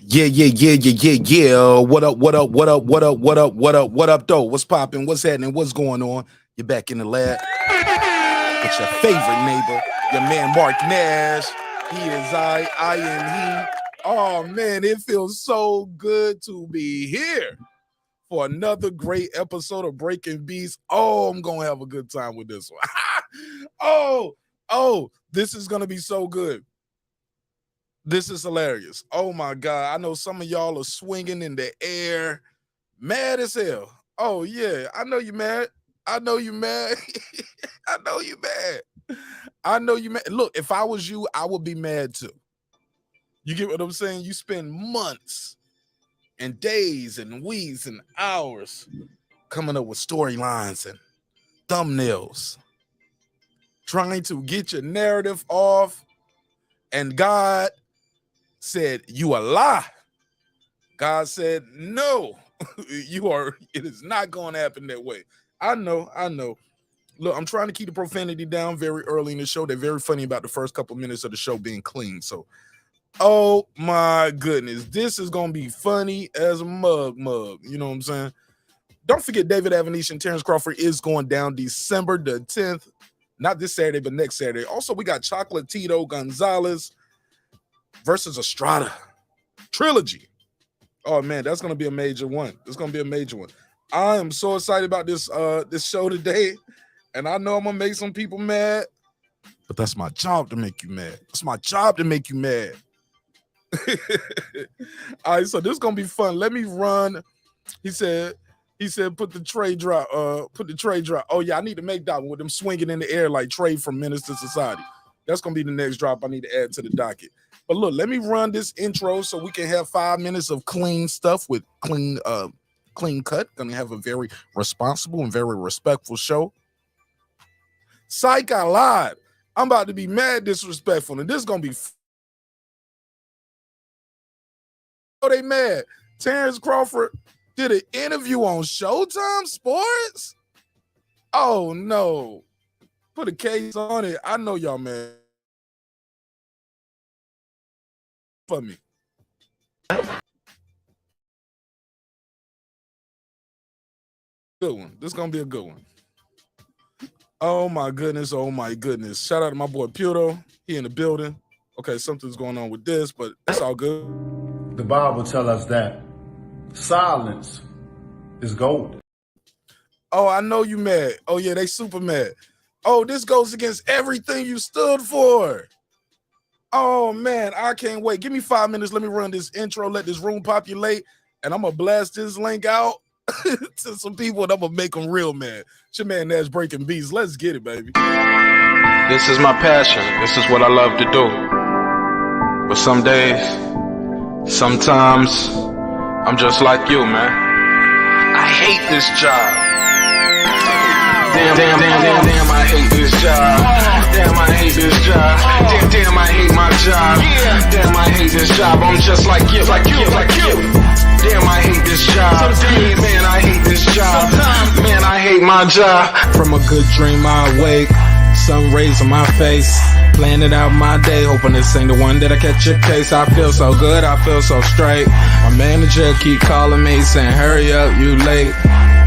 Yeah. What up, though? What's popping? What's happening? What's going on? You're back in the lab with your favorite neighbor, your man Mark Nash. He is I am he. Oh, man, it feels so good to be here for another great episode of Breaking Beats. Oh, I'm going to have a good time with this one. This is going to be so good. This is hilarious. Oh, my God. I know some of y'all are swinging in the air, mad as hell. Oh, yeah. I know you mad. I know you mad. I know you mad. Look, if I was you, I would be mad too. You get what I'm saying? You spend months and days and weeks and hours coming up with storylines and thumbnails, trying to get your narrative off, and God said, you a lie. God said, no, it is not going to happen that way. I know. Look, I'm trying to keep the profanity down very early in the show. They're very funny about the first couple minutes of the show being clean. So, oh my goodness, this is going to be funny as a mug. You know what I'm saying? Don't forget, David Avanish and Terence Crawford is going down December the 10th. Not this Saturday, but next Saturday. Also, we got Chocolatito Gonzalez versus Estrada trilogy. Oh man, that's gonna be a major one. I am so excited about this show today, and I know I'm gonna make some people mad, but that's my job to make you mad. All right, so this is gonna be fun. Let me run. He said put the tray drop. Oh yeah, I need to make that one with them swinging in the air like Trey from Menace to Society. That's gonna be the next drop I need to add to the docket. But look, let me run this intro so we can have 5 minutes of clean stuff with clean cut. Gonna have a very responsible and very respectful show. Psych, I lied. I'm about to be mad disrespectful, and this is gonna be they mad. Terence Crawford did an interview on Showtime Sports. Oh no. Put a case on it. I know y'all mad for me. Good one. This is gonna be a good one. Oh my goodness. Shout out to my boy Puto. He in the building. Okay, something's going on with this, but it's all good. The Bible tells us that silence is gold. Oh, I know you mad. Oh yeah, they super mad. Oh, this goes against everything you stood for. Oh man, I can't wait. Give me 5 minutes. Let me run this intro, let this room populate, and I'm gonna blast this link out to some people, and I'm gonna make them real mad. It's your man Nash Breaking Beats. Let's get it, baby. This is my passion. This is what I love to do. But some days, sometimes, I'm just like you, man. I hate this job. Damn, I hate this job. Damn, I hate this job. Damn, I hate my job. Damn, I hate this job. I'm just like you. Damn, I hate this job. Man, I hate this job. Man, I hate my job. From a good dream I wake, sun rays on my face, planning out my day, hoping this ain't the one that I catch a case. I feel so good, I feel so straight. My manager keep calling me saying, hurry up, you late.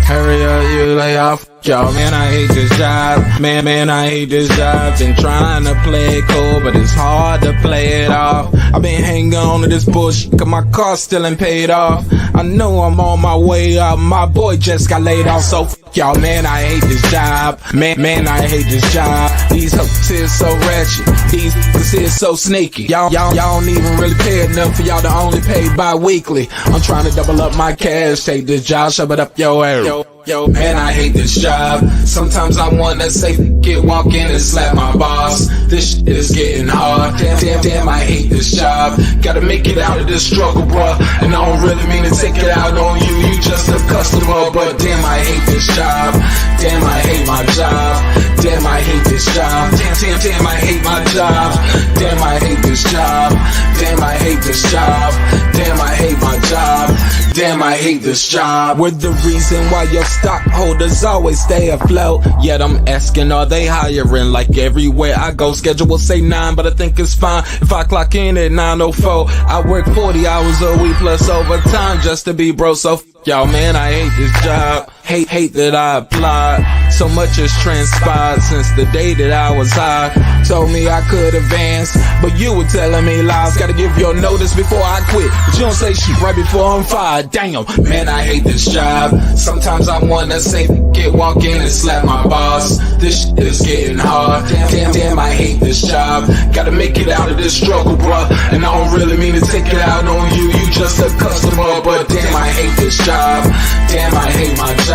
Hurry up, you lay off. Y'all, man, I hate this job. Man, I hate this job. Been trying to play it cool, but it's hard to play it off. I've been hanging on to this bullshit, cause my car still ain't paid off. I know I'm on my way up. My boy just got laid off, so y'all, man, I hate this job. Man, I hate this job. These hoes here so ratchet. These niggas here so sneaky. Y'all don't even really pay enough for y'all to only pay bi-weekly. I'm trying to double up my cash. Take this job, shove it up your ass. Yo, man, I hate this job. Sometimes I wanna say, walk in and slap my boss. This shit is getting hard. Damn, I hate this job. Gotta make it out of this struggle, bruh. And I don't really mean to take it out on you. You just a customer, but damn, I hate this job. Damn, I hate my job. Damn, I hate this job. Damn, I hate my job. Damn, I hate this job. Damn, I hate this job. Damn, I hate my job. Damn, I hate this job. We're the reason why your stockholders always stay afloat. Yet I'm asking, are they hiring? Like everywhere I go, schedule will say 9, but I think it's fine if I clock in at 9:04. I work 40 hours a week plus overtime just to be bro. So y'all, man, I hate this job. Hate that I applied. So much has transpired since the day that I was high. Told me I could advance, but you were telling me lies. Gotta give your notice before I quit, but you don't say shit right before I'm fired. Damn, man, I hate this job. Sometimes I wanna say walk in and slap my boss. This shit is getting hard. Damn, I hate this job. Gotta make it out of this struggle, bruh. And I don't really mean to take it out on you. You just a customer, but damn, I hate this job. Damn, I hate my job.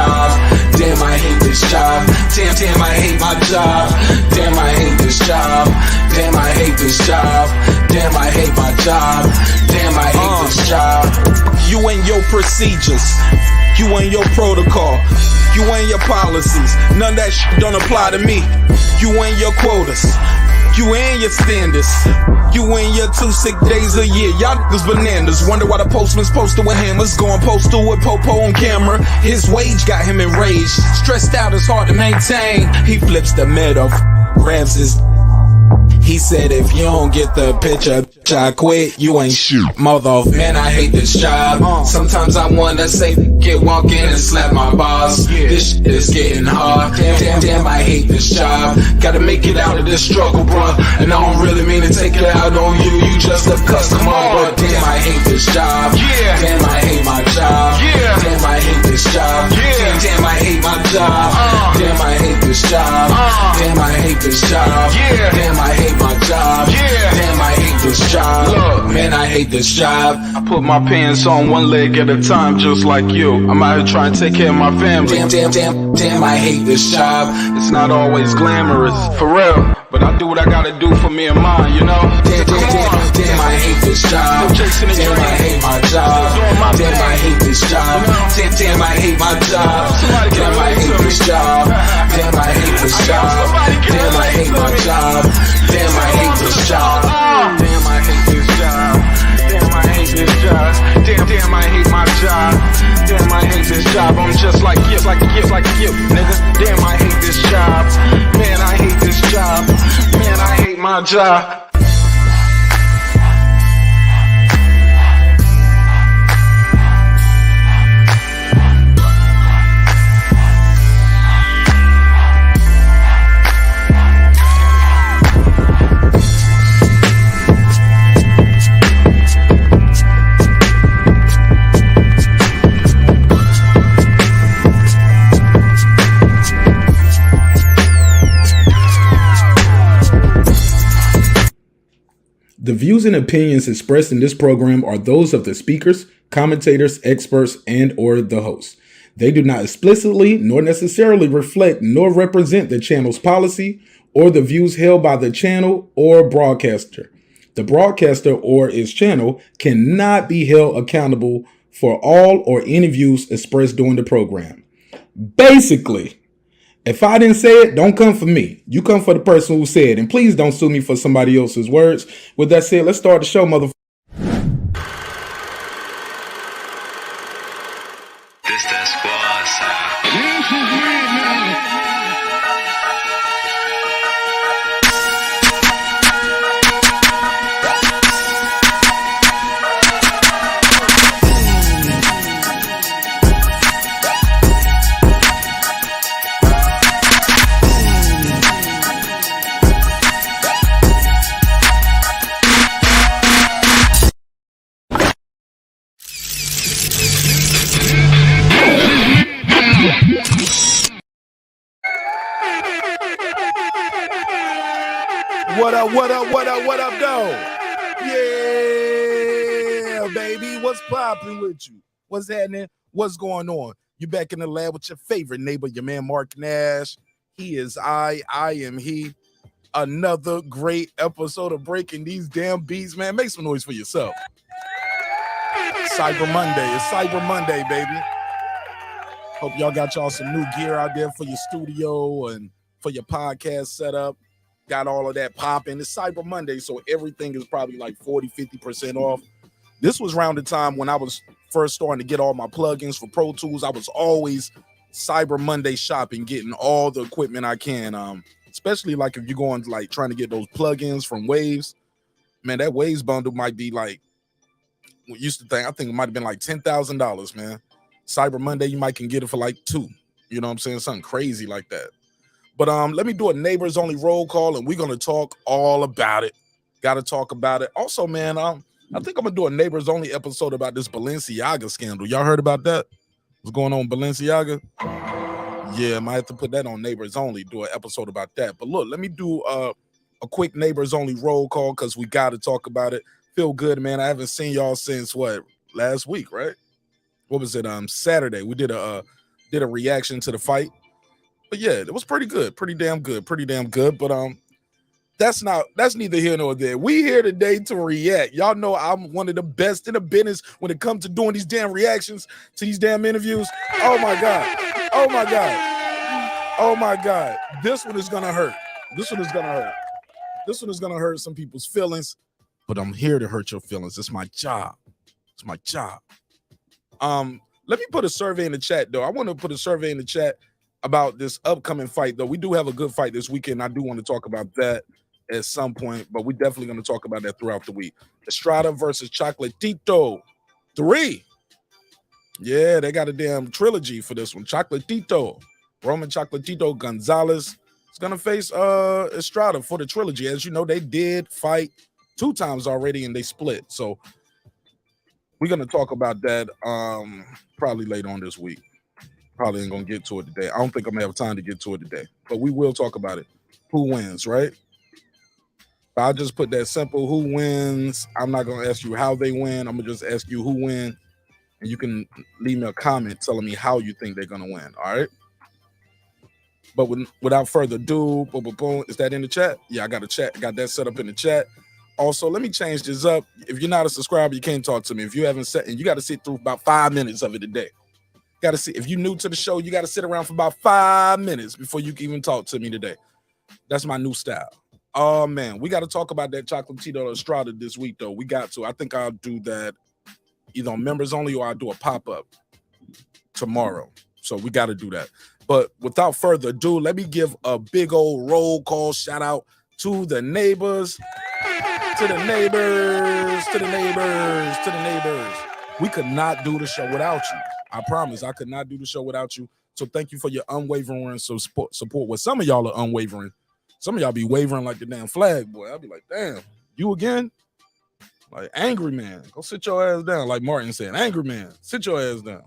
Damn, I hate this job. Damn, I hate my job. Damn, I hate this job. Damn, I hate this job. Damn, I hate my job. Damn, I hate this job. You and your procedures. You and your protocol. You and your policies. None of that shit don't apply to me. You and your quotas. You and your standards. You and your 2 sick days a year. Y'all niggas bananas. Wonder why the postman's posted with hammers. Going postal with Popo on camera. His wage got him enraged. Stressed out, it's hard to maintain. He flips the middle, grabs his. He said, if you don't get the picture, I quit, you ain't shoot. Mother, man, I hate this job. Sometimes I wanna say, walk in and slap my boss. This shit is getting hard. Damn, I hate this job. Gotta make it out of this struggle, bruh. And I don't really mean to take it out on you. You just a customer, but damn, I hate this job. Damn, I hate my job. Damn, I hate this job. Damn, I hate my job. Damn, I hate this job. Damn, I hate this job. Damn, I hate my job. Damn, I hate this job. Look, man, I hate this job. I put my pants on one leg at a time, just like you. I'm out here trying to take care of my family. Damn, I hate this job. It's not always glamorous, for real. But I do what I gotta do for me and mine, you know? Damn, I hate this job. Damn, I hate my job. Damn, I hate this job. Damn, I hate my job. Damn, I hate this job. Damn, I hate this job. Damn, I hate my job. Damn, I hate this job. Damn, I hate this job. Damn, I hate this job. Damn, I hate my job. Damn, I hate this job. I'm just like you, nigga. Damn, I hate this job. Man, I hate this job. Man, I hate my job. The views and opinions expressed in this program are those of the speakers, commentators, experts, and or the host. They do not explicitly nor necessarily reflect nor represent the channel's policy or the views held by the channel or broadcaster. The broadcaster or its channel cannot be held accountable for all or any views expressed during the program. Basically, if I didn't say it, don't come for me. You come for the person who said it. And please don't sue me for somebody else's words. With that said, let's start the show, motherfucker. This that squad sound. What up, though? Yeah, baby. What's popping with you? What's happening? What's going on? You back in the lab with your favorite neighbor, your man Mark Nash. He is I am he. Another great episode of Breaking These Damn Beats, man. Make some noise for yourself. Cyber Monday. It's Cyber Monday, baby. Hope y'all got y'all some new gear out there for your studio and for your podcast setup. Got all of that popping. It's Cyber Monday, so everything is probably like 40, 50% off. This was around the time when I was first starting to get all my plugins for Pro Tools. I was always Cyber Monday shopping, getting all the equipment I can. Especially like if you're going like trying to get those plugins from Waves, man, that Waves bundle might be like, I think it might have been like $10,000, man. Cyber Monday, you might can get it for like $2. You know what I'm saying? Something crazy like that. But let me do a neighbors only roll call, and we're gonna talk all about it. Got to talk about it. Also, man, I think I'm gonna do a neighbors only episode about this Balenciaga scandal. Y'all heard about that? What's going on, Balenciaga? Yeah, I might have to put that on neighbors only. Do an episode about that. But look, let me do a quick neighbors only roll call because we got to talk about it. Feel good, man. I haven't seen y'all since what, last week, right? What was it? Saturday. We did a reaction to the fight. But yeah, it was pretty good, pretty damn good. But that's neither here nor there. We here today to react. Y'all know I'm one of the best in the business when it comes to doing these damn reactions to these damn interviews. Oh my god. This one is gonna hurt. This one is gonna hurt some people's feelings. But I'm here to hurt your feelings. It's my job. Let me put a survey in the chat though. I want to put a survey in the chat about this upcoming fight, though. We do have a good fight this weekend. I do want to talk about that at some point, but we're definitely going to talk about that throughout the week. Estrada versus Chocolatito 3. Yeah, they got a damn trilogy for this one. Chocolatito, Roman Chocolatito Gonzalez is going to face Estrada for the trilogy. As you know, they did fight 2 times already, and they split. So we're going to talk about that probably later on this week. Probably ain't gonna get to it today. I don't think I'm gonna have time to get to it today, but we will talk about it. Who wins, right? I'll just put that simple. Who wins? I'm not gonna ask you how they win. I'm gonna just ask you who win, and you can leave me a comment telling me how you think they're gonna win. All right. But without further ado, boom, is that in the chat? Yeah, I got a chat. Got that set up in the chat. Also, let me change this up. If you're not a subscriber, you can't talk to me. If you haven't set, and you got to sit through about 5 minutes of it a day. Got to see, if you're new to the show, you got to sit around for about 5 minutes before you can even talk to me today. That's my new style. Oh man, we got to talk about that Chocolatito Estrada this week though. We got to. I think I'll do that either on members only or I'll do a pop-up tomorrow. So we got to do that. But without further ado, let me give a big old roll call shout out to the neighbors, We could not do the show without you. I promise I could not do the show without you. So thank you for your unwavering support. Well, some of y'all are unwavering. Some of y'all be wavering like the damn flag, boy. I'll be like, damn, you again? Like, angry man, go sit your ass down. Like Martin said, angry man, sit your ass down.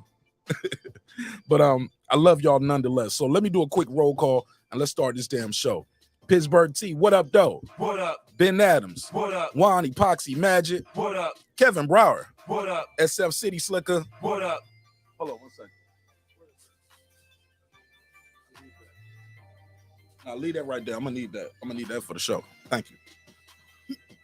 But I love y'all nonetheless. So let me do a quick roll call and let's start this damn show. Pittsburgh T, what up, though? What up? Ben Adams. What up? Juan Epoxy Magic. What up? Kevin Brower. What up? SF City Slicker. What up? Hold on 1 second. Now leave that right there. I'm gonna need that for the show. Thank you.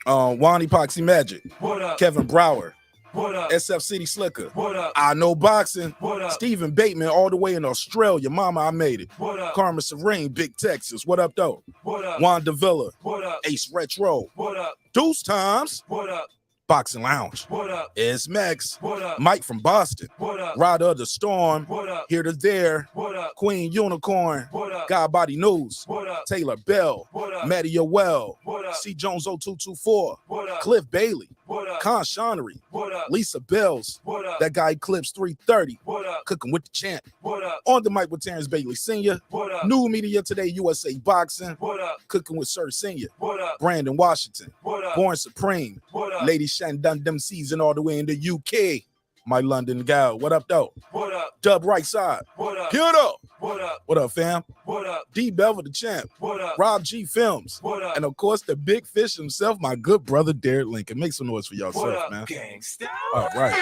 Juan Epoxy Magic. What up? Kevin Brower. What up? SF City Slicker. What up? I Know Boxing. What up? Stephen Bateman, all the way in Australia. Mama, I made it. What up? Karma Serene, Big Texas. What up, though? What up? Juan Davila. What up? Ace Retro. What up? Deuce Times. What up? Boxing Lounge. What up? Ez Max. What up? Mike from Boston. What up? Rider of the Storm. What up? Here to There. What up? Queen Unicorn. What up? God Body News. What up? Taylor Bell. What up? Matty Yoel. What up? C. Jones 0224. What up? Cliff Bailey. What up? Con Shonery. What up? Lisa Bells. What up? That guy Eclipse 330. What up? Cooking with the Champ. What up? On the mic with Terrence Bailey Sr. What up? New Media Today, USA Boxing. What up? Cooking with Sir Senior. What up? Brandon Washington. What up? Born Supreme. What up? Lady Shandon them season all the way in the UK. My London gal. What up, though? What up? Dub right side. What up? Get up. What up? What up, fam? What up? D Belva the Champ. What up? Rob G Films. What up? And of course, the big fish himself, my good brother Derek Lincoln. Make some noise for What yourself, up, man. gangsta? All right.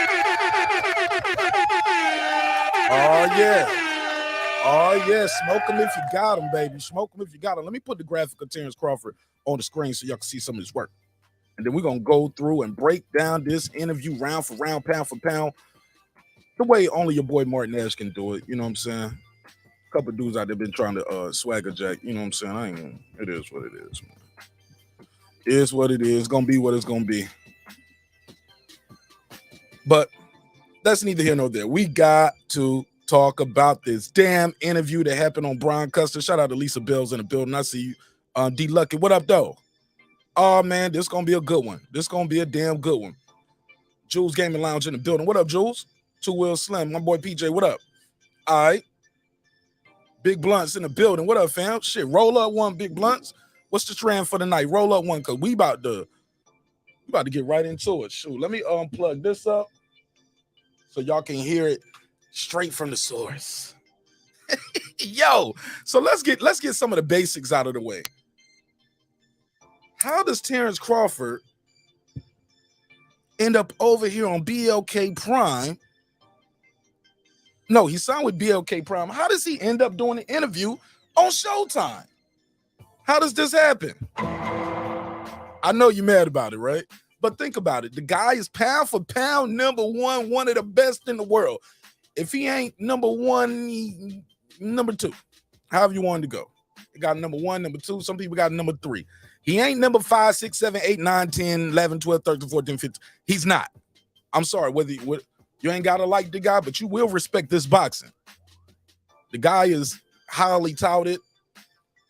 Oh, yeah. Oh, yeah. Smoke them if you got them, baby. Smoke them if you got them. Let me put the graphic of Terrence Crawford on the screen so y'all can see some of his work. And then we're going to go through and break down this interview round for round, pound for pound, the way only your boy Martin Nash can do it. You know what I'm saying? A couple of dudes out there been trying to swagger jack. You know what I'm saying? It is what it is, man. It is what it is. It's going to be what it's going to be. But that's neither here nor there. We got to talk about this damn interview that happened on Brian Custer. Shout out to Lisa Bell's in the building. I see you. D Lucky, what up, though? Oh, man, this going to be a good one. This going to be a damn good one. Jules Gaming Lounge in the building. What up, Jules? Two Wheel Slim. My boy PJ, what up? All right. Big Blunts in the building. What up, fam? Shit, roll up one, Big Blunts. What's the trend for the night? Roll up one, because we about to get right into it. Shoot, let me unplug this up so y'all can hear it straight from the source. Yo, so let's get some of the basics out of the way. How does Terrence Crawford end up over here on BLK Prime? No, he signed with BLK Prime. How does he end up doing an interview on Showtime? How does this happen? I know you're mad about it, right? But think about it. The guy is pound for pound number one of the best in the world. If he ain't number one, number two, however you want to go. You got number one, number two. Some people got number three. He ain't number 5, 6, 7, 8, 9, 10, 11, 12, 13, 14, 15. He's not. I'm sorry. You ain't got to like the guy, but you will respect this boxing. The guy is highly touted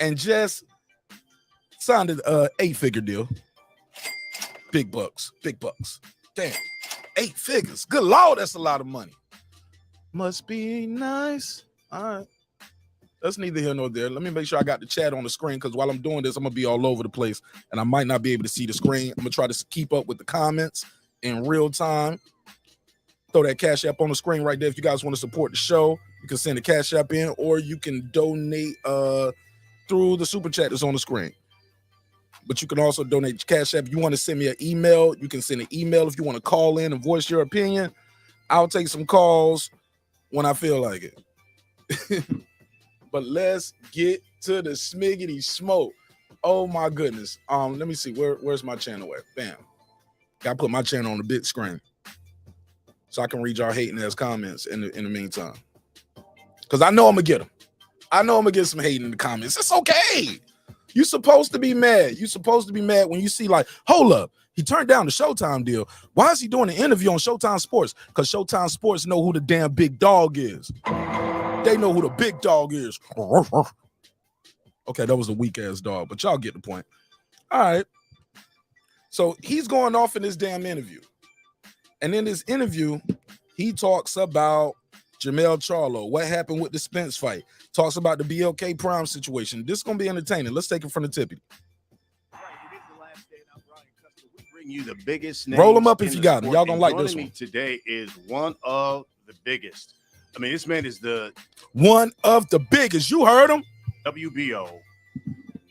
and just signed an 8-figure deal. Big bucks. Damn. 8 figures. Good Lord, that's a lot of money. Must be nice. All right. That's neither here nor there. Let me make sure I got the chat on the screen, because while I'm doing this, I'm going to be all over the place, and I might not be able to see the screen. I'm going to try to keep up with the comments in real time. Throw that Cash App on the screen right there. If you guys want to support the show, you can send a Cash App in, or you can donate through the Super Chat that's on the screen. But you can also donate Cash App. If you want to send me an email, you can send an email. If you want to call in and voice your opinion, I'll take some calls when I feel like it. But let's get to the smiggity smoke. Oh my goodness. Let me see. Where's my channel at? Bam. Gotta put my channel on the big screen so I can read y'all hating ass comments in the meantime. Because I know I'm gonna get them. I know I'm gonna get some hate in the comments. It's okay. You're supposed to be mad. You're supposed to be mad when you see, like, hold up, he turned down the Showtime deal. Why is he doing an interview on Showtime Sports? Because Showtime Sports know who the damn big dog is. They know who the big dog is. Okay, that was a weak ass dog, but y'all get the point. All right. So he's going off in this damn interview. And in this interview, he talks about Jermell Charlo, what happened with the Spence fight, talks about the BLK Prime situation. This is going to be entertaining. Let's take it from the tippy. We bring you the biggest names. Roll them up if you got them. Y'all going to like this one. Today is one of the biggest. I mean, this man is the one of the biggest. You heard him. WBO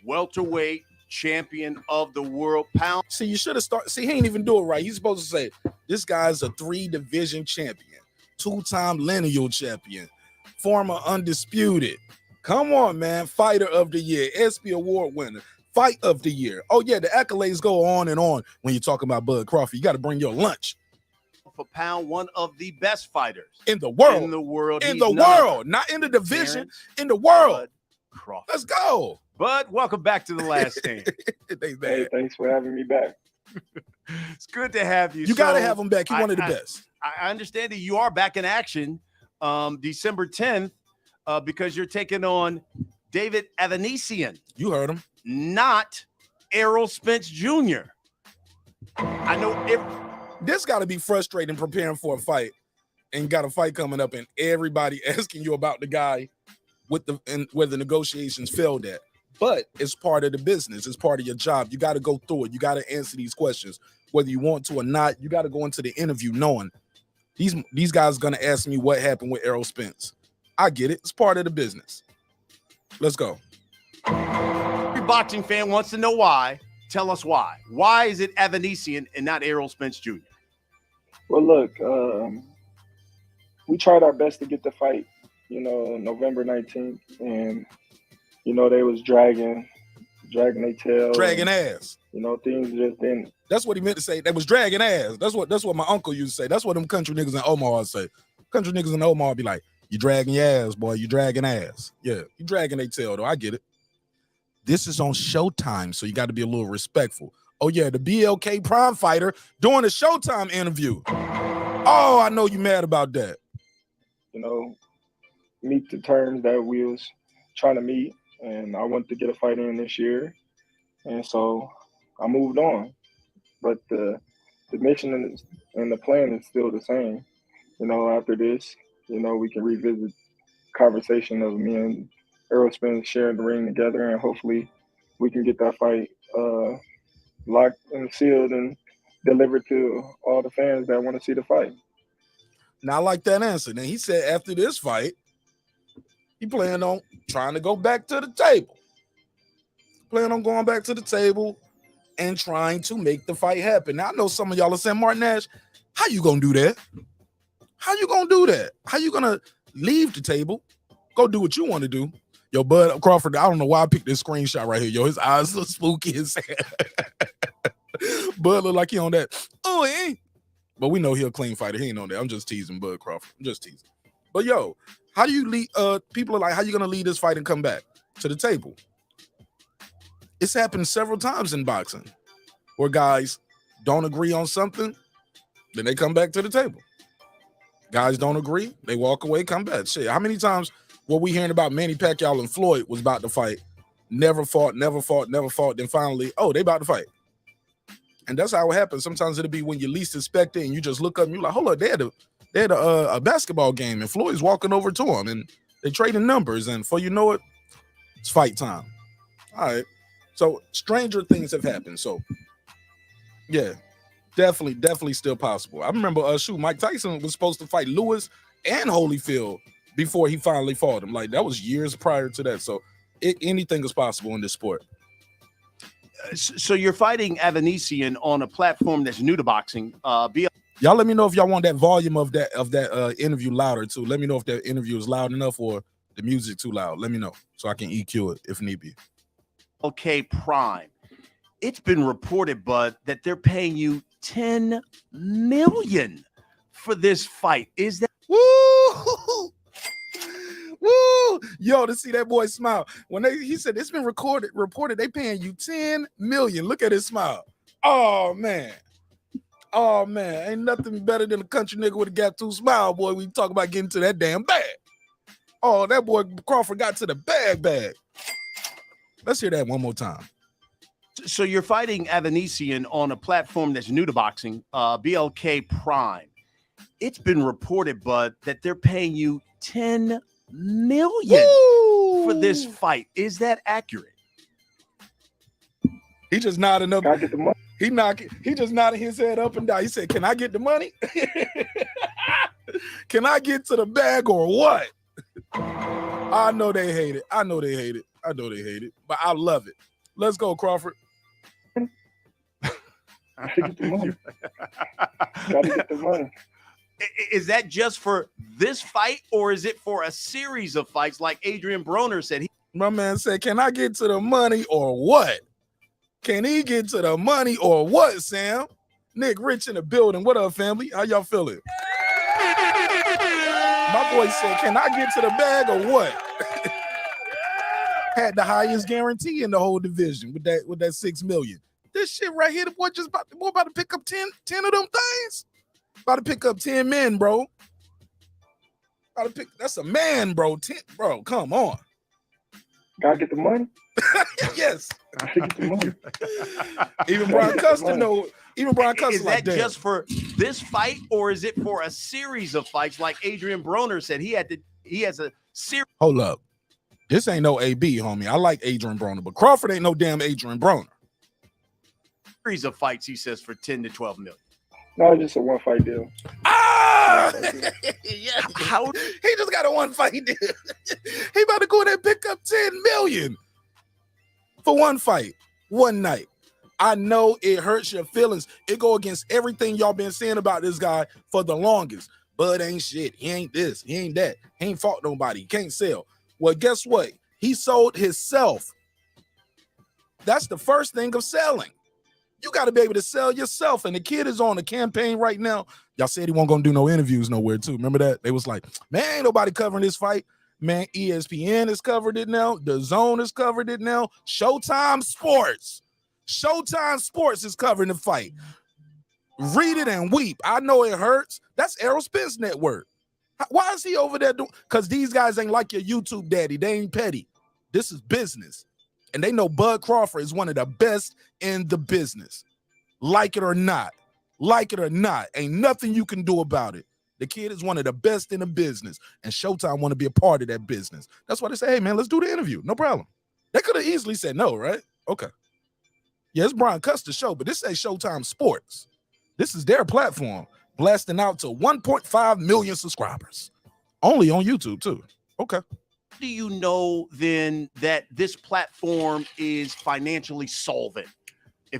welterweight champion of the world. Pound. See, you should have started. See, he ain't even do it right. He's supposed to say, this guy's a 3-division champion, 2-time lineal champion, former undisputed. Come on, man. Fighter of the year, ESPY award winner, fight of the year. Oh, yeah, the accolades go on and on when you're talking about Bud Crawford. You got to bring your lunch. For pound, one of the best fighters in the world. In the world. Not in the division. In the world. Let's go. Bud, welcome back to The Last Stand. Hey, thanks for having me back. It's good to have you. You got to have him back. He's one of the best. I understand that you are back in action December 10th because you're taking on David Evanesian. You heard him. Not Errol Spence Jr. I know this got to be frustrating preparing for a fight, and you got a fight coming up, and everybody asking you about the guy where the negotiations failed at. But it's part of the business. It's part of your job. You got to go through it. You got to answer these questions, whether you want to or not. You got to go into the interview knowing these guys are going to ask me what happened with Errol Spence. I get it. It's part of the business. Let's go. Every boxing fan wants to know why. Tell us why. Why is it Evanesian and not Errol Spence Jr.? Well, look, we tried our best to get the fight, November 19th. And, they was dragging their tail. Dragging ass. Things just didn't. That's what he meant to say. They was dragging ass. That's what my uncle used to say. That's what them country niggas in Omaha say. Country niggas in Omaha be like, you dragging your ass, boy. You dragging ass. Yeah, you dragging their tail, though. I get it. This is on Showtime, so you got to be a little respectful. Oh, yeah, the BLK Prime fighter doing a Showtime interview. Oh, I know you mad about that. You know, meet the terms that we was trying to meet, and I wanted to get a fight in this year, and so I moved on. But the mission and the plan is still the same. You know, after this, you know, we can revisit conversation of me and Errol Spence sharing the ring together, and hopefully we can get that fight locked and sealed and delivered to all the fans that want to see the fight. Now I like that answer. Now he said after this fight, he planned on trying to go back to the table. Plan on going back to the table and trying to make the fight happen. Now I know some of y'all are saying, Martin Nash, how you gonna do that? How you gonna do that? How you gonna leave the table, go do what you want to do? Yo, Bud Crawford, I don't know why I picked this screenshot right here. Yo, his eyes look spooky as hell. Bud look like he on that. Oh, he ain't. But we know he a clean fighter. He ain't on that. I'm just teasing Bud Crawford. I'm just teasing. But yo, how do you lead? People are like, how you gonna lead this fight and come back to the table? It's happened several times in boxing where guys don't agree on something, then they come back to the table. Guys don't agree, they walk away, come back. Shit, how many times were we hearing about Manny Pacquiao and Floyd was about to fight? Never fought. Then finally, oh, they about to fight. And that's how it happens. Sometimes it'll be when you least expect it, and you just look up and you're like, hold on, they had a basketball game, and Floyd's walking over to him, and they trading numbers, and before you know it, it's fight time. All right. So stranger things have happened. So yeah, definitely still possible. I remember Mike Tyson was supposed to fight Lewis and Holyfield before he finally fought him. Like that was years prior to that. So anything is possible in this sport. So you're fighting Avanesian on a platform that's new to boxing. Y'all let me know if y'all want that volume of that interview louder too. Let me know if that interview is loud enough or the music too loud. Let me know so I can EQ it if need be. Okay, Prime. It's been reported, Bud, that they're paying you $10 million for this fight. Is that woo? Woo! Yo, to see that boy smile when he said it's been reported they paying you $10 million. Look at his smile. Oh man, ain't nothing better than a country nigga with a gap tooth smile, boy. We talk about getting to that damn bag. Oh, that boy Crawford got to the bag. Let's hear that one more time. So you're fighting Avanesian on a platform that's new to boxing, BLK Prime. It's been reported, Bud, that they're paying you $10 million for this fight. Is that accurate? He just nodded up. He just nodded his head up and down. He said, "Can I get the money? Can I get to the bag or what?" I know they hate it. But I love it. Let's go, Crawford. Gotta get the money. Is that just for this fight, or is it for a series of fights like Adrian Broner said? My man said, "Can I get to the money or what? Can he get to the money or what, Sam?" Nick Rich in the building. What up, family? How y'all feeling? My boy said, "Can I get to the bag or what?" Had the highest guarantee in the whole division with that $6 million. This shit right here, the boy about to pick up 10 of them things. About to pick up 10 men, bro. That's a man, bro. 10, bro, come on. Gotta get the money. Yes. Gotta get the money. Even Brian Custer know. Even Brian Custer is that like just for this fight, or is it for a series of fights like Adrian Broner said? He has a series. Hold up. This ain't no AB, homie. I like Adrian Broner, but Crawford ain't no damn Adrian Broner. Series of fights, he says, for 10 to 12 million. No, it's just a one fight deal. Ah! Yeah. How he just got a one fight deal. He about to go there and pick up 10 million for one fight, one night. I know it hurts your feelings. It go against everything y'all been saying about this guy for the longest. Bud ain't shit. He ain't this. He ain't that. He ain't fought nobody. He can't sell. Well, guess what? He sold himself. That's the first thing of selling. You got to be able to sell yourself. And the kid is on a campaign right now. Y'all said he wasn't going to do no interviews nowhere too. Remember that? They was like, man, ain't nobody covering this fight. Man, ESPN has covered it now. The Zone has covered it now. Showtime Sports is covering the fight. Read it and weep. I know it hurts. That's Errol Spence network. Why is he over there doing? Because these guys ain't like your YouTube daddy. They ain't petty. This is business. And they know Bud Crawford is one of the best in the business. Like it or not. Like it or not. Ain't nothing you can do about it. The kid is one of the best in the business. And Showtime want to be a part of that business. That's why they say, hey, man, let's do the interview. No problem. They could have easily said no, right? Okay. Yeah, it's Brian Custer's show, but this ain't Showtime Sports. This is their platform. Blasting out to 1.5 million subscribers. Only on YouTube, too. Okay. Do you know then that this platform is financially solvent?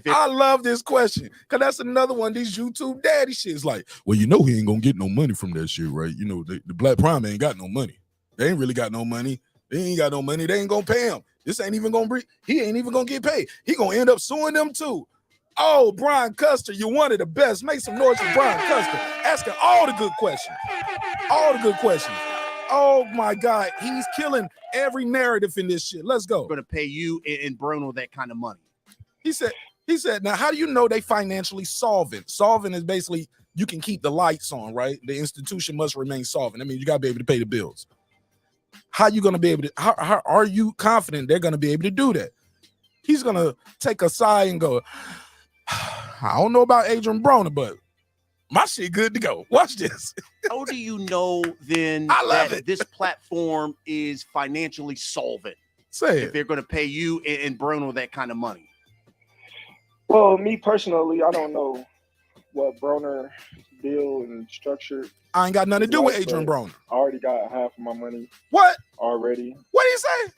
I love this question because that's another one of these YouTube daddy shits. Like, well, you know he ain't gonna get no money from that shit, right? You know, the Black Prime ain't got no money. They ain't really got no money. They ain't got no money. They ain't gonna pay him. This ain't even gonna be. He ain't even gonna get paid. He gonna end up suing them too. Oh, Brian Custer, you're one of the best. Make some noise for Brian Custer. Asking all the good questions. All the good questions. Oh my God, he's killing every narrative in this shit. Let's go. Going to pay you and Bruno that kind of money. He said, now how do you know they financially solvent? Solvent is basically you can keep the lights on, right? The institution must remain solvent. I mean, you got to be able to pay the bills. How you going to be able to, how are you confident they're going to be able to do that? He's going to take a sigh and go, I don't know about Adrian Broner, but my shit good to go. Watch this. How do you know then that this platform is financially solvent? Say if they're going to pay you and Bruno that kind of money. Well, me personally, I don't know what Broner deal and structure. I ain't got nothing to do with Adrian Broner. I already got half of my money. What? Already. What did he say?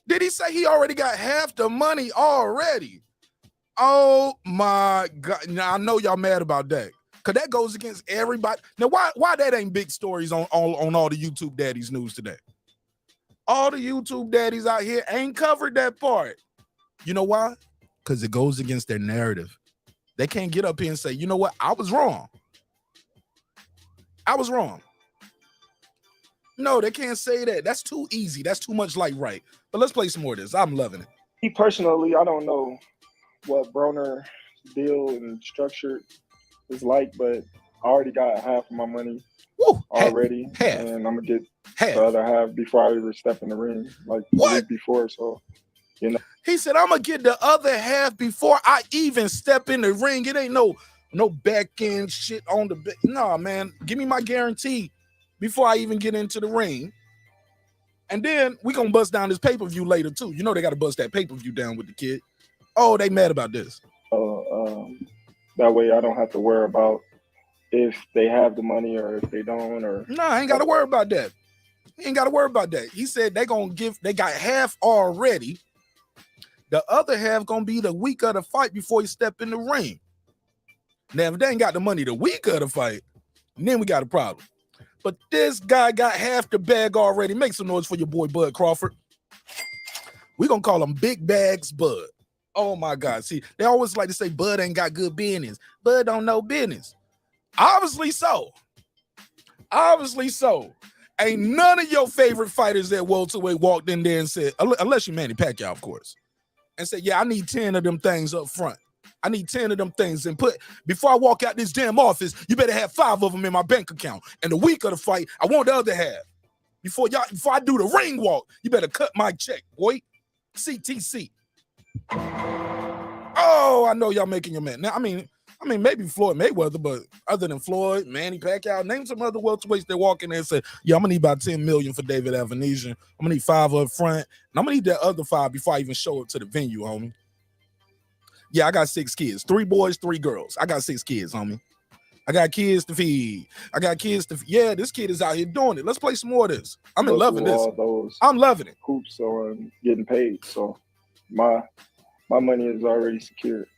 Did he say he already got half the money already? Oh my God. Now I know y'all mad about that. Cause that goes against everybody. Now, why that ain't big stories on all the YouTube daddies news today? All the YouTube daddies out here ain't covered that part. You know why? Because it goes against their narrative. They can't get up here and say, you know what? I was wrong. I was wrong. No, they can't say that. That's too easy. That's too much like right. But let's play some more of this. I'm loving it. Me personally, I don't know what Broner deal and structure is like, but I already got half of my money already. Half. And I'm going to get the other half before I ever step in the ring, like the week before. So, you know. He said, I'm going to get the other half before I even step in the ring. It ain't no back end shit on the – nah, man. Give me my guarantee before I even get into the ring. And then we going to bust down this pay-per-view later, too. You know they got to bust that pay-per-view down with the kid. Oh, they mad about this. That way I don't have to worry about if they have the money or if they don't. No, I ain't got to worry about that. He ain't got to worry about that. He said they got half already. The other half going to be the week of the fight before you step in the ring. Now, if they ain't got the money the week of the fight, then we got a problem. But this guy got half the bag already. Make some noise for your boy, Bud Crawford. We're going to call him Big Bags Bud. Oh, my God. See, they always like to say Bud ain't got good business. Bud don't know business. Obviously so. Obviously so. Ain't none of your favorite fighters at welterweight walked in there and said, unless you're Manny Pacquiao, of course, and said, yeah, I need 10 of them things up front. I need 10 of them things and before I walk out this damn office, you better have 5 of them in my bank account. And the week of the fight, I want the other half. Before I do the ring walk, you better cut my check, boy. CTC. Oh, I know y'all making your man. Now, I mean, maybe Floyd Mayweather, but other than Floyd, Manny Pacquiao, name some other welterweights that walk in there and say, yeah, I'm going to need about 10 million for David Avanesian. I'm going to need 5 up front. And I'm going to need that other 5 before I even show up to the venue, homie. Yeah, I got 6 kids. 3 boys, 3 girls. I got 6 kids, homie. I got kids to feed. Yeah, this kid is out here doing it. Let's play some more of this. I'm loving this. I'm loving it. Hoops on getting paid. So my money is already secured.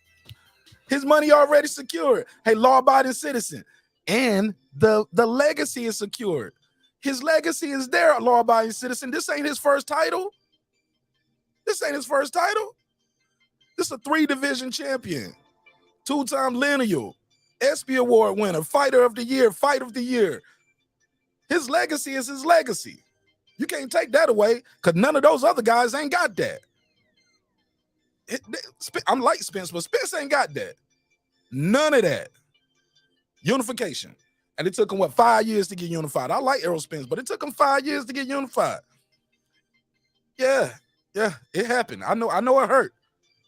His money already secured. Hey, law-abiding citizen. And the legacy is secured. His legacy is there, law-abiding citizen. This ain't his first title. This ain't his first title. This is a 3-division champion. 2-time lineal. ESPY Award winner. Fighter of the year. Fight of the year. His legacy is his legacy. You can't take that away because none of those other guys ain't got that. I'm like Spence, but Spence ain't got that. None of that. Unification. And it took him, 5 years to get unified. I like Errol Spence, but it took him 5 years to get unified. Yeah, it happened. I know it hurt.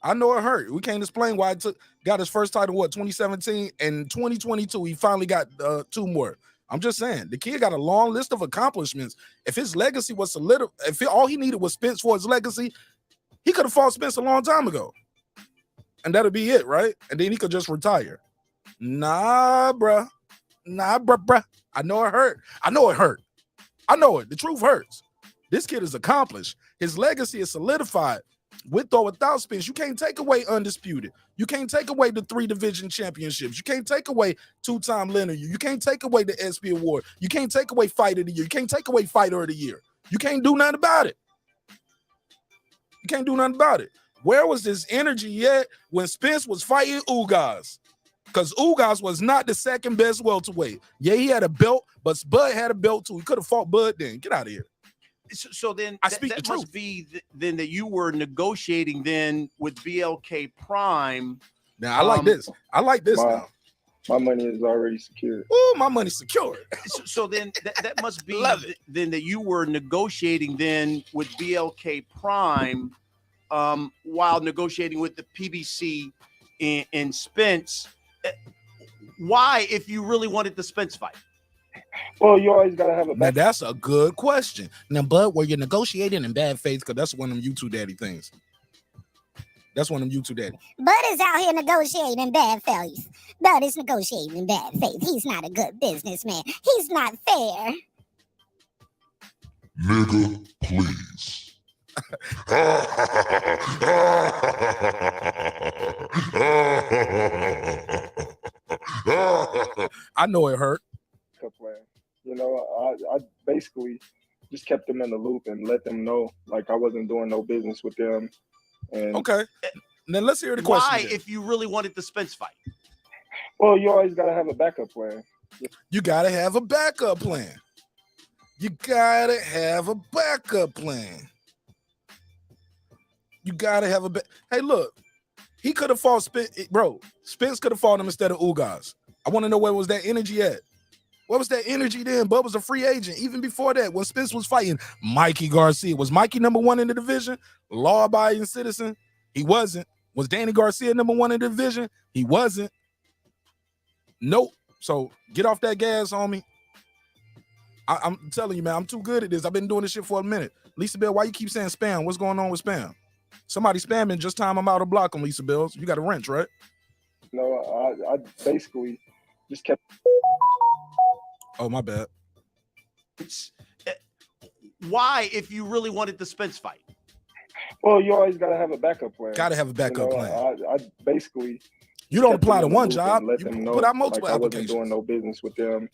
I know it hurt. We can't explain why it got his first title, 2017, and 2022, he finally got 2 more. I'm just saying, the kid got a long list of accomplishments. If his legacy was all he needed was Spence for his legacy, he could have fought Spence a long time ago. And that'll be it, right? And then he could just retire. Nah, bruh. I know it hurt. I know it. The truth hurts. This kid is accomplished. His legacy is solidified. With or without Spence, you can't take away undisputed. You can't take away the 3 division championships. You can't take away 2-time linear. You can't take away the SP award. You can't take away fight of the year. You can't take away fighter of the year. You can't do nothing about it. Where was this energy yet when Spence was fighting Ugas? Because Ugas was not the second best welterweight. Yeah, he had a belt, but Bud had a belt too. He could have fought Bud then. Get out of here. So then that must be then that you were negotiating then with BLK Prime. Now I like this. Now. My money is already secured. Oh, my money's secured. So then that must be then that you were negotiating then with BLK Prime while negotiating with the PBC in Spence. Why, if you really wanted the Spence fight? Well, you always gotta have a. Now that's a good question. Now, Bud, were you negotiating in bad faith? Because that's one of them YouTube daddy things. Bud is out here negotiating in bad faith. Bud is negotiating in bad faith. He's not a good businessman. He's not fair. Nigga, please. I know it hurt. You know, I basically just kept them in the loop and let them know like I wasn't doing no business with them. And okay, then let's hear the question. Why, if you really wanted the Spence fight? Well, you always gotta have a backup plan. You gotta have a backup plan. Hey, look, he could have fought Spence, bro. Spence could have fought him instead of Ugas. I want to know where was that energy at? Where was that energy then? Bud was a free agent. Even before that, when Spence was fighting Mikey Garcia. Was Mikey #1 in the division? Law-abiding citizen? He wasn't. Was Danny Garcia #1 in the division? He wasn't. Nope. So get off that gas, homie. I'm telling you, man, I'm too good at this. I've been doing this shit for a minute. Lisa Bell, why you keep saying spam? What's going on with spam? Somebody spamming, just time I'm out of block on Lisa Bells. You got a wrench, right? No, I basically just kept. Oh, my bad. Why, if you really wanted the Spence fight? Well, you always gotta have a backup plan. Plan. I basically. You don't apply to one job. Let You them know put out multiple like applications. I wasn't doing no business with them,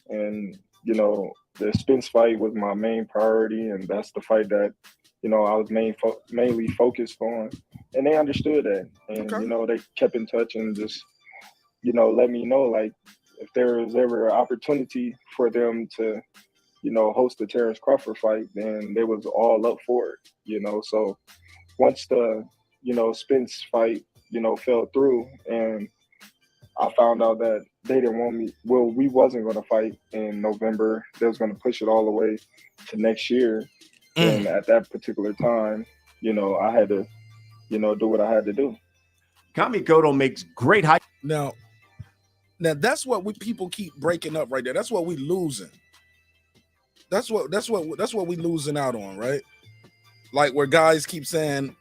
and you know the Spence fight was my main priority, and that's the fight that I was mainly focused on, and they understood that, and they kept in touch and just let me know like if there was ever an opportunity for them to host the TERENCE Crawford fight, then they was all up for it, so once the Spence fight fell through, and I found out that they didn't want me. Well, we wasn't going to fight in November. They was going to push it all the way to next year. And at that particular time, I had to, do what I had to do. Kami Goto makes great high. Now that's what people keep breaking up right there. That's what we losing. That's what we losing out on, right? Like where guys keep saying,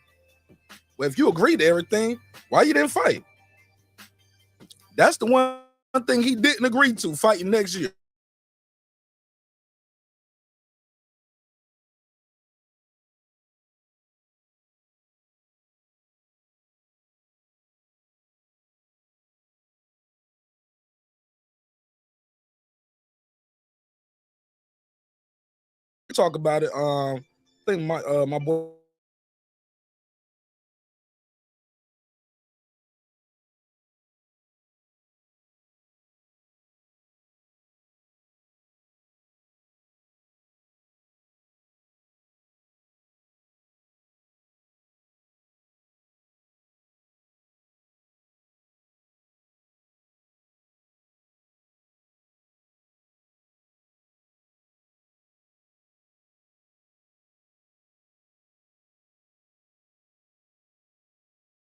well, if you agree to everything, why you didn't fight? That's the one thing he didn't agree to, fighting next year. Talk about it. I think my boy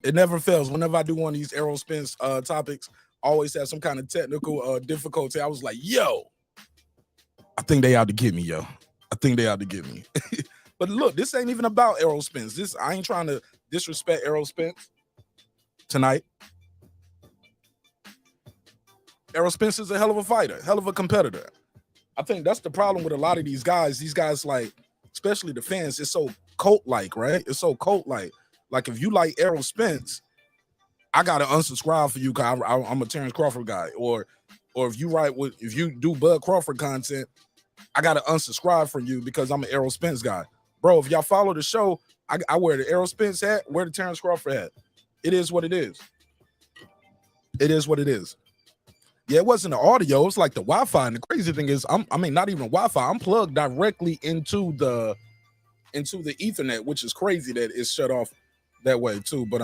It never fails. Whenever I do one of these Errol Spence topics, I always have some kind of technical difficulty. I was like, yo, I think they out to get me, yo. I think they out to get me. But look, this ain't even about Errol Spence. I ain't trying to disrespect Errol Spence tonight. Errol Spence is a hell of a fighter, hell of a competitor. I think that's the problem with a lot of these guys. These guys, like, especially the fans, it's so cult-like, right? It's so cult-like. Like, if you like Errol Spence, I gotta unsubscribe for you because I'm a Terrence Crawford guy. Or if you do Bud Crawford content, I gotta unsubscribe from you because I'm an Errol Spence guy. Bro, if y'all follow the show, I wear the Errol Spence hat, wear the Terrence Crawford hat. It is what it is. It is what it is. Yeah, it wasn't the audio. It's like the Wi-Fi. And the crazy thing is, not even Wi-Fi. I'm plugged directly into the Ethernet, which is crazy that it's shut off that way too. But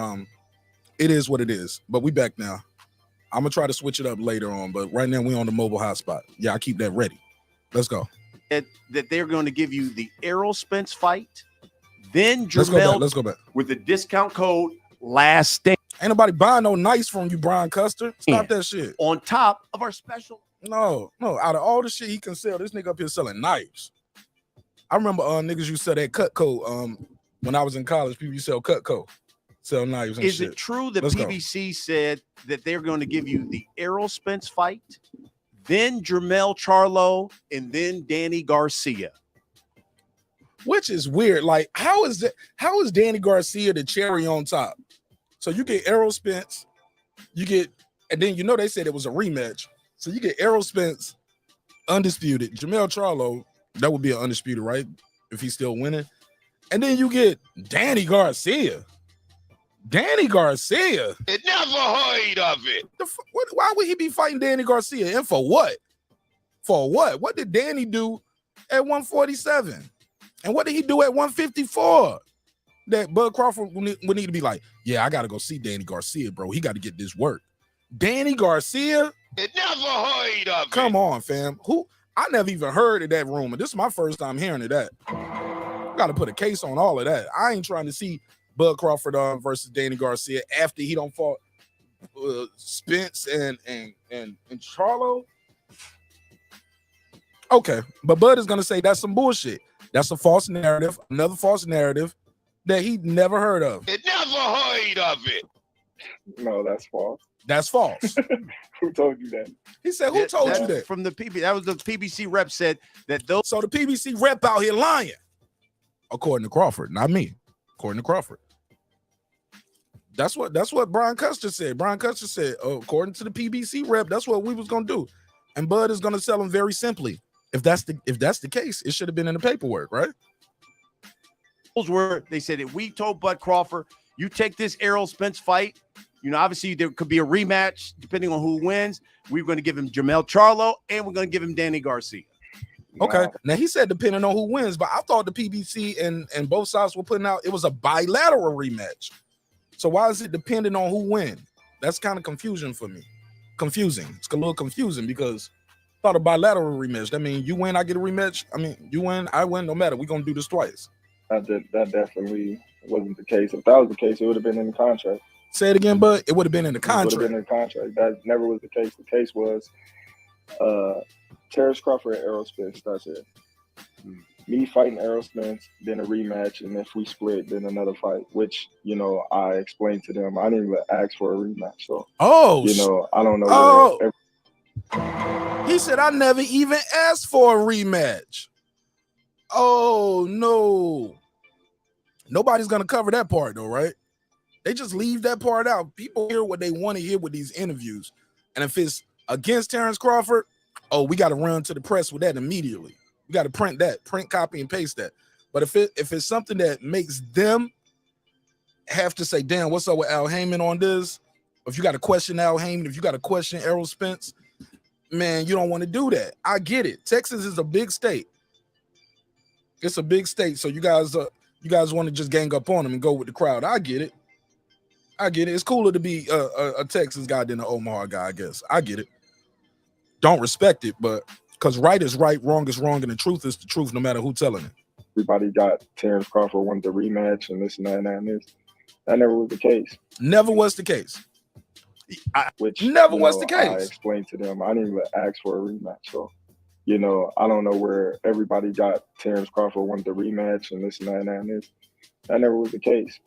it is what it is. But we back now. I'm gonna try to switch it up later on. But right now we on the mobile hotspot. Yeah, I keep that ready. Let's go. That they're going to give you the Errol Spence fight, then Jermell. Let's go back with the discount code Last Stand. Ain't nobody buying no nice from you, Brian Custer. Stop that shit. On top of our special. No. Out of all the shit he can sell, this nigga up here selling knives. I remember niggas used to sell that Cutco. When I was in college, people used to sell Cutco, sell knives and shit. Is it true that PBC said that they're going to give you the Errol Spence fight, then Jermell Charlo, and then Danny Garcia? Which is weird. Like, how is Danny Garcia the cherry on top? So you get Errol Spence, and then they said it was a rematch. So you get Errol Spence, undisputed. Jermell Charlo, that would be an undisputed, right? If he's still winning. And then you get Danny Garcia. Danny Garcia. It never heard of it. Why would he be fighting Danny Garcia? And for what? For what? What did Danny do at 147? And what did he do at 154? That Bud Crawford would need to be like, yeah, I got to go see Danny Garcia, bro. He got to get this work. Danny Garcia? It never heard of it. Come on, fam. I never even heard of that rumor. This is my first time hearing of that. Got to put a case on all of that. I ain't trying to see Bud Crawford versus Danny Garcia after he don't fought Spence and Charlo. Okay, but Bud is gonna say that's some bullshit. That's a false narrative, another false narrative that he never heard of. It never heard of it. No, that's false. That's false. Who told you that? He said, who told you that? From the PBC. That was the PBC rep said that those. So the PBC rep out here lying. According to Crawford, not me. According to Crawford. That's what Brian Custer said. Brian Custer said, according to the PBC rep, that's what we was gonna do. And Bud is gonna sell him very simply. If that's the case, it should have been in the paperwork, right? Those were, they said that we told Bud Crawford, you take this Errol Spence fight. Obviously there could be a rematch depending on who wins. We're going to give him Jermell Charlo and we're going to give him Danny Garcia. Okay. Now he said depending on who wins, but I thought the PBC and both sides were putting out it was a bilateral rematch. So why is it depending on who wins? That's kind of confusion for me. Confusing. It's a little confusing because I thought a bilateral rematch. That means you win, I get a rematch. I mean, you win, I win, no matter. We're gonna do this twice. That definitely wasn't the case. If that was the case, it would have been in the contract. Say it again, bud. It would have been in the contract. It would have been in the contract. That never was the case. The case was Terrence Crawford and Errol Spence. That's it. Me fighting Errol Spence, then a rematch, and if we split, then another fight. Which I explained to them. I didn't even ask for a rematch. So I don't know. He said I never even asked for a rematch. Oh no. Nobody's gonna cover that part though, right? They just leave that part out. People hear what they want to hear with these interviews. And if it's against Terrence Crawford, we got to run to the press with that immediately. We got to print that, print, copy, and paste that. But if it's something that makes them have to say, damn, what's up with Al Heyman on this? If you got to question Al Heyman, if you got to question Errol Spence, man, you don't want to do that. I get it. Texas is a big state. It's a big state. So you guys want to just gang up on them and go with the crowd. I get it. It's cooler to be a Texas guy than an Omaha guy, I guess. I get it. Don't respect it, but because right is right, wrong is wrong, and the truth is the truth, no matter who's telling it. Everybody got Terrence Crawford wanted the rematch and this and that and this. That never was the case. Never was the case. Which never was the I case. explained to them. I didn't even ask for a rematch. So, I don't know where everybody got Terrence Crawford wanted the rematch and this and that and this. That never was the case.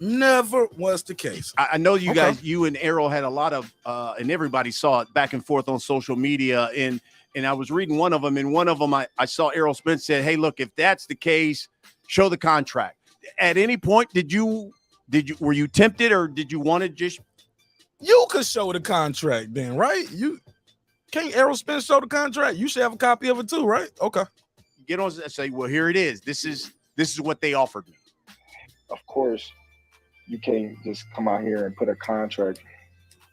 Never was the case. I know you guys, you and Errol had a lot of, and everybody saw it back and forth on social media. And I was reading one of them, and one of them I saw Errol Spence said, "Hey, look, if that's the case, show the contract." At any point, were you tempted, or did you want to just? You could show the contract then, right? You can't Errol Spence show the contract. You should have a copy of it too, right? Okay. Get on and say, well, here it is. This is what they offered me. Of course, you can't just come out here and put a contract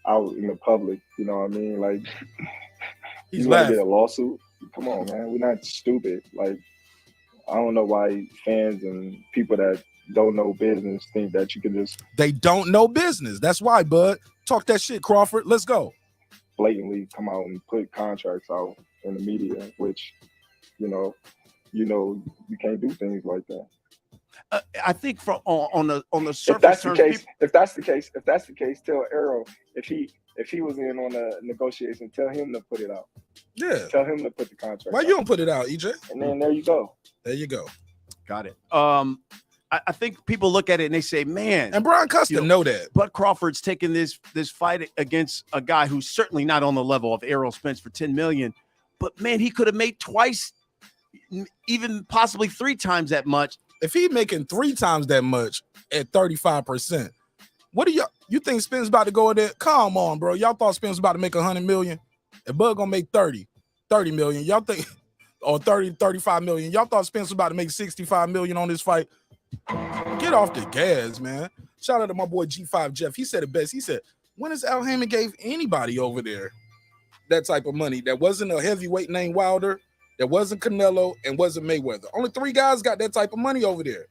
out in the public. You know what I mean? Like, he's going to get a lawsuit? Come on, man. We're not stupid. Like, I don't know why fans and people that don't know business think that you can just... They don't know business. That's why, bud. Talk that shit, Crawford. Let's go. Blatantly come out and put contracts out in the media, which, you can't do things like that. I think on the surface, if that's the case, tell Errol if he was in on a negotiation, tell him to put it out. Yeah, tell him to put the contract. Why you don't put it out, EJ? And then there you go. There you go. Got it. I think people look at it and they say, man, and Brian Custer know that. But Crawford's taking this fight against a guy who's certainly not on the level of Errol Spence for $10 million. But man, he could have made twice, even possibly 3 times that much. If he making 3 times that much at 35%, what do you think Spence about to go in there? Come on, bro. Y'all thought Spence was about to make $100 million? And Bud gonna make 30 million. Y'all think, or 35 million. Y'all thought Spence was about to make 65 million on this fight? Get off the gas, man. Shout out to my boy G5 Jeff. He said it best. He said, when has Al Haymon gave anybody over there that type of money? That wasn't a heavyweight named Wilder, that wasn't Canelo, and wasn't Mayweather. Only 3 guys got that type of money over there.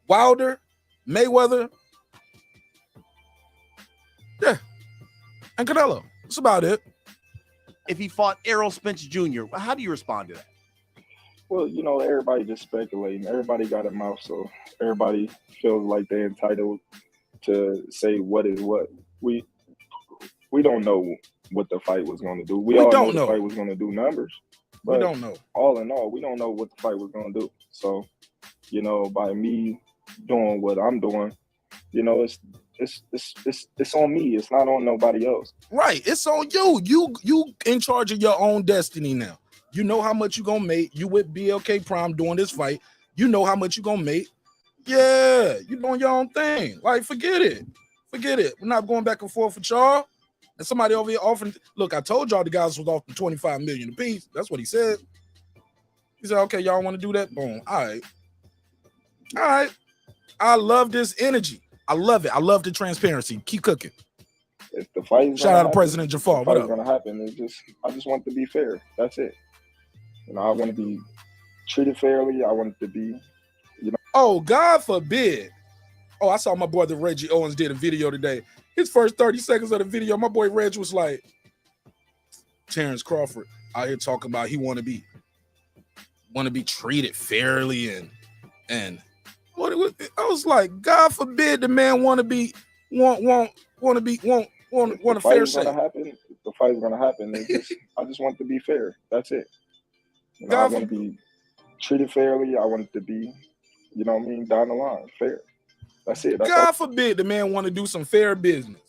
Wilder, Mayweather, yeah, and Canelo. That's about it. If he fought Errol Spence Jr., how do you respond to that? Well, everybody just speculating. Everybody got a mouth, so everybody feels like they're entitled to say what is what. We don't know what the fight was going to do. We all don't know the fight was going to do numbers. But we don't know. All in all, we don't know what the fight was going to do. So, by me doing what I'm doing, it's on me. It's not on nobody else. Right. It's on you. You in charge of your own destiny now. You know how much you're going to make. You with BLK Prime doing this fight. You know how much you're going to make. Yeah, you doing your own thing. Like, forget it. Forget it. We're not going back and forth with y'all. And somebody over here offering, look, I told y'all the guys was offering 25 million apiece. That's what he said. He said, okay, y'all want to do that? Boom. All right. I love this energy. I love it. I love the transparency. Keep cooking. If the fight shout out to President Jafar. What up? Going to happen? I just want to be fair. That's it. I want to be treated fairly. I want it to be, Oh, God forbid. Oh, I saw my boy the Reggie Owens did a video today. His first 30 seconds of the video, my boy Reg was like, Terrence Crawford out here talking about he want to be treated fairly and what it was, a fair shake. The fight is gonna happen. I just want to be fair. That's it. I want to be treated fairly. I want it to be, down the line, fair. That's it. God forbid the man want to do some fair business.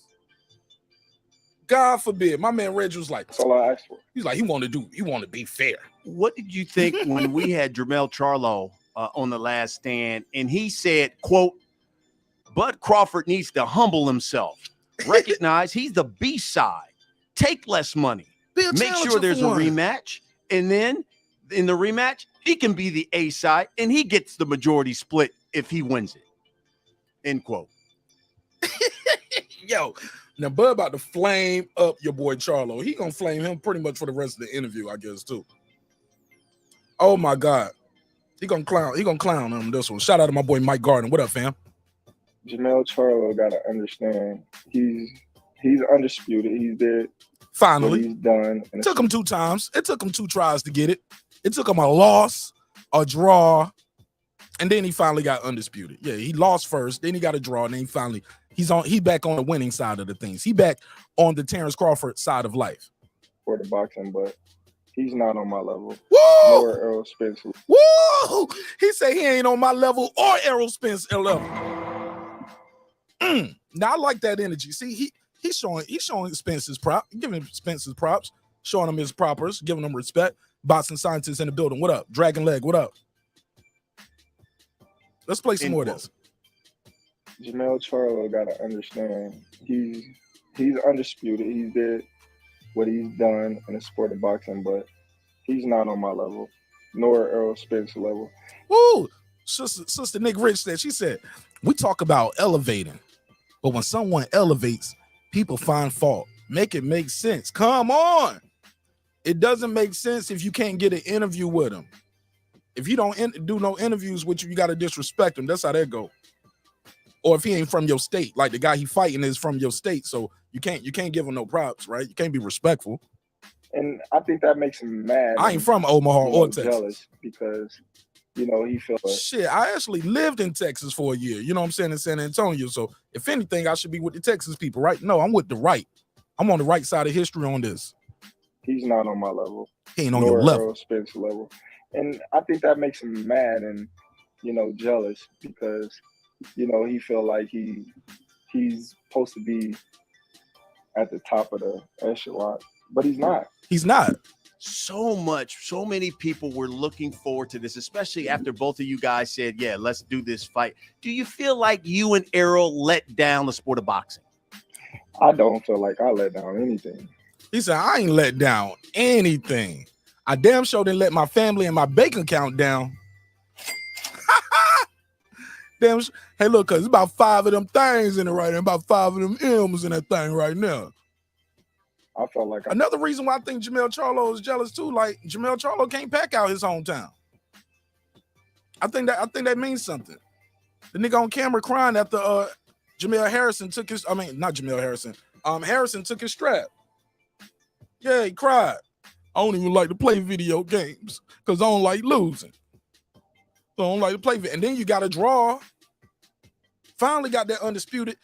God forbid. My man Reg was like, that's all I asked for. He's like, he want to be fair. What did you think when we had Jermell Charlo on The Last Stand, and he said, quote, Bud Crawford needs to humble himself, recognize he's the B-side, take less money, make sure there's a rematch, and then in the rematch, he can be the A-side, and he gets the majority split if he wins it. End quote. Yo, now Bud about to flame up your boy Charlo. He gonna flame him pretty much for the rest of the interview, I guess, too. Oh my God. He gonna clown him this one. Shout out to my boy Mike Garden. What up, fam? Jermell Charlo gotta understand he's undisputed. He's there. Finally. He's done. It took him 2 times. It took him 2 tries to get it. It took him a loss, a draw, And then he finally got undisputed. Yeah, he lost first, then he got a draw, and then he back on the winning side of the things. He back on the Terrence Crawford side of life. For the boxing, but he's not on my level. Woo! Nor Errol Spence. Woo! He said he ain't on my level or Errol Spence level. Now I like that energy. See, he's showing Spence's giving Spence's props, showing him his propers, giving him respect. Boxing scientists in the building. What up? Dragon Leg, what up? Let's play some more of this. Jermell Charlo gotta understand he's undisputed. He did what he's done in the sport of boxing, but he's not on my level, nor Errol Spence level. Woo! Sister Nick Rich said, we talk about elevating, but when someone elevates, people find fault. Make it make sense. Come on. It doesn't make sense if you can't get an interview with him. If you don't do no interviews with you, you got to disrespect him. That's how that go. Or if he ain't from your state, like the guy he fighting is from your state, so you can't give him no props, right? You can't be respectful. And I think that makes him mad. I ain't from Omaha or Texas. Jealous because, he feels shit. I actually lived in Texas for a year. You know what I'm saying, in San Antonio. So if anything, I should be with the Texas people, right? No, I'm with the right. I'm on the right side of history on this. He's not on my level. He ain't on your level. Errol Spence level. And I think that makes him mad and, jealous because, he feel like he's supposed to be at the top of the echelon, but he's not. He's not. So many people were looking forward to this, especially after both of you guys said, yeah, let's do this fight. Do you feel like you and Errol let down the sport of boxing? I don't feel like I let down anything. He said, I ain't let down anything. I damn sure didn't let my family and my bank account down. Damn. Hey, look, cause it's about 5 of them things in it right now, about 5 of them M's in that thing right now. I felt like another reason why I think Jermell Charlo is jealous too. Like Jermell Charlo can't pack out his hometown. I think that means something. The nigga on camera crying after Harrison took his strap. Yeah, he cried. I don't even like to play video games because I don't like losing. So I don't like to play. And then you got a draw. Finally got that undisputed.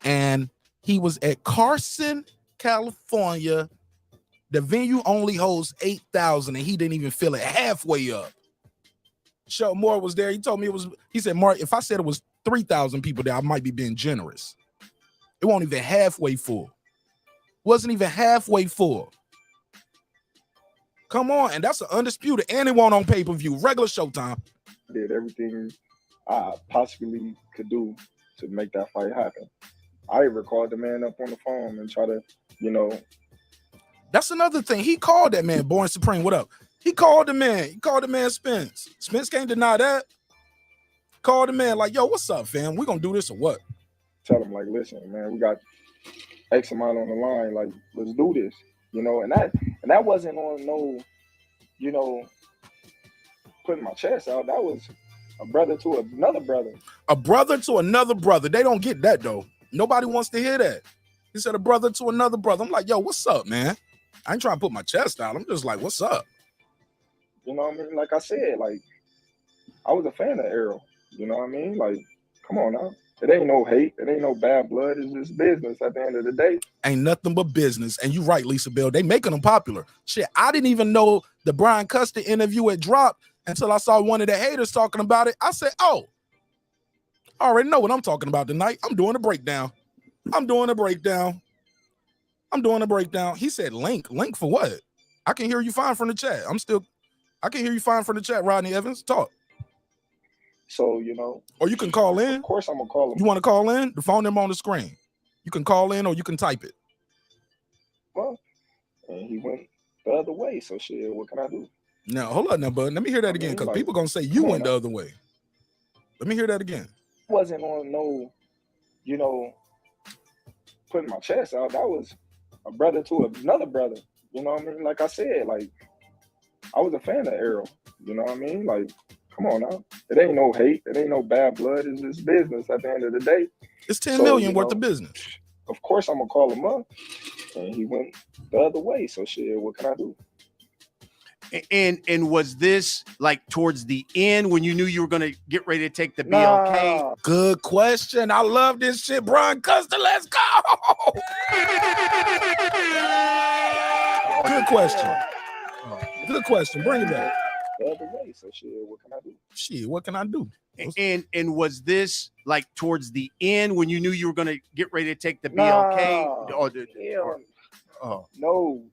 And he was at Carson, California. The venue only holds 8,000 and he didn't even fill it halfway up. Shel Moore was there. He told me he said, Mark, if I said it was 3,000 people there, I might be being generous. It wasn't even halfway full. Wasn't even halfway full. Come on, and that's an undisputed, and it won't on pay-per-view, regular Showtime. Did everything I possibly could do to make that fight happen. I even called the man up on the phone and try to, That's another thing. He called that man, Born Supreme. What up? He called the man. He called the man Spence. Spence can't deny that. Called the man like, yo, what's up, fam? We gonna do this or what? Tell him like, listen, man, we got X amount on the line. Like, let's do this. And that wasn't on no, putting my chest out. That was a brother to another brother. A brother to another brother. They don't get that though. Nobody wants to hear that. He said a brother to another brother. I'm like, yo, what's up, man? I ain't trying to put my chest out. I'm just like, what's up? You know what I mean? Like I said, like I was a fan of Errol. You know what I mean? Like, come on now. It ain't no hate. It ain't no bad blood. It's just business at the end of the day. Ain't nothing but business. And you right, Lisa Bell. They making them popular. Shit, I didn't even know the Brian Custer interview had dropped until I saw one of the haters talking about it. I said, oh, I already know what I'm talking about tonight. I'm doing a breakdown. He said link. Link for what? I can hear you fine from the chat. I can hear you fine from the chat, Rodney Evans. Talk. So, or you can call in. Of course, I'm going to call him. You want to call in? The phone number on the screen. You can call in or you can type it. Well, and he went the other way. So, shit, what can I do? Now, hold on now, bud. Let me hear that again because people going to say you went the other way. Let me hear that again. Wasn't on no, putting my chest out. That was a brother to another brother. You know what I mean? Like I said, like, I was a fan of Errol. You know what I mean? Like, come on now. It ain't no hate. It ain't no bad blood. It's just business at the end of the day. It's 10 million worth of business. Of course, I'm going to call him up. And he went the other way. So, shit, what can I do? And was this like towards the end when you knew you were going to get ready to take the BLK? Nah. Good question. I love this shit, Brian Custer. Let's go. Good question. Good question. Bring it back. The other way. So shit, what can I do? Shit, what can I do? And was this like towards the end when you knew you were going to get ready to take the BLK? No.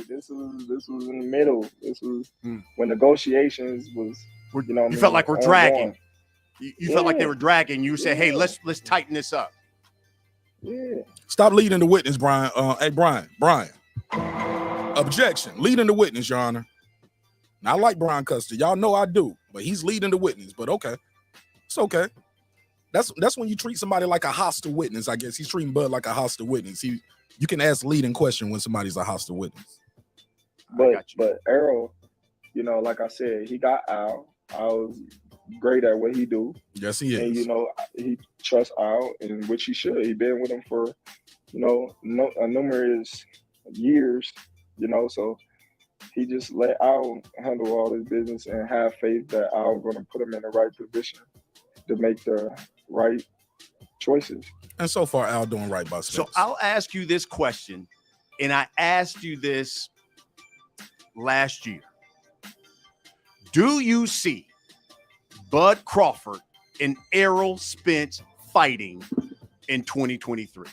This was in the middle. This was when negotiations was. You felt like we're dragging. You felt like they were dragging. You said, "Hey, let's tighten this up." Yeah. Stop leading the witness, Brian. Hey, Brian. Objection. Leading the witness, Your Honor. Now, I like Brian Custer. Y'all know I do, but he's leading the witness. But okay, it's okay. That's when you treat somebody like a hostile witness. I guess he's treating Bud like a hostile witness. You can ask leading question when somebody's a hostile witness. But Errol, like I said, he got Al. Al's great at what he do. Yes, he is. And he trusts Al, and which he should. He been with him for numerous years. So he just let Al handle all his business and have faith that Al going to put him in the right position to make the right choices. And so far, Al doing right by Spence. So I'll ask you this question, and I asked you this last year. Do you see Bud Crawford and Errol Spence fighting in 2023?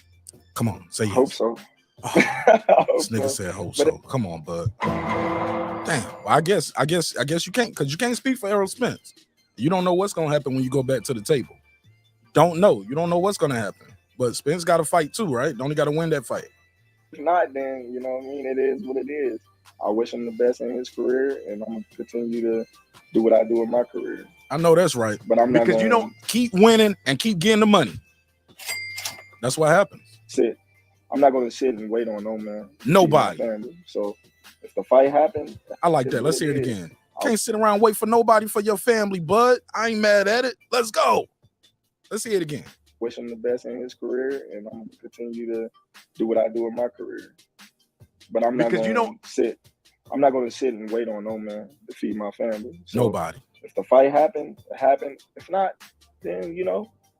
Come on, say yes. Hope so. Oh, this nigga said hope so. Come on, Bud. Damn. Well, I guess you can't, because you can't speak for Errol Spence. You don't know what's gonna happen when you go back to the table. Don't know. You don't know what's gonna happen. But Spence got to fight too, right? Don't he got to win that fight? If not, then you know what I mean. It is what it is. I wish him the best in his career, and I'm gonna continue to do what I do in my career. I know that's right. But I'm not because you don't keep winning and keep getting the money. That's what happens. Sit. I'm not going to sit and wait on no man. Nobody. So if the fight happens, I like that. Let's hear it again. Can't sit around and wait for nobody for your family, Bud. I ain't mad at it. Let's go. Let's hear it again. Wish him the best in his career, and I'm going to continue to do what I do in my career. But I'm not going to sit. I'm not going to sit and wait on no man to feed my family. So nobody. If the fight happened, it happened. If not, then,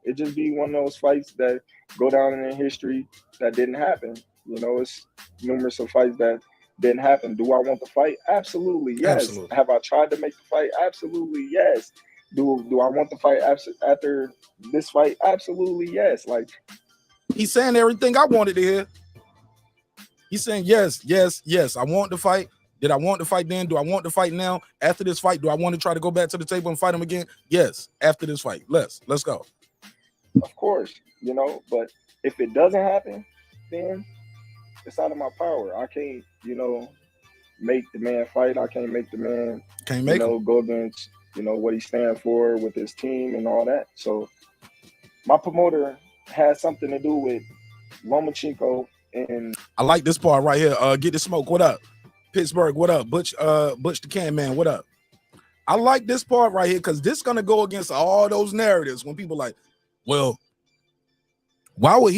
it just be one of those fights that go down in history that didn't happen. It's numerous of fights that didn't happen. Do I want the fight? Absolutely, yes. Absolutely. Have I tried to make the fight? Absolutely, yes. Do I want the fight after this fight? Absolutely, yes. Like, he's saying everything I wanted to hear. He's saying yes. I want the fight. Did I want the fight then? Do I want the fight now? After this fight, do I want to try to go back to the table and fight him again? Yes. After this fight, let's go. Of course, but if it doesn't happen, then it's out of my power. I can't, make the man fight. I can't make the man, go against, what he stands for with his team and all that. So my promoter has something to do with Lomachenko and. I like this part right here. Get the smoke. What up? Pittsburgh. What up? Butch the Can Man. What up? I like this part right here because this is gonna go against all those narratives when people like, well, why would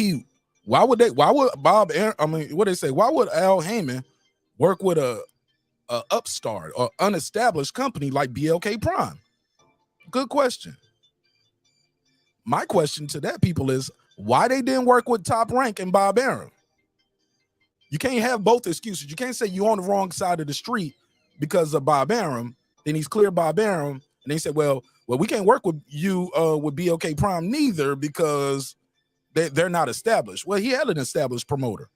Bob Aaron, what they say, why would Al Heyman work with a upstart or unestablished company like BLK Prime? Good question. My question to that people is why they didn't work with Top Rank and Bob Aaron. You can't have both excuses. You can't say you're on the wrong side of the street because of Bob Arum. Then he's clear Bob Arum, and they said, well, we can't work with you with BLK Prime neither because they're not established. Well, he had an established promoter,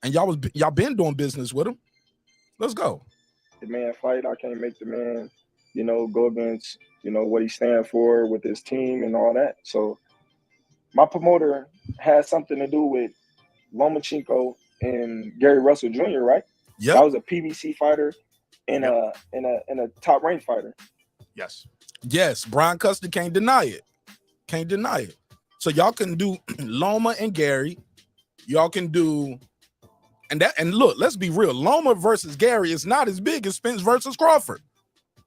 and y'all been doing business with him. Let's go. The man fight. I can't make the man, go against what he stands for with his team and all that. So my promoter has something to do with Lomachenko and Gary Russell Jr., right? Yeah, that was a PBC fighter and a top rank fighter. Yes. Brian Custer can't deny it. So y'all can do Loma and Gary. Y'all can do and look, let's be real. Loma versus Gary is not as big as Spence versus Crawford.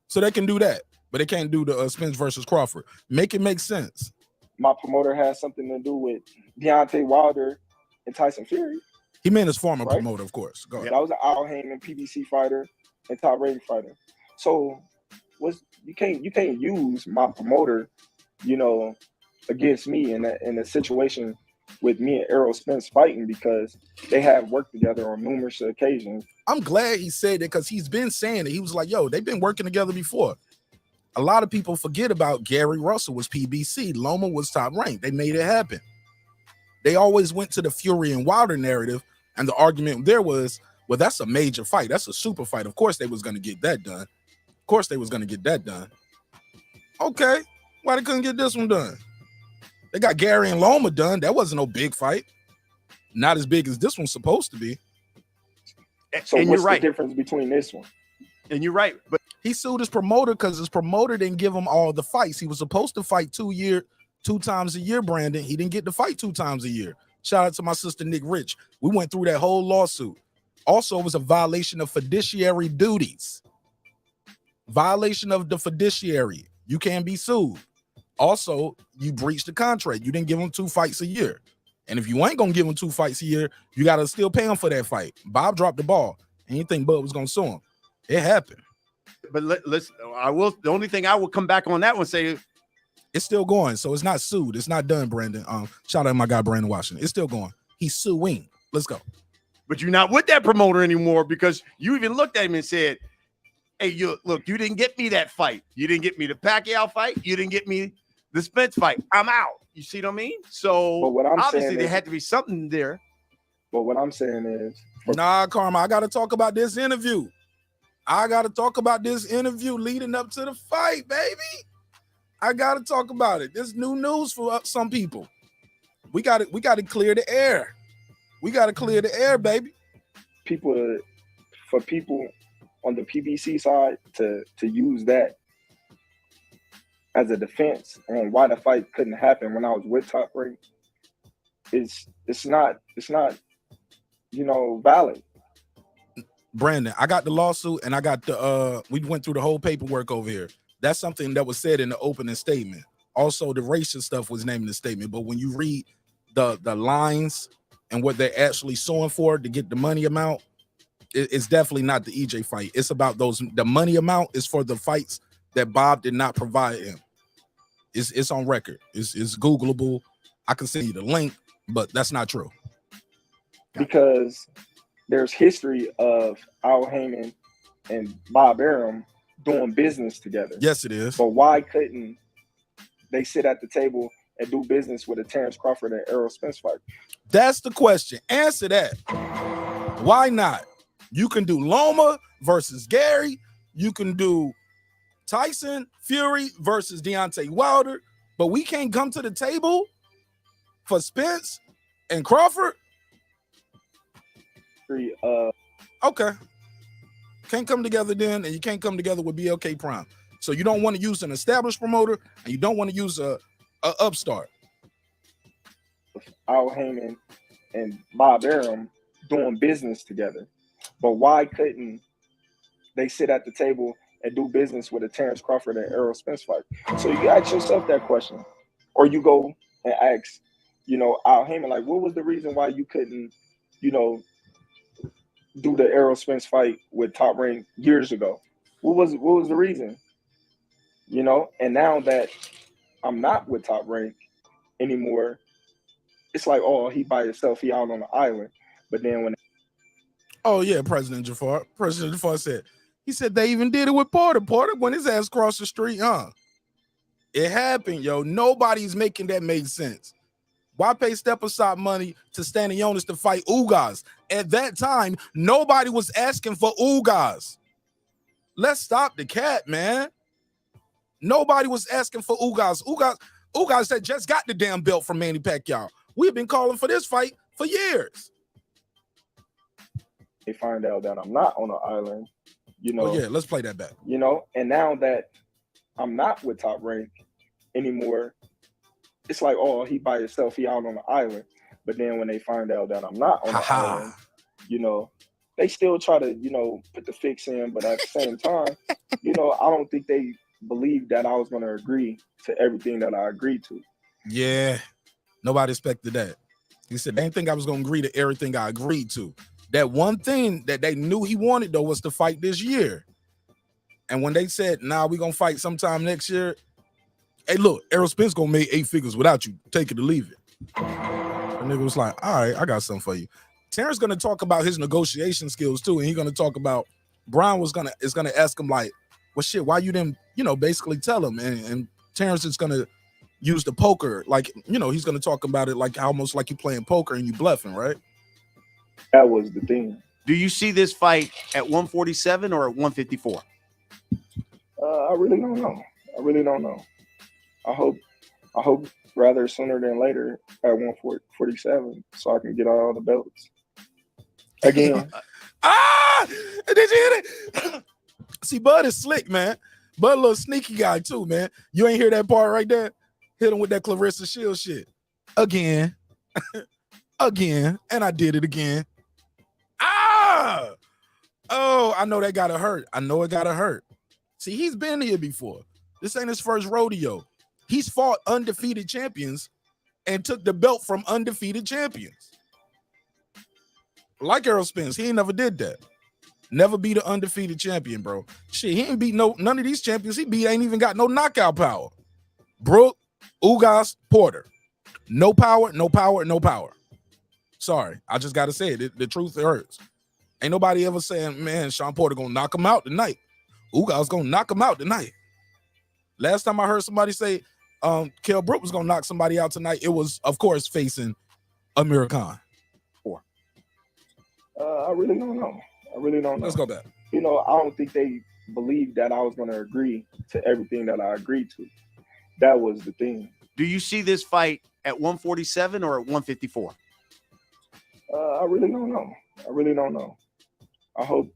So they can do that, but they can't do the Spence versus Crawford. Make it make sense. My promoter has something to do with Deontay Wilder and Tyson Fury. He meant his former promoter, of course. Go ahead. That was an Al Heyman PBC fighter and top rated fighter. So you can't use my promoter, you know, against me in a situation with me and Errol Spence fighting, because they have worked together on numerous occasions. I'm glad he said it, because he's been saying it. He was like, yo, they've been working together before. A lot of people forget about Gary Russell was PBC. Loma was Top Rank. They made it happen. They always went to the Fury and Wilder narrative, and the argument there was, well, that's a major fight. That's a super fight. Of course they was going to get that done. Of course they was going to get that done. Okay, why they couldn't get this one done? They got Gary and Loma done. That wasn't no big fight. Not as big as this one's supposed to be. So and what's you're right. the difference between this one? And you're right. But he sued his promoter because his promoter didn't give him all the fights. He was supposed to fight 2 times a year, Brandon. He didn't get to fight 2 times a year. Shout out to my sister, Nick Rich. We went through that whole lawsuit. Also, it was a violation of fiduciary duties. Violation of the fiduciary. You can be sued. Also, you breached the contract. You didn't give him 2 fights a year. And if you ain't going to give him 2 fights a year, you got to still pay him for that fight. Bob dropped the ball. And you think Bud was going to sue him. It happened. But let's, the only thing I will come back on that one, say it's still going. So it's not sued. It's not done, Brandon. Shout out to my guy, Brandon Washington. It's still going. He's suing. Let's go. But you're not with that promoter anymore, because you even looked at him and said, hey, you didn't get me that fight. You didn't get me the Pacquiao fight. You didn't get me the Spence fight. I'm out. You see what I mean? So obviously there had to be something there. But what I'm saying is, nah, Karma, I got to talk about this interview. I got to talk about this interview leading up to the fight, baby. I got to talk about it. This new news for some people. We got to clear the air. We got to clear the air, baby. For people on the PBC side to use that as a defense on why the fight couldn't happen when I was with Top Rank, it's not valid. Brandon, I got the lawsuit and I got the we went through the whole paperwork over here. That's something that was said in the opening statement. Also, the racial stuff was named in the statement. But when you read the lines and what they're actually suing for to get the money amount, it's definitely not the EJ fight. It's about the money amount is for the fights that Bob did not provide him. It's on record. It's Googleable. I can send you the link, but that's not true. Because there's history of Al Heyman and Bob Arum doing business together. Yes, it is. But why couldn't they sit at the table and do business with a TERENCE Crawford and Errol Spence fight? That's the question. Answer that. Why not? You can do Loma versus Gary. You can do Tyson Fury versus Deontay Wilder. But we can't come to the table for Spence and Crawford? Okay. Can't come together then, and you can't come together with BLK Prime. So you don't want to use an established promoter, and you don't want to use a upstart. Al Heyman and Bob Arum doing business together. But why couldn't they sit at the table and do business with a TERENCE Crawford and Errol Spence fight? So you ask yourself that question. Or you go and ask, Al Heyman, like, what was the reason why you couldn't, do the Errol Spence fight with Top Rank years ago? What was the reason? And now that I'm not with Top Rank anymore, it's like, oh, he by himself, he out on the island. But then when President Jafar said, he said they even did it with Porter when his ass crossed the street, It happened, yo. Nobody's making that make sense. Why pay step aside money to Stanionis to fight Ugas? At that time, nobody was asking for Ugas. Let's stop the cat, man. Nobody was asking for Ugas. Ugas that just got the damn belt from Manny Pacquiao. We've been calling for this fight for years. they find out that I'm not on the island, let's play that back. And now that I'm not with Top Rank anymore, it's like, oh, he by himself, he out on the island. But then when they find out that I'm not on the island, they still try to, put the fix in. But at the same time, I don't think they believed that I was going to agree to everything that I agreed to. Yeah, nobody expected that. He said, they didn't think I was going to agree to everything I agreed to. That one thing that they knew he wanted, though, was to fight this year. And when they said, "Nah, we gonna fight sometime next year," hey, look, Errol Spence gonna make 8 figures without you. Take it or leave it. The nigga was like, "All right, I got something for you." Terrence gonna talk about his negotiation skills too, and he's gonna talk about Brian is gonna ask him like, "Well, shit, why you didn't, basically tell him?" And Terrence is gonna use the poker, like, he's gonna talk about it like almost like you playing poker and you bluffing, right? That was the thing. Do you see this fight at 147 or at 154? I really don't know. I hope rather sooner than later at 147 so I can get all the belts. Again. Did you hear it? See, Bud is slick, man. Bud a little sneaky guy too, man. You ain't hear that part right there? Hit him with that Clarissa Shields shit. Again. Again. And I did it again. Oh, I know that gotta hurt. I know it gotta hurt. See, he's been here before. This ain't his first rodeo. He's fought undefeated champions and took the belt from undefeated champions. Like Errol Spence, he ain't never did that. Never beat an undefeated champion, bro. Shit, he ain't beat none of these champions. He ain't even got no knockout power. Brooke, Ugas, Porter. No power, no power, no power. Sorry, I just gotta say it. The truth hurts. Ain't nobody ever saying, man, Sean Porter gonna knock him out tonight. Ugas gonna knock him out tonight. Last time I heard somebody say Kell Brook was gonna knock somebody out tonight, it was, of course, facing Amir Khan. I really don't know. Let's go back. I don't think they believed that I was going to agree to everything that I agreed to. That was the thing. Do you see this fight at 147 or at 154? I really don't know. I hope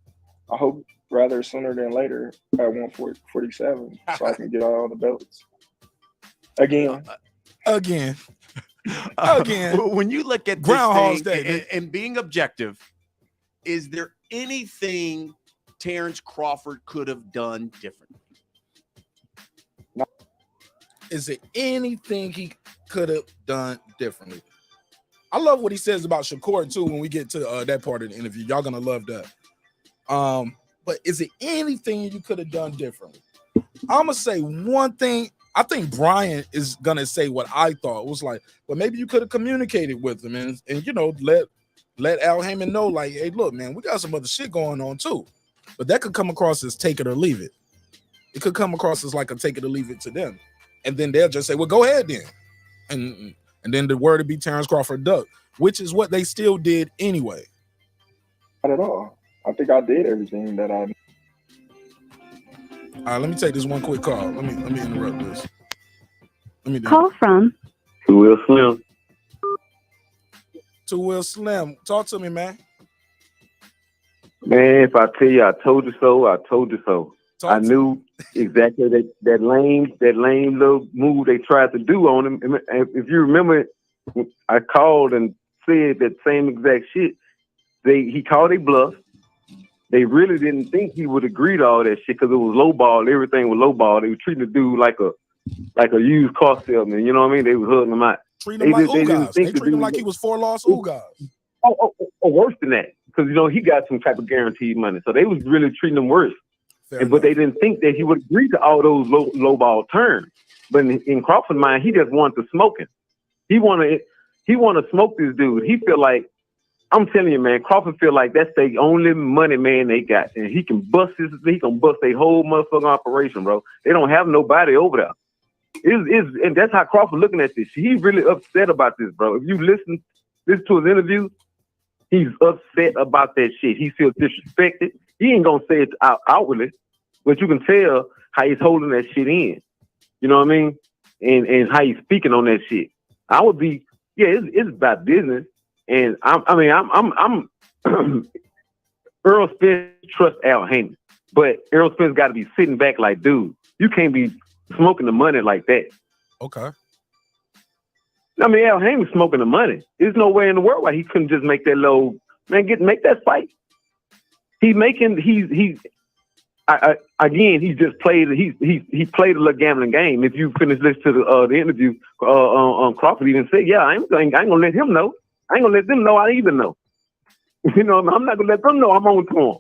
rather sooner than later at 147 so I can get all the belts. Again. When you look at Groundhog's this thing Day, and being objective, is there anything Terrence Crawford could have done differently? Is there anything he could have done differently? I love what he says about Shakur too when we get to that part of the interview. Y'all gonna love that. But is there anything you could have done differently? I'm gonna say one thing. I think Brian is gonna say what I thought. It was like, well, maybe you could have communicated with him and let Al Heyman know, like, hey, look, man, we got some other shit going on too. But that could come across as take it or leave it. It could come across as like a take it or leave it to them. And then they'll just say, well, go ahead then. And then the word would be Terrence Crawford duck, which is what they still did anyway. Not at all. I think I did everything that I. All right, let me take this one quick call. Let me interrupt this. Call from Will Slim. To Will Slim. Talk to me, man. Man, if I tell you I told you so, I told you so. I knew exactly that lame little move they tried to do on him. And if you remember, I called and said that same exact shit. He called a bluff. They really didn't think he would agree to all that shit because it was lowball. Everything was lowball. They were treating the dude like a used car salesman. You know what I mean? They was hurting him out. Treating him like Ugas. They treat him like he was 4 lost Ugas. Oh, worse than that. Because, he got some type of guaranteed money. So they was really treating him worse. But they didn't think that he would agree to all those lowball terms. But in Crawford's mind, he just wanted to smoke him. He wanted to smoke this dude. He feel like, I'm telling you, man, Crawford feel like that's the only money man they got. And he can bust their whole motherfucking operation, bro. They don't have nobody over there. And that's how Crawford looking at this. He's really upset about this, bro. If you listen to his interview, he's upset about that shit. He feels disrespected. He ain't gonna say it outwardly, but you can tell how he's holding that shit in. You know what I mean? And how he's speaking on that shit. I would be, it's about business. And I'm Errol Spence trusts Al Heyman, but Errol Spence got to be sitting back like, dude, you can't be smoking the money like that. Okay. I mean, Al Heyman's smoking the money. There's no way in the world why he couldn't just make that low man make that fight. He just played. He played a little gambling game. If you finish listening to the interview, Crawford even said, "Yeah, I ain't gonna let him know. I ain't gonna let them know. I even know. I'm not gonna let them know I'm on to him."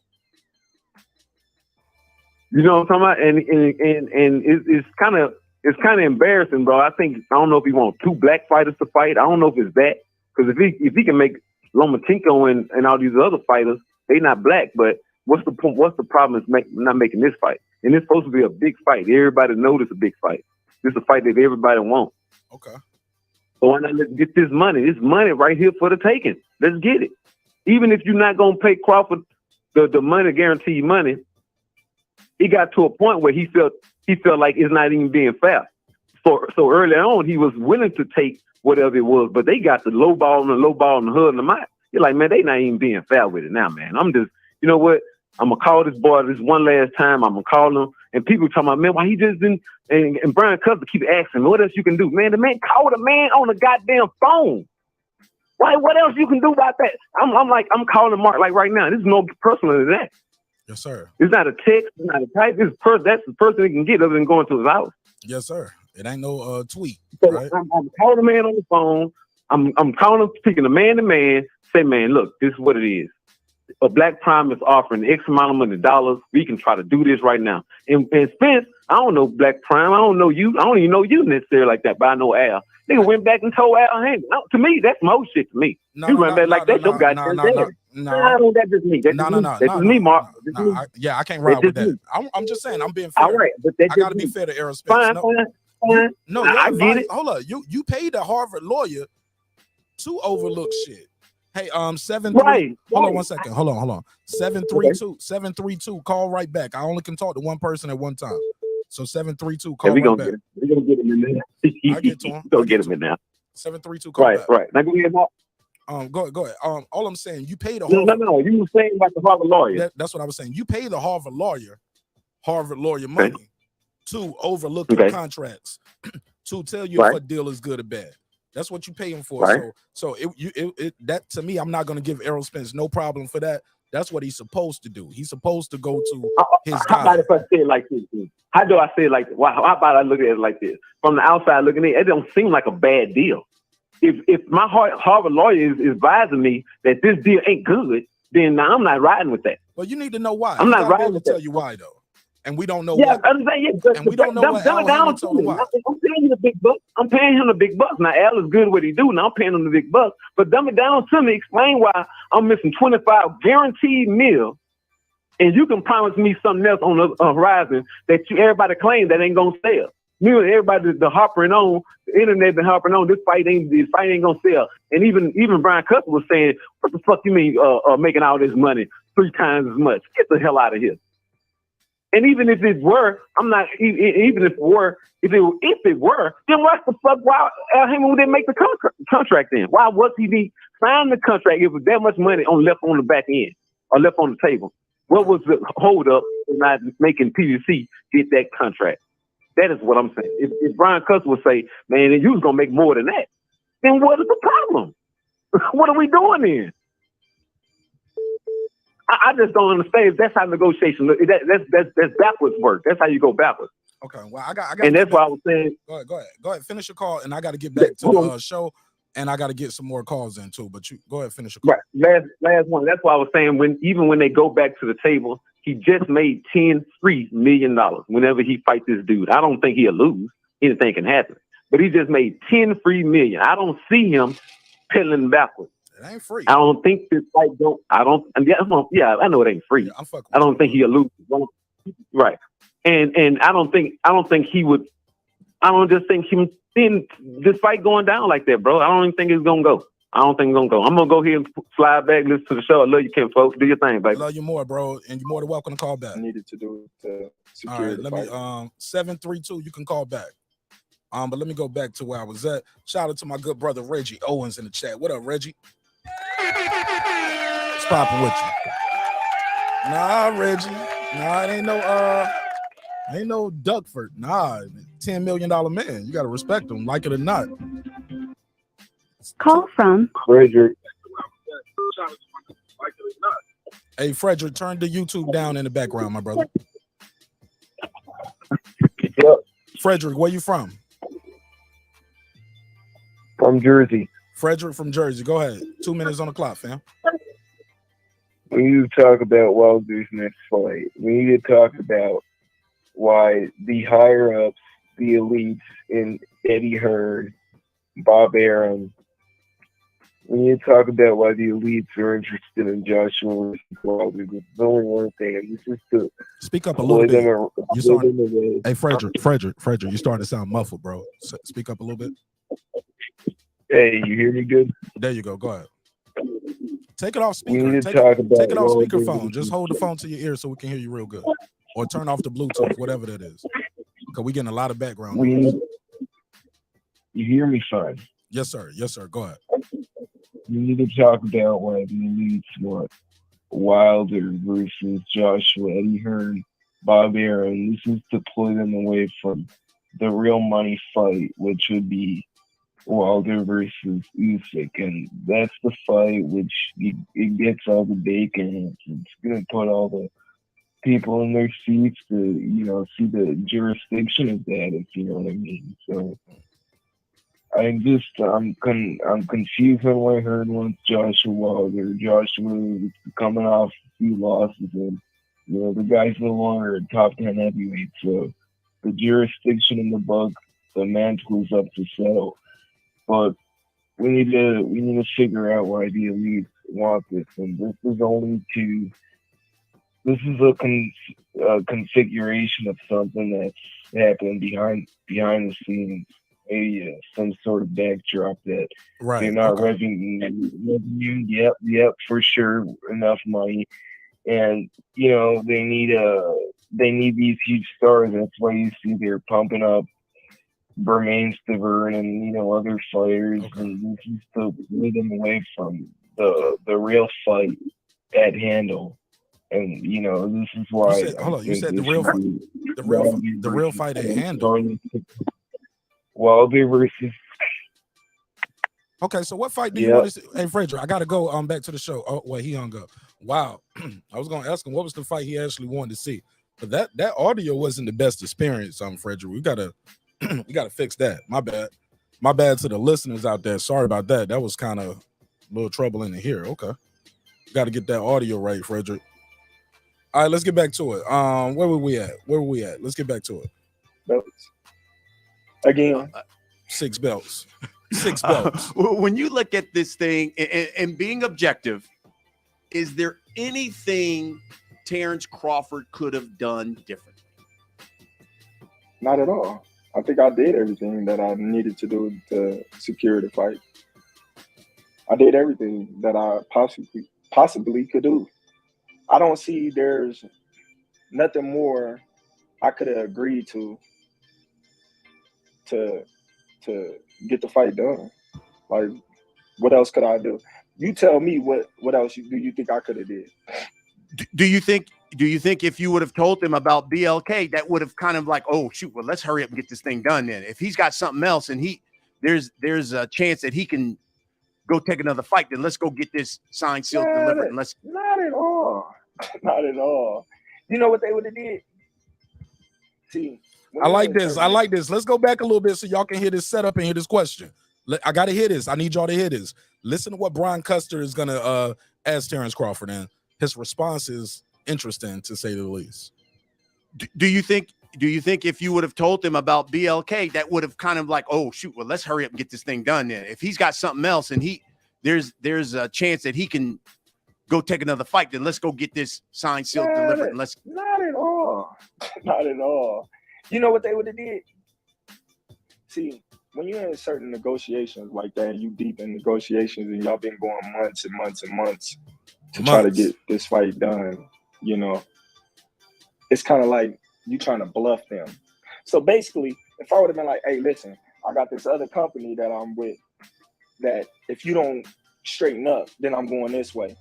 You know what I'm talking about? And it's kind of embarrassing, bro. I don't know if he wants 2 black fighters to fight. I don't know if it's that, because if he can make Lomachenko and all these other fighters, they not black. But what's the problem is not making this fight? And it's supposed to be a big fight. Everybody knows it's a big fight. This is a fight that everybody wants. Okay. So why not let's get this money? This money right here for the taking. Let's get it. Even if you're not gonna pay Crawford the money, guaranteed money, he got to a point where he felt like it's not even being fair. So early on, he was willing to take whatever it was, but they got the low ball and the hood and the mouth. You're like, man, they not even being fair with it now, man. I'm just, you know what? I'm gonna call this boy this one last time. I'm gonna call him, and people talking about, man, why he just didn't? And Brian Custer keep asking, what else you can do, man? The man called a man on the goddamn phone. Why? What else you can do about that? I'm calling Mark like right now. This is no personal than that. Yes, sir. It's not a text. It's not a type. That's the person he can get other than going to his house. Yes, sir. It ain't no tweet. So right? I'm calling the man on the phone. I'm calling him, speaking to man to man. Say, man, look, this is what it is. A black prime is offering X amount of money dollars. We can try to do this right now. And Spence, I don't know black prime. I don't know you. I don't even know you necessarily like that, but I know Al. Nigga went back and told Al, hey, to me, that's most shit to me. You run back like that, your goddamn dad. No, that's just me. That's just me, Mark. Yeah, I can't ride with that. I'm just saying, I'm being fair. All right, but I got to be fair to Errol Spence. Fine. No, I get it. Hold up. You paid a Harvard lawyer to overlook shit. Hey, 732. Right. Hold on 1 second. Hold on. 732. Call right back. I only can talk to one person at one time. So 732. Call right back. We're gonna get him in there. I get to him. Go get him in there. 732. Call back. Right. Now go ahead, Mark. Go ahead. All I'm saying, you paid a Harvard. No. You were saying about the Harvard lawyer. That's what I was saying. You pay the Harvard lawyer money to overlook your contracts, to tell you if a deal is good or bad. That's what you pay him for. Right. So that to me, I'm not going to give Errol Spence no problem for that. That's what he's supposed to do. He's supposed to go to his guy. How about if I say it like this? How do I say it like this? How about I look at it like this? From the outside looking in, it don't seem like a bad deal. If my Harvard lawyer is advising me that this deal ain't good, then I'm not riding with that. Well, you need to know why. I'm not riding with to tell you why though. And we don't know. Yeah, I'm saying, and we don't know what Al Hammond told him. I'm paying him the big bucks. I'm paying him the big bucks. Now Al is good at what he do. Now I'm paying him the big bucks. But dumb it down to me. Explain why I'm missing 25 guaranteed meal, and you can promise me something else on the horizon that everybody claims that ain't gonna sell. Me and everybody the harping on the internet been harping on this fight ain't gonna sell. And even Brian Custer was saying, what the fuck you mean making all this money 3 times as much? Get the hell out of here. And even if it were, I'm not. Even if it were, then why the fuck? Why Al Hammond didn't make the contract then? Why was he signing the contract if it was that much money left on the back end or left on the table? What was the hold up in not making PBC get that contract? That is what I'm saying. If Brian Custer would say, man, you was gonna make more than that, then what is the problem? What are we doing then? I just don't understand. That's how negotiation look. That's backwards work. That's how you go backwards. Okay. Well, I got. And that's why I was saying. Go ahead. Finish your call, and I got to get back to the show, and I got to get some more calls in too. But you go ahead, finish your call. Right. Last one. That's why I was saying when they go back to the table, he just made $10 free million whenever he fights this dude. I don't think he'll lose. Anything can happen. But he just made $10 free million. I don't see him pedaling backwards. It ain't free. I don't think this fight don't. I know it ain't free. Yeah, I don't think he'll lose. Right. And I don't think he would. I don't just think him seeing this fight going down like that, bro. I don't even think it's gonna go. I'm gonna go ahead and slide back, listen to the show. I love you, Kim, folks. Do your thing, baby. Love you more, bro, and you're more than welcome to call back. I needed to do to secure. All right, let me 732. You can call back. But let me go back to where I was at. Shout out to my good brother Reggie Owens in the chat. What up, Reggie? What's popping with you? Nah, Reggie. Nah, it ain't no Duckford. Nah, $10 million man. You gotta respect him, like it or not. Call from Frederick. Hey, Frederick, turn the YouTube down in the background, my brother. Yep. Frederick, where you from? From Jersey. Frederick from Jersey. Go ahead. 2 minutes on the clock, fam. We need to talk about Wilder's next fight. We need to talk about why the higher ups, the elites, in Eddie Hearn, Bob Arum, we need to talk about why the elites are interested in Joshua versus Wilder. There's only one thing, and this is to speak up a little bit. You starting? Away. Hey, Frederick, you're starting to sound muffled, bro. Speak up a little bit. Hey, you hear me good? There you go. Go ahead. Take it off speaker. We need Take to talk about it off speakerphone. Just hold the phone to your ear so we can hear you real good. Or turn off the Bluetooth, whatever that is. Because we're getting a lot of background noise. You hear me fine? Yes, sir. Yes, sir. Go ahead. We need to talk about why the elites want Wilder versus Joshua, Eddie Hearn, Bob Arum. This is to pull them away from the real money fight, which would be Wilder versus Usyk, and that's the fight which it gets all the bacon. It's gonna put all the people in their seats to see the jurisdiction of that, if you know what I mean. So I'm confused on why Hearn wants Joshua Wilder. Joshua is coming off a few losses, and the guy's no longer a top 10 heavyweight. So the jurisdiction in the book, the mantle is up to settle. But we need to figure out why the elites want this, and this is a configuration of something that's happening behind the scenes. Maybe some sort of backdrop that they're not revenue. Yep, for sure, enough money, and they need these huge stars. That's why you see they're pumping up Bermain Stavern and other fighters, and this is to lead them away from the real fight at Handle. And this is why you said the real fight at Handle. Wilder versus. Okay, so what fight do you want to see? Hey, Frederick, I gotta go back to the show. Oh, well, he hung up. Wow. I was gonna ask him what was the fight he actually wanted to see, but that audio wasn't the best experience. Frederick, we gotta fix that. My bad to the listeners out there. Sorry about that. That was kind of a little trouble in the here. Okay, got to get that audio right, Frederick. All right, let's get back to it. Where were we at? Let's get back to it. Belts. Again. 6 belts. 6 belts. When you look at this thing and being objective, is there anything Terence Crawford could have done differently? Not at all. I think I did everything that I needed to do to secure the fight. I did everything that I possibly could do. I don't see there's nothing more I could have agreed to get the fight done. Like, what else could I do? You tell me what else do you think I could have did? Do you think if you would have told him about BLK, that would have kind of like, oh shoot, well let's hurry up and get this thing done then. If he's got something else and there's a chance that he can go take another fight, then let's go get this signed, sealed, delivered, and let's. Not at all. Not at all. You know what they would have did? See, I like this. Let's go back a little bit so y'all can hear this setup and hear this question. I gotta hear this. I need y'all to hear this. Listen to what Brian Custer is gonna ask Terence Crawford, and his response is interesting to say the least. Do you think if you would have told him about BLK, that would have kind of like, oh shoot, well let's hurry up and get this thing done then. If he's got something else and there's a chance that he can go take another fight, then let's go get this signed, sealed, delivered, and let's. Not at all. Not at all. You know what they would have did? See, when you're in certain negotiations like that, you deep in negotiations, and y'all been going months and months and months to try to get this fight done, it's kind of like you trying to bluff them. So basically, if I would have been like, hey, listen, I got this other company that I'm with that if you don't straighten up, then I'm going this way.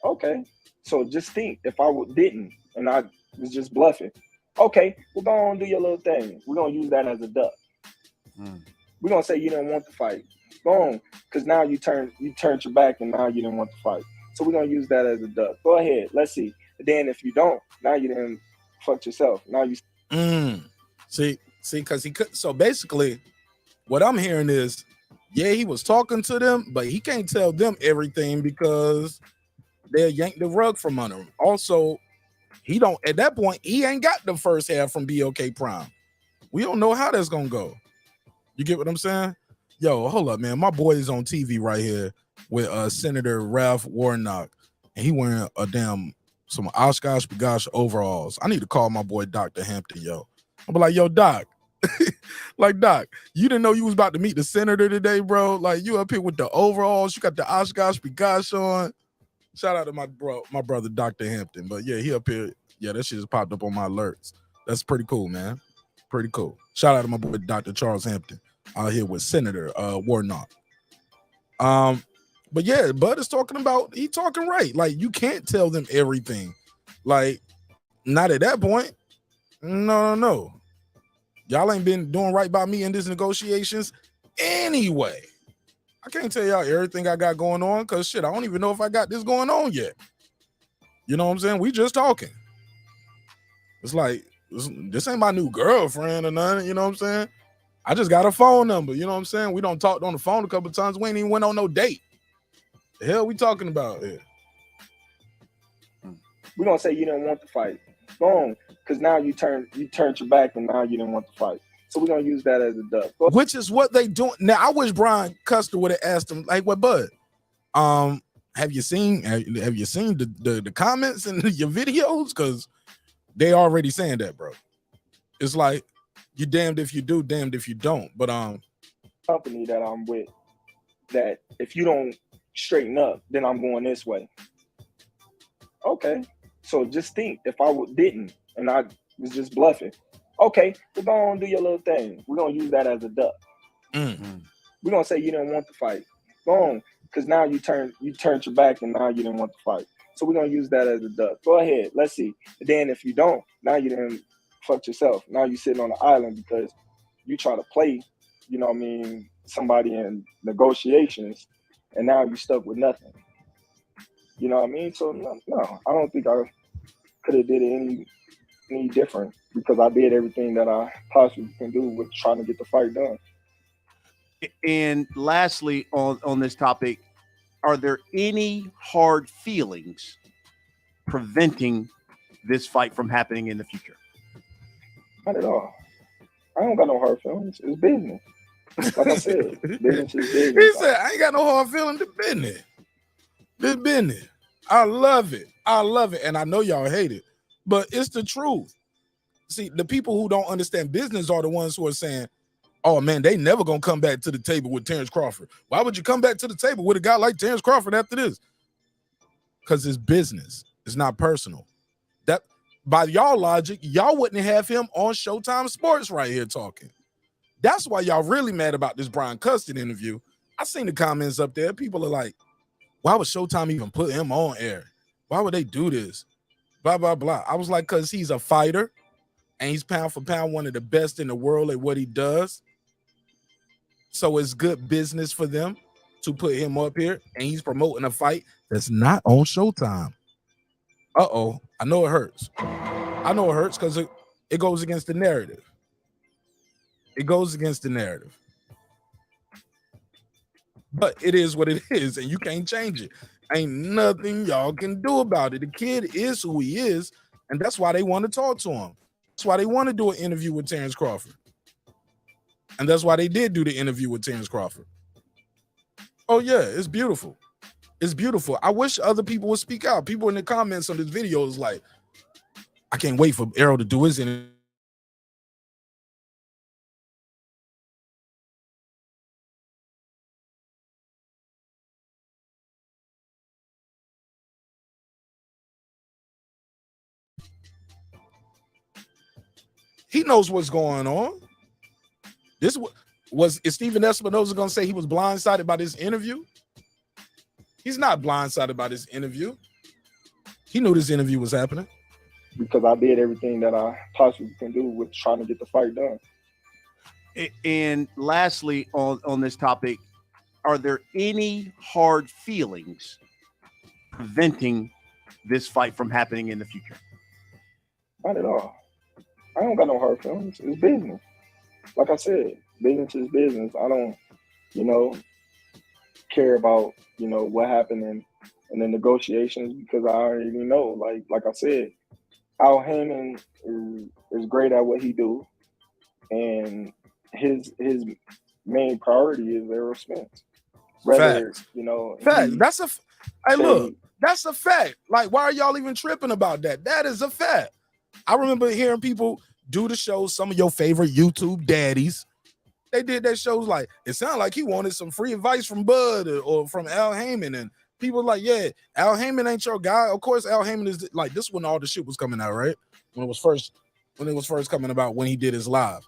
Okay. So just think, if I didn't and I was just bluffing, okay, we're going to do your little thing. We're going to use that as a duck. We're going to say you didn't want the fight. Go on, because now you turned your back and now you didn't want the fight. So we're going to use that as a duck. Go ahead. Let's see. And then if you don't, now you didn't fuck yourself. Now you. See, because he could. So basically, what I'm hearing is, yeah, he was talking to them, but he can't tell them everything because they'll yank the rug from under him. Also, He don't, at that point, he ain't got the first half from BLK Prime. We don't know how that's gonna go. You get what I'm saying? Yo, hold up, man. My boy is on TV right here with Senator Ralph Warnock, and he wearing some Oshkosh Bagosh overalls. I need to call my boy Dr. Hampton, yo. I'm like, yo, Doc. Like, Doc, you didn't know you was about to meet the senator today, bro? Like, you up here with the overalls, you got the Oshkosh Bagosh on. Shout out to my brother Dr. Hampton. But yeah, he up here. Yeah, that shit just popped up on my alerts. That's pretty cool, man. Pretty cool. Shout out to my boy Dr. Charles Hampton out here with Senator Warnock. But yeah, Bud is talking right. Like, you can't tell them everything. Like, not at that point. No. Y'all ain't been doing right by me in these negotiations anyway. I can't tell y'all everything I got going on because shit, I don't even know if I got this going on yet. You know what I'm saying? We just talking. It's like, this ain't my new girlfriend or nothing, you know what I'm saying? I just got a phone number, you know what I'm saying? We don't talked on the phone a couple of times. We ain't even went on no date. The hell we talking about here? We're gonna say you didn't want to fight. Boom. Because now you turned your back and now you didn't want to fight. So we're gonna use that as a duck. Which is what they doing. Now I wish Brian Custer would have asked him, like, what, Bud? Have you seen the comments in your videos? Because they already saying that, bro. It's like you damned if you do, damned if you don't. But company that I'm with, that if you don't straighten up, then I'm going this way. Okay. So just think, if I didn't and I was just bluffing, okay, we're going to do your little thing. We're going to use that as a duck. Mm-hmm. We're going to say you didn't want to fight. Boom. Because now you turned your back and now you didn't want to fight. So we're going to use that as a duck. Go ahead. Let's see. And then if you don't, now you didn't fuck yourself. Now you're sitting on the island because you try to play, you know what I mean, somebody in negotiations, and now you're stuck with nothing. You know what I mean? So no, I don't think I could have did it any different because I did everything that I possibly can do with trying to get the fight done. And lastly, on this topic, are there any hard feelings preventing this fight from happening in the future? Not at all. I don't got no hard feelings. It's business. Like I said, business is business. He said, I ain't got no hard feelings. It's business. This business. I love it. And I know y'all hate it, but it's the truth. See, the people who don't understand business are the ones who are saying, oh man, they never gonna come back to the table with Terence Crawford. Why would you come back to the table with a guy like Terence Crawford after this? Because it's business. It's not personal. That, by y'all logic, y'all wouldn't have him on Showtime Sports right here talking. That's why y'all really mad about this Brian Custon interview. I seen the comments up there. People are like, why would Showtime even put him on air? Why would they do this? Blah, blah, blah. I was like, because he's a fighter and he's pound for pound one of the best in the world at what he does. So it's good business for them to put him up here, and he's promoting a fight that's not on Showtime. Uh-oh. I know it hurts. I know it hurts because it goes against the narrative. It goes against the narrative. But it is what it is, and you can't change it. Ain't nothing y'all can do about it. The kid is who he is, and that's why they want to talk to him. That's why they want to do an interview with Terence Crawford. And that's why they did do the interview with Terence Crawford. Oh, yeah, it's beautiful. It's beautiful. I wish other people would speak out. People in the comments on this video is like, I can't wait for Errol to do his interview. He knows what's going on. This is Steven Espinoza going to say he was blindsided by this interview? He's not blindsided by this interview. He knew this interview was happening. Because I did everything that I possibly can do with trying to get the fight done. And lastly, on this topic, are there any hard feelings preventing this fight from happening in the future? Not at all. I don't got no hard feelings. It's business. Like I said, business is business. I don't, care about, what happened in the negotiations because I already know. Like I said, Al Heyman is great at what he do, and his main priority is Errol Spence. Whether Facts. you know, Fact. That's a. Hey, say- look, that's a fact. Like, why are y'all even tripping about that? That is a fact. I remember hearing people do the shows. Some of your favorite YouTube daddies, they did that shows like it sounded like he wanted some free advice from Bud or from Al Heyman, and people like, yeah, Al Heyman ain't your guy. Of course, Al Heyman is like this when all the shit was coming out, right? When it was first coming about when he did his live,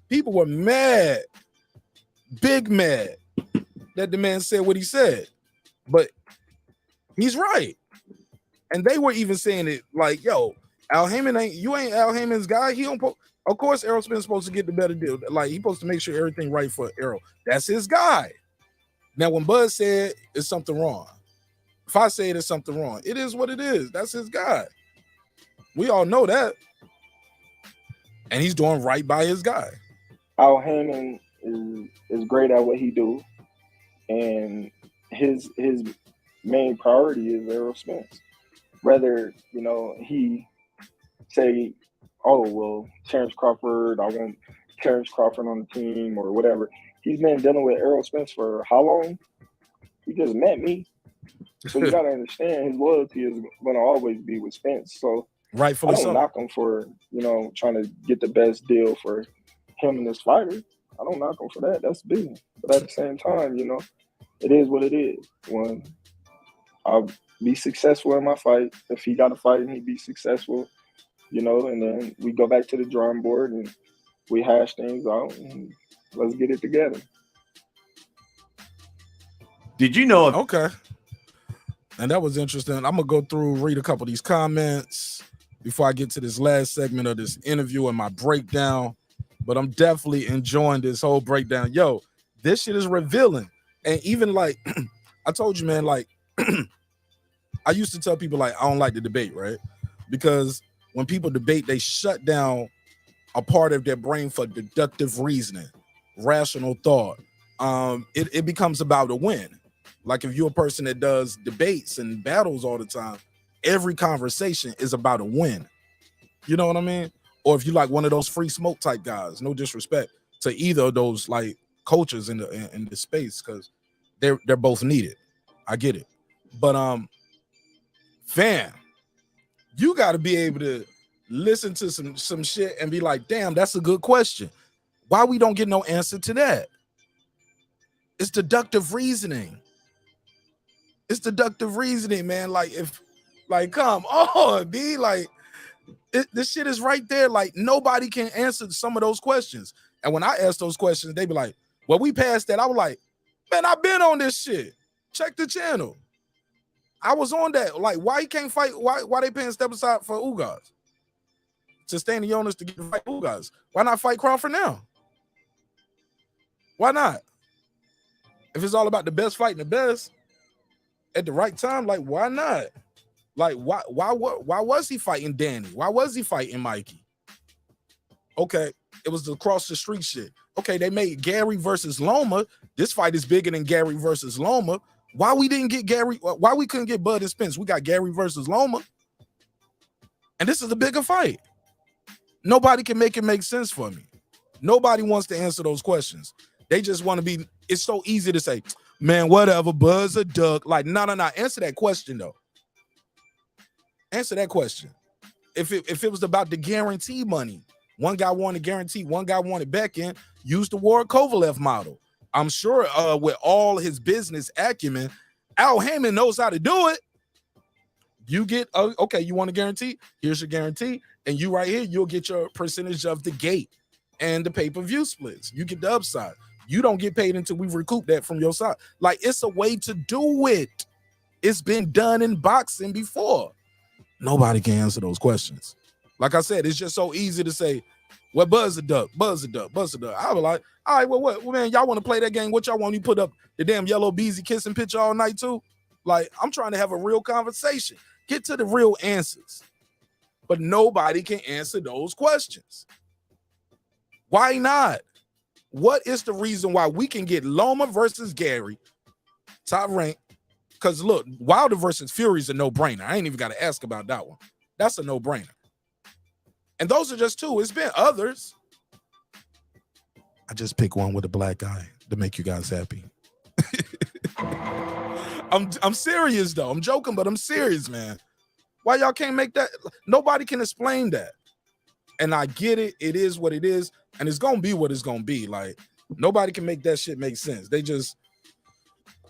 people were mad, big mad that the man said what he said, but he's right, and they were even saying it like, yo, Al Heyman ain't Al Heyman's guy. He don't. Of course, Errol Spence is supposed to get the better deal. Like he's supposed to make sure everything right for Errol. That's his guy. Now, when Bud said it's something wrong, if I say there's something wrong, it is what it is. That's his guy. We all know that, and he's doing right by his guy. Al Heyman is great at what he do, and his main priority is Errol Spence. Whether you know he say, oh well, Terrence Crawford, I want Terrence Crawford on the team or whatever. He's been dealing with Errol Spence for how long? He just met me. So you gotta understand his loyalty is gonna always be with Spence. So rightfully I don't so. knock him for, you know, trying to get the best deal for him and his fighter. I don't knock him for that. That's business. But at the same time, you know, it is what it is. When I'll be successful in my fight, if he got a fight and he be successful, you know, and then we go back to the drawing board and we hash things out and let's get it together. Did you know? Okay. And that was interesting. I'm gonna go through, read a couple of these comments before I get to this last segment of this interview and my breakdown. But I'm definitely enjoying this whole breakdown. Yo, this shit is revealing. And even like I told you, man, like I used to tell people like I don't like to debate, right? Because when people debate, they shut down a part of their brain for deductive reasoning, rational thought. It becomes about a win. Like if you're a person that does debates and battles all the time, every conversation is about a win. You know what I mean? Or if you like one of those free smoke type guys, no disrespect to either of those like coaches in the space, because they're both needed. I get it. But fam, you got to be able to listen to some shit and be like, damn, that's a good question. Why we don't get no answer to that? It's deductive reasoning. It's deductive reasoning, man. Like come on, B. Like this shit is right there. Like nobody can answer some of those questions. And when I ask those questions, they be like, well, we passed that. I was like, man, I've been on this shit. Check the channel. I was on that. Like, why he can't fight? Why they paying step aside for Ugas? Sustain the owners to get to fight Ugas. Why not fight Crawford now? Why not? If it's all about the best fighting the best at the right time, like why not? Like why was he fighting Danny? Why was he fighting Mikey? Okay, it was the cross the street shit. Okay, they made Gary versus Loma. This fight is bigger than Gary versus Loma. Why we didn't get Gary? Why we couldn't get Bud and Spence? We got Gary versus Loma, and this is a bigger fight. Nobody can make it make sense for me. Nobody wants to answer those questions. They just want to be. It's so easy to say, man, whatever, Bud's a duck. Like, no. Answer that question though. Answer that question. If it was about the guarantee money, one guy wanted guarantee, one guy wanted back in. Use the Ward Kovalev model. I'm sure with all his business acumen, Al Heyman knows how to do it. You get, okay, you want a guarantee? Here's your guarantee. And you right here, you'll get your percentage of the gate and the pay-per-view splits. You get the upside. You don't get paid until we recoup that from your side. Like, it's a way to do it. It's been done in boxing before. Nobody can answer those questions. Like I said, it's just so easy to say, well, Buzz a duck, Buzz a duck, Buzz a duck. I was like, all right, well, what? Well, man, y'all want to play that game? What y'all want? You put up the damn yellow beezy kissing picture all night too? Like, I'm trying to have a real conversation. Get to the real answers. But nobody can answer those questions. Why not? What is the reason why we can get Loma versus Gary, top rank? Because look, Wilder versus Fury is a no-brainer. I ain't even got to ask about that one. That's a no-brainer. And those are just two. It's been others. I just pick one with a black guy to make you guys happy. I'm serious though. I'm joking, but I'm serious, man. Why y'all can't make that? Nobody can explain that. And I get it. It is what it is. And it's going to be what it's going to be. Like, nobody can make that shit make sense. They just,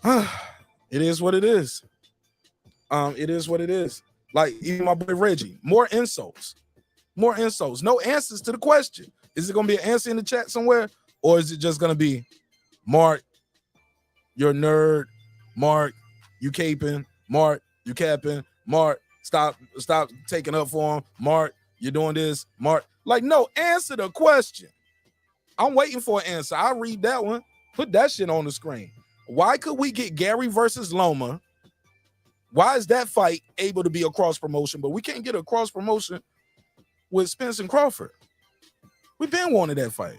it is what it is. It is what it is. Like, even my boy Reggie, more insults. More insults. No answers to the question. Is it going to be an answer in the chat somewhere? Or is it just going to be, Mark, you're a nerd. Mark, you caping. Mark, you capping. Mark, stop taking up for him. Mark, you're doing this. Mark, like, no, answer the question. I'm waiting for an answer. I'll read that one. Put that shit on the screen. Why could we get Gary versus Loma? Why is that fight able to be a cross promotion, but we can't get a cross promotion with Spence and Crawford? We've been wanting that fight.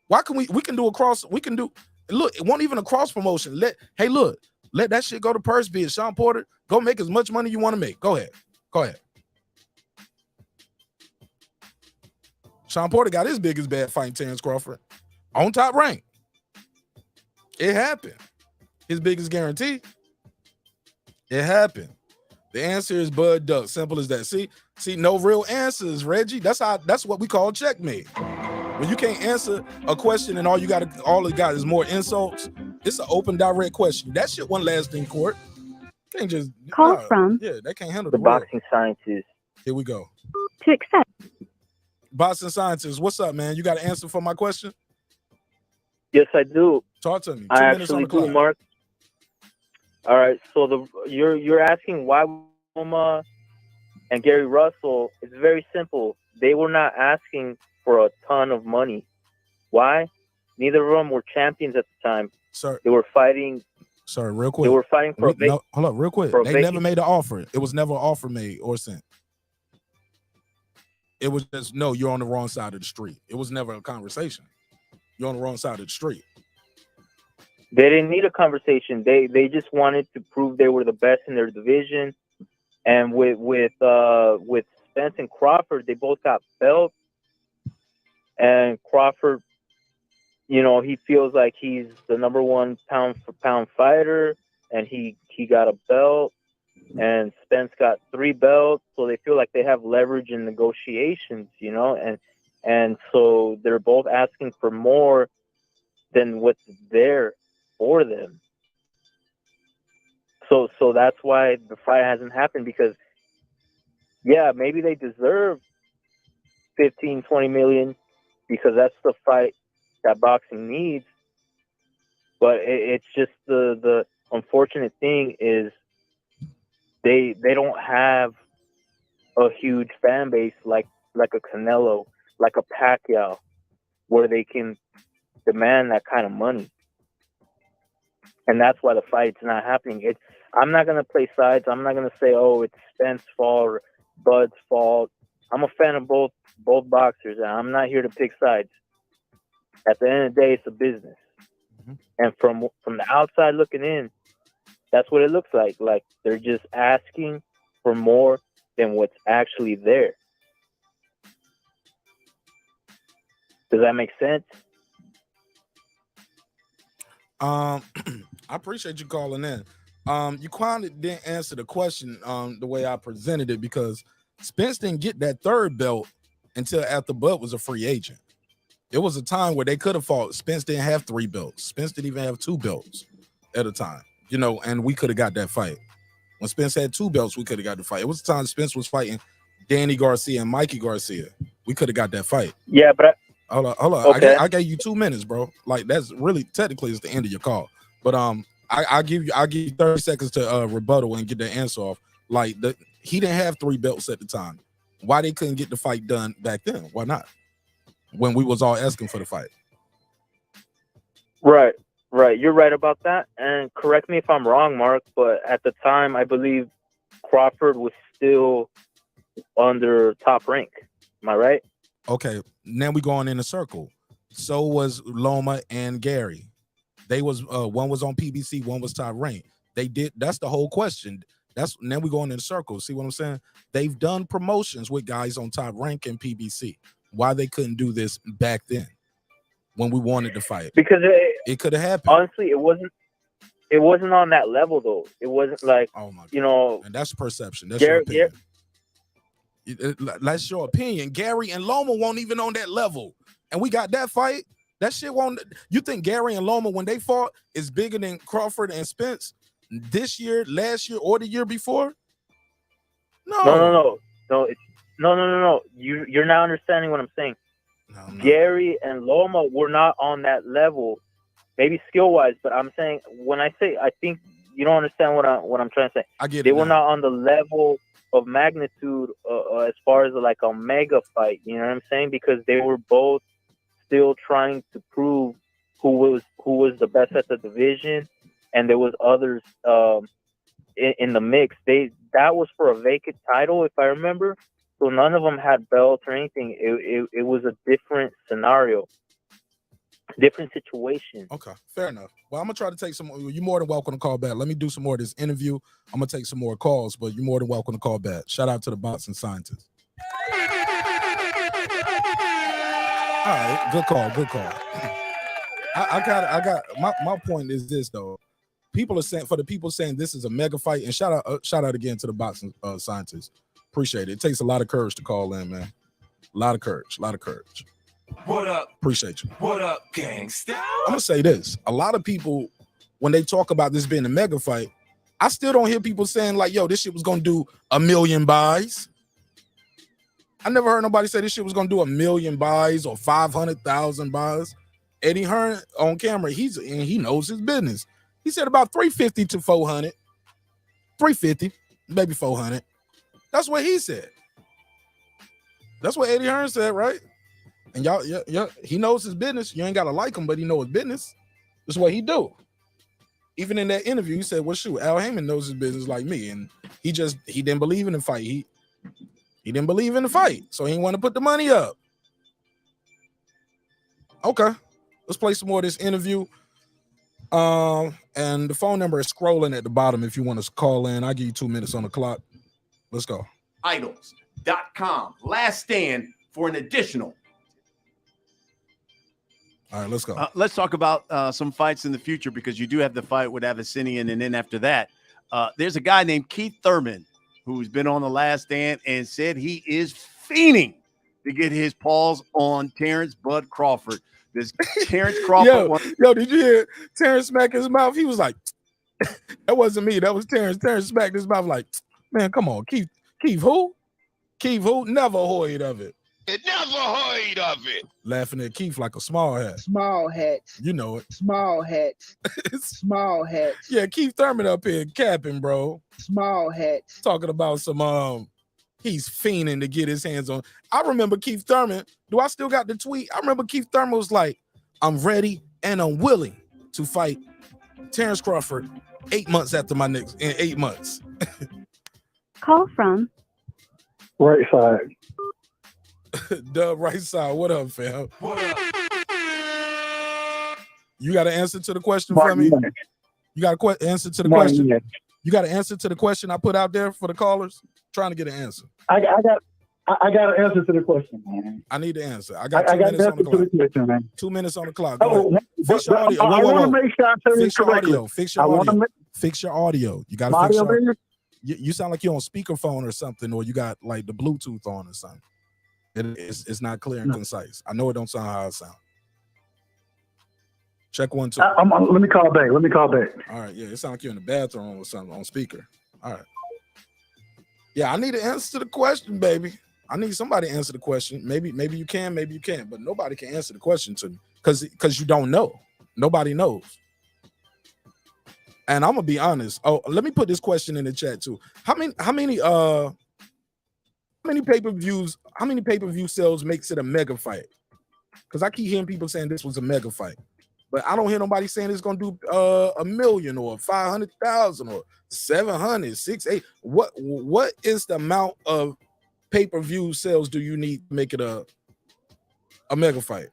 Why can we can do a cross? We can do, look, it won't even a cross promotion. Let that shit go to purse bid. Sean Porter, go make as much money you want to make. Go ahead. Sean Porter got his biggest bad fighting Terrence Crawford on Top Rank. It happened. His biggest guarantee. It happened. The answer is Bud Duck. Simple as that. See, no real answers, Reggie. That's what we call checkmate. When you can't answer a question and all it got is more insults, it's an open, direct question. That shit won't last in court. Can't just they can't handle the boxing scientist. Here we go. To accept. Boxing scientist, what's up, man? You got an answer for my question? Yes, I do. Talk to me. 2 I minutes on actually the clock. do, Mark. All right, so you're asking why Loma and Gary Russell. It's very simple. They were not asking for a ton of money. Why? Neither of them were champions at the time. Sir, they were fighting. Sorry, real quick. They were fighting for hold up, real quick. They never made an offer. It was never an offer made or sent. It was just, no, you're on the wrong side of the street. It was never a conversation. You're on the wrong side of the street. They didn't need a conversation. They just wanted to prove they were the best in their division. And with Spence and Crawford, they both got belts. And Crawford, he feels like he's the number one pound for pound fighter, and he got a belt. And Spence got 3 belts, so they feel like they have leverage in negotiations, and so they're both asking for more than what's there for them. So that's why the fight hasn't happened, because maybe they deserve 15-20 million because that's the fight that boxing needs, but it's just the unfortunate thing is they don't have a huge fan base like a Canelo, like a Pacquiao, where they can demand that kind of money. And that's why the fight's not happening. I'm not going to play sides. I'm not going to say, oh, it's Spence's fault or Bud's fault. I'm a fan of both boxers, and I'm not here to pick sides. At the end of the day, it's a business. Mm-hmm. And from the outside looking in, that's what it looks like. Like they're just asking for more than what's actually there. Does that make sense? I appreciate you calling in. You kind of didn't answer the question the way I presented it, because Spence didn't get that 3rd belt until after Bud was a free agent. There was a time where they could have fought. Spence didn't have 3 belts. Spence didn't even have 2 belts at a time, and we could have got that fight. When Spence had 2 belts, we could have got the fight. It was the time Spence was fighting Danny Garcia and Mikey Garcia. We could have got that fight. Yeah, but hold on. Okay. I gave you 2 minutes, bro. Like, that's really technically it's the end of your call. But I'll give you 30 seconds to rebuttal and get the answer off. Like, he didn't have 3 belts at the time. Why they couldn't get the fight done back then? Why not? When we was all asking for the fight. Right. You're right about that. And correct me if I'm wrong, Mark, but at the time, I believe Crawford was still under Top Rank. Am I right? Okay. Now we going in a circle. So was Loma and Gary. They was one was on PBC, one was Top Rank. That's the whole question. Now we going in circles. See what I'm saying? They've done promotions with guys on Top Rank and PBC. Why they couldn't do this back then when we wanted to fight? Because it could have happened. Honestly, it wasn't on that level though. It wasn't like, you know, and that's perception. That's your opinion. That's your opinion. Gary and Loma won't even on that level, and we got that fight. That shit won't. You think Gary and Loma, when they fought, is bigger than Crawford and Spence this year, last year, or the year before? No. You're not understanding what I'm saying. No. Gary and Loma were not on that level, maybe skill wise, but I'm saying, when I say, I think you don't understand what I'm trying to say. I get it. They were not on the level of magnitude as far as like a mega fight. You know what I'm saying? Because they were both still trying to prove who was the best at the division, and there was others in the mix. That was for a vacant title, if I remember. So none of them had belts or anything. It was a different scenario, different situation. Okay, fair enough. Well, I'm gonna try to take some. You're more than welcome to call back. Let me do some more of this interview. I'm gonna take some more calls, but you're more than welcome to call back. Shout out to the boxing scientists. All right, good call. I got my point is this though. People are saying, for the people saying this is a mega fight, and shout out again to the boxing scientists. Appreciate it. It takes a lot of courage to call in, man. A lot of courage. What up? Appreciate you. What up, gangsta? I'm gonna say this. A lot of people, when they talk about this being a mega fight, I still don't hear people saying like, yo, this shit was gonna do 1 million buys. I never heard nobody say this shit was gonna do 1 million buys or 500,000 buys. Eddie Hearn on camera, he knows his business. He said about 350 to 400. 350, maybe 400. That's what he said. That's what Eddie Hearn said, right? And y'all, yeah, he knows his business. You ain't gotta like him, but he know his business. That's what he do. Even in that interview, he said, well, shoot, Al Heyman knows his business like me. And he didn't believe in the fight. He didn't believe in the fight. So he didn't want to put the money up. Okay. Let's play some more of this interview. And the phone number is scrolling at the bottom if you want to call in. I'll give you 2 minutes on the clock. Let's go. Idols.com. Last stand for an additional. All right, let's go. Let's talk about some fights in the future, because you do have the fight with Abyssinian, and then after that, there's a guy named Keith Thurman who's been on the Last Stand and said he is fiending to get his paws on Terrence Bud Crawford. This Terrence Crawford. Yo, did you hear Terrence smack his mouth? He was like, that wasn't me. That was Terrence. Terrence smacked his mouth like, man, come on, Keith. Keith who? Keith who? Never heard of it. Never heard of it. Laughing at Keith like a small hat. Small hats. You know it. Small hats. Small hats. Yeah, Keith Thurman up here capping, bro. Small hats. Talking about some he's fiending to get his hands on. I remember Keith Thurman. Do I still got the tweet? I remember Keith Thurman was like, I'm ready and I'm willing to fight Terrence Crawford 8 months after my next, in 8 months. Call from right side. The right side. What up, fam? What up? You got an answer to the question for me? You got an answer to the question? You got an answer to the question I put out there for the callers? Trying to get an answer. I got an answer to the question, man. I need the answer. I got 2 minutes on the clock. Question, man. 2 minutes on the clock. Fix your audio. I want to make sure I tell you correctly. Fix your audio. Fix your audio. You got to fix your audio. You sound like you're on speakerphone or something, or you got like the Bluetooth on or something. It's not clear and concise. I know it don't sound how it sounds. Check 1 2. Let me call back. All right, yeah, it sounds like you're in the bathroom or something on speaker. All right. Yeah, I need an answer to the question, baby. I need somebody to answer the question. Maybe you can, maybe you can't, but nobody can answer the question to me because you don't know. Nobody knows. And I'm gonna be honest. Oh, let me put this question in the chat too. How many pay-per-view sales makes it a mega fight? Because I keep hearing people saying this was a mega fight, but I don't hear nobody saying it's gonna do 1 million or 500,000 or 700, 600. What is the amount of pay-per-view sales do you need to make it a mega fight?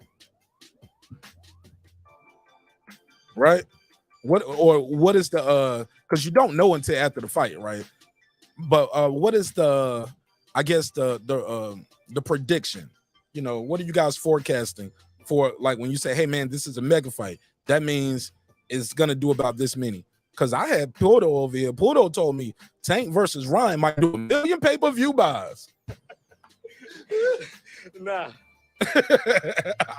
Right? What is the because you don't know until after the fight, right? But what is the prediction? You know, what are you guys forecasting for? Like when you say, "Hey man, this is a mega fight," that means it's gonna do about this many. Because I had Porto over here. Porto told me Tank versus Ryan might do 1 million pay-per-view buys. Nah.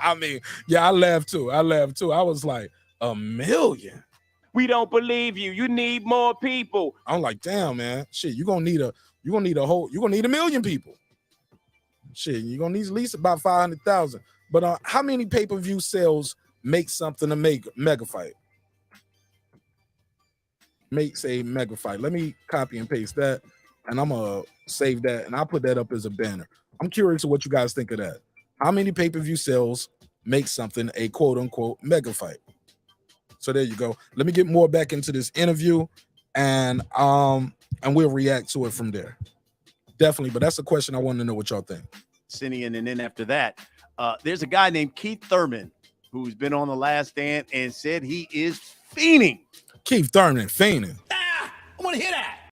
I mean, yeah, I laughed too. I was like, 1 million. We don't believe you. You need more people. I'm like, damn, man. Shit, you're gonna need 1 million people. Shit, you're gonna need at least about 500,000. But how many pay-per-view sales make something a mega fight? Makes a mega fight. Let me copy and paste that, and I'm gonna save that, and I'll put that up as a banner. I'm curious what you guys think of that. How many pay-per-view sales make something a quote-unquote mega fight? So there you go. Let me get more back into this interview, and we'll react to it from there. Definitely, but that's a question I want to know what y'all think. Sinian, and then after that, there's a guy named Keith Thurman who's been on The Last Stand and said he is fiending. Keith Thurman fiending. I want to hear that.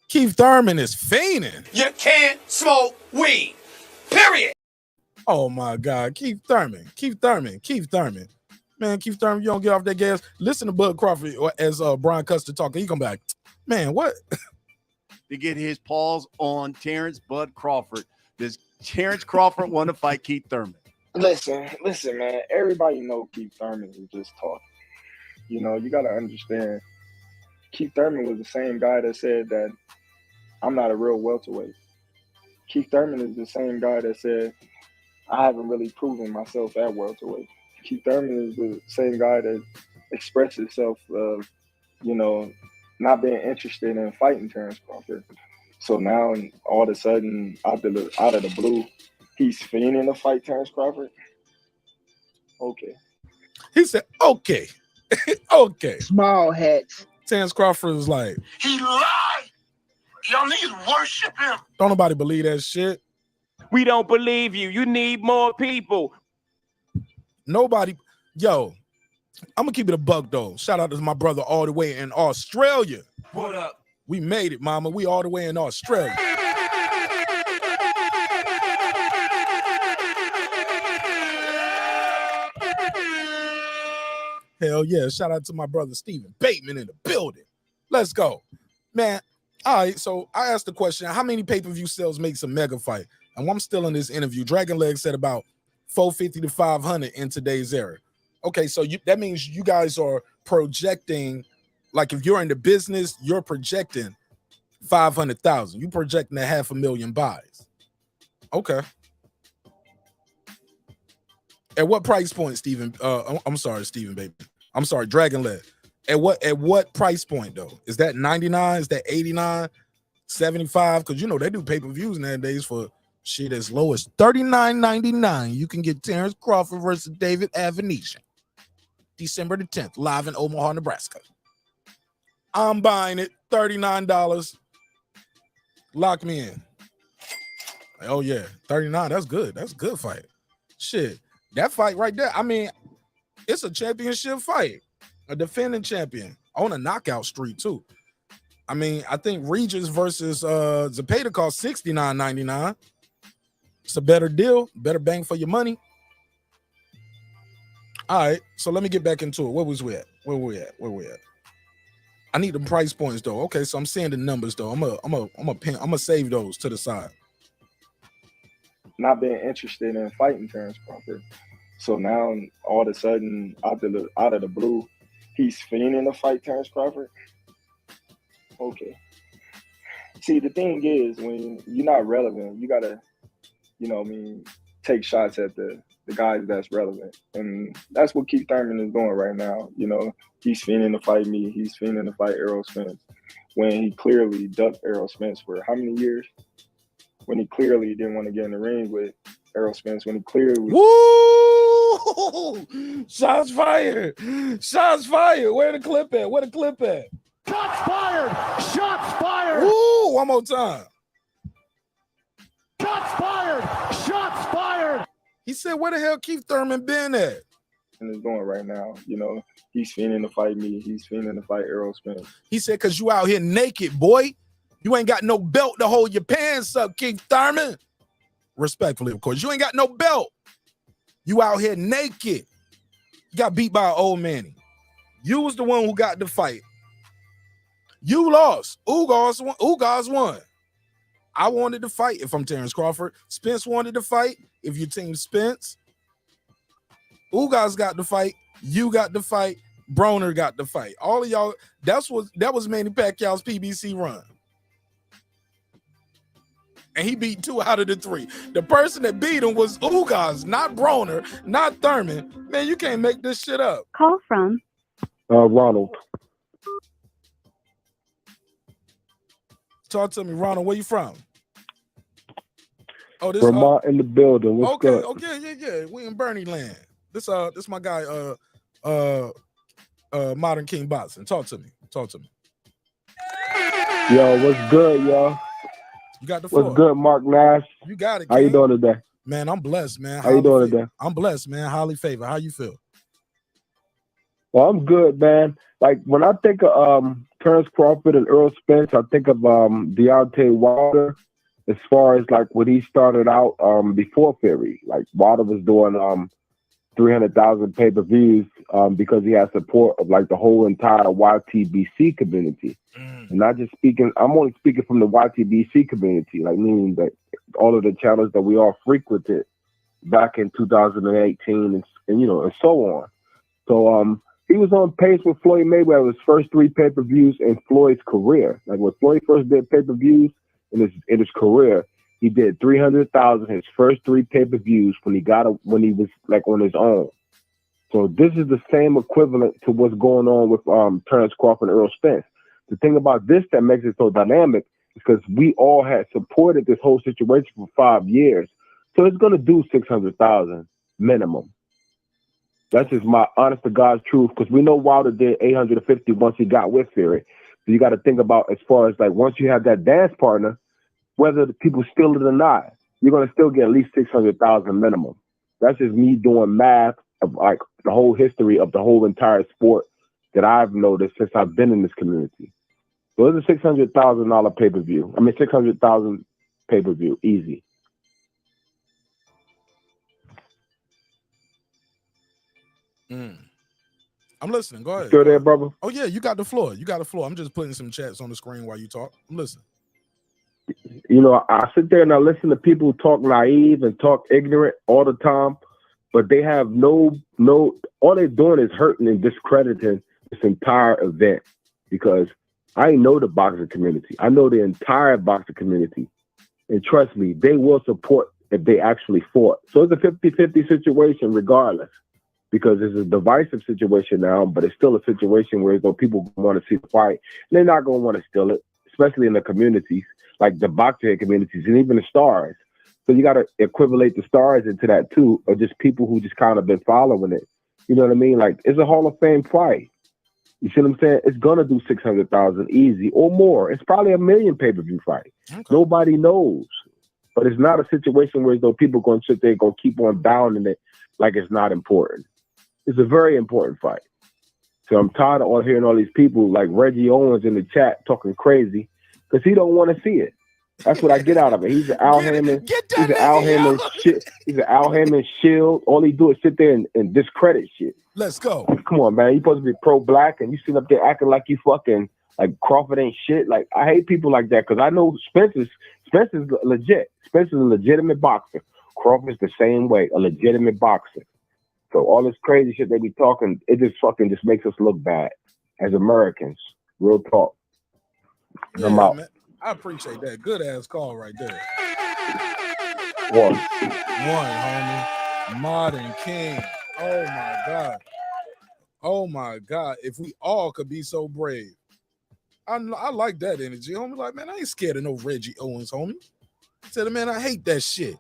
Keith Thurman is fiending. You can't smoke weed. Period. Oh my God, Keith Thurman. Man, Keith Thurman, you don't get off that gas. Listen to Bud Crawford as Brian Custer talking. He come back, man. What? To get his paws on Terrence Bud Crawford. Does Terrence Crawford want to fight Keith Thurman? Listen, man. Everybody know Keith Thurman is just talking. You know, you got to understand. Keith Thurman was the same guy that said that I'm not a real welterweight. Keith Thurman is the same guy that said I haven't really proven myself at welterweight. Keith Thurman is the same guy that expressed himself of, not being interested in fighting Terence Crawford. So now, all of a sudden, out of the blue, he's fiending to fight Terence Crawford. Okay. He said, okay. Okay. Small hats. Terence Crawford is like, He lied. Y'all niggas worship him. Don't nobody believe that shit. We don't believe you. You need more people. Nobody. Yo, I'm gonna keep it a buck though. Shout out to my brother all the way in Australia. What up? We made it, mama. We all the way in Australia. Hell yeah. Shout out to my brother Stephen Bateman in the building. Let's go. Man, all right. So I asked the question, how many pay-per-view sales makes a mega fight? And I'm still in this interview. Dragon Leg said about 450 to 500 in today's era. Okay, so that means you guys are projecting, like if you're in the business, you're projecting 500,000. You projecting 500,000 buys. Okay. At what price point, Stephen? I'm sorry, Stephen Bateman. I'm sorry, Dragon Leg. At what price point though? Is that 99? Is that 89? 75? Because they do pay-per-views nowadays for shit as low as $39.99. You can get Terence Crawford versus David Avenesian. December the 10th, live in Omaha, Nebraska. I'm buying it. $39. Lock me in. Oh yeah, 39. That's good. That's a good fight. Shit. That fight right there. I mean, it's a championship fight. A defending champion on a knockout streak too. I mean, I think Regis versus Zepeda cost $69.99. It's a better deal, better bang for your money. All right, so let me get back into it. Where was we at? Where we at? I need the price points though. Okay, so I'm seeing the numbers though. I'm gonna save those to the side. Not being interested in fighting Terence Crawford. So now, all of a sudden, out of the blue, he's fiending to fight Terence Crawford. Okay. See, the thing is, when you're not relevant, you gotta, take shots at the guys that's relevant, and that's what Keith Thurman is doing right now. He's fiending to fight me. He's fiending to fight Errol Spence, when he clearly ducked Errol Spence for how many years? When he clearly didn't want to get in the ring with Errol Spence, when he clearly Woo! Shots fired! Shots fired! Where the clip at? Shots fired! Shots fired! Woo! One more time. Shots fired! Shots fired! He said, where the hell Keith Thurman been at? And is doing right now. He's fiending to fight me. He's fiending to fight Errol Spence. He said, because you out here naked, boy. You ain't got no belt to hold your pants up, Keith Thurman. Respectfully, of course. You ain't got no belt. You out here naked. You got beat by an old Manny. You was the one who got the fight. You lost. Ugas won. I wanted to fight if I'm Terrence Crawford. Spence wanted to fight if you team Spence. Ugas got the fight. You got the fight. Broner got the fight. All of y'all, that was Manny Pacquiao's PBC run. And he beat 2 out of the 3. The person that beat him was Ugas, not Broner, not Thurman. Man, you can't make this shit up. Call from Ronald. Talk to me, Ronald. Where you from? Oh, this Vermont in the building. What's okay, good? okay, yeah. We in Bernie land. This my guy, Modern King Boxing. Talk to me. Yo, what's good, y'all? You got the floor. What's good, Mark Nash? You got it, How you King. doing today? Man, I'm blessed, man. How you doing today? I'm blessed, man. Highly favored. How you feel? Well, I'm good, man. Like, when I think of Terence Crawford and Errol Spence, I think of Deontay Wilder as far as, like, when he started out before Fury. Like, Wilder was doing 300,000 pay-per-views because he had support of, like, the whole entire YTBC community. And not just speaking, I'm only speaking from the YTBC community, like meaning that all of the channels that we all frequented back in 2018 and you know, and so on. So he was on pace with Floyd Mayweather's first 3 pay-per-views in Floyd's career. Like when Floyd first did pay-per-views in his career, he did 300,000 his first 3 pay-per-views when he was like on his own. So this is the same equivalent to what's going on with Terence Crawford and Errol Spence. The thing about this that makes it so dynamic is because we all had supported this whole situation for 5 years. So it's going to do 600,000 minimum. That's just my honest to God's truth, because we know Wilder did 850 once he got with Fury. So you got to think about as far as like once you have that dance partner, whether the people steal it or not, you're going to still get at least 600,000 minimum. That's just me doing math of like the whole history of the whole entire sport that I've noticed since I've been in this community. So it's a $600,000 pay-per-view. I mean, 600,000 pay-per-view, easy. I'm listening. Go ahead. Still there, brother? Oh yeah, you got the floor. I'm just putting some chats on the screen while you talk. I'm listening. You know, I sit there and I listen to people talk naive and talk ignorant all the time, but they have no, all they're doing is hurting and discrediting this entire event, because I know the boxing community. I know the entire boxing community. And trust me, they will support if they actually fought. So it's a 50-50 situation regardless, because it's a divisive situation now, but it's still a situation where people want to see the fight. And they're not going to want to steal it, especially in the communities, like the boxing communities and even the stars. So you got to equivalate the stars into that too, or just people who just kind of been following it. You know what I mean? Like, it's a Hall of Fame fight. You see what I'm saying? It's going to do 600,000 easy or more. It's probably a million pay-per-view fight. Okay. Nobody knows. But it's not a situation where people going to sit there and going to keep on downing it like it's not important. It's a very important fight. So I'm tired of hearing all these people like Reggie Owens in the chat talking crazy because he don't want to see it. That's what I get out of it. He's an Al Hammond. He's an Al Hammond shit. He's an Al Hammond shield. All he do is sit there and discredit shit. Let's go. Come on, man. You supposed to be pro-black and you sit up there acting like you fucking like Crawford ain't shit. Like, I hate people like that because I know Spencer's legit. Spencer's a legitimate boxer. Crawford's the same way, a legitimate boxer. So all this crazy shit they be talking, it just makes us look bad as Americans. Real talk. Yeah, I'm out. Man. I appreciate that. Good ass call right there. One, homie. Modern King. Oh my God. Oh my God. If we all could be so brave. I like that energy, homie. Like, man, I ain't scared of no Reggie Owens, homie. I said, man, I hate that shit.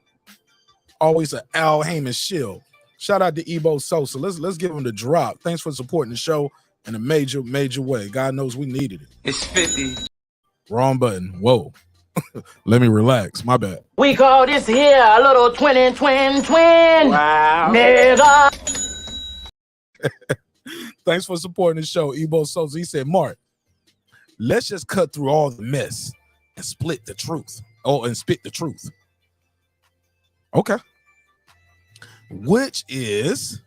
Always an Al Heyman shield. Shout out to Ebo Sosa. Let's give him the drop. Thanks for supporting the show in a major way. God knows we needed it. It's 50. Wrong button. Whoa. Let me relax. My bad. We call this here a little twin. Wow. Nigga. Thanks for supporting the show, Ebo Sosa. He said, Mark, let's just cut through all the mess and split the truth. Oh, and spit the truth. Okay. Which is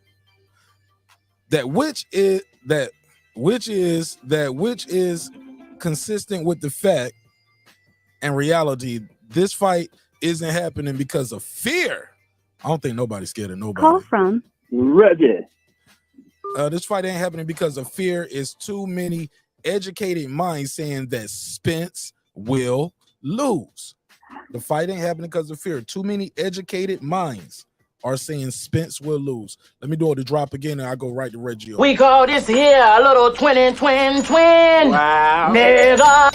consistent with the fact and reality. This fight isn't happening because of fear. I don't think nobody's scared of nobody. Call from Reggie. This fight ain't happening because of fear. It's too many educated minds saying that Spence will lose. The fight ain't happening because of fear. Too many educated minds are saying Spence will lose. Let me do the drop again, and I go right to Reggie. We call this here a little twin. Wow. Nigga.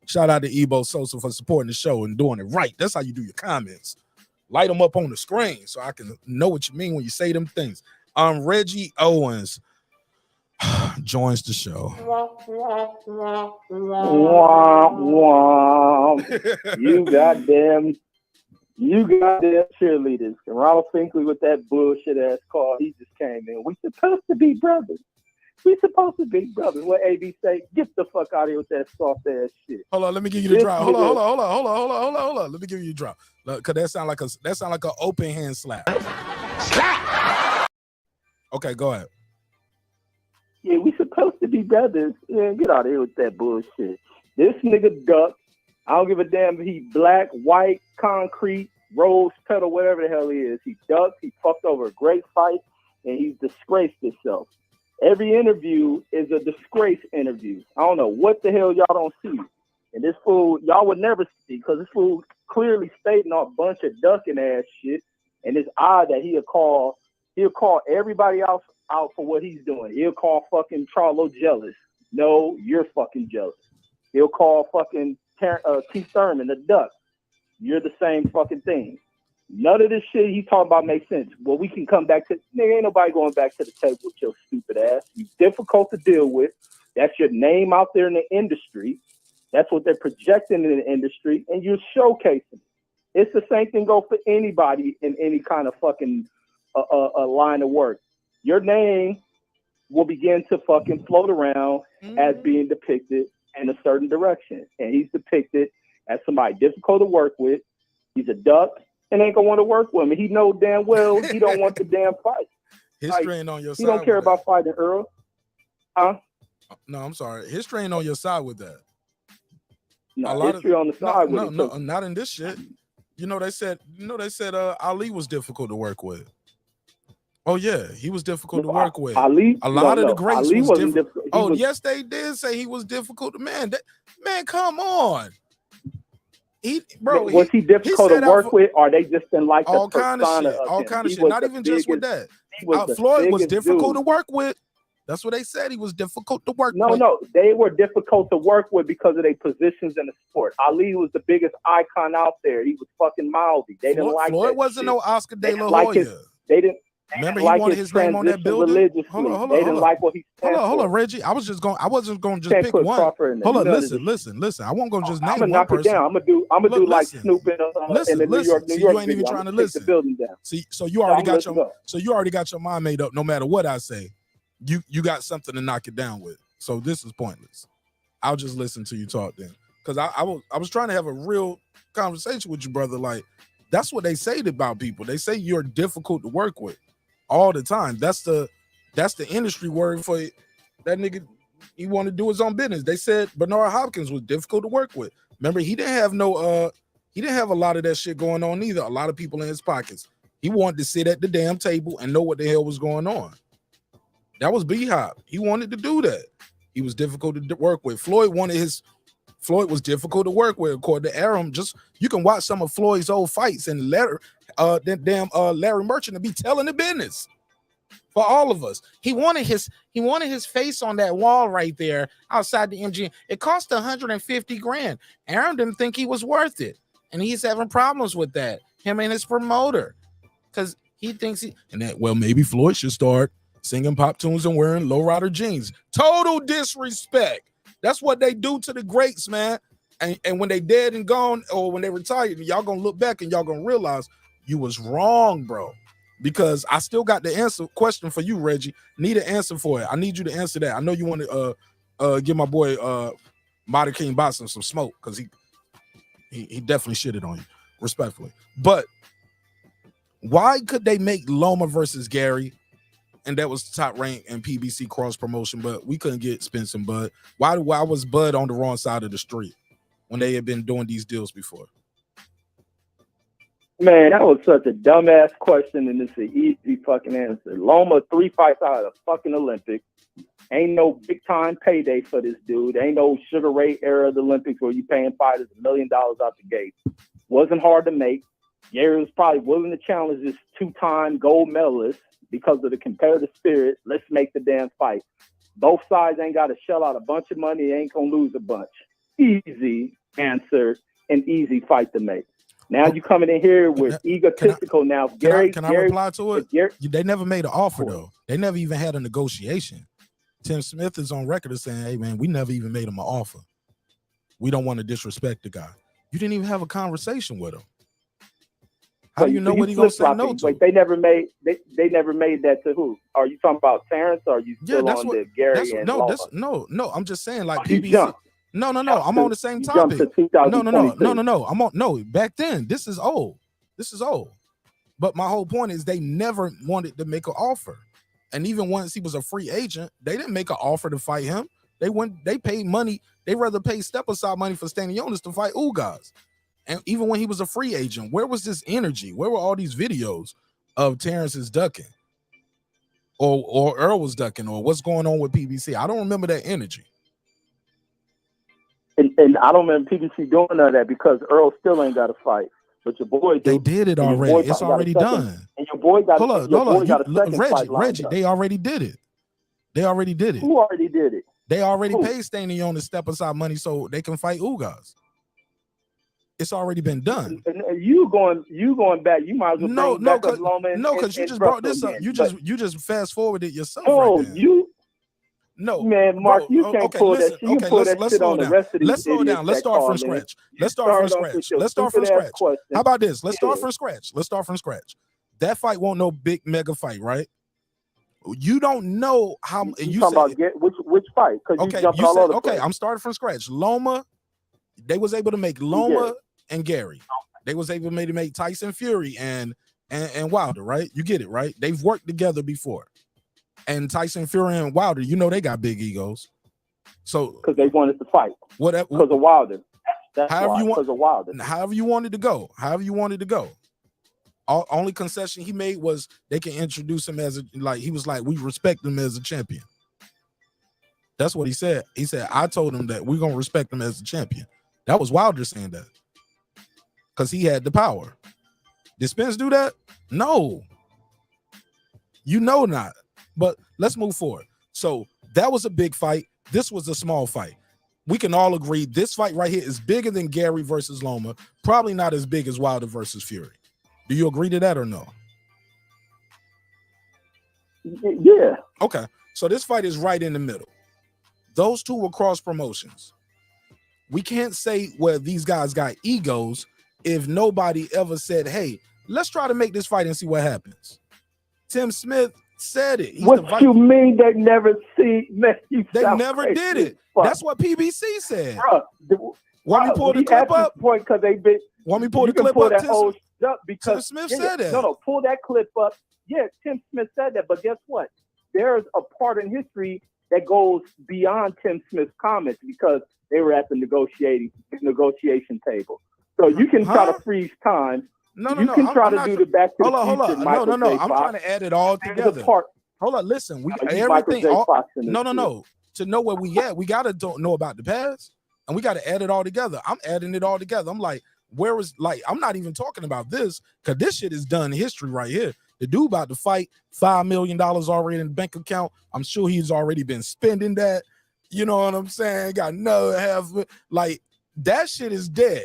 Shout out to Ebo Sosa for supporting the show and doing it right. That's how you do your comments. Light them up on the screen so I can know what you mean when you say them things. Reggie Owens joins the show. You goddamn cheerleaders. And Ronald Finkley with that bullshit ass call, he just came in. We supposed to be brothers. What AB say? Get the fuck out of here with that soft ass shit. Hold on, let me give you the drop. Hold on. Let me give you a drop. Cause that sound like an open hand slap. Slap. Okay, go ahead. Yeah, we supposed to be brothers. Yeah, get out of here with that bullshit. This nigga ducked. I don't give a damn if he black, white, concrete, rose petal, whatever the hell he is. He ducked. He fucked over a great fight, and he's disgraced himself. Every interview is a disgrace interview. I don't know what the hell y'all don't see. And this fool, y'all would never see, because this fool clearly stating a bunch of ducking ass shit. And it's odd that he'll call everybody else out for what he's doing. He'll call fucking Charlo jealous. No, you're fucking jealous. He'll call fucking Keith Thurman a duck. You're the same fucking thing. None of this shit he's talking about makes sense. Well, we can come back to, nigga, ain't nobody going back to the table with your stupid ass. You're difficult to deal with. That's your name out there in the industry. That's what they're projecting in the industry, and you're showcasing it. It's the same thing go for anybody in any kind of fucking a line of work. Your name will begin to fucking float around as being depicted in a certain direction. And he's depicted as somebody difficult to work with. He's a duck and ain't gonna want to work with him. He know damn well he don't want the damn fight. History ain't on your side. He don't care about fighting Earl. Huh? No, I'm sorry. History ain't on your side with that. No, history on the side with it. No, not in this shit. They said Ali was difficult to work with. Oh yeah, he was difficult to work with. Ali, a lot of the greats Ali was difficult. Yes, they did say he was difficult. Man, come on. Was he difficult to work with, or they just didn't like all kind of shit? All kind of shit. Not even just with that. Floyd was difficult to work with. That's what they said. He was difficult to work with. No, they were difficult to work with because of their positions in the sport. Ali was the biggest icon out there. He was fucking mouthy. They didn't like Floyd that wasn't shit. no Oscar De La Hoya. They didn't. Remember, he wanted his name on that building. Hold on. They didn't like what he said. Hold on, Reggie. I wasn't going to just pick one. Hold on, listen. I won't go just name one knock person. It down. I'm gonna do like Snoop in the New York. You ain't even trying to listen. The building down. See, so you already got your mind made up. No matter what I say, you got something to knock it down with. So this is pointless. I'll just listen to you talk then, because I was trying to have a real conversation with you, brother. Like, that's what they say about people. They say you're difficult to work with all the time. That's the industry word for it. That nigga. He wanted to do his own business. They said Bernard Hopkins was difficult to work with. Remember, he didn't have a lot of that shit going on either. A lot of people in his pockets. He wanted to sit at the damn table and know what the hell was going on. That was B-Hop. He wanted to do that. He was difficult to work with. Floyd was difficult to work with, according to Aram. You can watch some of Floyd's old fights and Larry Merchant to be telling the business for all of us. He wanted his face on that wall right there outside the MGM. It cost $150,000. Aram didn't think he was worth it, and he's having problems with that. Him and his promoter, because he thinks maybe Floyd should start singing pop tunes and wearing lowrider jeans. Total disrespect. That's what they do to the greats, man. And when they dead and gone, or when they retired, y'all gonna look back and y'all gonna realize you was wrong, bro. Because I still got the question for you, Reggie. Need an answer for it. I need you to answer that. I know you want to give my boy Marty King Boston some smoke because he definitely shitted on you, respectfully. But why could they make Loma versus Gary, and that was the top rank in PBC cross promotion, but we couldn't get Spence and Bud? Why was Bud on the wrong side of the street when they had been doing these deals before? Man, that was such a dumbass question, and it's an easy fucking answer. Loma 3 fights out of the fucking Olympics. Ain't no big time payday for this dude. Ain't no Sugar Ray era of the Olympics where you paying fighters $1 million out the gate. Wasn't hard to make. Gary was probably willing to challenge this 2-time gold medalist because of the competitive spirit. Let's make the damn fight. Both sides ain't got to shell out a bunch of money. They ain't gonna lose a bunch. Easy answer and easy fight to make. Now you coming in here with egotistical. Now Gary, can I reply to it? They never made an offer though. They never even had a negotiation. Tim Smith is on record as saying, "Hey man, we never even made him an offer. We don't want to disrespect the guy." You didn't even have a conversation with him. How do you know what he's gonna say no to? Wait, they never made that to who? Are you talking about Terrence? Or are you still on the Gary and Loma? No. I'm just saying like you PBC. jumped. No. I'm on the same topic. No. I'm on no. Back then, this is old. But my whole point is they never wanted to make an offer. And even once he was a free agent, they didn't make an offer to fight him. They paid money. They rather pay step aside money for Stanionis to fight Ugas. And even when he was a free agent, where was this energy? Where were all these videos of Terrence's ducking? Or Earl was ducking, or what's going on with PBC? I don't remember that energy. And I don't remember PBC doing none of that because Earl still ain't got to fight. But your boy did. They did it already. It's already done. And your boy got Reggie, they already did it. Who already did it? They already paid Stanley to step aside money so they can fight Ugas. It's already been done. And you going back? You might as well because you just brought this up. You just fast forwarded yourself. No, man, Mark, you can't pull that shit. You pull that shit on the rest of these. Let's slow down. Let's start from scratch. Let's start from scratch. How about this? Let's start from scratch. That fight won't no big mega fight, right? You don't know how. You talking about which fight? I'm starting from scratch. Loma, they was able to make Loma and Gary. They was able to make Tyson Fury and Wilder, right? You get it, right? They've worked together before. And Tyson Fury and Wilder, they got big egos. So because they wanted to fight. Whatever. Because of Wilder. Because of Wilder. However you wanted to go. Only concession he made was they can introduce him as he was like, we respect him as a champion. That's what he said. He said, I told him that we're gonna respect him as a champion. That was Wilder saying that. Because he had the power. Did Spence do that? No. Not. But let's move forward. So that was a big fight. This was a small fight. We can all agree this fight right here is bigger than Gary versus Loma. Probably not as big as Wilder versus Fury. Do you agree to that or no? Yeah. Okay. So this fight is right in the middle. Those two were cross promotions. We can't say where these guys got egos if nobody ever said, hey, let's try to make this fight and see what happens. Tim Smith said it. What you mean they never see? Man, they never did it. That's what PBC said. Want me pull the clip up? Because they been. Want me pull the clip up? Because Tim Smith said that. No, pull that clip up. Yeah, Tim Smith said that. But guess what? There's a part in history that goes beyond Tim Smith's comments because they were at the negotiation table. So you can try to freeze time. No. You can try to do the back to the future. Hold on. No. I'm trying to add it all together. Hold on. Listen, we everything. No. To know where we at, we gotta know about the past, and we gotta add it all together. I'm adding it all together. I'm like, I'm not even talking about this because this shit is done history right here. The dude about to fight, $5 million already in the bank account. I'm sure he's already been spending that. You know what I'm saying? Got another half. Like that shit is dead.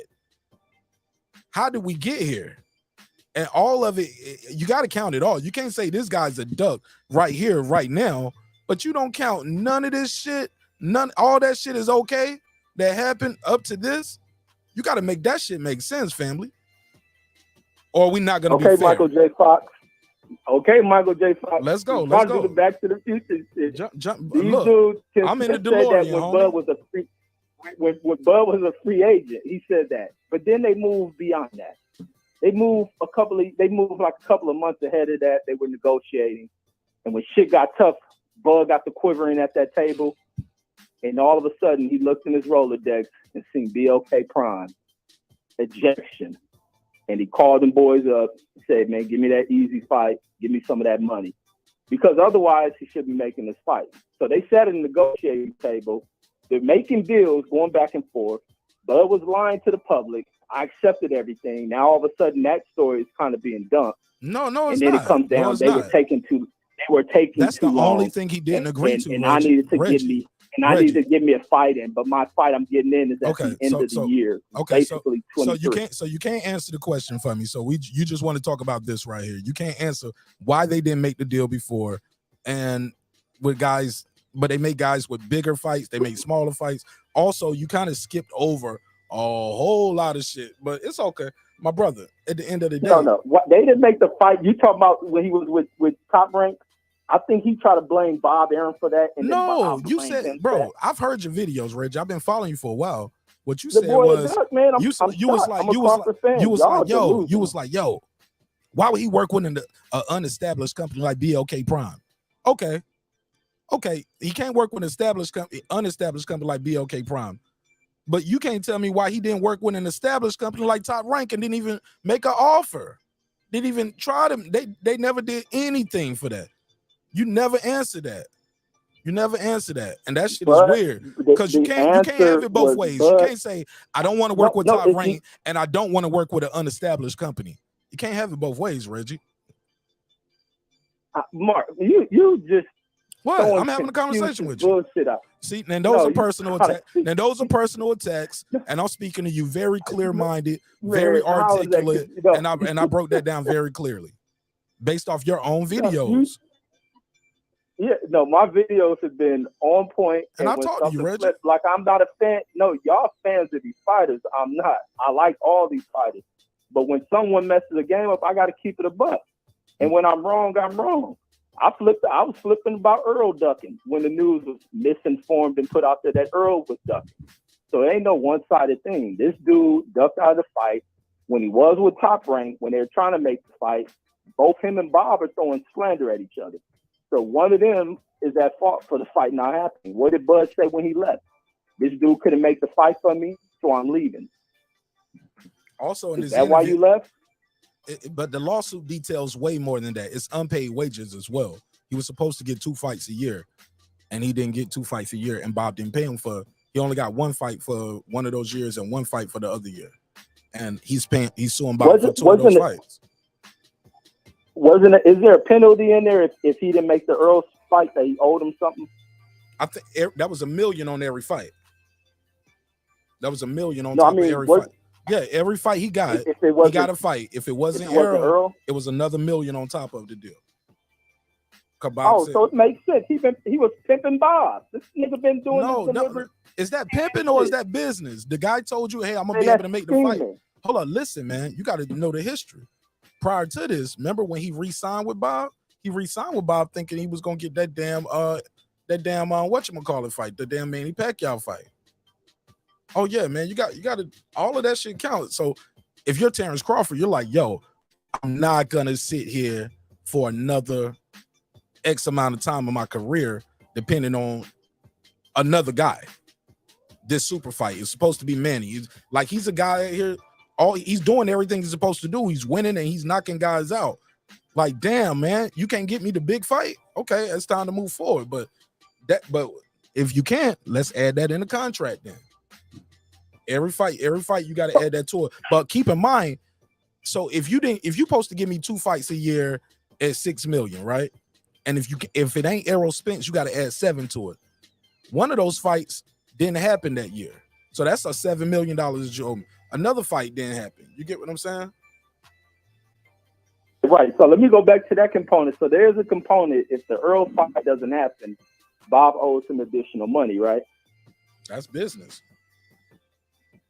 How did we get here? And all of it, you got to count it all. You can't say this guy's a duck right here, right now, but you don't count none of this shit. All that shit is okay that happened up to this. You got to make that shit make sense, family. Or we not going to be fair. Michael J. Fox. Okay, Michael J. Fox. Let's go. Do the Back to the Future shit. Look, I'm in the DeLorean, when Bud was a free. when Bud was a free agent, he said that. But then they moved beyond that. They moved like a couple of months ahead of that. They were negotiating. And when shit got tough, Bud got the quivering at that table. And all of a sudden, he looked in his Rolodex and seen BLK Prime. Ejection. And he called them boys up and said, man, give me that easy fight. Give me some of that money. Because otherwise, he should be making this fight. So they sat at a negotiating table. They're making deals, going back and forth. Bud was lying to the public. I accepted everything. Now, all of a sudden, that story is kind of being dumped. No, it's not. And then it comes down. They were taking too That's too the long. only thing he didn't agree to. And I needed to get me. And I need to give me a fight in, but my fight I'm getting in is at the end of the year. Okay, basically 23. So you can't answer the question for me. So you just want to talk about this right here. You can't answer why they didn't make the deal before, and with guys, but they make guys with bigger fights. They make smaller fights. Also, you kind of skipped over a whole lot of shit, but it's okay, my brother. At the end of the day, no, they didn't make the fight. You talking about when he was with Top Rank? I think he tried to blame Bob Arum for that. And no, you said, bro, I've heard your videos, Reg. I've been following you for a while. What you said was, you was like, yo, why would he work with an unestablished company like BLK Prime? Okay, he can't work with an unestablished company like BLK Prime. But you can't tell me why he didn't work with an established company like Top Rank and didn't even make an offer. Didn't even try them. They never did anything for that. You never answer that. And that shit is weird. Because you can't have it both ways. You can't say, I don't want to work with Top Rank and I don't want to work with an unestablished company. You can't have it both ways, Reggie. Mark, you just what? I'm having a conversation with you. See, and those are personal attacks. And those are personal attacks. And I'm speaking to you very clear-minded, very articulate, and I broke that down very clearly, based off your own videos. Yeah, no, my videos have been on point. And I talk to you, Reggie. Like, I'm not a fan. No, y'all fans of these fighters. I'm not. I like all these fighters. But when someone messes the game up, I got to keep it a buck. And when I'm wrong, I'm wrong. I was flipping about Errol ducking when the news was misinformed and put out there that Errol was ducking. So it ain't no one-sided thing. This dude ducked out of the fight when he was with Top Rank, when they were trying to make the fight. Both him and Bob are throwing slander at each other. So one of them is at fault for the fight not happening. What did Bud say when he left? This dude couldn't make the fight for me, so I'm leaving. Also, in is that why you left? But the lawsuit details way more than that. It's unpaid wages as well. He was supposed to get 2 fights a year, and he didn't get 2 fights a year, and Bob didn't pay him for. He only got 1 fight for one of those years and 1 fight for the other year, and he's suing Bob for 2 of those fights. Is there a penalty in there if he didn't make the Earl fight that he owed him something? I think that was $1 million on every fight. That was $1 million on top of every fight. Yeah, every fight he got, he got a fight. If it wasn't Errol, it was another $1 million on top of the deal. So it makes sense. He was pimping Bob. This nigga been doing this. No. Is that pimping or is that business? The guy told you, hey, I'm gonna be able to make the fight. Hold on, listen, man. You got to know the history. Prior to this, remember when he re-signed with Bob? He re-signed with Bob thinking he was gonna get that damn whatchamacallit fight, the damn Manny Pacquiao fight. Oh yeah, man, you got to all of that shit counted. So if you're Terrence Crawford, you're like, yo, I'm not gonna sit here for another X amount of time of my career depending on another guy. This super fight is supposed to be Manny. He's a guy here. He's doing everything he's supposed to do. He's winning and he's knocking guys out. Like, damn, man, you can't get me the big fight. Okay, it's time to move forward. But if you can't, let's add that in the contract then. Every fight, you got to add that to it. But keep in mind, so if you're supposed to give me 2 fights a year at $6 million, right? And if it ain't Errol Spence, you got to add 7 to it. One of those fights didn't happen that year, so that's a $7 million that you owe me. Another fight didn't happen. You get what I'm saying? Right. So let me go back to that component. So there's a component. If the Earl fight doesn't happen, Bob owes some additional money, right? That's business.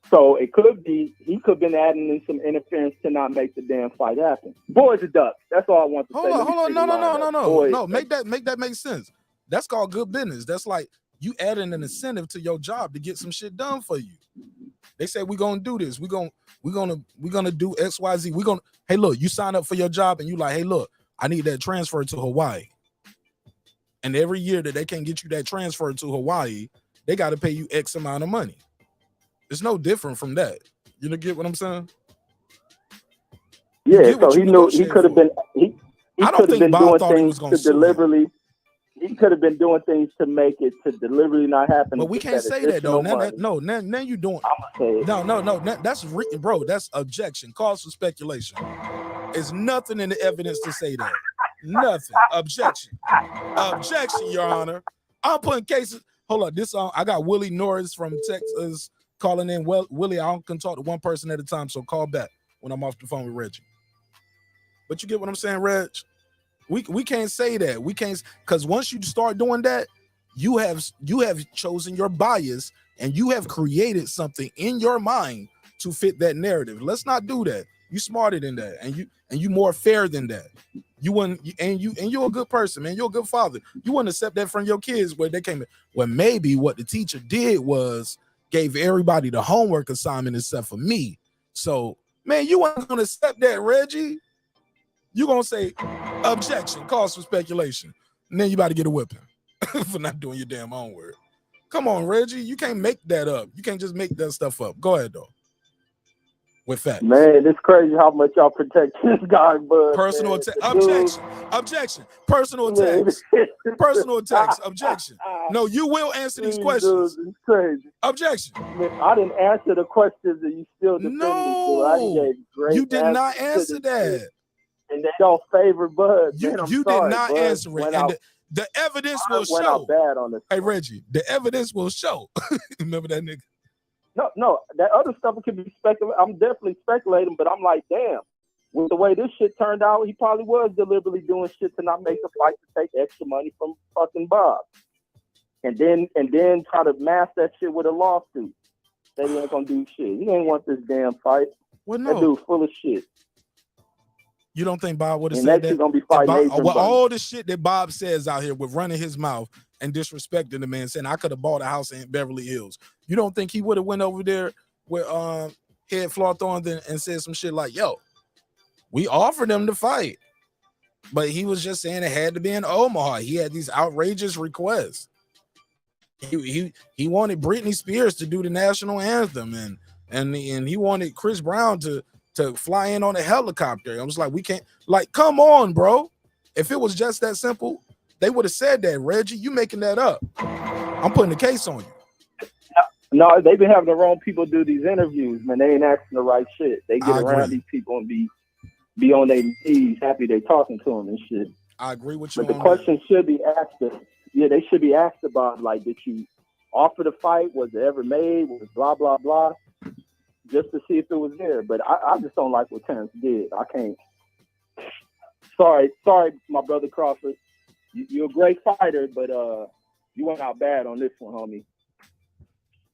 So it could be he could have been adding in some interference to not make the damn fight happen. Boys are ducks. That's all I want to say. Hold on. No. Make that make sense. That's called good business. That's like you adding an incentive to your job to get some shit done for you. They say we're gonna do this. We're gonna do XYZ. Hey, look, you sign up for your job and you like, hey, look, I need that transfer to Hawaii. And every year that they can't get you that transfer to Hawaii, they got to pay you X amount of money. It's no different from that. You know, get what I'm saying? Yeah, so he knew he could have been. He could have been doing things to deliberately. He could have been doing things to make it to deliberately not happen. But we can't say that though. Now you doing. No. That's bro. That's objection. Cause for speculation. There's nothing in the evidence to say that. Nothing. Objection. Objection, Your Honor. I'm putting cases. Hold on. This I got Willie Norris from Texas calling in. Well, Willie, I can talk to one person at a time, so call back when I'm off the phone with Reggie. But you get what I'm saying, Reg? We can't say that. We can't, because once you start doing that, you have chosen your bias and you have created something in your mind to fit that narrative. Let's not do that. You smarter than that, and you more fair than that. You wouldn't, and you're a good person, man. You're a good father. You wouldn't accept that from your kids where they came in. Well, maybe what the teacher did was gave everybody the homework assignment except for me. So, man, you weren't gonna accept that, Reggie. You're gonna say objection, cause for speculation, and then you about to get a whipping for not doing your damn homework. Come on, Reggie, you can't make that up. You can't just make that stuff up. Go ahead though. With facts. Man, it's crazy how much y'all protect this guy, but personal objection, personal attacks, personal attacks, objection. No, you will answer these questions. It's crazy. Objection. Man, I didn't answer the questions and you still defend me. No, you did not answer that. And they don't favor Bud. You did not answer it. And the evidence will show. Bad on this. Hey, Reggie, the evidence will show. Remember that nigga? No, that other stuff could be speculating. I'm definitely speculating, but I'm like, damn, with the way this shit turned out, he probably was deliberately doing shit to not make the fight to take extra money from fucking Bob. And then try to mask that shit with a lawsuit. They ain't gonna do shit. He ain't want this damn fight. Well, no. That dude full of shit. You don't think Bob would have said that? Gonna be fighting Bob, all the shit that Bob says out here with running his mouth and disrespecting the man, saying I could have bought a house in Beverly Hills. You don't think he would have went over there with Head Flawthorn and said some shit like, yo, we offered him to fight, but he was just saying it had to be in Omaha. He had these outrageous requests. He wanted Britney Spears to do the national anthem, and he wanted Chris Brown to fly in on a helicopter. I was like, we can't, like, come on, bro. If it was just that simple, they would have said that. Reggie, you making that up. I'm putting the case on you. No, they've been having the wrong people do these interviews, man. They ain't asking the right shit. They get around these people and be on their knees, happy they talking to them and shit. I agree with you. But the question should be asked. They should be asked about, like, did you offer the fight? Was it ever made? Was blah, blah, blah? Just to see if it was there. But I just don't like what Terrence did. I can't. Sorry, my brother Crawford. You're a great fighter, but you went out bad on this one, homie.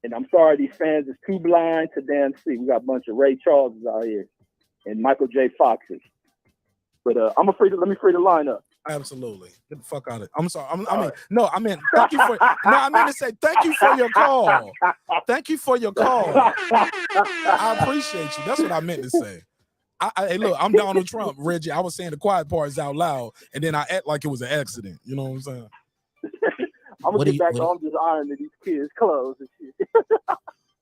And I'm sorry, these fans is too blind to damn see. We got a bunch of Ray Charleses out here and Michael J. Foxes. But let me free the lineup. Absolutely. Get the fuck out of it. I'm sorry. I mean, thank you for. No, I meant to say thank you for your call. Thank you for your call. I appreciate you. That's what I meant to say. Hey, look, I'm Donald Trump, Reggie. I was saying the quiet parts out loud, and then I act like it was an accident. You know what I'm saying? I'm gonna get back on just ironing these kids' clothes and shit.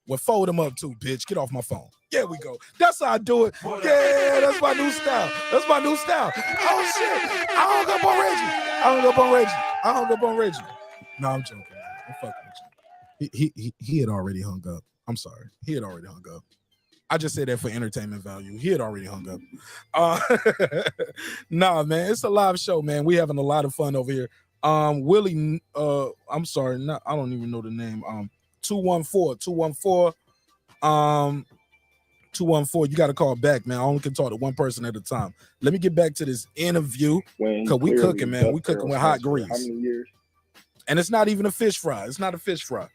Well, fold them up too, bitch. Get off my phone. There we go. That's how I do it. Yeah, that's my new style. That's my new style. Oh shit! I hung up on Reggie. No, I'm joking. I'm fucking with you. He had already hung up. I'm sorry. He had already hung up. I just said that for entertainment value. He had already hung up. Nah, man, it's a live show, man. We having a lot of fun over here. Willie, I'm sorry, I don't even know the name. 214. You got to call back, man. I only can talk to one person at a time. Let me get back to this interview because we cooking, man. We cooking with hot grease. How many years? And it's not even a fish fry. It's not a fish fry.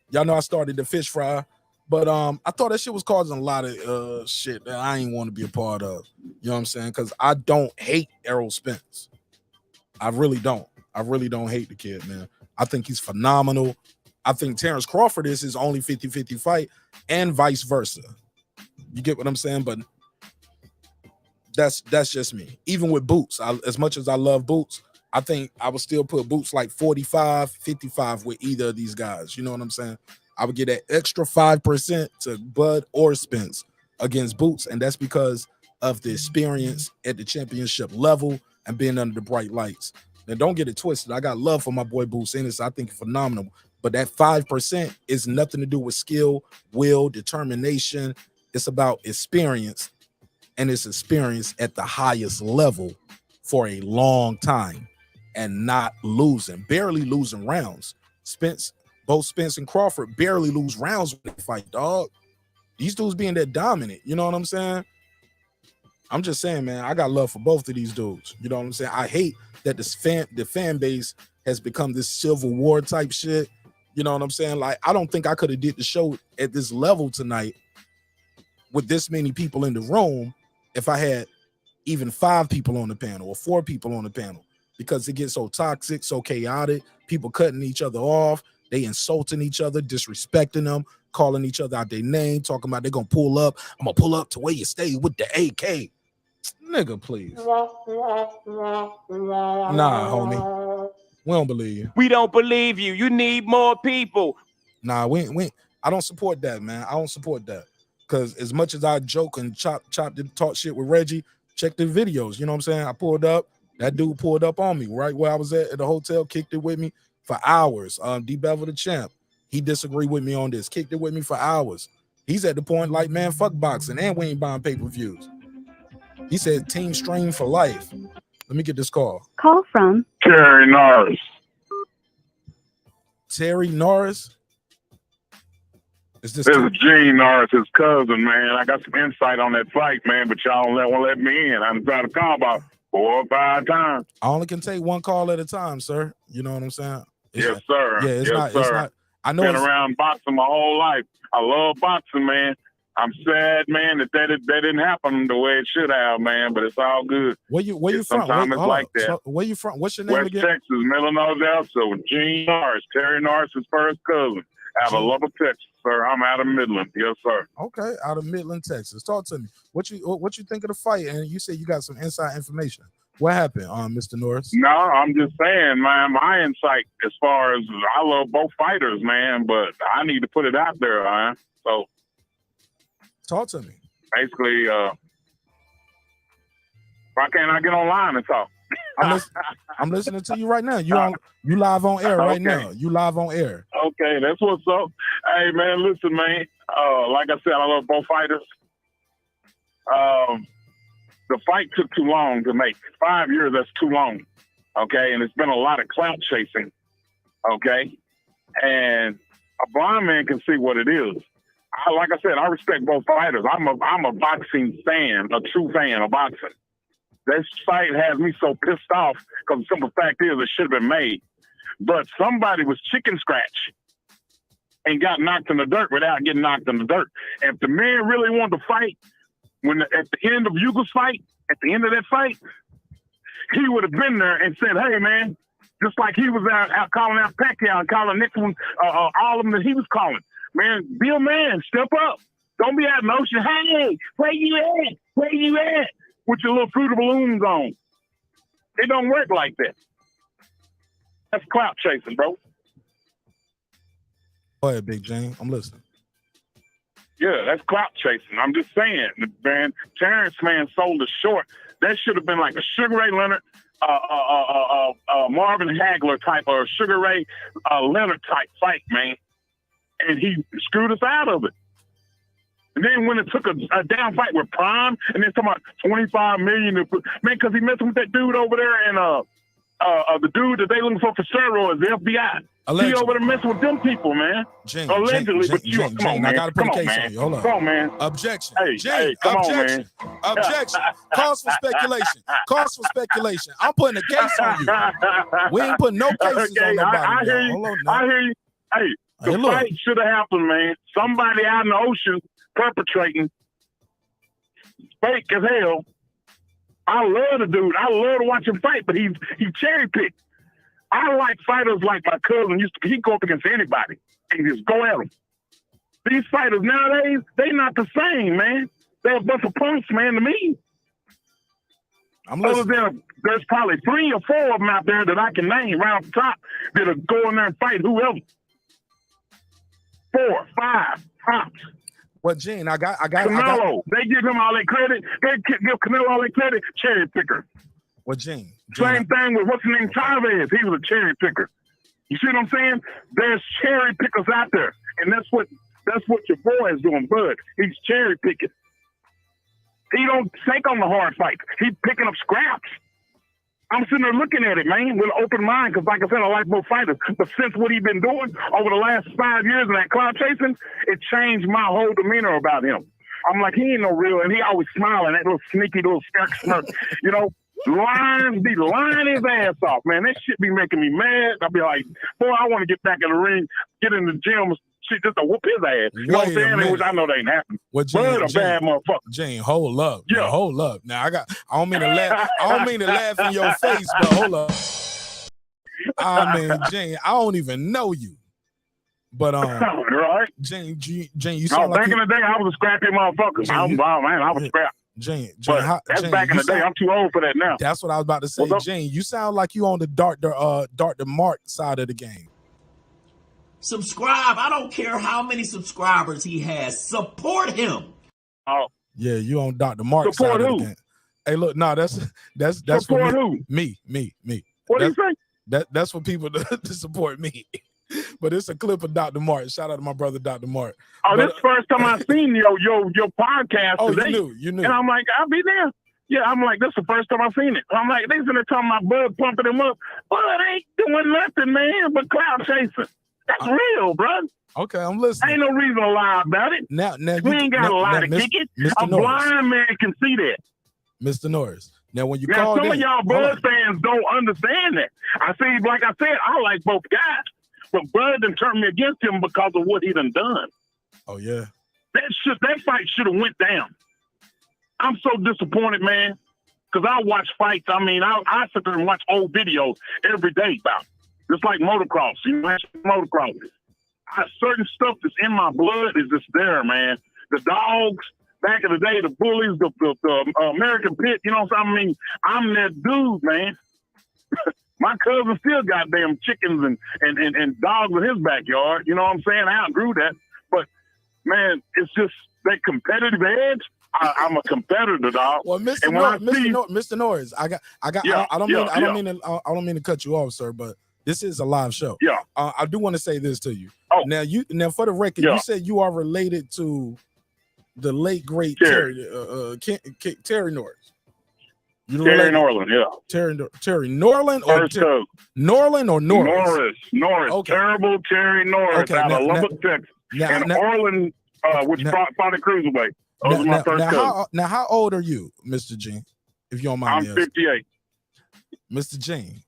Y'all know I started the fish fry, but I thought that shit was causing a lot of shit that I ain't want to be a part of. You know what I'm saying? Because I don't hate Errol Spence. I really don't. I really don't hate the kid, man. I think he's phenomenal. I think Terrence Crawford is his only 50-50 fight, and vice versa. You get what I'm saying? But that's just me. Even with Boots, as much as I love Boots, I think I would still put Boots like 45-55 with either of these guys. You know what I'm saying? I would get that extra 5% to Bud or Spence against Boots, and that's because of the experience at the championship level and being under the bright lights. Now, don't get it twisted. I got love for my boy Boots Ennis. I think phenomenal. But that 5% is nothing to do with skill, will, determination. It's about experience, and it's experience at the highest level for a long time and not losing, barely losing rounds. Both Spence and Crawford barely lose rounds when they fight, dog. These dudes being that dominant, you know what I'm saying? I'm just saying, man, I got love for both of these dudes. You know what I'm saying? I hate that the fan base has become this Civil War type shit. You know what I'm saying? Like, I don't think I could have did the show at this level tonight with this many people in the room if I had even 5 people on the panel or 4 people on the panel, because it gets so toxic, so chaotic, people cutting each other off, they insulting each other, disrespecting them, calling each other out their name, talking about they're gonna pull up. I'm gonna pull up to where you stay with the AK. Nigga, please. Nah, homie. We don't believe you. We don't believe you. You need more people. Nah, we I don't support that, man. I don't support that. Because as much as I joke and talk shit with Reggie, check the videos. You know what I'm saying? I pulled up. That dude pulled up on me right where I was at the hotel, kicked it with me for hours. D-Bevel the champ. He disagreed with me on this, kicked it with me for hours. He's at the point like, man, fuck boxing, and we ain't buying pay-per-views. He said team strain for life. Let me get this call. Call from Terry Norris. Terry Norris? This is Gene Norris, his cousin, man. I got some insight on that fight, man, but y'all won't let me in. I'm trying to call about 4 or 5 times. I only can take one call at a time, sir. You know what I'm saying? Yes, sir. Yeah, it's not. I know. Been around boxing my whole life. I love boxing, man. I'm sad, man, that didn't happen the way it should have, man. But it's all good. Where you from? Sometimes it's like that. So, where you from? What's your name West again? Texas, Millinois, so Gene Norris, Terry Norris's first cousin. Out of Lubbock, Texas, sir. I'm out of Midland. Yes, sir. Okay, out of Midland, Texas. Talk to me. What you think of the fight? And you said you got some inside information. What happened, Mr. Norris? No, I'm just saying, man, my insight as far as I love both fighters, man, but I need to put it out there, man. So talk to me. Basically, why can't I get online and talk? I'm listening to you right now. You live on air right now. You live on air. Okay, that's what's up. Hey, man, listen, man. Like I said, I love both fighters. The fight took too long to make. 5 years, that's too long. Okay, and it's been a lot of clout chasing. Okay, and a blind man can see what it is. Like I said, I respect both fighters. I'm a boxing fan, a true fan of boxing. This fight has me so pissed off because the simple fact is it should have been made. But somebody was chicken scratch and got knocked in the dirt without getting knocked in the dirt. And if the man really wanted to fight, at the end of Yuga's fight, at the end of that fight, he would have been there and said, hey, man, just like he was out calling out Pacquiao and calling next one, all of them that he was calling. Man, be a man, step up. Don't be out in the ocean. Hey, where you at? Where you at? With your little fruit balloons on. It don't work like that. That's clout chasing, bro. Go ahead, Big Jane. I'm listening. Yeah, that's clout chasing. I'm just saying, man, Terrence, man, sold us short. That should have been like a Sugar Ray Leonard, Marvin Hagler type or Sugar Ray Leonard type fight, man. And he screwed us out of it. And then when it took a down fight with Prime, and then talking about $25 million, man, because he messing with that dude over there, and the dude that they looking for steroids, the FBI. Allegedly. He over there messing with them people, man. Allegedly, but you come on, man. I gotta put a case on you. Hold on. Come on, man. Objection. Hey, come objection. On, man. Objection. Cause for speculation. Cause for speculation. I'm putting a case on you. We ain't putting no cases on nobody. I hear you. Hold on now. I hear you. Hey, the fight should have happened, man. Somebody out in the ocean perpetrating fake as hell. I love the dude. I love to watch him fight, but he cherry picked. I like fighters like my cousin used to. He'd go up against anybody and just go at them. These fighters nowadays, they not the same, man. They're a bunch of punks, man, to me. There's probably 3 or 4 of them out there that I can name right off the top that'll go in there and fight whoever. 4, 5 tops. Well, Gene, I got Canelo. They give him all that credit. They give Canelo all that credit. Cherry picker. Well, Gene. Same thing with what's his name, Chavez. He was a cherry picker. You see what I'm saying? There's cherry pickers out there, and that's what your boy is doing, Bud. He's cherry picking. He don't take on the hard fights. He's picking up scraps. I'm sitting there looking at it, man, with an open mind, because like I said, I like both fighters. But since what he's been doing over the last 5 years in that cloud chasing, it changed my whole demeanor about him. I'm like, he ain't no real, and he always smiling, that little sneaky little smirk. You know, lions be lying his ass off, man. That shit be making me mad. I'll be like, boy, I want to get back in the ring, get in the gym, shit, just to whoop his ass. You know what I'm saying? Which I know that ain't happening. Well, Bud a bad motherfucker. Jane, hold up. Yeah. Hold up. Now I don't mean to laugh in your face, but hold up. I mean, Jane, I don't even know you. But right. Jane, you sound back in the day I was a scrappy motherfucker. I was scrappy. Jane, that's back in the day. I'm too old for that now. That's what I was about to say. Jane, you sound like you on the Dr. Mark side of the game. Subscribe. I don't care how many subscribers he has. Support him. Oh. Yeah, you on Dr. Mark side of the game. Hey, look, no, that's support for who? Me. What do you say? That's for people to support me. But it's a clip of Dr. Mark. Shout out to my brother, Dr. Mark. Oh, this first time I seen your podcast today. You knew. And I'm like, I'll be there. Yeah, I'm like, this is the first time I've seen it. I'm like, they sitting there talking about Bud pumping him up. Bud ain't doing nothing, man, but cloud chasing. That's real, bro. Okay, I'm listening. Ain't no reason to lie about it. Now we ain't got a lie to kick it. A blind man can see that. Mr. Norris. Now, when you call some in, of y'all Bud fans don't understand that. I see, like I said, I like both guys. But Bud done turned me against him because of what he done done. Oh, yeah. That fight should have went down. I'm so disappointed, man, because I watch fights. I mean, I sit there and watch old videos every day about it. Just like motocross. You watch motocross. Certain stuff that's in my blood is just there, man. The dogs, back in the day, the bullies, the American Pit, you know what I mean? I'm that dude, man. My cousin still got damn chickens and dogs in his backyard. You know what I'm saying? I outgrew that. But, man, it's just that competitive edge. I'm a competitor, dog. Well, Mr. Norris, I don't mean to cut you off, sir, but this is a live show. Yeah. I do want to say this to you. Oh. Now for the record, you said you are related to the late great Terry Norris. Terry Norland, yeah. Terry Norland or Norland or Norris? Norris. Okay. Terrible Terry Norris out of Lubbock, Texas. Orland, which fought a cruiserweight. Those are my first cousins. Now, how old are you, Mr. Gene? If you don't mind I'm 58. Mr. Gene.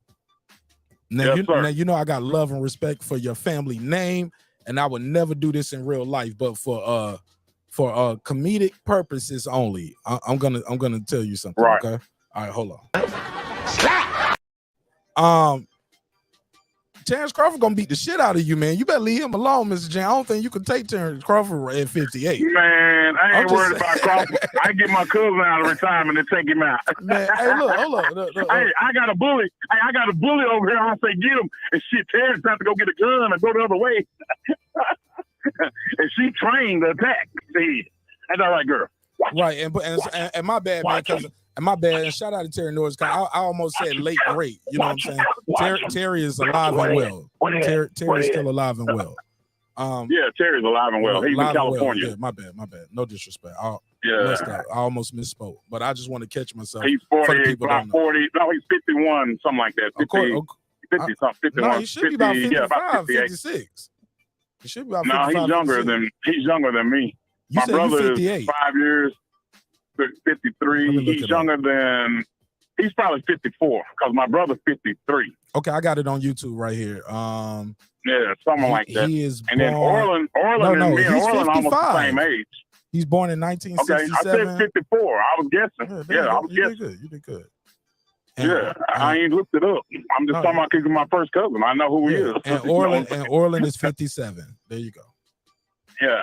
Now, you know I got love and respect for your family name, and I would never do this in real life, but for comedic purposes only, I'm gonna tell you something. Right. Okay. All right, hold on. Terrence Crawford gonna beat the shit out of you, man. You better leave him alone, Mr. J. I don't think you can take Terrence Crawford at 58. Man, I ain't worried about Crawford. I get my cousin out of retirement and take him out. Man, hey, look, hold on. Hey, I got a bully. Hey, I got a bully over here. I say get him, and shit, Terrence have to go get a gun and go the other way. And she trained to attack. See, that's all right, girl. Right, and my bad, man, because. And my bad, and shout out to Terry Norris, because I almost said late great. You know what I'm saying? Terry is alive and well. Terry's still alive and well. Yeah, Terry's alive and well. He's in California. Yeah, my bad. No disrespect. I almost misspoke, but I just want to catch myself. He's 40, about 40. No, he's 51, something like that. 50 something, 51. No, he should be about 55, 56. He should be about 55. No, he's younger than me. You my brother is 5 years. 53. He's probably 54 because my brother's 53. Okay, I got it on YouTube right here. Yeah, something like that. He is and then Orland and me and Orland almost the same age. He's born in 1967. Okay, I said 54. I was guessing. I was guessing. You did good. I ain't looked it up. I'm just talking about he's my first cousin. I know who he is. And Orland is 57. There you go. Yeah.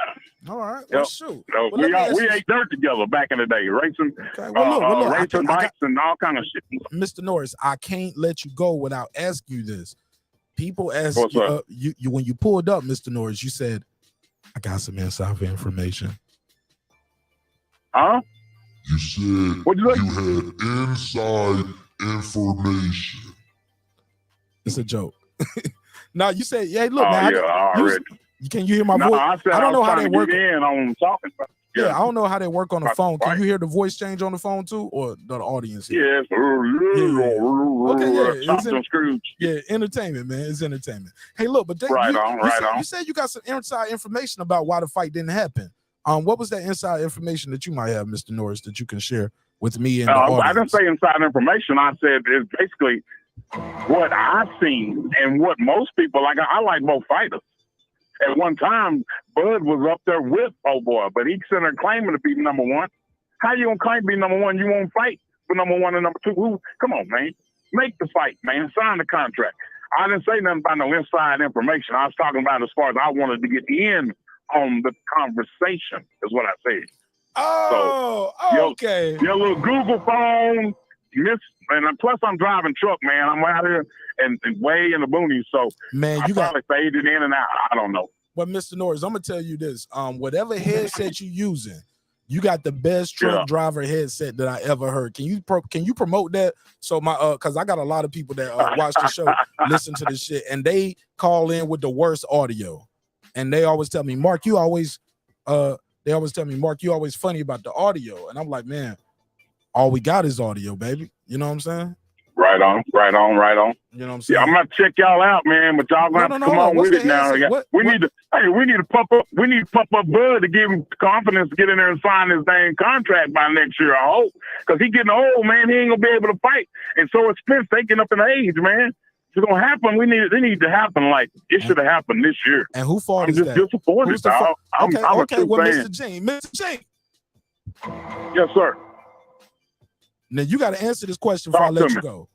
All right. Well, shoot. So we ate dirt together back in the day, racing, racing bikes and all kind of shit. Mr. Norris, I can't let you go without asking you this. People ask you when you pulled up, Mr. Norris, you said, I got some inside information. Huh? You said you had inside information. It's a joke. No, you said, yeah, look, man. Can you hear my voice? I don't know how they work. On talking. Yeah, I don't know how they work on the phone. Can you hear the voice change on the phone too, or the audience here? Yes. Yeah, entertainment, man. It's entertainment. Hey, look, but you said you got some inside information about why the fight didn't happen. What was that inside information that you might have, Mr. Norris, that you can share with me and the audience? I didn't say inside information. I said it's basically what I've seen and what most people like. I like both fighters. At one time, Bud was up there with old boy, but he's sitting there claiming to be number one. How you gonna claim to be number one? You won't fight for number one and number two. Come on, man. Make the fight, man. Sign the contract. I didn't say nothing about no inside information. I was talking about as far as I wanted to get in on the conversation, is what I said. Okay. Your little Google phone, and plus I'm driving truck, man. I'm out here and way in the boonies, so man, you probably faded in and out. I don't know. But Mr. Norris, I'm gonna tell you this: whatever headset you're using, you got the best truck driver headset that I ever heard. Can you promote that? So because I got a lot of people that watch the show, listen to this shit, and they call in with the worst audio, and they always tell me, Mark, you always funny about the audio, and I'm like, man, all we got is audio, baby. You know what I'm saying? Right on. You know what I'm saying? Yeah, I'm gonna check y'all out, man. But y'all gonna have to come on with it now. We need to pump up. We need to pump up Bud to give him confidence to get in there and sign his dang contract by next year. I hope, because he's getting old, man. He ain't gonna be able to fight, and so is Spence. They getting up in age, man. It's gonna happen. It need to happen. Like it should have happened this year. And who fault is that? I'm just disappointed, dog. Okay. Well, Mr. James. Yes, sir. Now you got to answer this question before I let you go.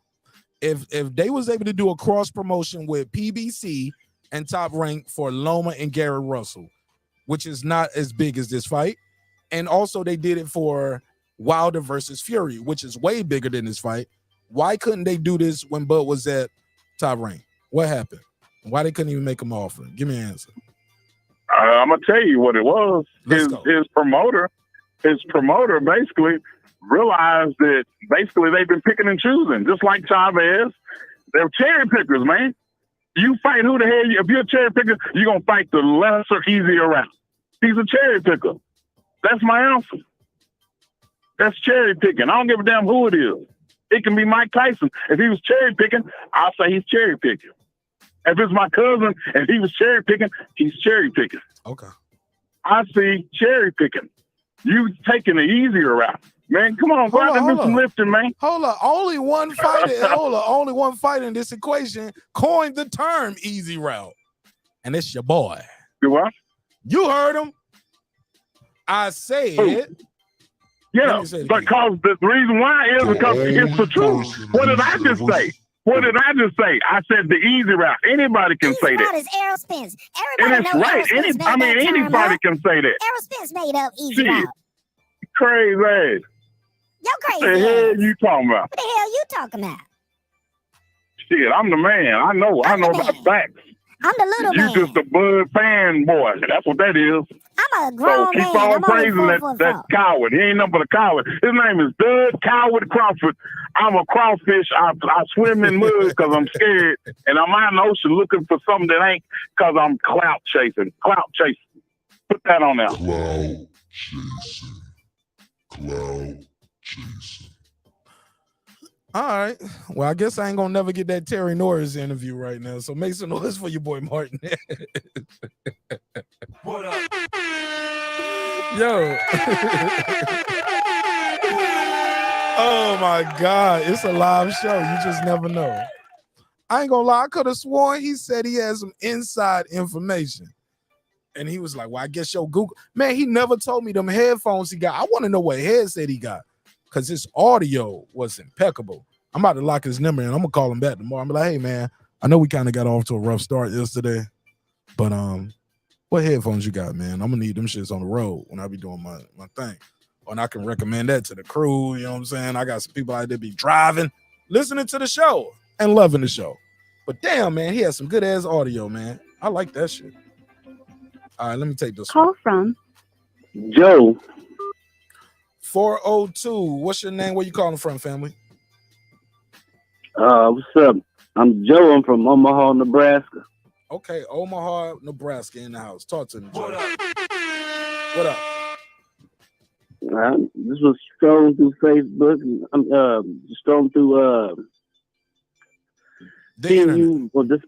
If they was able to do a cross promotion with PBC and Top Rank for Loma and Gary Russell, which is not as big as this fight, and also they did it for Wilder versus Fury, which is way bigger than this fight, why couldn't they do this when Bud was at Top Rank? What happened? Why they couldn't even make him an offer? Give me an answer. I'm gonna tell you what it was. His promoter basically realized that basically they've been picking and choosing, just like Chavez. They're cherry pickers, man. You fight who the hell if you're a cherry picker, you're gonna fight the lesser, easier route. He's a cherry picker. That's my answer. That's cherry picking. I don't give a damn who it is. It can be Mike Tyson. If he was cherry picking, I'll say he's cherry picking. If it's my cousin and he was cherry picking, he's cherry picking. Okay. I see cherry picking. You taking the easier route. Man, come on, go out and do some lifting, man. Hold on. Only one fighter in this equation coined the term easy route. And it's your boy. Do what? You heard him. I said. Yeah, because the reason why is because it's the truth. What did I just say? I said the easy route. Anybody can say that. Is Errol Spence. Everybody knows Errol Spence. Anybody can say that. Errol Spence made up easy route. Crazy. You're crazy. What the hell you talking about? What the hell you talking about? Shit, I'm the man. I know about facts. I'm the little man. You just a Bud fan boy. That's what that is. I'm a grown man. Keep on praising that coward. He ain't nothing but a coward. His name is Doug Coward Crawford. I'm a crawfish. I swim in mud because I'm scared, and I'm out in the ocean looking for something that ain't, because I'm clout chasing. Put that on there. Clout chasing. All right. Well, I guess I ain't gonna never get that Terry Norris interview right now. So make some noise for your boy Martin. What up? Yo. Oh my God. It's a live show. You just never know. I ain't gonna lie. I could have sworn he said he had some inside information. And he was like, well, I guess your Google. Man, he never told me them headphones he got. I want to know what headset he got, because his audio was impeccable. I'm about to lock his number in. I'm gonna call him back tomorrow. I'm like, hey man, I know we kind of got off to a rough start yesterday, but what headphones you got, man? I'm gonna need them shits on the road when I be doing my thing. And I can recommend that to the crew. You know what I'm saying? I got some people out there be driving, listening to the show, and loving the show. But damn, man, he has some good ass audio, man. I like that shit. All right, let me take this Call from Joe. 402. What's your name? Where you calling from, family? What's up? I'm Joe. I'm from Omaha, Nebraska. Okay, Omaha, Nebraska in the house. Talk to me, Joe. What up? This was scrolling through Facebook. I'm scrolling through the internet. You. Well, it's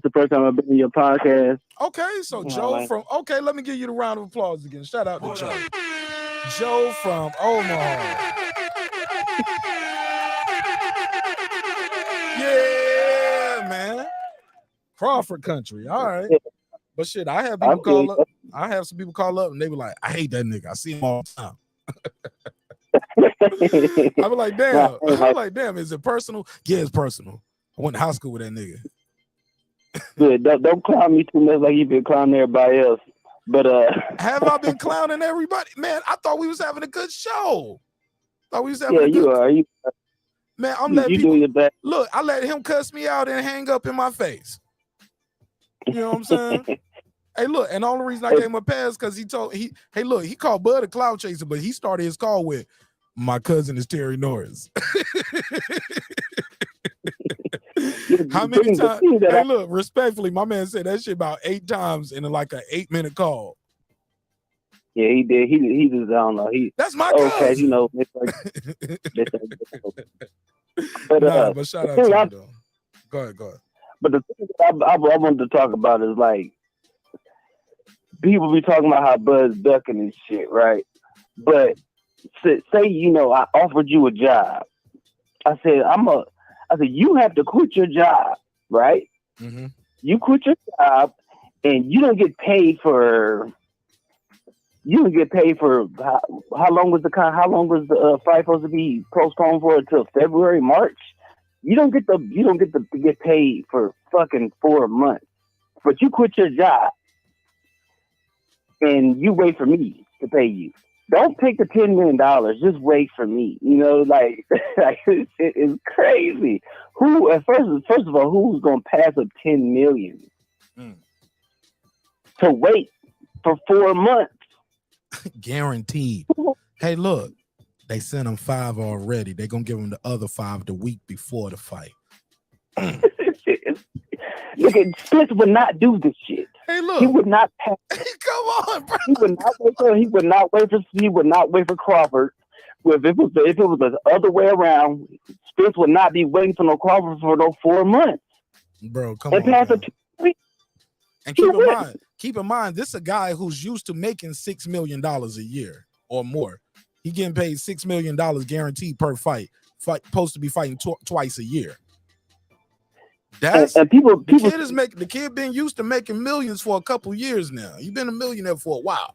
the first time I've been in your podcast. Okay, so Joe from. Okay, let me give you the round of applause again. Shout out to Joe. Joe from Omaha. Yeah, man. Crawford country. All right. But shit, I have people call up. I have some people call up and they be like, I hate that nigga. I see him all the time. I be like, damn. I'm like, damn, is it personal? Yeah, it's personal. I went to high school with that nigga. Good. Don't clown me too much like you've been clowning everybody else. But have I been clowning everybody? Man, I thought we was having a good show. Thought we was having a good you are. Man, I'm letting people look, I let him cuss me out and hang up in my face. You know what I'm saying? Hey, look, and the only reason I gave him a pass because he called Bud a cloud chaser, but he started his call with my cousin is Terry Norris. How many times? Hey, look, respectfully, my man said that shit about 8 times in like an 8-minute call. Yeah, he did. He just, I don't know. That's my cousin. You know. But shout out to him, though. Go ahead. But the thing that I wanted to talk about is like people be talking about how Bud's ducking and shit, right? But say I offered you a job. I said you have to quit your job, right? Mm-hmm. You quit your job and you don't get paid for. You don't get paid for how long was the fight supposed to be postponed for until February, March? You don't get to get paid for fucking 4 months, but you quit your job and you wait for me to pay you. Don't take the $10 million. Just wait for me. You know, like this shit is crazy. First of all, who's gonna pass up $10 million to wait for 4 months? Guaranteed. Hey, look, they sent him 5 already. They're gonna give him the other 5 the week before the fight. Look, Spence would not do this shit. Hey, look, he would not pass. Come on, bro. He would not wait for Crawford. If it was the other way around, Spence would not be waiting for no Crawford for those 4 months. Bro, come and on. Pass it and keep in mind, this is a guy who's used to making $6 million a year or more. He getting paid $6 million guaranteed per fight. Supposed to be fighting twice a year. The kid been used to making millions for a couple years now. He's been a millionaire for a while.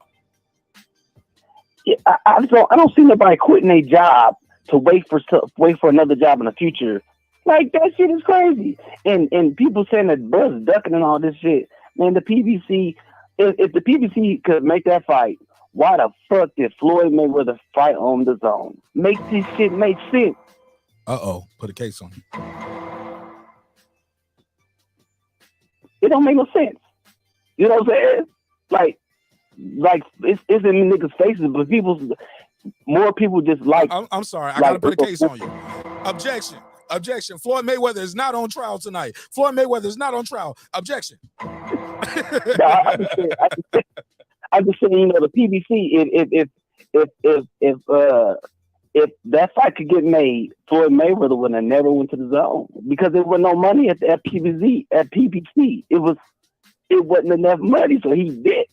Yeah, I don't see nobody quitting a job to wait for another job in the future. Like, that shit is crazy. And people saying that Bud's ducking and all this shit. Man, the PBC, if the PBC could make that fight, why the fuck did Floyd Mayweather fight on the zone? Make this shit make sense. Put a case on him. It don't make no sense. You know what I'm saying? Like it's in niggas' faces, but more people just like. I'm sorry, I gotta put a case on you. Objection. Floyd Mayweather is not on trial tonight. Floyd Mayweather is not on trial. Objection. I'm just saying, the PBC, if that fight could get made, Floyd Mayweather would have never went to the zone because there was no money at PBC. It wasn't enough money, so he did.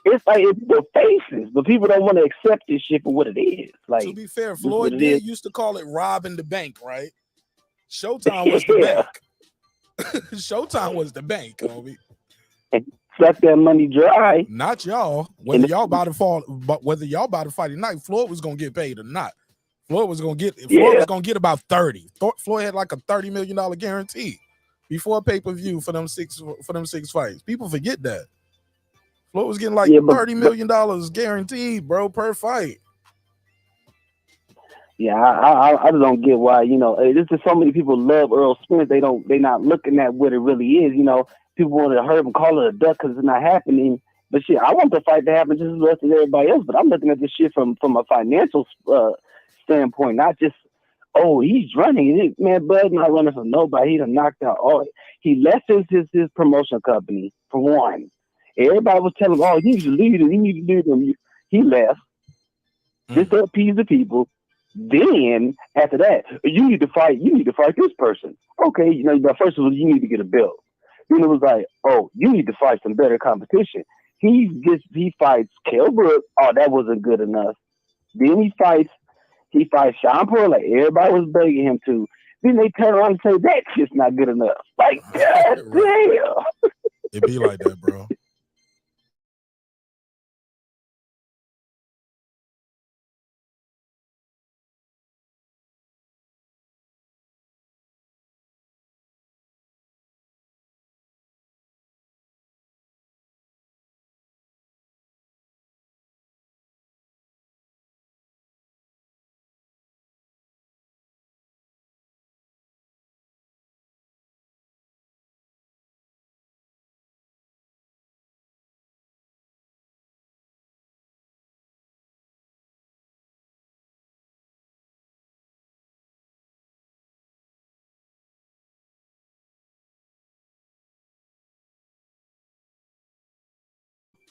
It's like it's the faces, but people don't want to accept this shit for what it is. Like, to be fair, Floyd used to call it robbing the bank, right? Showtime was the bank. Showtime was the bank, homie. And suck that money dry. Not y'all. Whether y'all about to fight tonight, Floyd was gonna get paid or not. Floyd was gonna get about 30. Floyd had like a $30 million guarantee before pay-per-view for them six fights. People forget that. Floyd was getting like $30 million guaranteed, bro, per fight. Yeah, I just don't get why, this is so many people love Errol Spence. They not looking at what it really is. People want to hurt him, call it a duck because it's not happening. But shit, I want the fight to happen just as well as everybody else. But I'm looking at this shit from a financial standpoint, not just, oh, he's running. Man, Bud's not running for nobody. He done knocked out all. He lessens his promotion company, for one. Everybody was telling him, oh, you need to lead him. You need to lead him. He left. Just to appease the people. Then after that, you need to fight this person. Okay, but first of all, you need to get a belt. Then it was like, oh, you need to fight some better competition. He fights Kell Brook. Oh, that wasn't good enough. Then he fights Sean Paul, like everybody was begging him to. Then they turn around and say that's just not good enough. Like, God damn. It be like that, bro.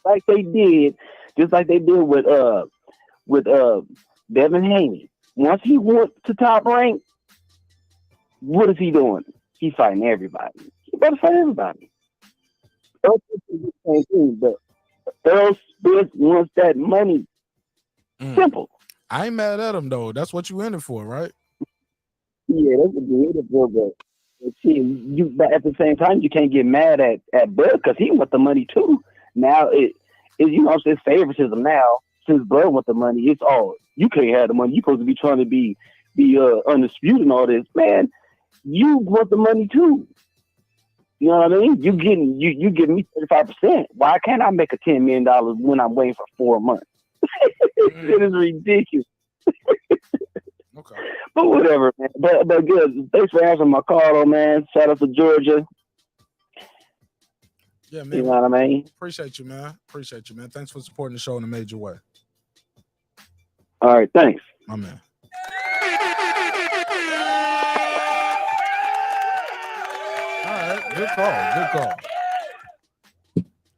Like they did, just like they did with Devin Haney. Once he went to top rank, what is he doing? He's fighting everybody. He better fight everybody. Earl Spence is the same thing, but Errol Spence wants that money. Simple. I ain't mad at him though. That's what you in it for, right? Yeah, that's what you're in it for, but but at the same time, you can't get mad at Bud because he wants the money too. Now it's favoritism now. Since Bud wants the money, it's all you can't have the money. You're supposed to be trying to be undisputed and all this. Man, you want the money too. You know what I mean? You giving me 35%. Why can't I make a $10 million when I'm waiting for 4 months? It is ridiculous. Okay. But whatever, man. But good. Thanks for answering my call, though, man. Shout out to Georgia. Yeah, man. You know what I mean? Appreciate you, man. Thanks for supporting the show in a major way. All right, thanks. My man. All right, good call.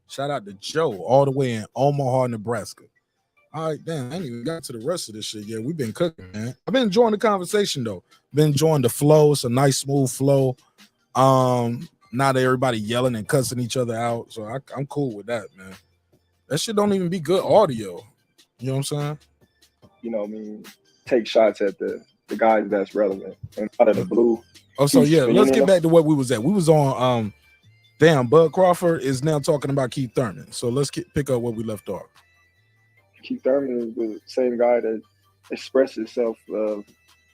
Shout out to Joe all the way in Omaha, Nebraska. All right, damn, I ain't even got to the rest of this shit yet. We've been cooking, man. I've been enjoying the conversation, though. Been enjoying the flow. It's a nice, smooth flow. Not everybody yelling and cussing each other out. So I'm cool with that, man. That shit don't even be good audio. You know what I'm saying? You know what I mean? Take shots at the guys that's relevant. And out of the blue. Oh, so yeah, let's get back to what we was at. We was on Bud Crawford is now talking about Keith Thurman. So let's pick up where we left off. Keith Thurman is the same guy that expressed himself of,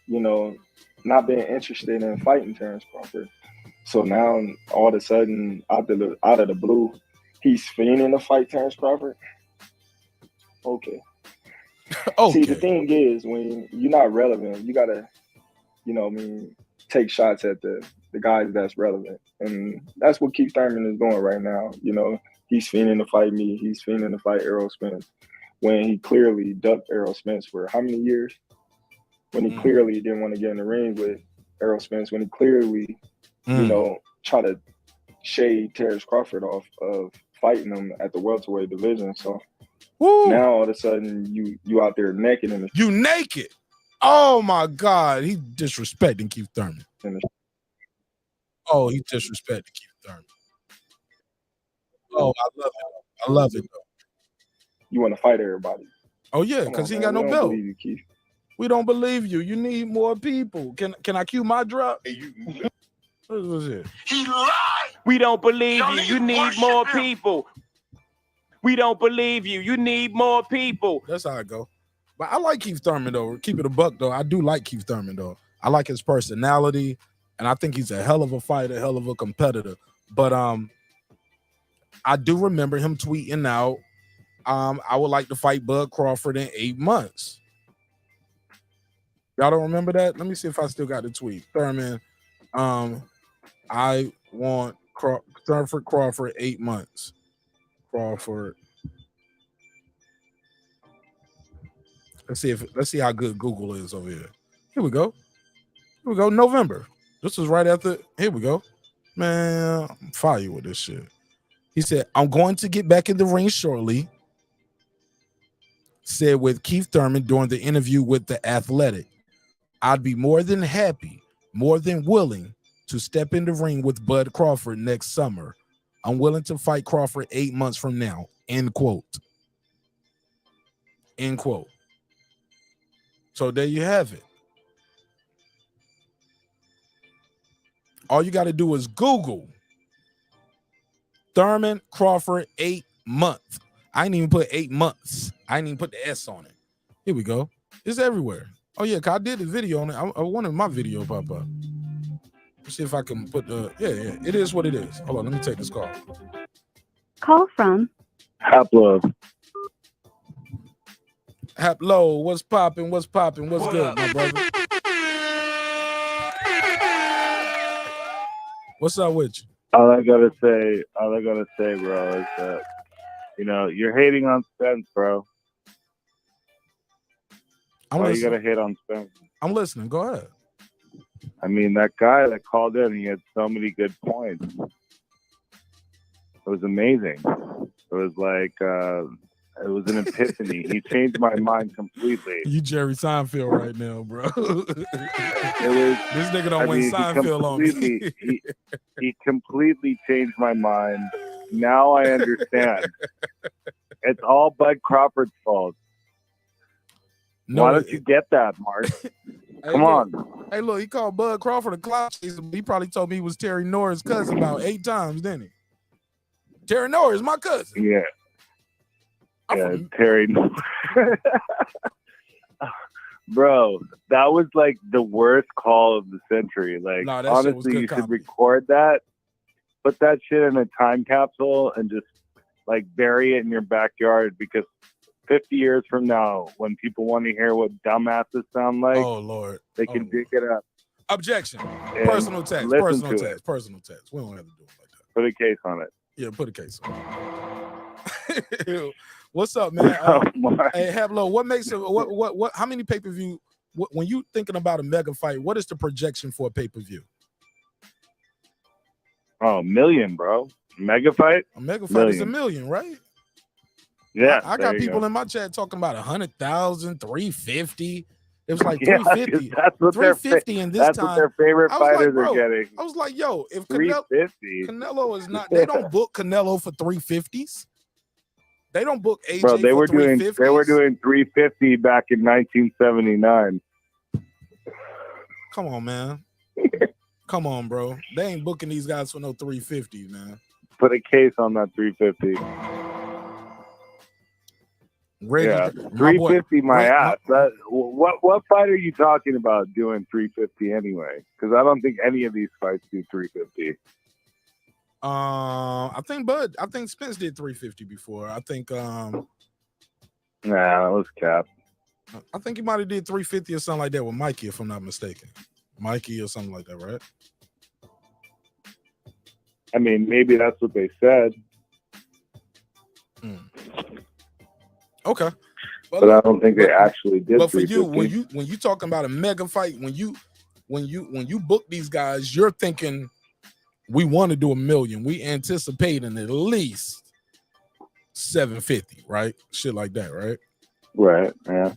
not being interested in fighting Terence Crawford. So now all of a sudden, out of the blue, he's fiending to fight Terence Crawford. Okay. See, the thing is, when you're not relevant, you gotta, take shots at the guys that's relevant, and that's what Keith Thurman is doing right now. He's fiending to fight me. He's fiending to fight Errol Spence when he clearly ducked Errol Spence for how many years? When he clearly didn't want to get in the ring with Errol Spence. When he clearly, try to shade Terence Crawford off of fighting him at the welterweight division. So now all of a sudden you out there naked in the You naked. Oh my God. He disrespecting Keith Thurman. Oh, he disrespecting Keith Thurman. Oh, I love it though. You want to fight everybody. Oh yeah, because he ain't got no belt. We don't believe you. You need more people. Can I cue my drop? What was it? He lied. We don't believe you. You need more people. We don't believe you. You need more people. That's how I go. But I like Keith Thurman though. Keep it a buck though. I do like Keith Thurman though. I like his personality, and I think he's a hell of a fighter, hell of a competitor. But I do remember him tweeting out, I would like to fight Bud Crawford in 8 months. Y'all don't remember that? Let me see if I still got the tweet. Thurman, I want Crawford 8 months. Crawford. Let's see how good Google is over here. Here we go. November. This was right after. Here we go. Man, I'm fire with this shit. He said, I'm going to get back in the ring shortly. Said with Keith Thurman during the interview with The Athletic. I'd be more than happy, more than willing to step in the ring with Bud Crawford next summer. I'm willing to fight Crawford 8 months from now. End quote. End quote. So there you have it. All you got to do is Google Thurman Crawford 8 months. I ain't even put 8 months. I ain't even put the S on it. Here we go. It's everywhere. Oh yeah, cause I did a video on it. I wanted my video pop up. Let's see if I can put the yeah. It is what it is. Hold on, let me take this call. Call from Haplo. Haplo, what's popping? What's popping? What's good, my brother? What's up with you? All I gotta say, bro, is that you're hating on Spence, bro. Why you gotta hate on Spence? I'm listening. Go ahead. I mean, that guy that called in, he had so many good points. It was amazing. It was like, it was an epiphany. He changed my mind completely. You Jerry Seinfeld right now, bro. This nigga don't win Seinfeld on me. He completely changed my mind. Now I understand. It's all Bud Crawford's fault. No, why don't you get that, Mark? Come on. Hey, look, he called Bud Crawford a clout chaser, but he probably told me he was Terry Norris' cousin about 8 times, didn't he? Terry Norris, my cousin. Yeah. Terry Norris. Bro, that was like the worst call of the century. Like, honestly, you should record that, put that shit in a time capsule, and just like bury it in your backyard, because 50 years from now, when people want to hear what dumbasses sound like, oh Lord, they can dig it up. Objection. Personal text. We don't have to do it like that. Put a case on it. Yeah, put a case on it. What's up, man? Hey, Hablo, what makes it? What? How many pay-per-view? When you thinking about a mega fight, what is the projection for a pay-per-view? Oh, $1 million, bro. Mega fight. A mega fight is $1 million, right? Yeah, I got people in my chat talking about 100,000, 350. It was like 350. That's what 350 in this that's time. What their favorite fighters are getting. I was like, yo, if 350, Canelo is not, they don't book Canelo for 350s. They don't book AJ bro, they for were 350s. They were doing 350 back in 1979. Come on, man. Come on, bro. They ain't booking these guys for no 350s, man. Put a case on that 350. Reggie, 350 my ass. What fight are you talking about doing 350 anyway? Because I don't think any of these fights do 350. I think Spence did 350 before. I think nah, that was cap. I think he might have did 350 or something like that with Mikey, if I'm not mistaken. Mikey or something like that, right? I mean, maybe that's what they said. Okay, but I don't think they actually did. But for you, when you talking about a mega fight, when you book these guys, you're thinking we want to do $1 million. We anticipating at least 750, right? Shit like that, right? Right. Yeah.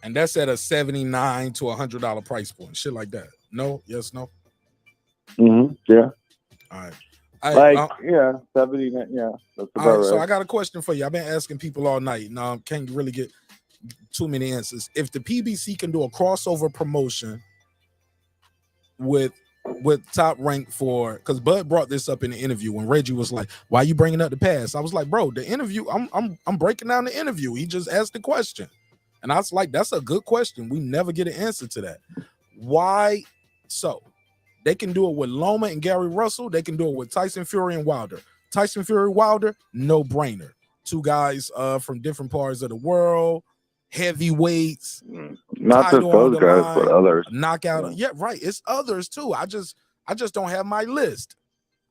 And that's at a $79 to $100 price point. Shit like that. No. Yes. No. Yeah. All right. 79. Yeah, that's about right. right. So I got a question for you. I've been asking people all night. Now, can't really get too many answers. If the PBC can do a crossover promotion with Top Rank for, because Bud brought this up in the interview when Reggie was like, "Why are you bringing up the past?" I was like, "Bro, the interview. I'm breaking down the interview. He just asked the question, And I was like, that's a good question. We never get an answer to that. Why so? They can do it with Loma and Gary Russell. They can do it with Tyson Fury and Wilder. Tyson Fury, Wilder, no brainer. Two guys from different parts of the world, heavyweights. Not just those guys, but others. Knockout. Yeah, right. It's others too. I just don't have my list.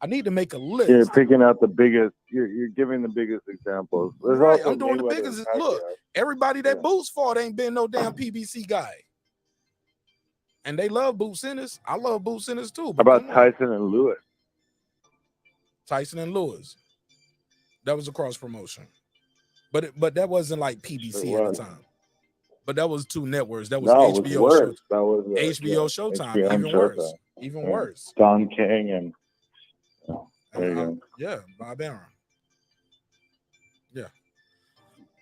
I need to make a list. You're picking out the biggest. You're giving the biggest examples. There's right. also I'm doing the biggest. Look, everybody that Boots fought ain't been no damn PBC guy. And they love Boot Sinners. I love Boot Sinners too. How about Tyson and Lewis? Tyson and Lewis. That was a cross promotion. But that wasn't like PBC at the time. But that was two networks. That was HBO. Worse. That was HBO Showtime. HBO even Showtime. Worse. Even worse. Don King and there you go. Yeah, Bob Arum. Yeah.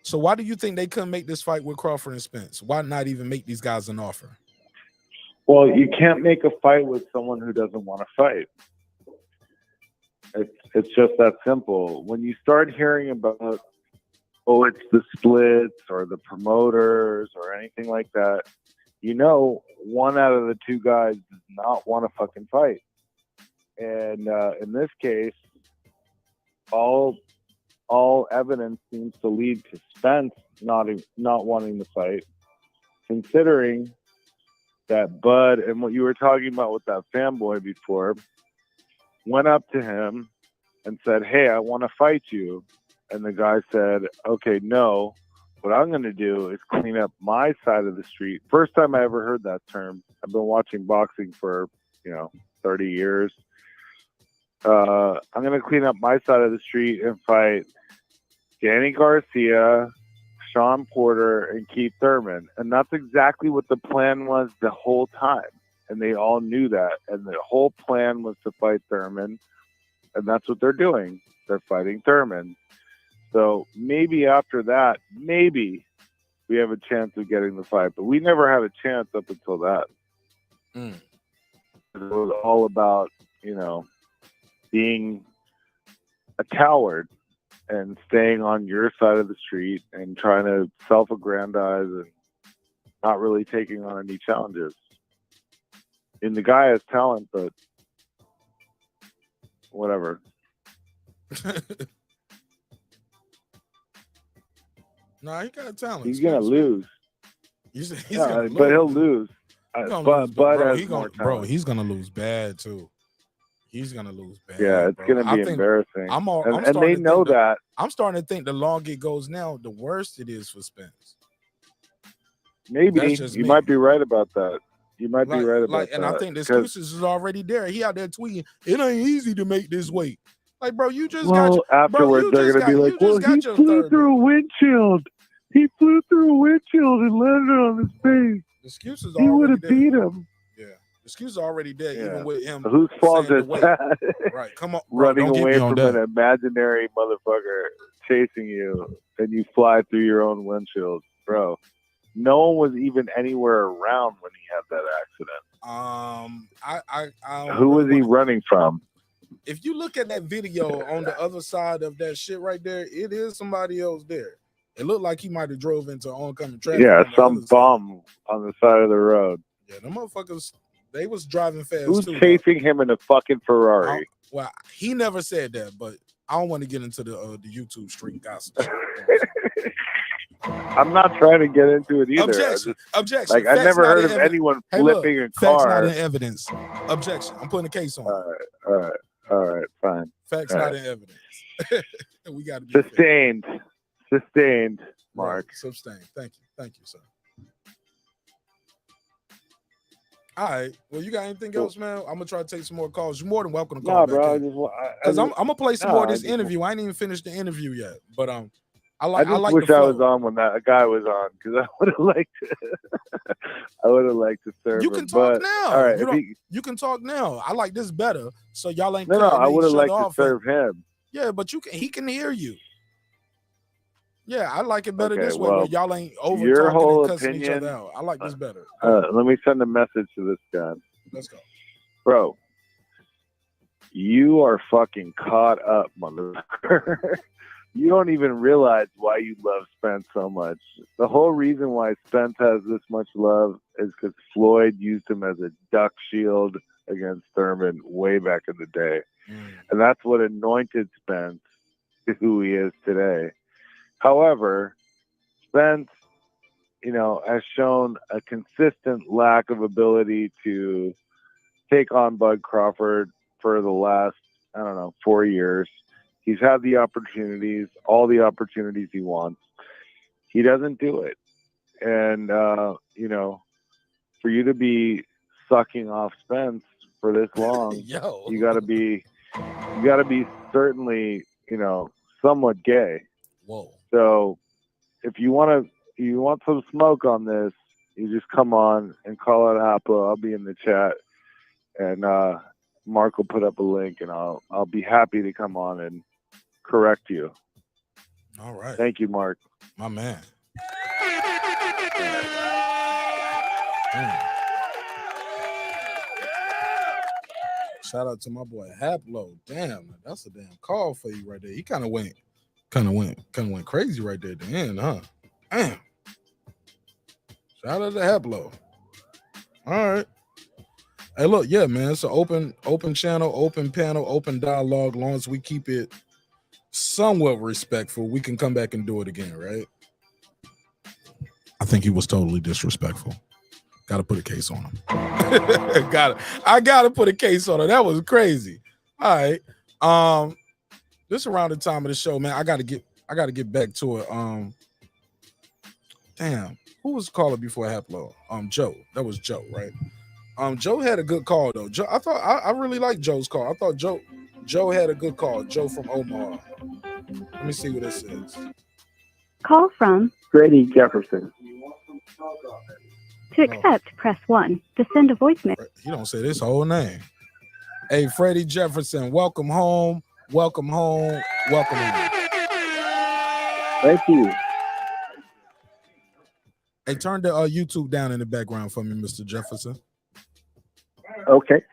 So why do you think they couldn't make this fight with Crawford and Spence? Why not even make these guys an offer? Well, you can't make a fight with someone who doesn't want to fight. It's just that simple. When you start hearing about, oh, it's the splits or the promoters or anything like that, you know, one out of the two guys does not want to fucking fight. And in this case, all evidence seems to lead to Spence not wanting to fight, considering that Bud and what you were talking about with that fanboy before went up to him and said, hey, I want to fight you. And the guy said, okay, no, what I'm going to do is clean up my side of the street. First time I ever heard that term. I've been watching boxing for, 30 years. I'm going to clean up my side of the street and fight Danny Garcia, Sean Porter, and Keith Thurman. And that's exactly what the plan was the whole time. And they all knew that. And the whole plan was to fight Thurman. And that's what they're doing. They're fighting Thurman. So maybe after that, maybe we have a chance of getting the fight. But we never had a chance up until that. It was all about, being a coward and staying on your side of the street and trying to self-aggrandize and not really taking on any challenges. And the guy has talent, but whatever. No, he got talent. He's gonna lose. Gonna but he'll lose. But has more talent. Bro, he's gonna lose bad too. He's gonna lose bad. Yeah, it's gonna be embarrassing. And they know that. I'm starting to think the longer it goes now, the worse it is for Spence. Maybe you might be right about that. You might be right about that. And I think the excuses is already there. He out there tweeting, it ain't easy to make this weight. Like, bro, you just got afterwards they're gonna be like, well, he flew through a windshield. He flew through a windshield and landed on his face. The excuses he would have beat him. Yeah, the excuses are already there, even with him. Whose fault is that? Right, come on, bro, running away from an imaginary motherfucker chasing you, and you fly through your own windshield, bro. No one was even anywhere around when he had that accident. Who was he running from? If you look at that video on the other side of that shit right there, it is somebody else there. It looked like he might have drove into oncoming traffic. Yeah, some bum on the side of the road. Yeah, the motherfuckers, they was driving fast. Who's chasing him in a fucking Ferrari? Well, he never said that, but I don't want to get into the YouTube street gossip. I'm not trying to get into it either. Objection. Like, I never heard of anyone flipping a car. Facts not in evidence. Objection. I'm putting a case on. All right, fine. Facts not in evidence. We got to be sustained, Mark. Right. Sustained. Thank you, sir. All right. Well, you got anything else, man? I'm gonna try to take some more calls. You're more than welcome to call back. Because I'm gonna play some more of this interview. I ain't even finished the interview yet, but I wish I was on when that guy was on, because I would have liked to serve. You can talk now. All right, you can talk now. I like this better, so y'all ain't. No, I would have liked to serve him. Yeah, but he can hear you. Yeah, I like it better this way, where y'all ain't over talking and cussing each other out. I like this better. Let me send a message to this guy. Let's go, bro. You are fucking caught up, motherfucker. you don't even realize why you love Spence so much. The whole reason why Spence has this much love is because Floyd used him as a duck shield against Thurman way back in the day. And that's what anointed Spence to who he is today. However, Spence, has shown a consistent lack of ability to take on Bud Crawford for the last, 4 years. He's had the opportunities, all the opportunities he wants. He doesn't do it. And, for you to be sucking off Spence for this long, you gotta be certainly, somewhat gay. Whoa. So if you want some smoke on this, you just come on and call out Apple. I'll be in the chat, and Mark will put up a link, and I'll be happy to come on and correct you. All right. Thank you, Mark. My man. Shout out to my boy Haplo. Damn, that's a damn call for you right there. He kind of went crazy right there at the end, huh? Damn. Shout out to Haplo. All right. Hey, look, yeah, man. It's an open channel, open panel, open dialogue. Long as we keep it somewhat respectful, we can come back and do it again, right? I think he was totally disrespectful. Got to put a case on him. I gotta put a case on him. That was crazy. All right. This around the time of the show, man. I gotta get back to it. Damn, who was the caller before Haplo? Joe. That was Joe, right? Joe had a good call though. Joe, I really liked Joe's call. I thought Joe had a good call. Joe from Omaha. Let me see what this is. Call from Freddie Jefferson. To accept, press 1. To send a voicemail. You don't say this whole name. Hey, Freddie Jefferson, welcome home. Welcome home. Welcome home. Thank you. Hey, turn the YouTube down in the background for me, Mr. Jefferson. Okay.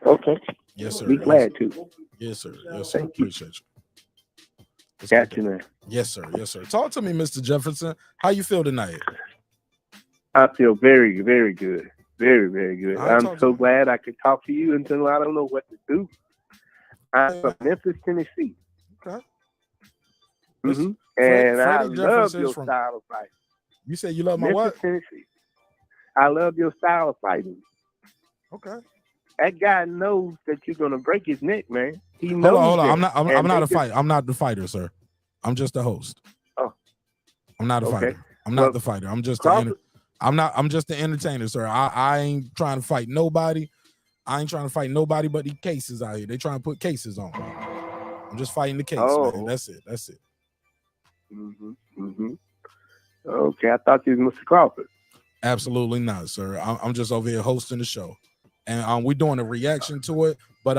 Yes, sir. Be glad to. Yes, sir. Yes, sir. Thank you. Appreciate you. Got you, man. Yes, sir. Yes, sir. Talk to me, Mr. Jefferson. How you feel tonight? I feel very, very good. Very, very good. Right, I'm so glad I could talk to you until I don't know what to do. I'm from Memphis, Tennessee. Okay. Mm-hmm. And I love your style of fighting. You say you love my what? Tennessee. I love your style of fighting. Okay. That guy knows that you're gonna break his neck, man. He knows. Hold on. I'm not a fighter. I'm not the fighter, sir. I'm just the host. Oh. I'm not a fighter. I'm not the fighter. I'm just I'm just the entertainer, sir. I ain't trying to fight nobody. I ain't trying to fight nobody but the cases out here. They trying to put cases on me. I'm just fighting the case, man. That's it. Mm-hmm. Okay, I thought you was Mr. Crawford. Absolutely not, sir. I'm just over here hosting the show, and we're doing a reaction to it. But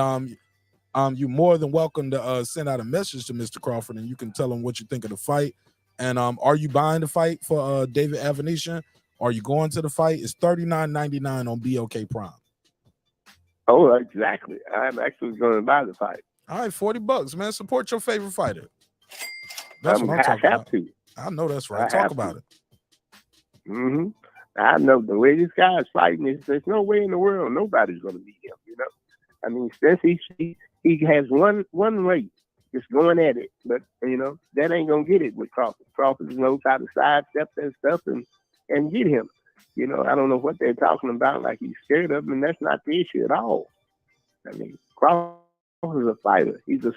you're more than welcome to send out a message to Mr. Crawford, and you can tell him what you think of the fight. And are you buying the fight for David Avanesian? Are you going to the fight? It's $39.99 on BLK Prime. Oh, exactly. I'm actually going to buy the fight. All right, $40, man. Support your favorite fighter. That's what I'm talking about. I know that's right. Talk about it. Mm-hmm. I know the way this guy's fighting there's no way in the world nobody's going to beat him. I mean, since he has one weight, just going at it, but that ain't gonna get it with Crawford. Crawford knows how to sidestep that stuff and get him. I don't know what they're talking about, like he's scared of him, and that's not the issue at all. I mean, Crawford is a fighter. He's a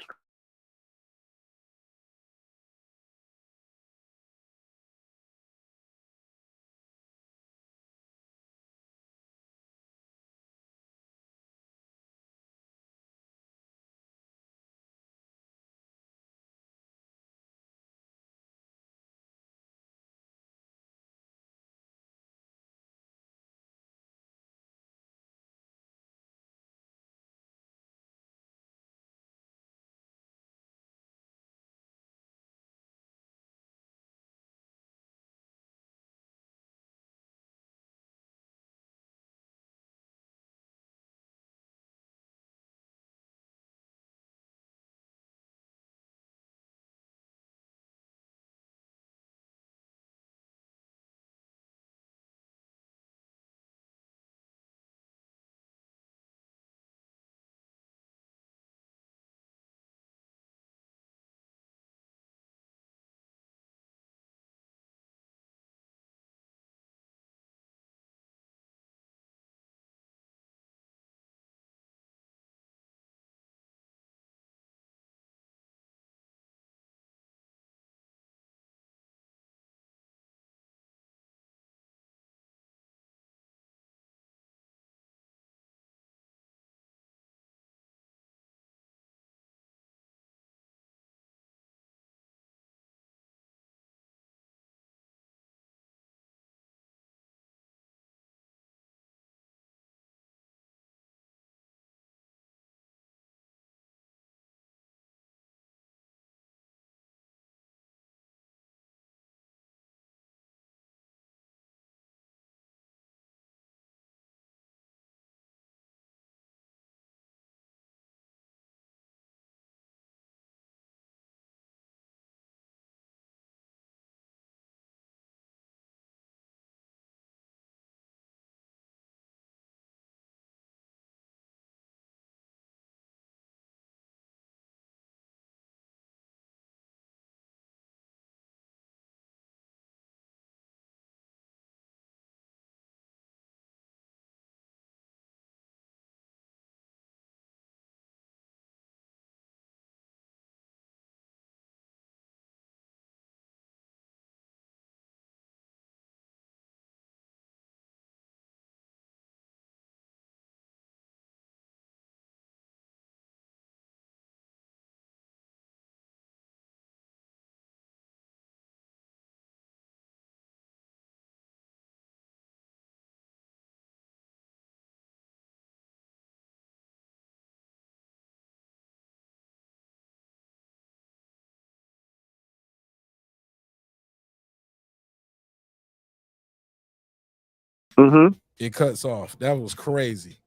Mm-hmm. It cuts off. That was crazy.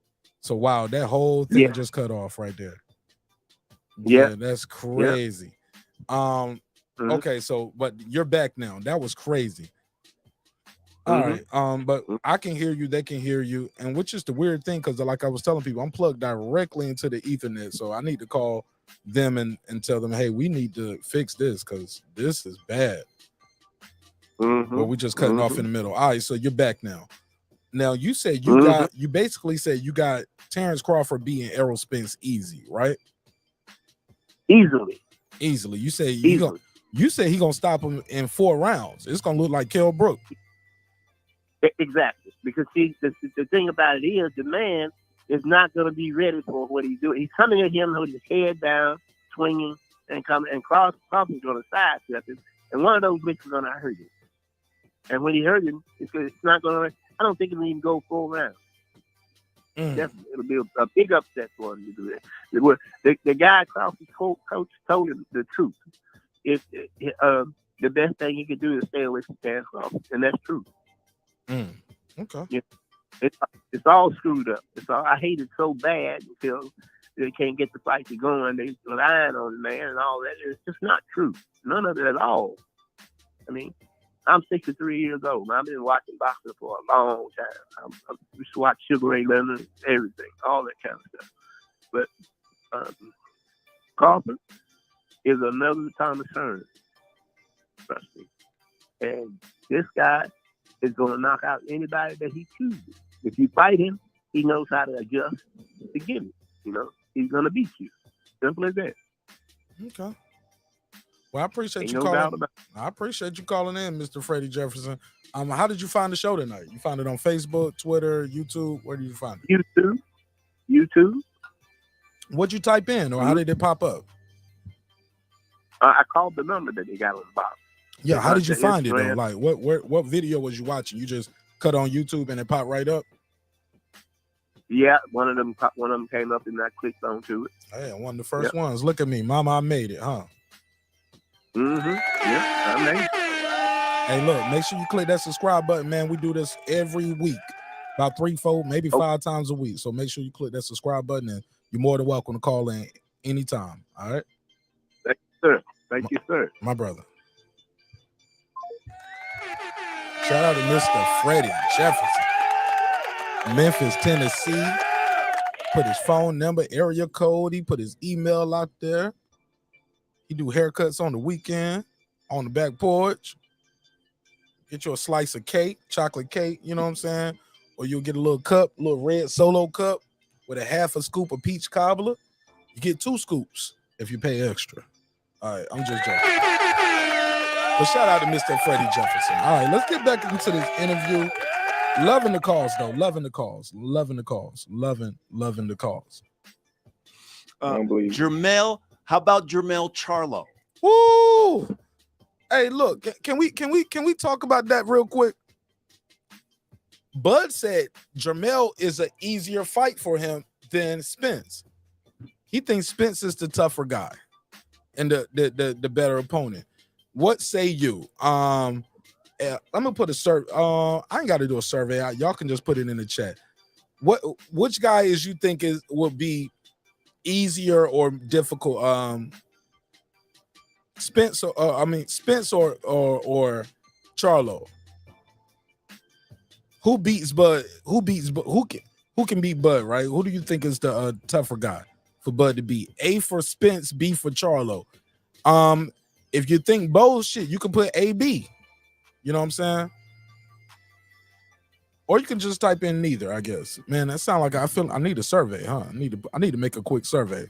So wow, that whole thing just cut off right there. Yeah, that's crazy. Okay, so but you're back now. That was crazy. All right. But I can hear you, they can hear you, and which is the weird thing, because like I was telling people, I'm plugged directly into the Ethernet, so I need to call them and tell them, hey, we need to fix this because this is bad. Well, we just cutting off in the middle. All right, so you're back now. Now you said you basically said you got Terrence Crawford beating Errol Spence easy, right? Easily. You say you say he gonna stop him in 4 rounds. It's gonna look like Kell Brook. Exactly, because see, the thing about it is the man is not going to be ready for what he's doing. He's coming at him with his head down, swinging, and coming, and Crawford's going to sidestep him, and one of those bitches is going to hurt him. And when he hurt him, it's not going to. I don't think it'll even go 4 rounds. Definitely, it'll be a big upset for him to do that. The guy Crawford's coach told him the truth. The best thing he could do is stay away from Terrence Crawford, and that's true. Okay. Yeah. It's all screwed up. I hate it so bad until they can't get the fight to going. They relying on the man and all that. It's just not true. None of it at all. I mean, I'm 63 years old. I've been watching boxing for a long time. I used to watch Sugar Ray Leonard, everything, all that kind of stuff. But Crawford is another Thomas Hearns. Trust me. And this guy is going to knock out anybody that he chooses. If you fight him, he knows how to adjust to get it. You know, he's going to beat you. Simple as that. Okay. Well, I appreciate you calling. I appreciate you calling in, Mr. Freddie Jefferson. How did you find the show tonight? You found it on Facebook, Twitter, YouTube? Where did you find it? YouTube. What'd you type in, or how did it pop up? I called the number that they got on the box. Yeah, how did you find it though? Like, what video was you watching? You just cut on YouTube and it popped right up? Yeah, one of them came up and I clicked onto it. Hey, one of the first ones. Look at me, Mama, I made it, huh? Yeah, I made it. Hey, look, make sure you click that subscribe button, man. We do this every week, about 3, 4, maybe 5 times a week. So make sure you click that subscribe button, and you're more than welcome to call in anytime. All right. Thank you, sir. Thank you, sir. My brother. Shout out to Mr. Freddie Jefferson, Memphis, Tennessee. Put his phone number, area code. He put his email out there. He do haircuts on the weekend, on the back porch. Get you a slice of cake, chocolate cake, you know what I'm saying? Or you'll get a little cup, a little red solo cup with a half a scoop of peach cobbler. You get 2 scoops if you pay extra. All right, I'm just joking. But shout out to Mr. Freddie Jefferson. All right, let's get back into this interview. Loving the calls, though. Loving the calls. Loving the calls. Loving the calls. Jermell, how about Jermell Charlo? Woo! Hey, look, can we talk about that real quick? Bud said Jermell is an easier fight for him than Spence. He thinks Spence is the tougher guy and the better opponent. What say you? I'm gonna put a survey. I ain't got to do a survey. Y'all can just put it in the chat. Which guy is you think would be easier or difficult? Spence or Charlo? Who beats Bud? Who can beat Bud? Right? Who do you think is the tougher guy for Bud to beat? A for Spence, B for Charlo. If you think both, shit, you can put AB. You know what I'm saying? Or you can just type in neither, I guess. Man, that sounds like I need a survey, huh? I need to make a quick survey.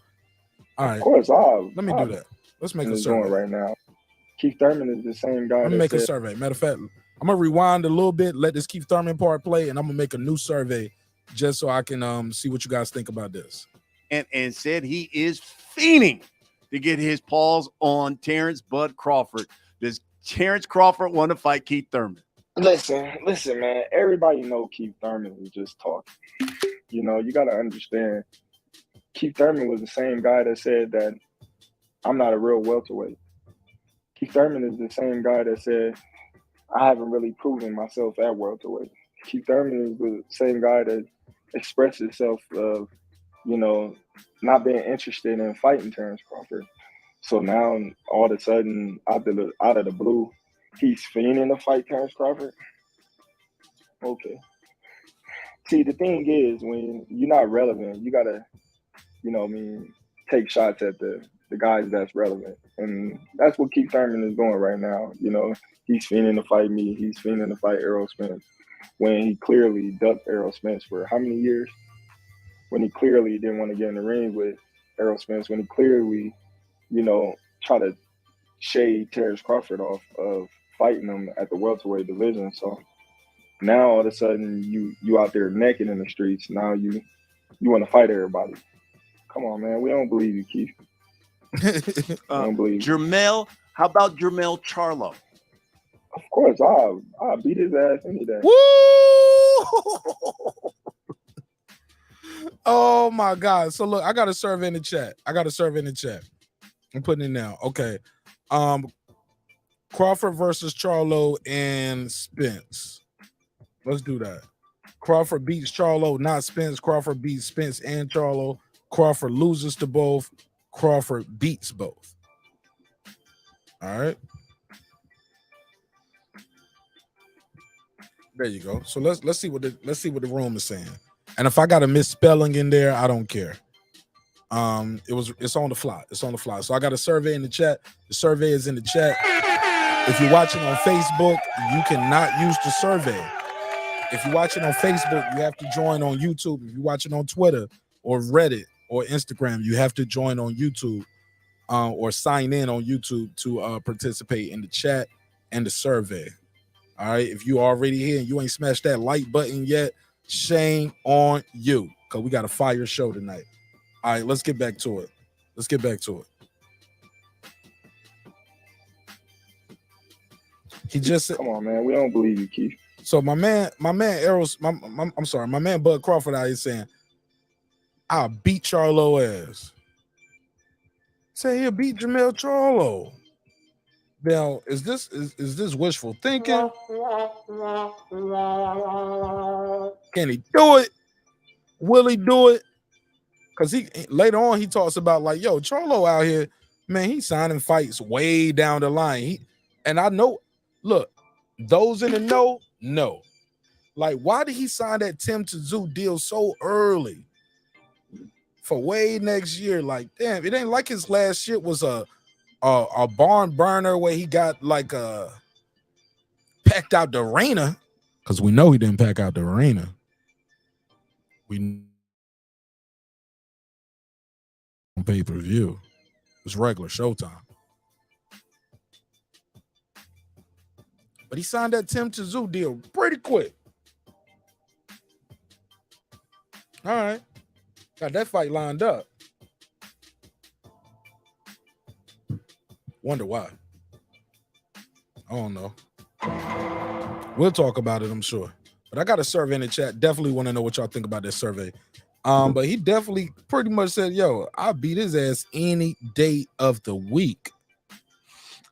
All right. Of course, let me do that. Let's make a survey right now. Keith Thurman is the same guy. Let me make a survey. Matter of fact, I'm gonna rewind a little bit, let this Keith Thurman part play, and I'm gonna make a new survey just so I can see what you guys think about this. And said he is fiending to get his paws on Terrence Bud Crawford. Does Terrence Crawford want to fight Keith Thurman? Listen, man. Everybody know Keith Thurman is just talking. You know, you got to understand. Keith Thurman was the same guy that said that I'm not a real welterweight. Keith Thurman is the same guy that said I haven't really proven myself at welterweight. Keith Thurman is the same guy that expressed himself of, you know, not being interested in fighting Terence Crawford. So now, all of a sudden, out of the blue, he's fiending to fight Terence Crawford. Okay. See, the thing is, when you're not relevant, you gotta, you know, take shots at the guys that's relevant, and that's what Keith Thurman is doing right now. You know, he's fiending to fight me. He's fiending to fight Errol Spence, when he clearly ducked Errol Spence for how many years? When he clearly didn't want to get in the ring with Errol Spence, when he clearly, you know, try to shade Terence Crawford off of fighting him at the welterweight division. So now all of a sudden you out there naked in the streets. Now you want to fight everybody. Come on, man. We don't believe you, Keith. Don't believe Jermell, how about Jermell Charlo? Of course, I'll beat his ass any day. Woo! Oh my God. So look, I got a survey in the chat. I'm putting it now. Okay. Crawford versus Charlo and Spence. Let's do that. Crawford beats Charlo, not Spence. Crawford beats Spence and Charlo. Crawford loses to both. Crawford beats both. All right. There you go. So let's see what the room is saying. And if I got a misspelling in there, I don't care. It's on the fly. So I got a survey in the chat. The survey is in the chat. If you're watching on Facebook, you cannot use the survey. If you're watching on Facebook, you have to join on YouTube. If you're watching on Twitter or Reddit or Instagram, you have to join on YouTube or sign in on YouTube to participate in the chat and the survey. All right. If you already here and you ain't smashed that like button yet, shame on you, because we got a fire show tonight. All right, let's get back to it. He just said, come on, man. We don't believe you, Keith. So my man Errol, I'm sorry, my man Bud Crawford out here saying, I'll beat Charlo ass. Say he'll beat Jermell Charlo. Now, is this wishful thinking? Can he do it? Will he do it? Because he later on he talks about like, yo, Charlo out here, man, he's signing fights way down the line. And I know, look, those in the know. Like, why did he sign that Tim Tszyu deal so early? For way next year? Like, damn, it ain't like his last shit was a barn burner where he got like packed out the arena, because we know he didn't pack out the arena. We on pay-per-view. It's regular Showtime. But he signed that Tim Tszyu deal pretty quick. All right. Got that fight lined up. Wonder why. I don't know. We'll talk about it, I'm sure. But I got a survey in the chat. Definitely want to know what y'all think about this survey. But he definitely pretty much said, yo, I'll beat his ass any day of the week.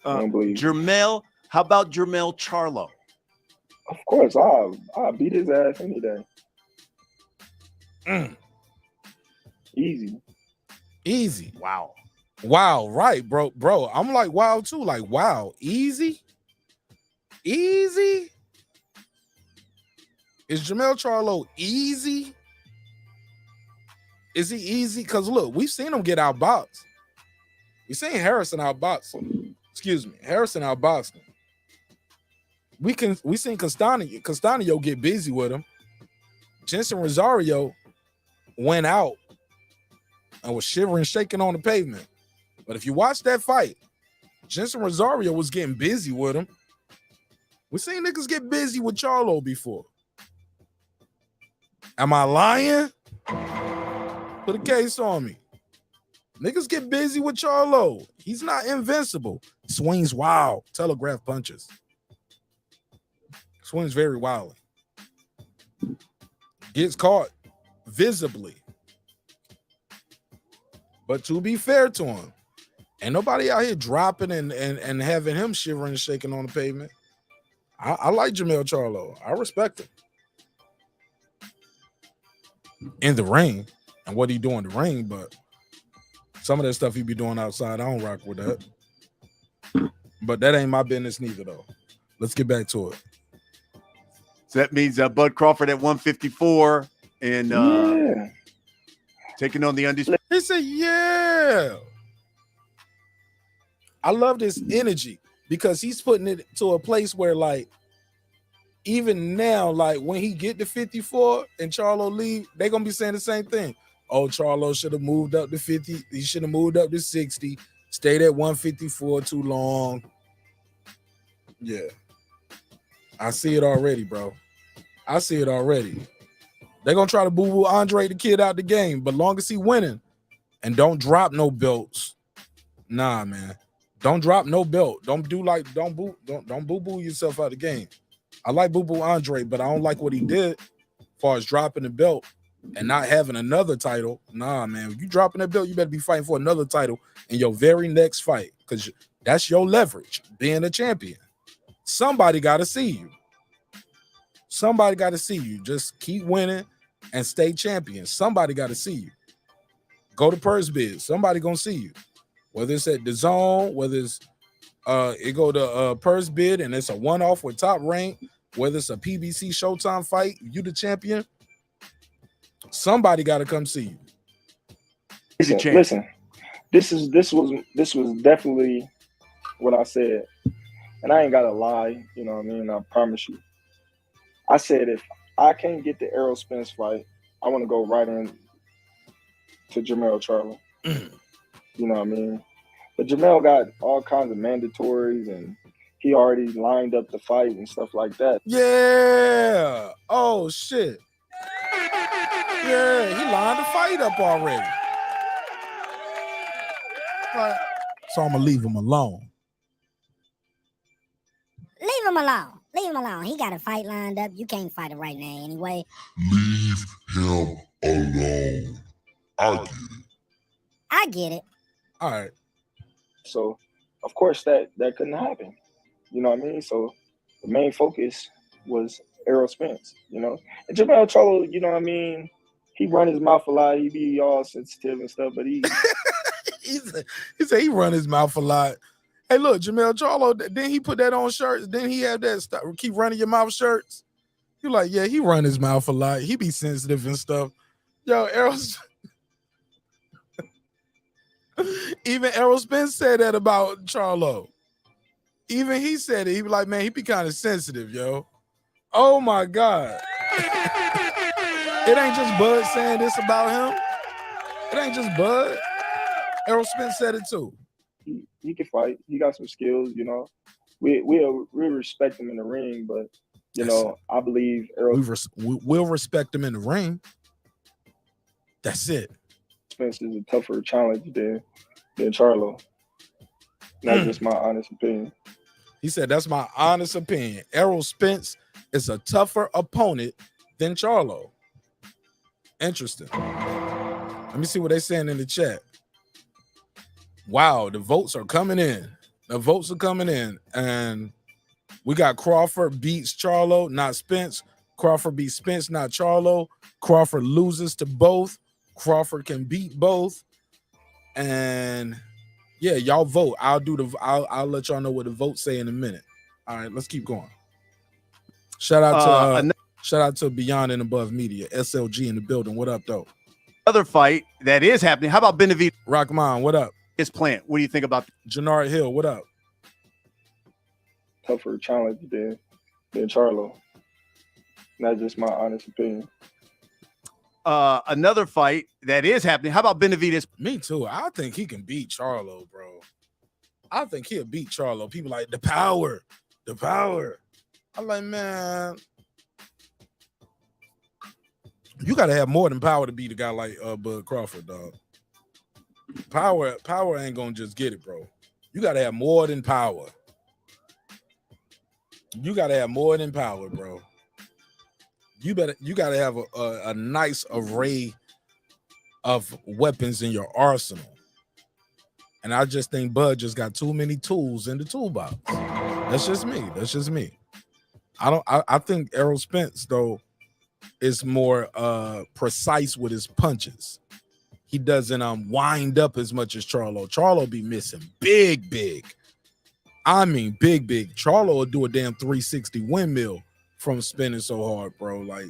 Jermell, how about Jermell Charlo? Of course, I'll beat his ass any day. Easy. Wow, right, bro. I'm like, wow, too. Like, wow, easy? Is Jermell Charlo easy? Is he easy? Because look, we've seen him get outboxed. We've seen Harrison outbox him. Harrison outboxed him. We seen Castaño get busy with him. Jensen Rosario went out and was shivering, shaking on the pavement. But if you watch that fight, Jensen Rosario was getting busy with him. We seen niggas get busy with Charlo before. Am I lying? Put a case on me. Niggas get busy with Charlo. He's not invincible. Swings wild. Telegraph punches. Swings very wildly. Gets caught visibly. But to be fair to him, ain't nobody out here dropping and having him shivering and shaking on the pavement. I like Jermell Charlo. I respect him. in the ring and what he do in the ring, but some of that stuff he be doing outside, I don't rock with that. But that ain't my business neither, though. Let's get back to it. So that means Bud Crawford at 154 and taking on the undisputed. He said, yeah. I love this energy because he's putting it to a place where, like, even now, like, when he get to 54 and Charlo leave, they're going to be saying the same thing. Oh, Charlo should have moved up to 50. He should have moved up to 60. Stayed at 154 too long. Yeah. I see it already, bro. I see it already. They're going to try to boo-boo Andre the Kid out the game, but long as he winning and don't drop no belts, nah, man. Don't drop no belt. Don't boo-boo yourself out the game. I like boo-boo Andre, but I don't like what he did as far as dropping the belt and not having another title. Nah, man. If you dropping that belt, you better be fighting for another title in your very next fight because that's your leverage, being a champion. Somebody got to see you. Somebody got to see you. Just keep winning and stay champion. Somebody got to see you. Go to Purse Bid. Somebody going to see you. Whether it's at the Zone, whether it's it go to Purse Bid and it's a one-off with Top Rank, whether it's a PBC Showtime fight, you the champion, somebody got to come see you. Listen, this was definitely what I said, and I ain't gotta lie. You know what I mean? I promise you. I said if I can't get the Errol Spence fight, I want to go right in to Jermell Charlo. You know what I mean? But Jermell got all kinds of mandatories, and he already lined up the fight and stuff like that. Yeah. Oh, shit. Yeah, he lined the fight up already. So I'm going to leave him alone. Leave him alone. Leave him alone. He got a fight lined up. You can't fight it right now anyway. Leave him alone. I get it. All right. So, of course, that couldn't happen. You know what I mean? So, the main focus was Errol Spence, you know? And Jermell Charlo, you know what I mean? He run his mouth a lot. He be all sensitive and stuff, but he... he said he run his mouth a lot. Hey, look, Jermell Charlo, then he put that on shirts. Then he had that keep running your mouth shirts. You're like, yeah, he run his mouth a lot. He be sensitive and stuff. Yo, even Errol Spence said that about Charlo. Even he said it. He was like, man, he be kind of sensitive, yo. Oh my God. It ain't just Bud saying this about him. It ain't just Bud. Errol Spence said it too. He can fight. He got some skills, you know. We respect him in the ring, but you know, I believe Errol we'll respect him in the ring. That's it. Spence is a tougher challenge than Charlo. That's just my honest opinion. He said that's my honest opinion. Errol Spence is a tougher opponent than Charlo. Interesting. Let me see what they're saying in the chat. Wow, the votes are coming in. The votes are coming in. And we got Crawford beats Charlo, not Spence. Crawford beats Spence, not Charlo. Crawford loses to both. Crawford can beat both. And yeah, y'all vote. I'll let y'all know what the votes say in a minute. All right, let's keep going. Shout out to Beyond and Above Media, SLG in the building. What up, though? Other fight that is happening. How about Benavidez? Rockman, what up? His plant. What do you think about Jannard Hill? What up? Tougher challenge than Charlo. That's just my honest opinion. Another fight that is happening. How about Benavidez? Me too. I think he can beat Charlo, bro. I think he'll beat Charlo. People like the power. I'm like, man, you got to have more than power to beat a guy like Bud Crawford, dog. Power ain't gonna just get it, bro. You got to have more than power. You got to have more than power, bro. You got to have a nice array of weapons in your arsenal. And I just think Bud just got too many tools in the toolbox. That's just me. I think Errol Spence, though, is more precise with his punches. He doesn't wind up as much as Charlo. Charlo be missing big. I mean, big. Charlo will do a damn 360 windmill from spinning so hard, bro. Like,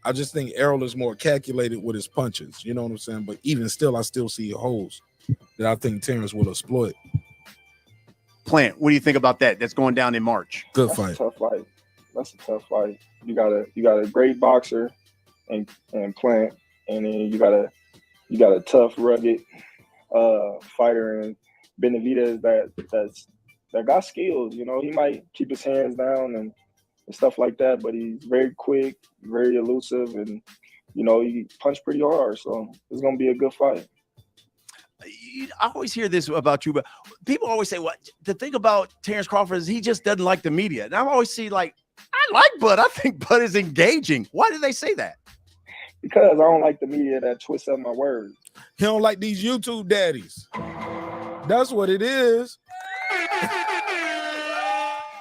I just think Errol is more calculated with his punches. You know what I'm saying? But even still, I still see holes that I think Terrence will exploit. Plant, what do you think about that? That's going down in March. Good That's fight. A tough fight. That's a tough fight. You got a great boxer and Plant, and then you got a tough, rugged fighter and Benavidez that got skills. You know, he might keep his hands down and stuff like that, but he's very quick, very elusive, and you know, he punched pretty hard. So it's gonna be a good fight. I always hear this about you, but people always say, "What the thing about Terrence Crawford is he just doesn't like the media." And I always see like, I like Bud. I think Bud is engaging. Why do they say that? Because I don't like the media that twists up my words. He don't like these YouTube daddies. That's what it is.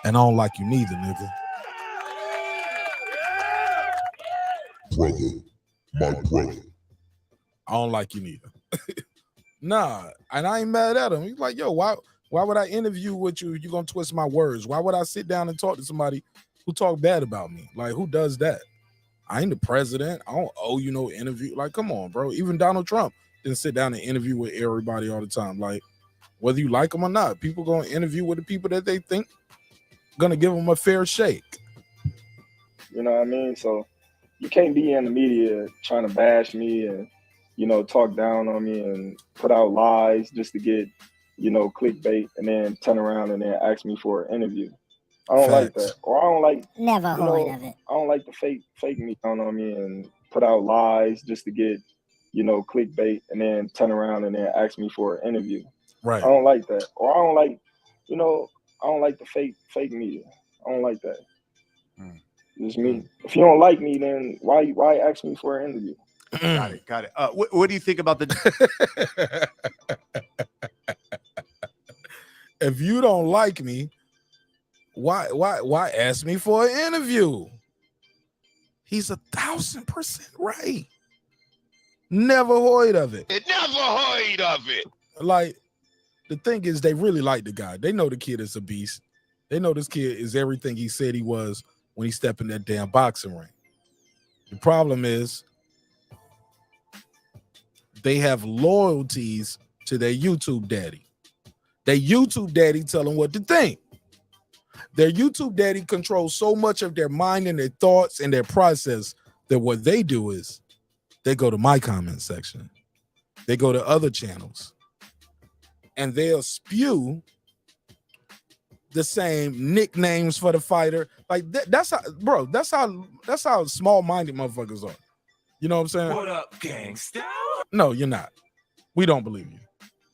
And I don't like you neither, nigga. Brother, my brother. I don't like you neither. Nah, and I ain't mad at him. He's like, yo, why would I interview with you? You're gonna twist my words. Why would I sit down and talk to somebody who talk bad about me? Like, who does that? I ain't the president. I don't owe you no interview. Like, come on, bro. Even Donald Trump didn't sit down and interview with everybody all the time. Like, whether you like them or not, people gonna interview with the people that they think gonna give them a fair shake. You know what I mean? So you can't be in the media trying to bash me and, you know, talk down on me and put out lies just to get, you know, clickbait and then turn around and then ask me for an interview. I don't like that. Or I don't like, never heard of it. I don't like the fake me down on me and put out lies just to get, you know, clickbait and then turn around and then ask me for an interview. Right. I don't like that. Or I don't like, you know, I don't like the fake media. I don't like that. Just me. If you don't like me, then why ask me for an interview? Got it. What do you think about the? If you don't like me, why ask me for an interview? He's 1,000% right. Never heard of it. Never heard of it. Like, the thing is, they really like the guy. They know the kid is a beast. They know this kid is everything he said he was when he stepped in that damn boxing ring. The problem is they have loyalties to their YouTube daddy. Their YouTube daddy tell them what to think. Their YouTube daddy controls so much of their mind and their thoughts and their process that what they do is they go to my comment section. They go to other channels and they'll spew the same nicknames for the fighter. Like that's how, bro, that's how small-minded motherfuckers are. You know what I'm saying? What up, gangsta? No, you're not. We don't believe you.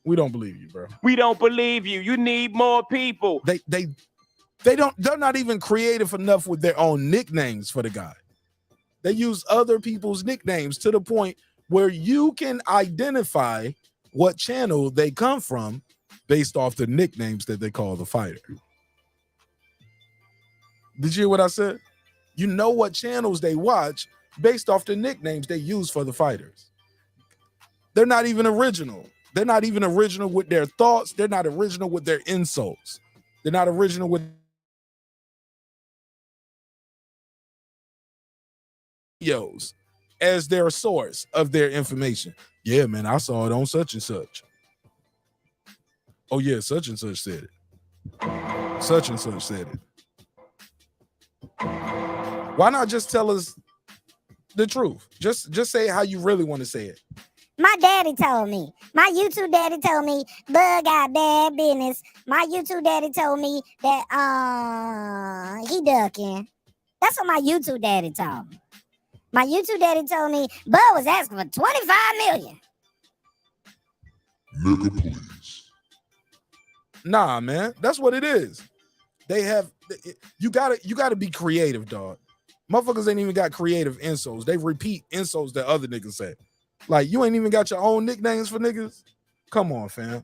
We don't believe you, bro. We don't believe you. You need more people. They're not even creative enough with their own nicknames for the guy. They use other people's nicknames to the point where you can identify what channel they come from based off the nicknames that they call the fighter. Did you hear what I said? You know what channels they watch based off the nicknames they use for the fighters. They're not even original. They're not even original with their thoughts. They're not original with their insults. They're not original with videos as their source of their information. Yeah, man, I saw it on such and such. Oh yeah, such and such said it. Such and such said it. Why not just tell us the truth? Just say how you really want to say it. My daddy told me. My YouTube daddy told me Bud got bad business. My YouTube daddy told me that he ducking. That's what my YouTube daddy told me. My YouTube daddy told me Bud was asking for 25 million. Nigga, please. Nah, man, that's what it is. They have you gotta be creative, dog. Motherfuckers ain't even got creative insults. They repeat insults that other niggas say. Like, you ain't even got your own nicknames for niggas. Come on, fam.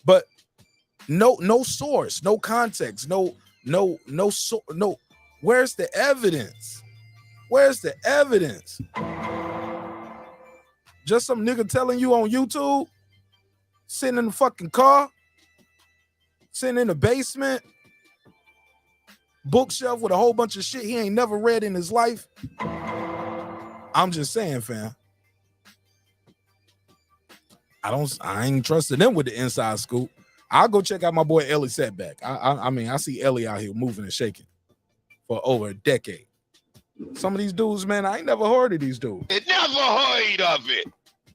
But no source, no context, no Where's the evidence? Where's the evidence? Just some nigga telling you on YouTube, sitting in the fucking car, sitting in the basement, bookshelf with a whole bunch of shit he ain't never read in his life. I'm just saying, fam. I ain't trusting them with the inside scoop. I'll go check out my boy Ellie Setback. I mean, I see Ellie out here moving and shaking for over a decade. Some of these dudes, man, I ain't never heard of these dudes. Never heard of it.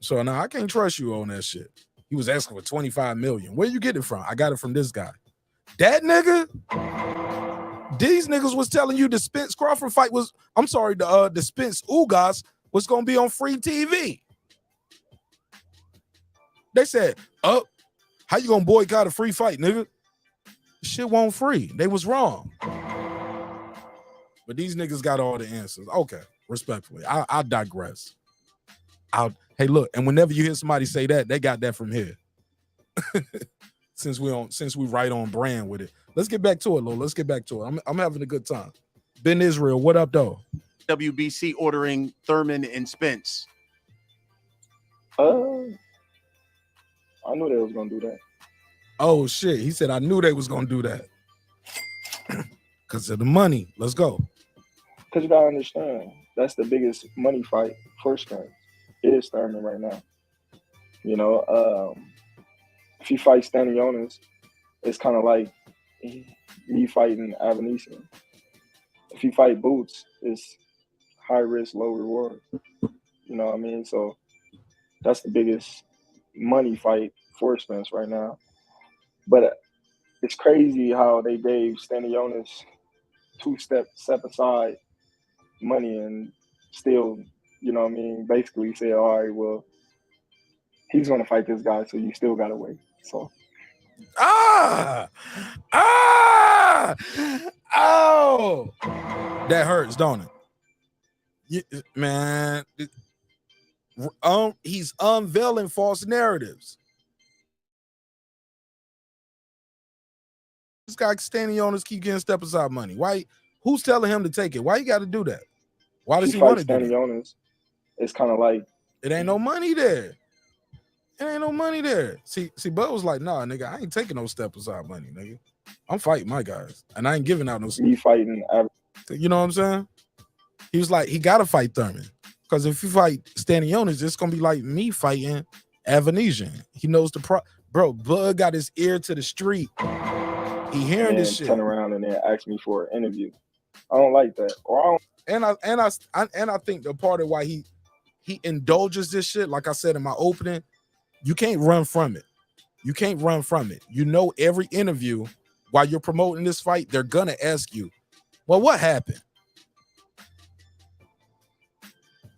So now I can't trust you on that shit. He was asking for 25 million. Where you get it from? I got it from this guy. That nigga? These niggas was telling you the Spence Crawford fight was, I'm sorry, the Spence Ugas was gonna be on free TV. They said, how you gonna boycott a free fight, nigga? Shit won't free. They was wrong. But these niggas got all the answers. Okay, respectfully. I digress. Hey, look, and whenever you hear somebody say that, they got that from here. since we right on brand with it. Let's get back to it, Lil. Let's get back to it. I'm having a good time. Ben Israel, what up, though? WBC ordering Thurman and Spence. I knew they was gonna do that. Oh shit! He said I knew they was gonna do that because of the money. Let's go. Because you gotta understand, that's the biggest money fight for Spence. It is Thurman right now. You know, if he fights Stanionis, it's kind of like me fighting Avanesian. If he fight Boots, it's high risk, low reward. You know what I mean? So that's the biggest money fight for Spence right now. But it's crazy how they gave Stanionis step aside money and still, you know what I mean, basically say, all right, well, he's going to fight this guy, so you still got to wait. So. Oh, that hurts, don't it? Man, he's unveiling false narratives. This guy standing on us keep getting step aside money. Why? Who's telling him to take it? Why you got to do that? Why does he want to do that? It's kind of like it ain't no money there. It ain't no money there. See, Bud was like, nah, nigga, I ain't taking no step aside money, nigga. I'm fighting my guys, and I ain't giving out no. Me fighting. You know what I'm saying? He was like, he gotta fight Thurman because if you fight Stanionis, it's gonna be like me fighting Avanesian. He knows the bro. Bud got his ear to the street. He hearing this shit. Turn around and then ask me for an interview. I don't like that. I think the part of why he indulges this shit, like I said in my opening, you can't run from it. You can't run from it. You know, every interview while you're promoting this fight, they're gonna ask you, well, what happened?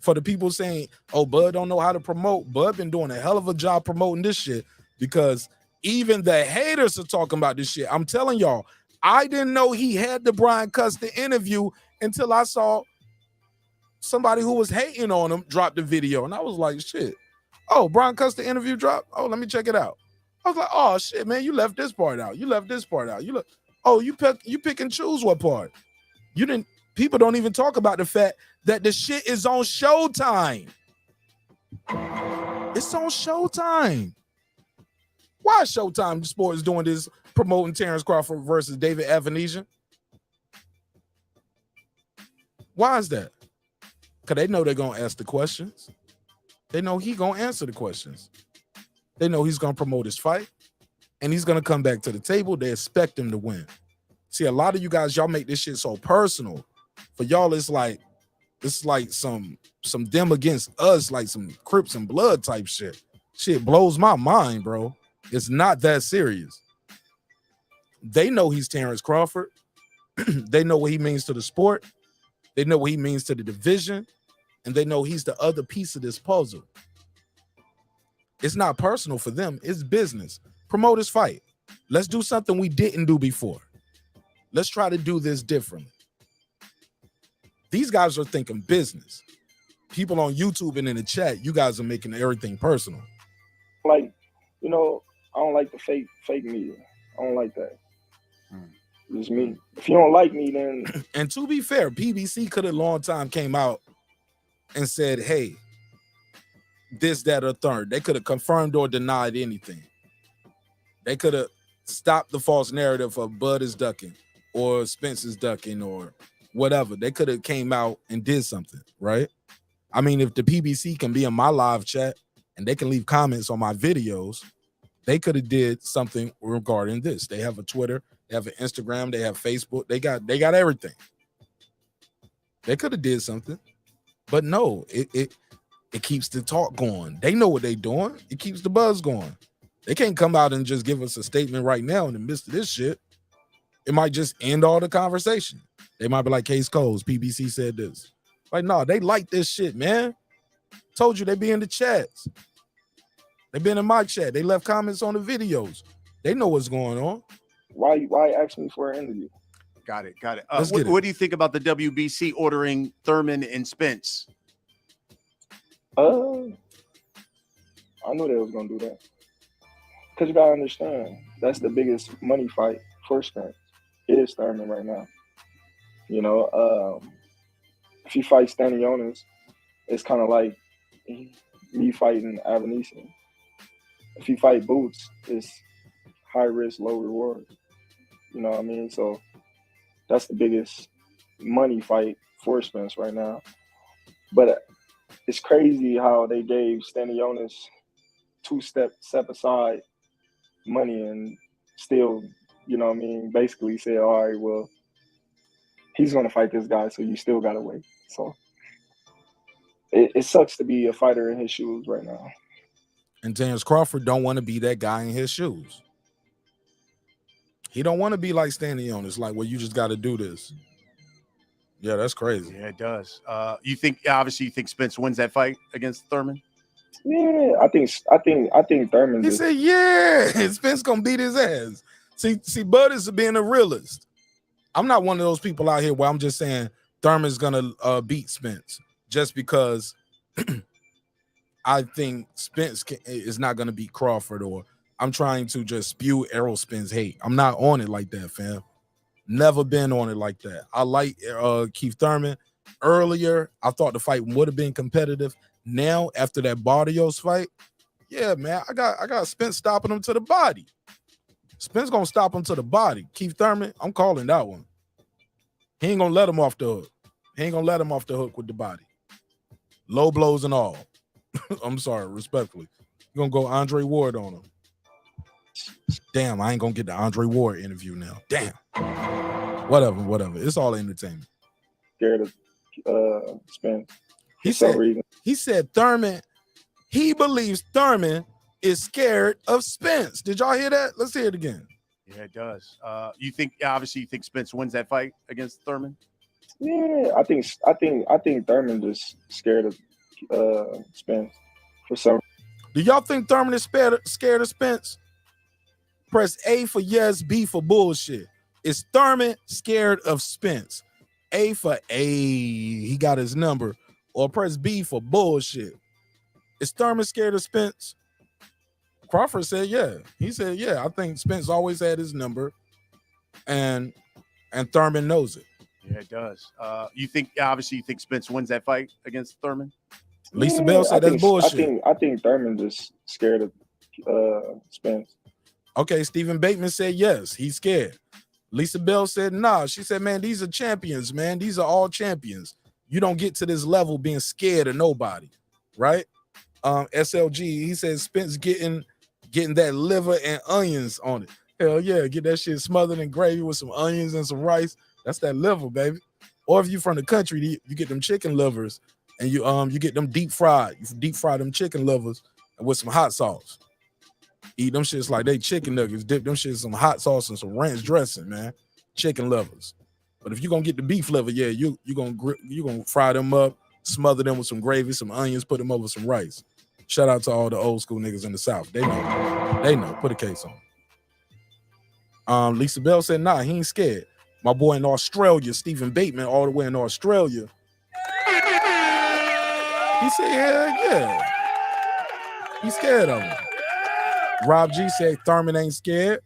For the people saying, oh, Bud don't know how to promote, Bud been doing a hell of a job promoting this shit because even the haters are talking about this shit. I'm telling y'all, I didn't know he had the Brian Custer interview until I saw somebody who was hating on him drop the video. And I was like, shit. Oh, Brian Custer interview dropped? Oh, let me check it out. I was like, oh, shit, man, you left this part out. You left this part out. You pick and choose what part. You didn't. People don't even talk about the fact that the shit is on Showtime. It's on Showtime. Why is Showtime Sports doing this, promoting Terrence Crawford versus David Avanesian? Why is that? Because they know they're going to ask the questions. They know he's going to answer the questions. They know he's going to promote his fight, and he's going to come back to the table. They expect him to win. See, a lot of you guys, y'all make this shit so personal. For y'all, it's like some them against us, like some Crips and Blood type shit. Shit blows my mind, bro. It's not that serious. They know he's Terrence Crawford. They know what he means to the sport. They know what he means to the division. And they know he's the other piece of this puzzle. It's not personal for them. It's business. Promote his fight. Let's do something we didn't do before. Let's try to do this differently. These guys are thinking business. People on YouTube and in the chat, you guys are making everything personal. Like, you know, I don't like the fake media. I don't like that. It's me. If you don't like me, then. And to be fair, PBC could have long time came out and said, "Hey, this, that, or third." They could have confirmed or denied anything. They could have stopped the false narrative of Bud is ducking or Spence is ducking or whatever. They could have came out and did something, right? I mean, if the PBC can be in my live chat and they can leave comments on my videos, they could have did something regarding this. They have a Twitter, they have an Instagram, they have Facebook, they got everything. They could have did something, but no, it keeps the talk going. They know what they're doing. It keeps the buzz going. They can't come out and just give us a statement right now in the midst of this shit. It might just end all the conversation. They might be like, Case Coles, PBC said this. Like, no, they like this shit, man. Told you they be in the chats. They been in my chat. They left comments on the videos. They know what's going on. Why ask me for an interview? Got it. What do you think about the WBC ordering Thurman and Spence? I knew they was gonna do that. Because you gotta understand, that's the biggest money fight for Spence. It is Thurman right now. You know, if he fights Stanionis, it's kind of like me fighting Avanesian. If you fight Boots, it's high risk, low reward. You know what I mean? So that's the biggest money fight for Spence right now. But it's crazy how they gave Stanionis two-step aside money and still, you know what I mean, basically say, all right, well, he's going to fight this guy, so you still got to wait. So it sucks to be a fighter in his shoes right now. And Terrence Crawford don't want to be that guy in his shoes. He don't want to be like Stanionis, like, well, you just got to do this. Yeah, that's crazy. Yeah, it does. You think Spence wins that fight against Thurman? Yeah, I think Thurman. He said, "Yeah, Spence gonna beat his ass." See, Bud is being a realist. I'm not one of those people out here where I'm just saying Thurman's gonna beat Spence just because I think Spence is not gonna beat Crawford, or I'm trying to just spew Errol Spence hate. I'm not on it like that, fam. Never been on it like that. I like Keith Thurman. Earlier, I thought the fight would have been competitive. Now, after that Barrios fight, yeah, man, I got Spence stopping him to the body. Spence gonna stop him to the body. Keith Thurman, I'm calling that one. He ain't gonna let him off the hook. He ain't gonna let him off the hook with the body. Low blows and all. I'm sorry, respectfully. You're gonna go Andre Ward on him. Damn, I ain't gonna get the Andre Ward interview now. Damn. Whatever. It's all entertainment. Scared of Spence. He said Thurman, he believes Thurman is scared of Spence. Did y'all hear that? Let's hear it again. Yeah, it does. You think Spence wins that fight against Thurman? Yeah, I think Thurman just scared of Spence for some. Do y'all think Thurman is scared of Spence? Press A for yes, B for bullshit. Is Thurman scared of Spence? A for A, he got his number. Or press B for bullshit. Is Thurman scared of Spence? Crawford said, yeah. He said, yeah, I think Spence always had his number. And Thurman knows it. Yeah, it does. You think Spence wins that fight against Thurman? Lisa Bell said that's bullshit. I think Thurman just scared of Spence. Okay, Stephen Bateman said yes, he's scared. Lisa Bell said nah. She said, man, these are champions, man. These are all champions. You don't get to this level being scared of nobody, right? SLG, he says Spence getting that liver and onions on it. Hell yeah, get that shit smothered in gravy with some onions and some rice. That's that liver, baby. Or if you from the country, you get them chicken livers and you get them deep fried. You deep fry them chicken livers with some hot sauce. Eat them shits like they chicken nuggets. Dip them shits in some hot sauce and some ranch dressing, man. Chicken livers. But if you're gonna get the beef liver, yeah, you gonna fry them up, smother them with some gravy, some onions, put them over some rice. Shout out to all the old school niggas in the South. They know. Put a case on. Lisa Bell said, nah, he ain't scared. My boy in Australia, Stephen Bateman, all the way in Australia. He said, yeah. He's scared of him. Rob G said Thurman ain't scared.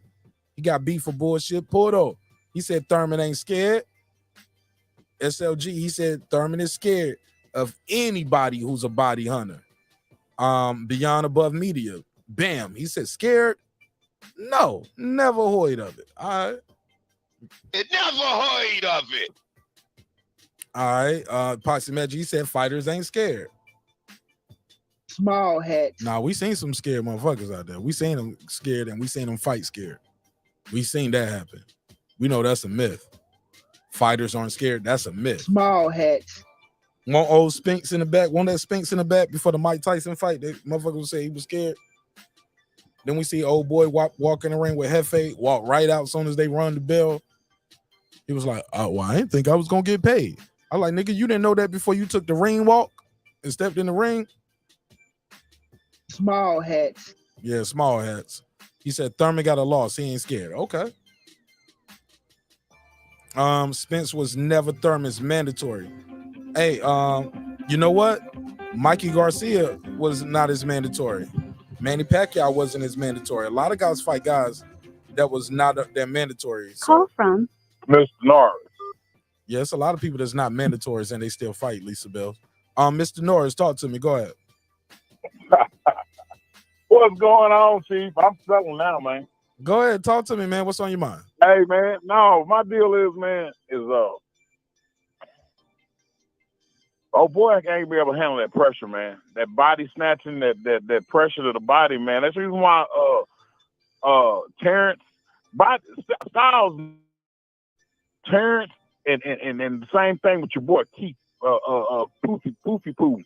He got beef for bullshit. Porto. He said Thurman ain't scared. SLG, he said Thurman is scared of anybody who's a body hunter. Beyond Above Media, bam. He said scared. No, never heard of it. All right. It never heard of it. All right. Poxy Magic, he said fighters ain't scared. Small hats. Nah, we seen some scared motherfuckers out there. We seen them scared and we seen them fight scared. We seen that happen. We know that's a myth. Fighters aren't scared. That's a myth. Small hats. One old Spinks in the back. One that Spinks in the back before the Mike Tyson fight. That motherfucker would say he was scared. Then we see old boy walk in the ring with Hefe, walk right out as soon as they run the bell. He was like, oh, well, I didn't think I was going to get paid. I like, nigga, you didn't know that before you took the ring walk and stepped in the ring? Small hats. Yeah, small hats. He said Thurman got a loss. He ain't scared. Okay. Spence was never Thurman's mandatory. Hey, you know what? Mikey Garcia was not as mandatory. Manny Pacquiao wasn't as mandatory. A lot of guys fight guys that was not their mandatory. So, Call from Mr. Norris. yes, a lot of people that's not mandatories and they still fight, Lisa Bell. Mr. Norris, talk to me. Go ahead. What's going on, Chief? I'm settling now, man. Go ahead, talk to me, man. What's on your mind? Hey, man. No, my deal is, man, oh boy, I can't be able to handle that pressure, man. That body snatching, that pressure to the body, man. That's the reason why Terrence Styles, Terrence, and the same thing with your boy Keith, Poofy Poo,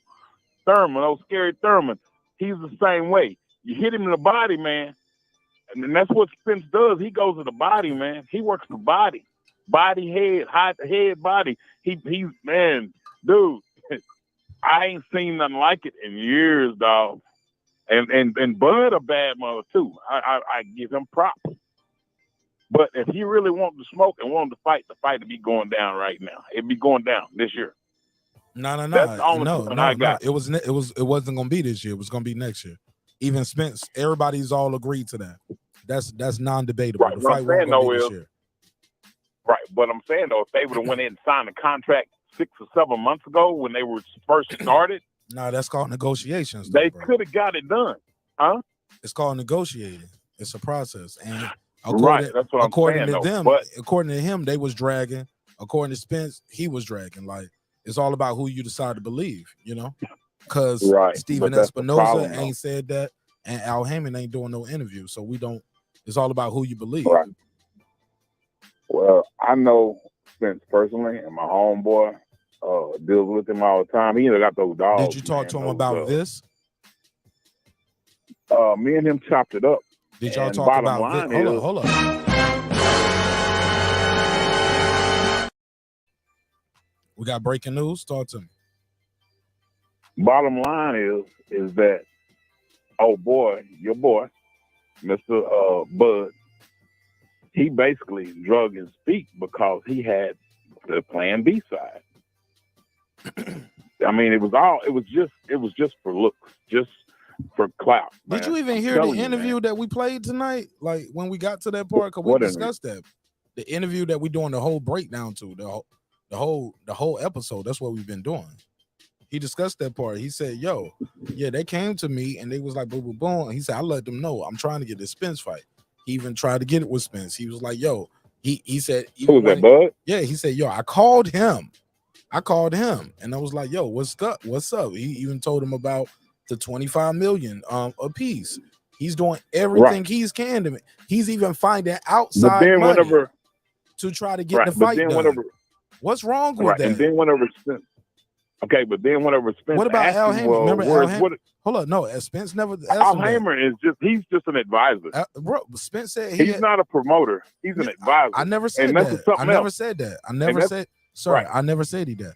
Thurman, old scary Thurman. He's the same way. You hit him in the body, man. And that's what Spence does. He goes to the body, man. He works the body. Body, head, body. He's man, dude, I ain't seen nothing like it in years, dog. And Bud a bad mother too. I give him props. But if he really wanted to smoke and wanted to fight, the fight would be going down right now. It'd be going down this year. No. That's the only one I got. It wasn't gonna be this year. It was gonna be next year. Even Spence, everybody's all agreed to that. That's non-debatable. Right. The What fight I'm won't saying go though be this is, year. right. But I'm saying though, if they would have went in and signed a contract 6 or 7 months ago when they were first started, No, that's called negotiations. Though, they bro. could have got it done, huh? It's called negotiating. It's a process, and Right, that's what I'm according saying, to though, them, but- according to him, they was dragging. According to Spence, he was dragging. Like it's all about who you decide to believe, you know. Because Right, Steven but that's the Espinoza problem, though. ain't said that, and Al Heyman ain't doing no interview, so we don't. It's all about who you believe. Right. Well, I know Spence personally, and my homeboy deals with him all the time. He got those dogs. Did you talk to him about this? Me and him chopped it up. Did y'all And talk bottom about line this? is, Hold on. We got breaking news. Talk to me. Bottom line is that, oh boy, your boy, Mr. Bud, he basically drug his feet because he had the Plan B side. I mean, it was just for looks, just for clout. Did man. you even I'm hear the telling you, interview man. that we played tonight? Like when we got to that part, because we What interview? discussed that. The interview that we doing the whole breakdown to, the whole episode. That's what we've been doing. He discussed that part. He said, yo, yeah, they came to me and they was like, boom, boom, boom. He said, I let them know I'm trying to get this Spence fight. He even tried to get it with Spence. He was like, yo, he said, Who was that, Bud? yeah, he said, yo, I called him. And I was like, yo, what's up? He even told him about the 25 million a piece. He's doing everything he's can to me. He's even finding outside money to try to get the fight done. What's wrong with that? And then whenever Spence, What about Al asked him, Heyman? well, Remember Al where's Heyman? what? Hold on, no, Spence never asked Al him that. Heyman he's just an advisor. Bro, Spence said He's not a promoter. He's an advisor. I never said and that. that's something I never else. said that. I And never that's- said. Sorry, right. I never said that.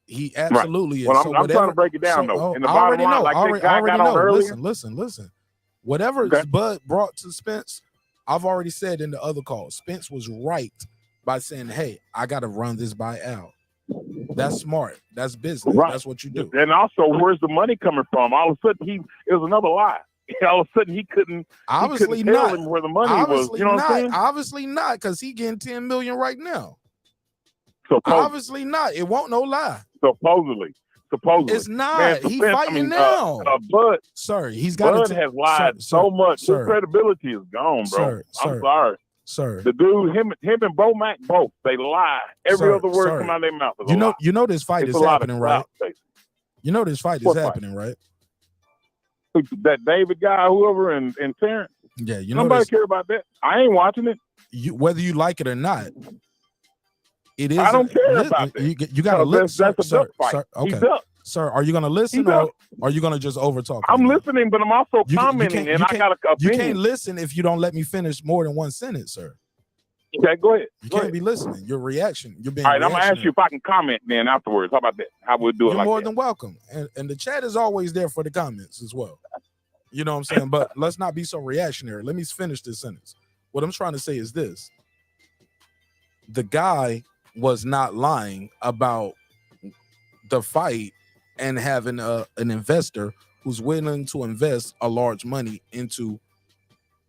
He absolutely Well, is. I'm trying to break it down, though. And the I bottom already line, know. like I that already, guy I already got on know. earlier. Listen. Whatever Bud brought to Spence, I've already said in the other call. Spence was right by saying, "Hey, I got to run this by Al." That's smart. That's business. Right. That's what you do. And also, where's the money coming from? All of a sudden, it was another lie. all of a sudden he couldn't obviously tell not him where the money obviously was. You know what I'm saying? Obviously not, because he getting 10 million right now. Obviously not. It won't no lie. Supposedly. It's not. Man, He fighting now. Bud, sir, he's got Bud has lied so much. His credibility is gone, bro. I'm sorry. Sir. The dude, him and Bo Mac both, they lie. Every other word come out of their mouth is a lie. You know this fight It's is a lot happening, of right? clout. You know this fight is happening, right? That David guy, whoever, and Terrence. Yeah, you know nobody care about that. I ain't watching it. Whether you like it or not, it is. I don't care about that. You got to listen. That's a duck fight. Sir, He's okay. up. Sir, are you going to listen or are you going to just overtalk? I'm listening, but I'm also commenting, and I got an opinion. You can't listen if you don't let me finish more than one sentence, sir. Okay, go ahead. You can't be listening. Your reaction. You're being all right, I'm going to ask you if I can comment then afterwards. How about that? How we'll do it You're like more that? than welcome. And the chat is always there for the comments as well. You know what I'm saying? But let's not be so reactionary. Let me finish this sentence. What I'm trying to say is this. The guy was not lying about the fight and having an investor who's willing to invest a large money into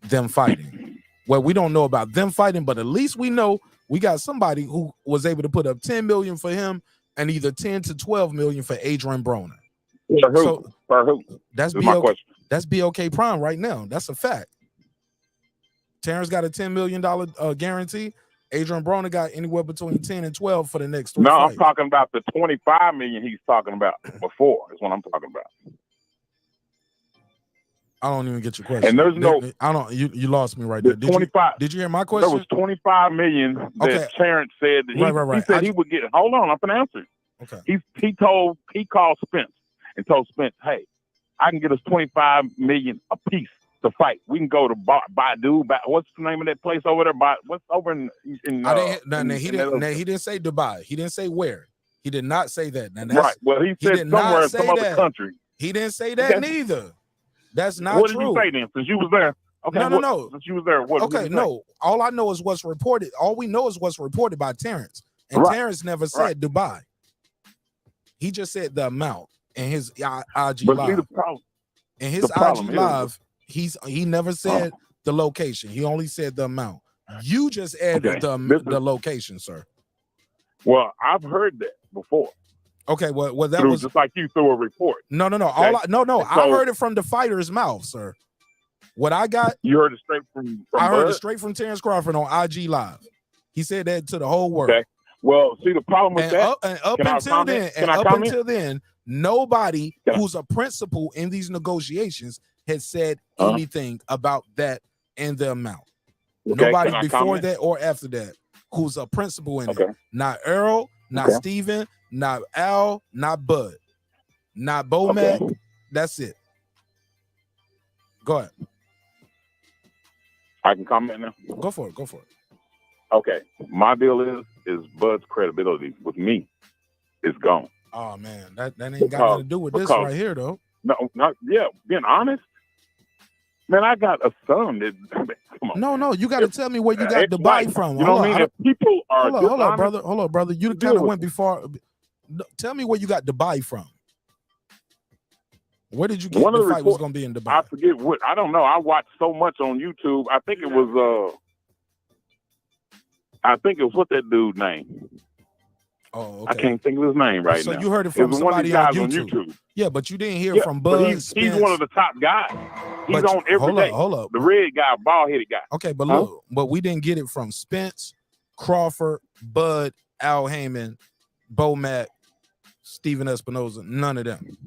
them fighting. Well, we don't know about them fighting, but at least we know we got somebody who was able to put up 10 million for him and either 10 to 12 million for Adrian Broner. For who? That's my question. That's BLK Prime right now. That's a fact. Terrence got a $10 million guarantee. Adrian Broner got anywhere between 10 and 12 for the next 3 fights. I'm talking about the 25 million he's talking about before. Is what I'm talking about. I don't even get your question. And there's you lost me right there. Did you hear my question? There was 25 million that Terrence said that he said he would get. Hold on, I'm gonna answer. Okay. He called Spence and told Spence, hey, I can get us 25 million a piece to fight. We can go to Baidu. What's the name of that place over there? What's over in he didn't say Dubai. He didn't say where. He did not say that. Right. Well, he said somewhere in some other country. He didn't say that neither. That's not true. What did you say then? Since you was there. Okay. No. Since you was there. What? Okay. No. All I know is what's reported. All we know is what's reported by Terrence. And Terrence never said Dubai. He just said the amount in his IG live. See the problem. In his IG live, he never said the location. He only said the amount. You just added the location, sir. Well, I've heard that before. Okay, well that was just like you threw a report. No. Okay? I heard it from the fighter's mouth, sir. What I got, you heard it straight from I heard Bud? it straight from Terrence Crawford on IG Live. He said that to the whole world. Okay. Well, see the problem with that. Up until then, nobody who's a principal in these negotiations has said anything about that and the amount. Okay, nobody before that or after that who's a principal in it. Not Errol, not Steven, not Al, not Bud, not Bo Mac. That's it. Go ahead. I can comment now. Go for it. Okay. My deal is Bud's credibility with me is gone. Oh man, that ain't got nothing to do with this right here though. No, being honest. Man, I got a son that come on. No, you got to tell me where you got Dubai from. You know what I mean? If people are hold on, brother. You kind of went before. Tell me where you got Dubai from. Where did you get the fight was going to be in Dubai? I forget what. I don't know. I watched so much on YouTube. I think it was what that dude name. Oh, okay. I can't think of his name right now. So you heard it from somebody on YouTube. Yeah, but you didn't hear from Bud. He's one of the top guys. He's on every day. Hold up. The red guy, bald-headed guy. Okay, but look, but we didn't get it from Spence, Crawford, Bud, Al Heyman, Bo Mac, Steven Espinoza, none of them.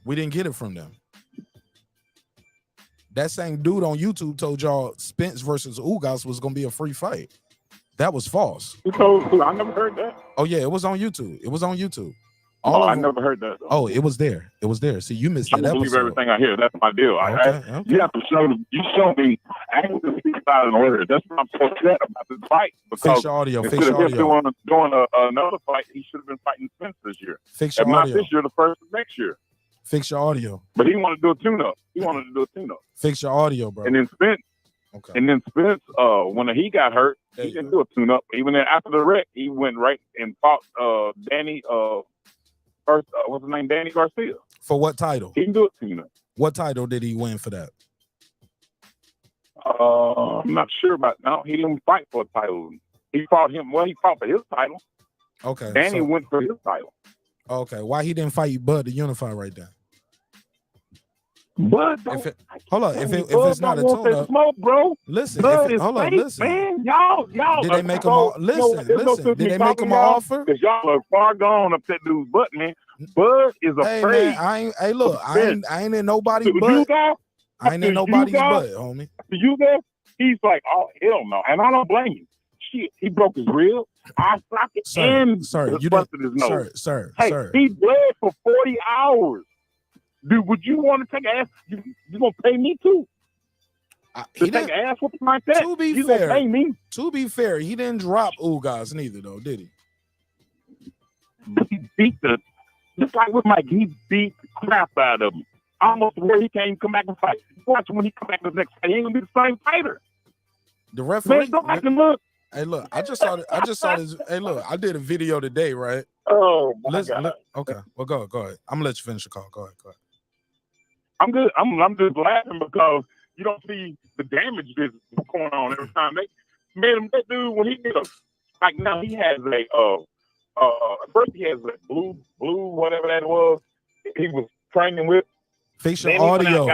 We didn't get it from them. That same dude on YouTube told y'all Spence versus Ugas was going to be a free fight. That was false. I never heard that. Oh, yeah, it was on YouTube. I never heard that. Oh, it was there. See, you missed that episode. I believe everything I hear. That's my deal. Okay. You have to show me. I have to speak about it in order. That's what I'm so upset about this fight. Fix your audio. Doing another fight, he should have been fighting Spence this year. Fix your audio. Not this year, the first of next year. Fix your audio. But he wanted to do a tune-up. Fix your audio, bro. And then Spence, when he got hurt, he didn't do a tune-up. Even after the wreck, he went right and fought Danny. What's his name? Danny Garcia. For what title? He can do it to you. What title did he win for that? I'm not sure about now. He didn't fight for a title. He fought for his title. Okay. Danny went for his title. Okay. Why he didn't fight Bud to unify right there? Bud, hold on. If it's not a tune-up, smoke, bro. Listen. Hold on. Listen. Man, y'all. Did they make him all? Listen. Did they make him an offer? Because y'all are far gone up that dude's butt, man. Bud is afraid. Hey, man, look, I ain't in nobody's butt. I ain't in nobody's butt, homie. You there? He's like, oh hell no, and I don't blame you. Shit, he broke his rib, eye socket, and busted his nose. Sir. He bled for 40 hours. Dude, would you want to take an ass? You gonna pay me too? To take an ass whooping like that? To be you fair, gonna pay me? To be fair, he didn't drop Ugas neither, though, did he? He beat just like with Mike, he beat the crap out of him. Almost where he can't even come back and fight. Watch when he come back the next fight, he ain't gonna be the same fighter. The referee. Man, go back and look. Hey, look, I just saw this. Hey, look, I did a video today, right? Oh my God. Okay, well, go ahead. I'm gonna let you finish the call. Go ahead. I'm good. I'm just laughing because you don't see the damage that's going on every time they made him. That dude when he did like now he has first he has a blue whatever that was. He was training with. Fix your audio.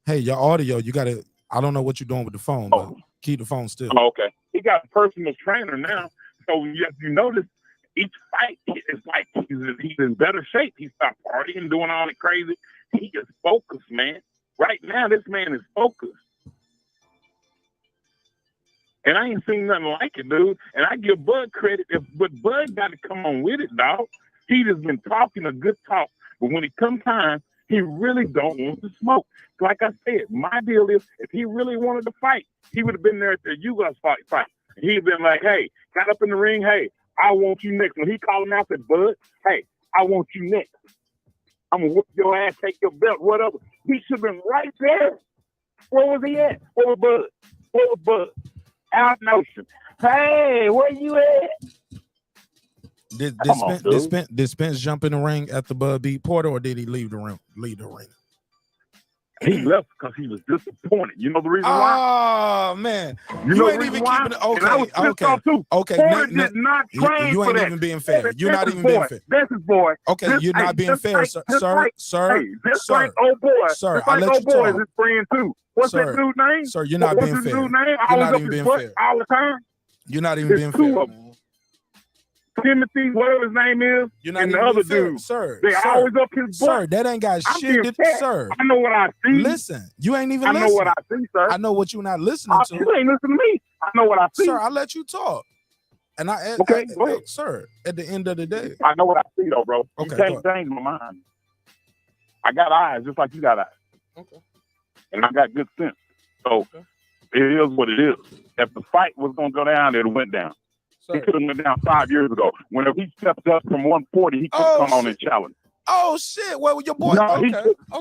Your audio. You gotta. I don't know what you're doing with the phone, but keep the phone still. Oh, okay. He got a personal trainer now, so you notice each fight is like he's in better shape. He stopped partying, doing all that crazy. He is focused, man. Right now, this man is focused. And I ain't seen nothing like it, dude. And I give Bud credit, but Bud got to come on with it, dog. He just been talking a good talk, but when it comes time, he really don't want to smoke. Like I said, my deal is if he really wanted to fight, he would have been there at the U.S. fight. He'd been like, hey, got up in the ring, hey, I want you next. When he called him out, said, Bud, hey, I want you next. I'm going to whoop your ass, take your belt, whatever. He should have been right there. Where was he at? Where was Bud? Out in Ocean. Hey, where you at? Did Spence jump in the ring at the Bud beat Porter, or did he leave the ring? He left because he was disappointed. You know the reason why? Oh man, you ain't even keeping it. Okay. Porter did not train you for ain't that. even being fair. You're not even being fair. That's his boy. Okay, you're not being fair, sir. Like old boy. Sir, I let you talk. Boy is his friend too. What's that dude's name? Sir, you're not being fair. You're not even being fair. All the time. You're not even being fair. Timothy, whatever his name is, you're not and the even other fair. dude. Sir, they always up his butt. Sir, that ain't got shit. Sir, I know what I see. Listen, you ain't even listening. I know what I see, sir. I know what you're not listening to. You ain't listening to me. I know what I see. Sir, I let you talk. And go ahead. Sir, at the end of the day. I know what I see though, bro. Okay, you can't change my mind. I got eyes just like you got eyes. Okay. And I got good sense. So it is what it is. If the fight was gonna go down, it went down. He could have went down 5 years ago. Whenever he stepped up from 140, he could come on and challenge. Oh shit! Well, your boy. No,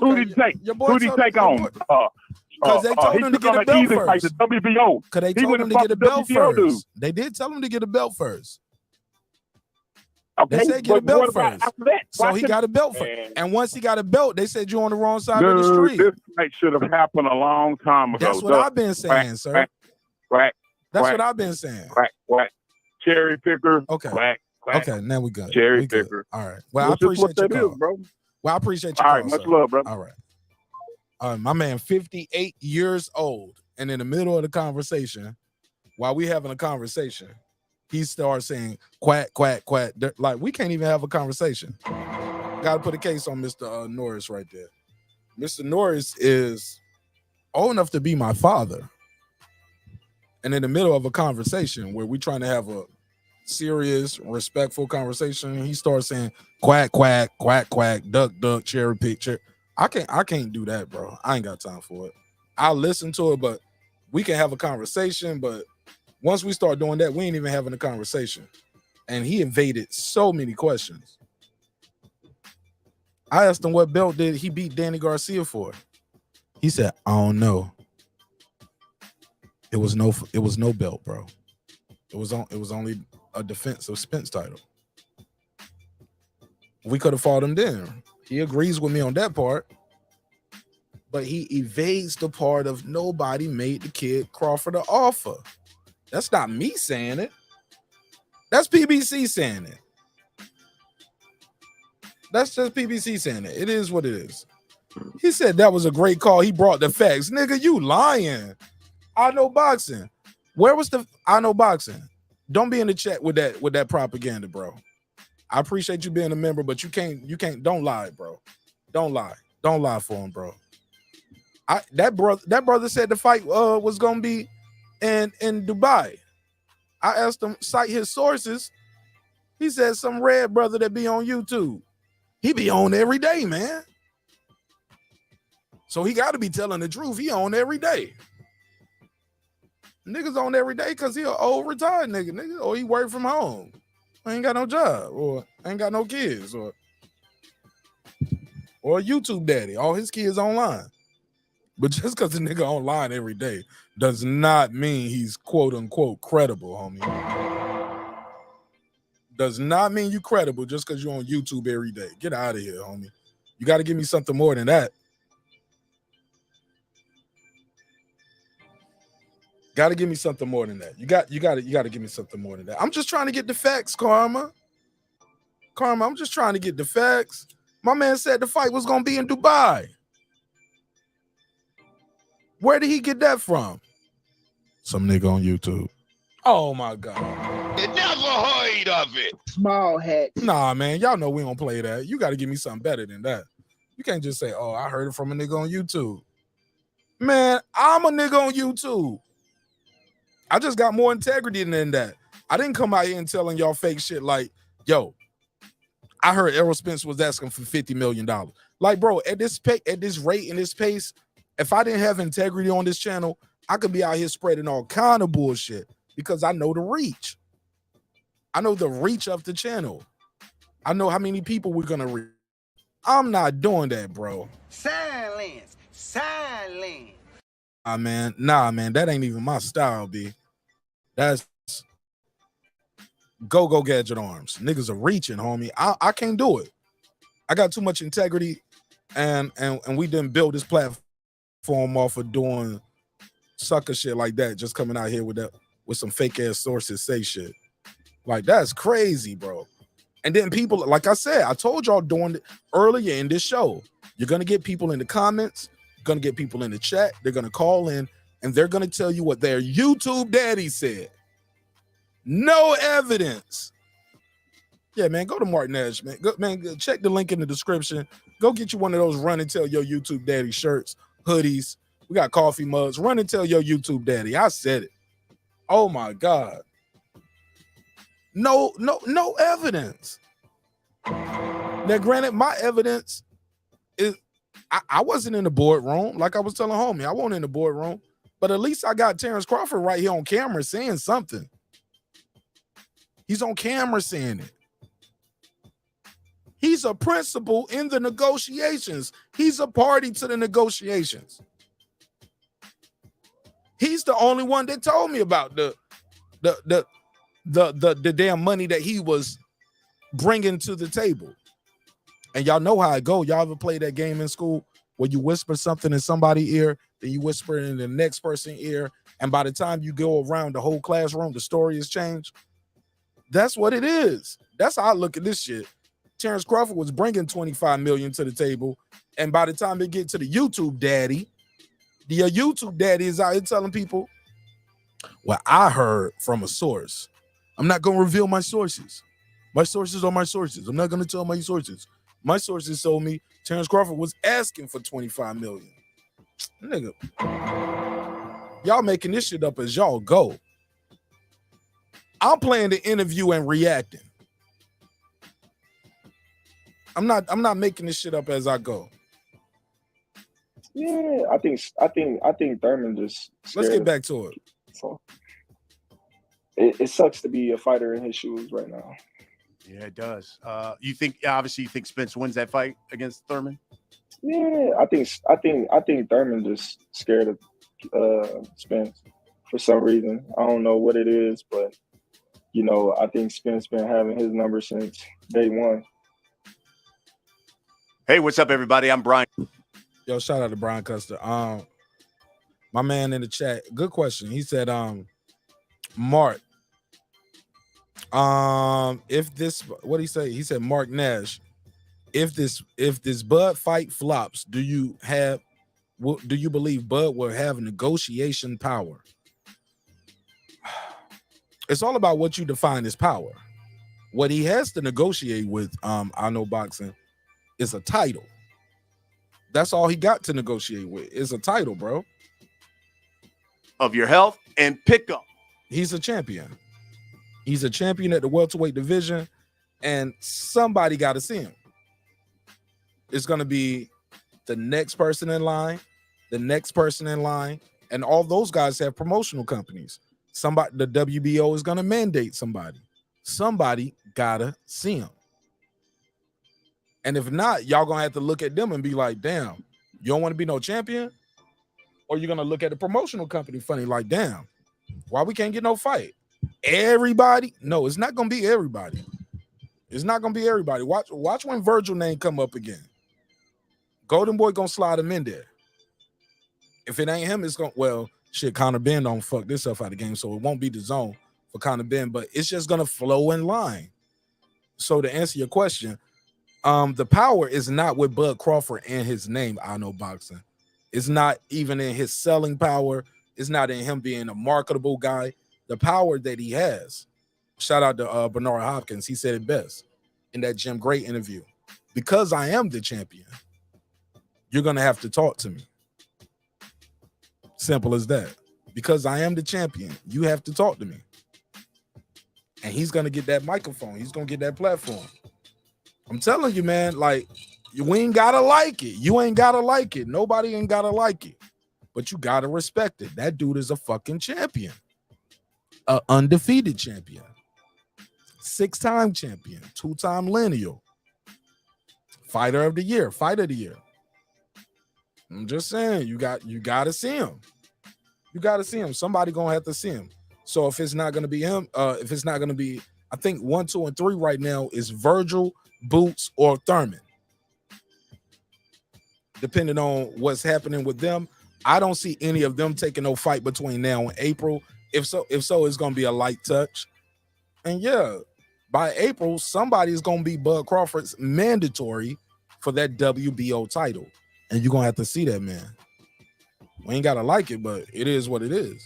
who did he take? Who did he take on? Because they told him to get a belt first. The WBO. Because they told him to get a belt first. They did tell him to get a belt first. Okay, they said get a belt first. So he got a belt first. And once he got a belt, they said you're on the wrong side of the street. This fight should have happened a long time ago. That's what I've been saying, sir. Right. That's what I've been saying. Right. Cherry picker. Okay. Quack. Okay, now we good. Cherry picker. All right. Well, I appreciate your call, bro. Well, I appreciate your call. All right, much love, bro. All right. My man, 58 years old, and in the middle of the conversation, while we having a conversation, he starts saying quack, quack, quack. Like we can't even have a conversation. Got to put a case on Mr. Norris right there. Mr. Norris is old enough to be my father. And in the middle of a conversation where we're trying to have a serious, respectful conversation, he starts saying quack, quack, quack, quack, duck, duck, cherry pick, cherry. I can't do that, bro. I ain't got time for it. I'll listen to it, but we can have a conversation. But once we start doing that, we ain't even having a conversation. And he evaded so many questions. I asked him what belt did he beat Danny Garcia for. He said, I don't know. It was no belt, bro. It was only a defensive Spence title. We could have fought him then. He agrees with me on that part. But he evades the part of nobody made the kid Crawford an offer. That's not me saying it. That's PBC saying it. That's just PBC saying it. It is what it is. He said that was a great call. He brought the facts. Nigga, you lying. I know boxing. Where was the I know boxing? Don't be in the chat with that propaganda, bro. I appreciate you being a member, but you can't don't lie, bro. Don't lie. Don't lie for him, bro. That brother said the fight was gonna be in Dubai. I asked him cite his sources. He said some red brother that be on YouTube. He be on every day, man. So he got to be telling the truth. He on every day. Niggas on every day because he an old retired nigga, or he work from home. Ain't got no job, or ain't got no kids, or a YouTube daddy. All his kids online. But just because the nigga online every day does not mean he's quote unquote credible, homie. Does not mean you credible just because you're on YouTube every day. Get out of here, homie. You got to give me something more than that. Got to give me something more than that. You got to give me something more than that. I'm just trying to get the facts, Karma. I'm just trying to get the facts. My man said the fight was gonna be in Dubai. Where did he get that from? Some nigga on YouTube. Oh my God. You never heard of it. Small hat. Nah, man. Y'all know we don't play that. You got to give me something better than that. You can't just say, oh, I heard it from a nigga on YouTube. Man, I'm a nigga on YouTube. I just got more integrity than that. I didn't come out here and telling y'all fake shit like, yo, I heard Errol Spence was asking for $50 million. Like, bro, at this rate and this pace, if I didn't have integrity on this channel, I could be out here spreading all kind of bullshit because I know the reach. I know the reach of the channel. I know how many people we're gonna reach. I'm not doing that, bro. Silence. Nah, man, that ain't even my style, B. That's go gadget arms. Niggas are reaching, homie. I can't do it. I got too much integrity, and we didn't build this platform off of doing sucker shit like that. Just coming out here with some fake ass sources say shit. Like, that's crazy, bro. And then people, like I said, I told y'all doing it earlier in this show, you're gonna get people in the comments, you're gonna get people in the chat, they're gonna call in, and they're gonna tell you what their YouTube daddy said. No evidence. Yeah, man, go to Martin Edge, man. Go check the link in the description. Go get you one of those run and tell your YouTube daddy shirts, hoodies. We got coffee mugs. Run and tell your YouTube daddy. I said it. Oh my God. No evidence. Now, granted, my evidence is I wasn't in the boardroom. Like I was telling homie, I wasn't in the boardroom. But at least I got Terrence Crawford right here on camera saying something. He's on camera saying it. He's a principal in the negotiations. He's a party to the negotiations. He's the only one that told me about the damn money that he was bringing to the table. And y'all know how it go. Y'all ever play that game in school where you whisper something in somebody's ear, then you whisper it in the next person's ear, and by the time you go around the whole classroom, the story has changed? That's what it is. That's how I look at this shit. Terrence Crawford was bringing $25 million to the table, and by the time they get to the YouTube daddy, the YouTube daddy is out here telling people, well, I heard from a source. I'm not going to reveal my sources. My sources are my sources. I'm not going to tell my sources. My sources told me Terrence Crawford was asking for $25 million. Nigga, y'all making this shit up as y'all go. I'm playing the interview and reacting. I'm not making this shit up as I go. Yeah, I think Thurman just. Let's get back to it. So it sucks to be a fighter in his shoes right now. Yeah, it does. You think Spence wins that fight against Thurman? Yeah, I think Thurman just scared of Spence for some reason. I don't know what it is, but I think Spence been having his number since day one. Hey, what's up, everybody? I'm Brian. Yo, shout out to Brian Custer. My man in the chat, good question. He said, Mark, if this, what did he say? He said, Mark Nash, if this Bud fight flops, do you believe Bud will have negotiation power? It's all about what you define as power. What he has to negotiate with, I Know Boxing, is a title. That's all he got to negotiate with, is a title, bro. Of your health and pickup. He's a champion. He's a champion at the welterweight division, and somebody got to see him. It's going to be the next person in line, the next person in line, and all those guys have promotional companies. The WBO is going to mandate somebody. Somebody got to see him. And if not, y'all going to have to look at them and be like, damn, you don't want to be no champion? Or you're going to look at the promotional company funny like, damn, why we can't get no fight? Everybody? No, it's not going to be everybody. It's not going to be everybody. Watch when Virgil name come up again. Golden Boy going to slide him in there. If it ain't him, it's going to, well, shit, Conor Ben don't fuck this up out of the game, so it won't be the zone for Conor Ben, but it's just going to flow in line. So to answer your question, the power is not with Bud Crawford and his name, I Know Boxing. It's not even in his selling power. It's not in him being a marketable guy. The power that he has. Shout out to Bernard Hopkins. He said it best in that Jim Gray interview. Because I am the champion, you're going to have to talk to me. Simple as that. Because I am the champion, you have to talk to me. And he's going to get that microphone. He's going to get that platform. I'm telling you, man, like, we ain't got to like it. You ain't got to like it. Nobody ain't got to like it. But you got to respect it. That dude is a fucking champion. An undefeated champion. 6-time champion. 2-time lineal. Fighter of the year. Fight of the year. I'm just saying, you got to see him. You got to see him. Somebody going to have to see him. So if it's not going to be him, if it's not going to be, I think 1, 2, and 3 right now is Virgil, Boots, or Thurman. Depending on what's happening with them, I don't see any of them taking no fight between now and April. If so, it's going to be a light touch. And yeah, by April, somebody's going to be Bud Crawford's mandatory for that WBO title. And you're going to have to see that, man. We ain't got to like it, but it is what it is.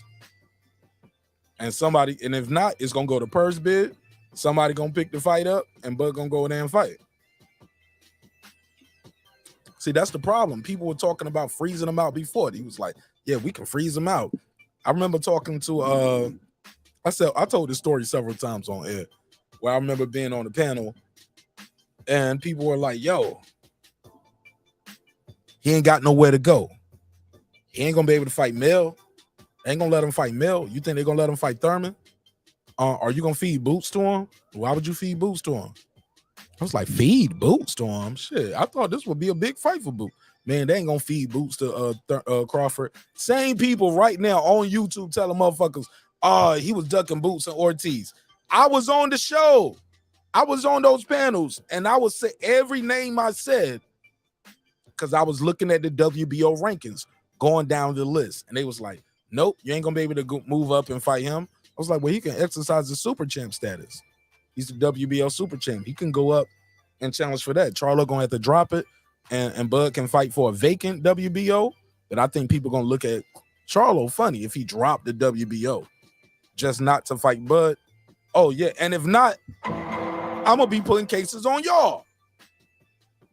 And if not, it's going to go to purse bid. Somebody going to pick the fight up, and Bud going to go in there and fight. See, that's the problem. People were talking about freezing them out before. He was like, yeah, we can freeze them out. I remember talking to, I told this story several times on air, where I remember being on the panel, and people were like, yo, he ain't got nowhere to go. He ain't going to be able to fight Mel. Ain't going to let him fight Mel. You think they're going to let him fight Thurman? Are you going to feed Boots to him? Why would you feed Boots to him? I was like, feed Boots to him? Shit, I thought this would be a big fight for Boots. Man, they ain't going to feed Boots to Crawford. Same people right now on YouTube telling motherfuckers, he was ducking Boots and Ortiz. I was on the show. I was on those panels, and I would say every name I said because I was looking at the WBO rankings going down the list, and they was like, nope, you ain't going to be able to move up and fight him. I was like, well, he can exercise the super champ status. He's the WBO super champ. He can go up and challenge for that. Charlo going to have to drop it, and Bud can fight for a vacant WBO. But I think people going to look at Charlo funny if he dropped the WBO just not to fight Bud. Oh, yeah. And if not, I'm going to be putting cases on y'all.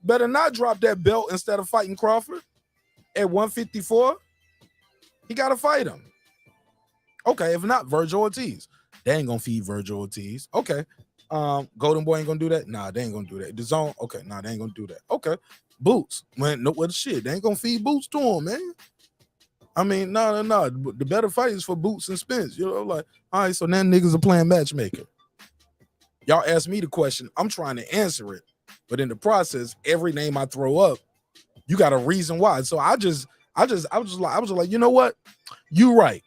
Better not drop that belt instead of fighting Crawford at 154. He got to fight him. Okay, if not, Virgil Ortiz. They ain't going to feed Virgil Ortiz. Okay. Golden Boy ain't going to do that? Nah, they ain't going to do that. The Zone? Okay, nah, they ain't going to do that. Okay. Boots. Man, no, what shit. They ain't going to feed Boots to him, man. I mean, no. The better fight is for Boots and Spence. You know, like, all right, so now niggas are playing matchmaker. Y'all ask me the question. I'm trying to answer it. But in the process, every name I throw up, you got a reason why. So I was like, you know what? You right,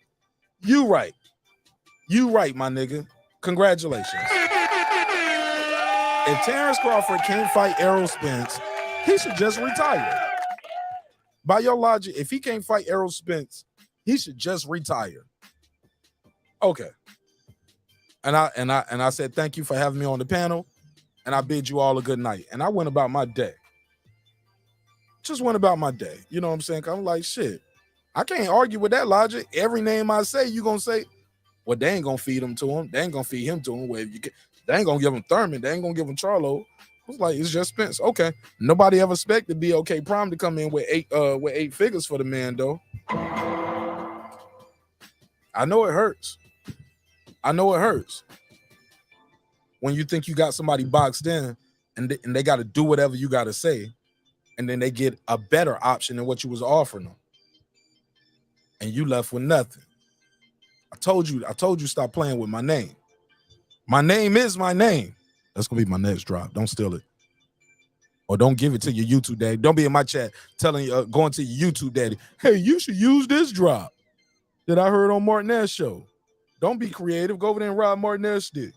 my nigga. Congratulations. If Terence Crawford can't fight Errol Spence He should just retire. By your logic, if he can't fight Errol Spence, he should just retire. Okay. And I said thank you for having me on the panel, and I bid you all a good night. And I went about my day. Just went about my day. You know what I'm saying? I'm like, shit. I can't argue with that logic. Every name I say, you gonna say, well, they ain't gonna feed him to him. They ain't gonna feed him to him. Well, they ain't gonna give him Thurman. They ain't gonna give him Charlo. I was like, it's just Spence. Okay. Nobody ever expected BLK Prime to come in with eight figures for the man, though. I know it hurts. I know it hurts when you think you got somebody boxed in and they got to do whatever you got to say, and then they get a better option than what you was offering them, and you left with nothing. I told you stop playing with my name. My name is my name. That's gonna be my next drop. Don't steal it, or don't give it to your YouTube daddy. Don't be in my chat telling you going to your YouTube daddy, hey, you should use this drop that I heard on Martinez show. Don't be creative. Go over there and rob Martinez dick.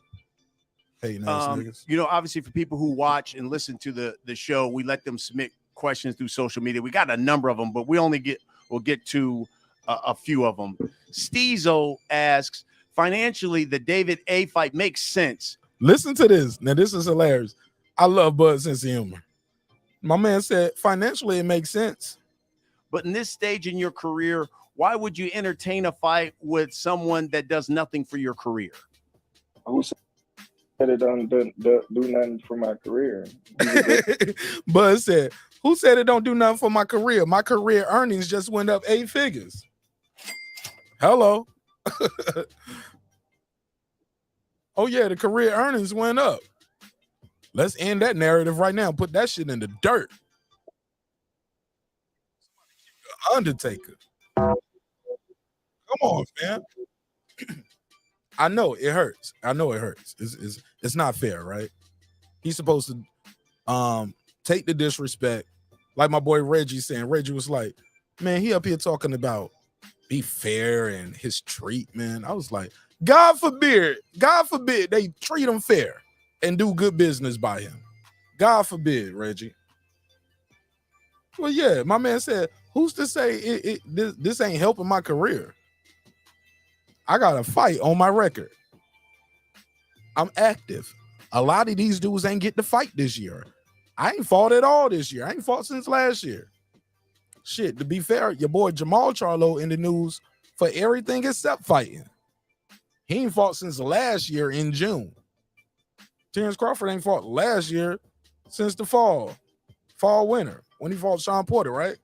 Hey, nice niggas. You know, obviously for people who watch and listen to the show, we let them submit questions through social media. We got a number of them, but we'll get to a few of them. Steezo asks, financially, the David A fight makes sense. Listen to this. Now, this is hilarious. I love Bud's sense of humor. My man said, financially, it makes sense. But in this stage in your career, why would you entertain a fight with someone that does nothing for your career? Who said it don't do nothing for my career? Bud said, who said it don't do nothing for my career? My career earnings just went up 8 figures. Hello. Oh, yeah, the career earnings went up. Let's end that narrative right now. Put that shit in the dirt. Undertaker. Come on, man. I know it hurts. I know it hurts. It's not fair, right? He's supposed to take the disrespect. Like my boy Reggie saying. Reggie was like, man, he up here talking about be fair and his treatment. I was like, God forbid they treat him fair and do good business by him. God forbid, Reggie. Well, yeah, my man said, who's to say this ain't helping my career? I got a fight on my record. I'm active. A lot of these dudes ain't get to fight this year. I ain't fought at all this year. I ain't fought since last year. Shit, to be fair, your boy Jamal Charlo in the news for everything except fighting. He ain't fought since last year in June. Terrence Crawford ain't fought last year since the fall winter when he fought Sean Porter, right?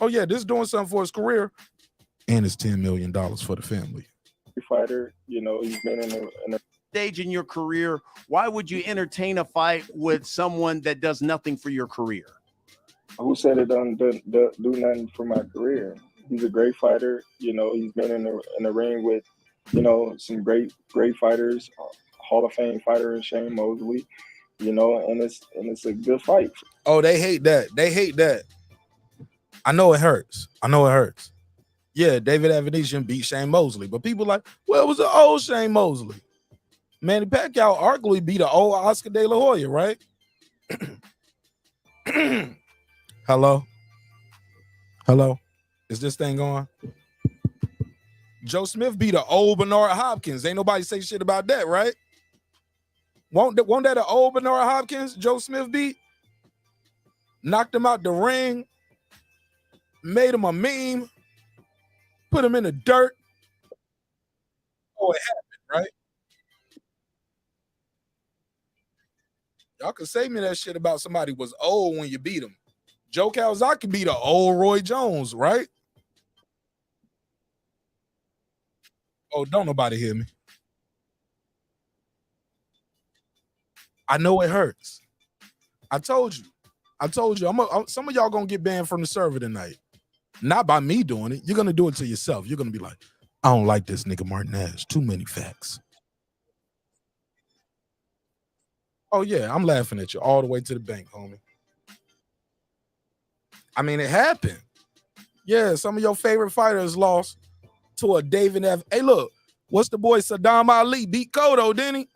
Oh yeah, this is doing something for his career, and it's $10 million for the family. Fighter, you know, he's been in a stage in your career. Why would you entertain a fight with someone that does nothing for your career? Who said it don't do nothing for my career? He's a great fighter. You know, he's been in the ring with, you know, some great fighters, Hall of Fame fighter in Shane Mosley. You know, and it's a good fight. Oh, they hate that. They hate that. I know it hurts. I know it hurts. Yeah, David Avenesian beat Shane Mosley, but people like, well, it was an old Shane Mosley. Manny Pacquiao arguably beat an old Oscar De La Hoya, right? Hello? Hello? Is this thing on? Joe Smith beat an old Bernard Hopkins. Ain't nobody say shit about that, right? Won't that an old Bernard Hopkins Joe Smith beat? Knocked him out the ring, made him a meme, put him in the dirt. Oh, it happened, right? Y'all can say me that shit about somebody was old when you beat him. Joe Calzaghe beat an old Roy Jones, right? Oh, don't nobody hear me. I know it hurts. I told you. Some of y'all gonna get banned from the server tonight. Not by me doing it. You're gonna do it to yourself. You're gonna be like, I don't like this nigga Martinez. Too many facts. Oh yeah, I'm laughing at you all the way to the bank, homie. I mean, it happened. Yeah, some of your favorite fighters lost to a David F. Hey, look, what's the boy Saddam Ali beat Cotto, didn't he?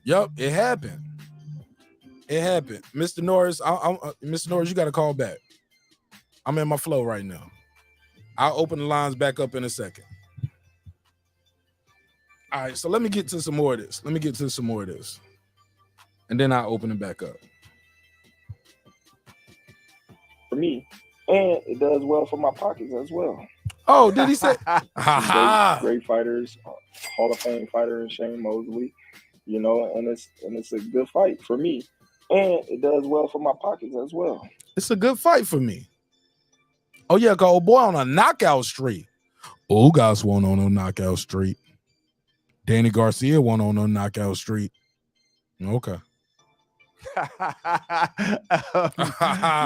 Yup, it happened. It happened. Mr. Norris, Mr. Norris, you got to call back. I'm in my flow right now. I'll open the lines back up in a second. All right, so let me get to some more of this. And then I'll open it back up. For me, and it does well for my pockets as well. Oh, did he say? great fighters, Hall of Fame fighter and Shane Mosley, you know, and it's a good fight for me, and it does well for my pockets as well. It's a good fight for me. Oh yeah, go boy on a knockout streak. Ugas won on a knockout streak. Danny Garcia won on a knockout streak. Okay.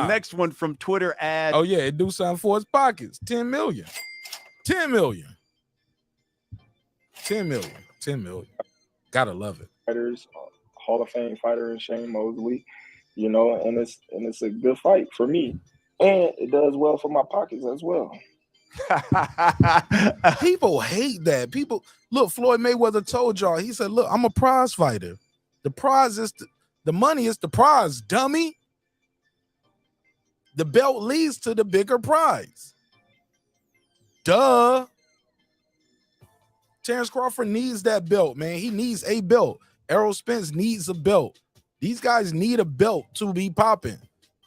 Next one from Twitter ad. Oh yeah, it do something for his pockets. 10 million. 10 million. 10 million. 10 million. Gotta love it. Fighters, Hall of Fame fighter and Shane Mosley, you know, and it's a good fight for me, and it does well for my pockets as well. People hate that. People look. Floyd Mayweather told y'all. He said, "Look, I'm a prize fighter. The prize is the money is the prize, dummy. The belt leads to the bigger prize. Duh. Terrence Crawford needs that belt, man. He needs a belt. Errol Spence needs a belt. These guys need a belt to be popping.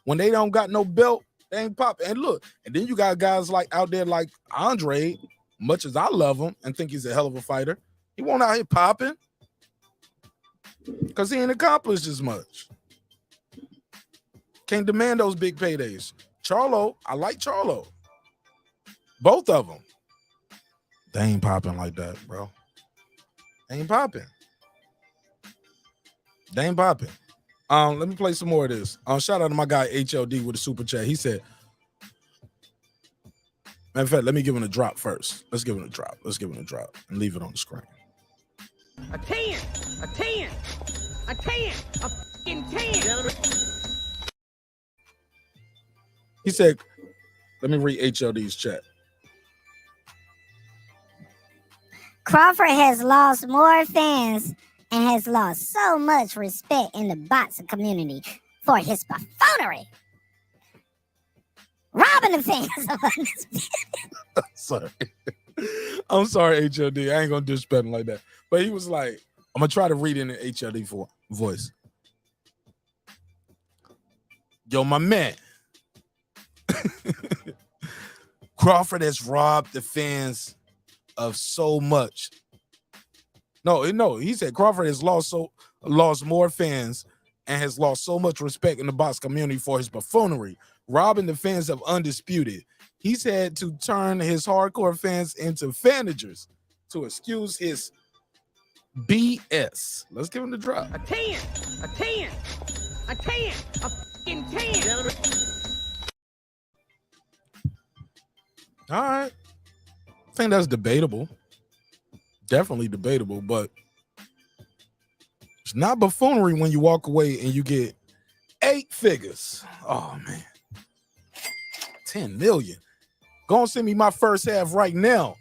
When they don't got no belt, they ain't popping. And look, and then you got guys like out there like Andre, much as I love him and think he's a hell of a fighter, he won't out here popping because he ain't accomplished as much. Can't demand those big paydays. Charlo, I like Charlo. Both of them. They ain't popping like that, bro. They ain't popping. They ain't popping. Let me play some more of this. Shout out to my guy HLD with a super chat. He said, matter of fact, let me give him a drop first. Let's give him a drop. And leave it on the screen. A 10, a 10, a 10, a fucking 10. He said, let me read HLD's chat. Crawford has lost more fans and has lost so much respect in the boxing community for his buffoonery. Robbing the fans. Sorry. I'm sorry, HLD. I ain't gonna disrespect him like that. But he was like, I'm gonna try to read in the HLD voice. Yo, my man. Crawford has robbed the fans of so much. No, he said Crawford has lost more fans and has lost so much respect in the box community for his buffoonery, robbing the fans of Undisputed. He's had to turn his hardcore fans into fanagers to excuse his BS. Let's give him the drop. A 10, a 10, a 10, a fucking 10. All right. I think that's debatable. Definitely debatable, but it's not buffoonery when you walk away and you get 8 figures. Oh, man. 10 million. Go and send me my first half right now.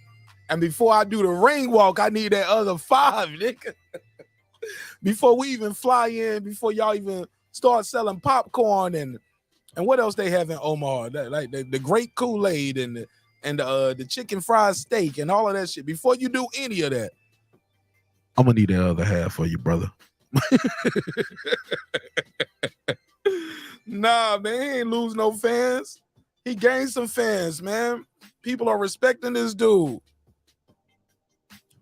And before I do the ring walk, I need that other 5, nigga. Before we even fly in, before y'all even start selling popcorn and what else they have in Omaha, like the great Kool-Aid and the chicken fried steak and all of that shit. Before you do any of that, I'm gonna need the other half for you, brother. Nah, man, he ain't lose no fans. He gained some fans, man. People are respecting this dude.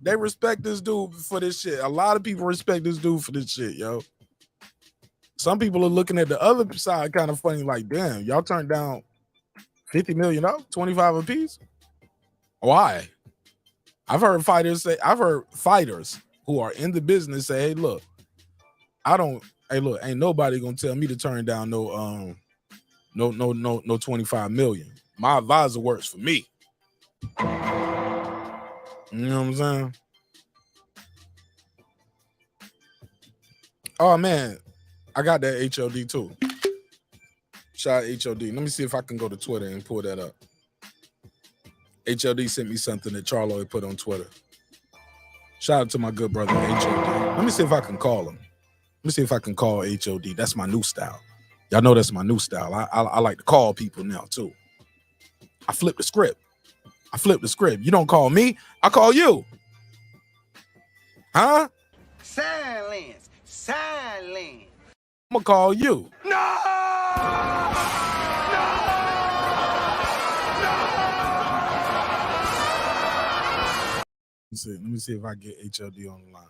They respect this dude for this shit. A lot of people respect this dude for this shit, yo. Some people are looking at the other side kind of funny, like, damn, y'all turned down $50 million, 25 apiece. Why? I've heard fighters who are in the business say, hey, look, ain't nobody gonna tell me to turn down no 25 million. My advisor works for me. You know what I'm saying? Oh man, I got that HOD too. Shout out HOD. Let me see if I can go to Twitter and pull that up. HOD sent me something that Charlo had put on Twitter. Shout out to my good brother HOD. Let me see if I can call him. Let me see if I can call HOD. That's my new style. Y'all know that's my new style. I like to call people now too. I flip the script. You don't call me, I call you. Huh? Silence. I'm gonna call you. Let me see if I get HLD on the line.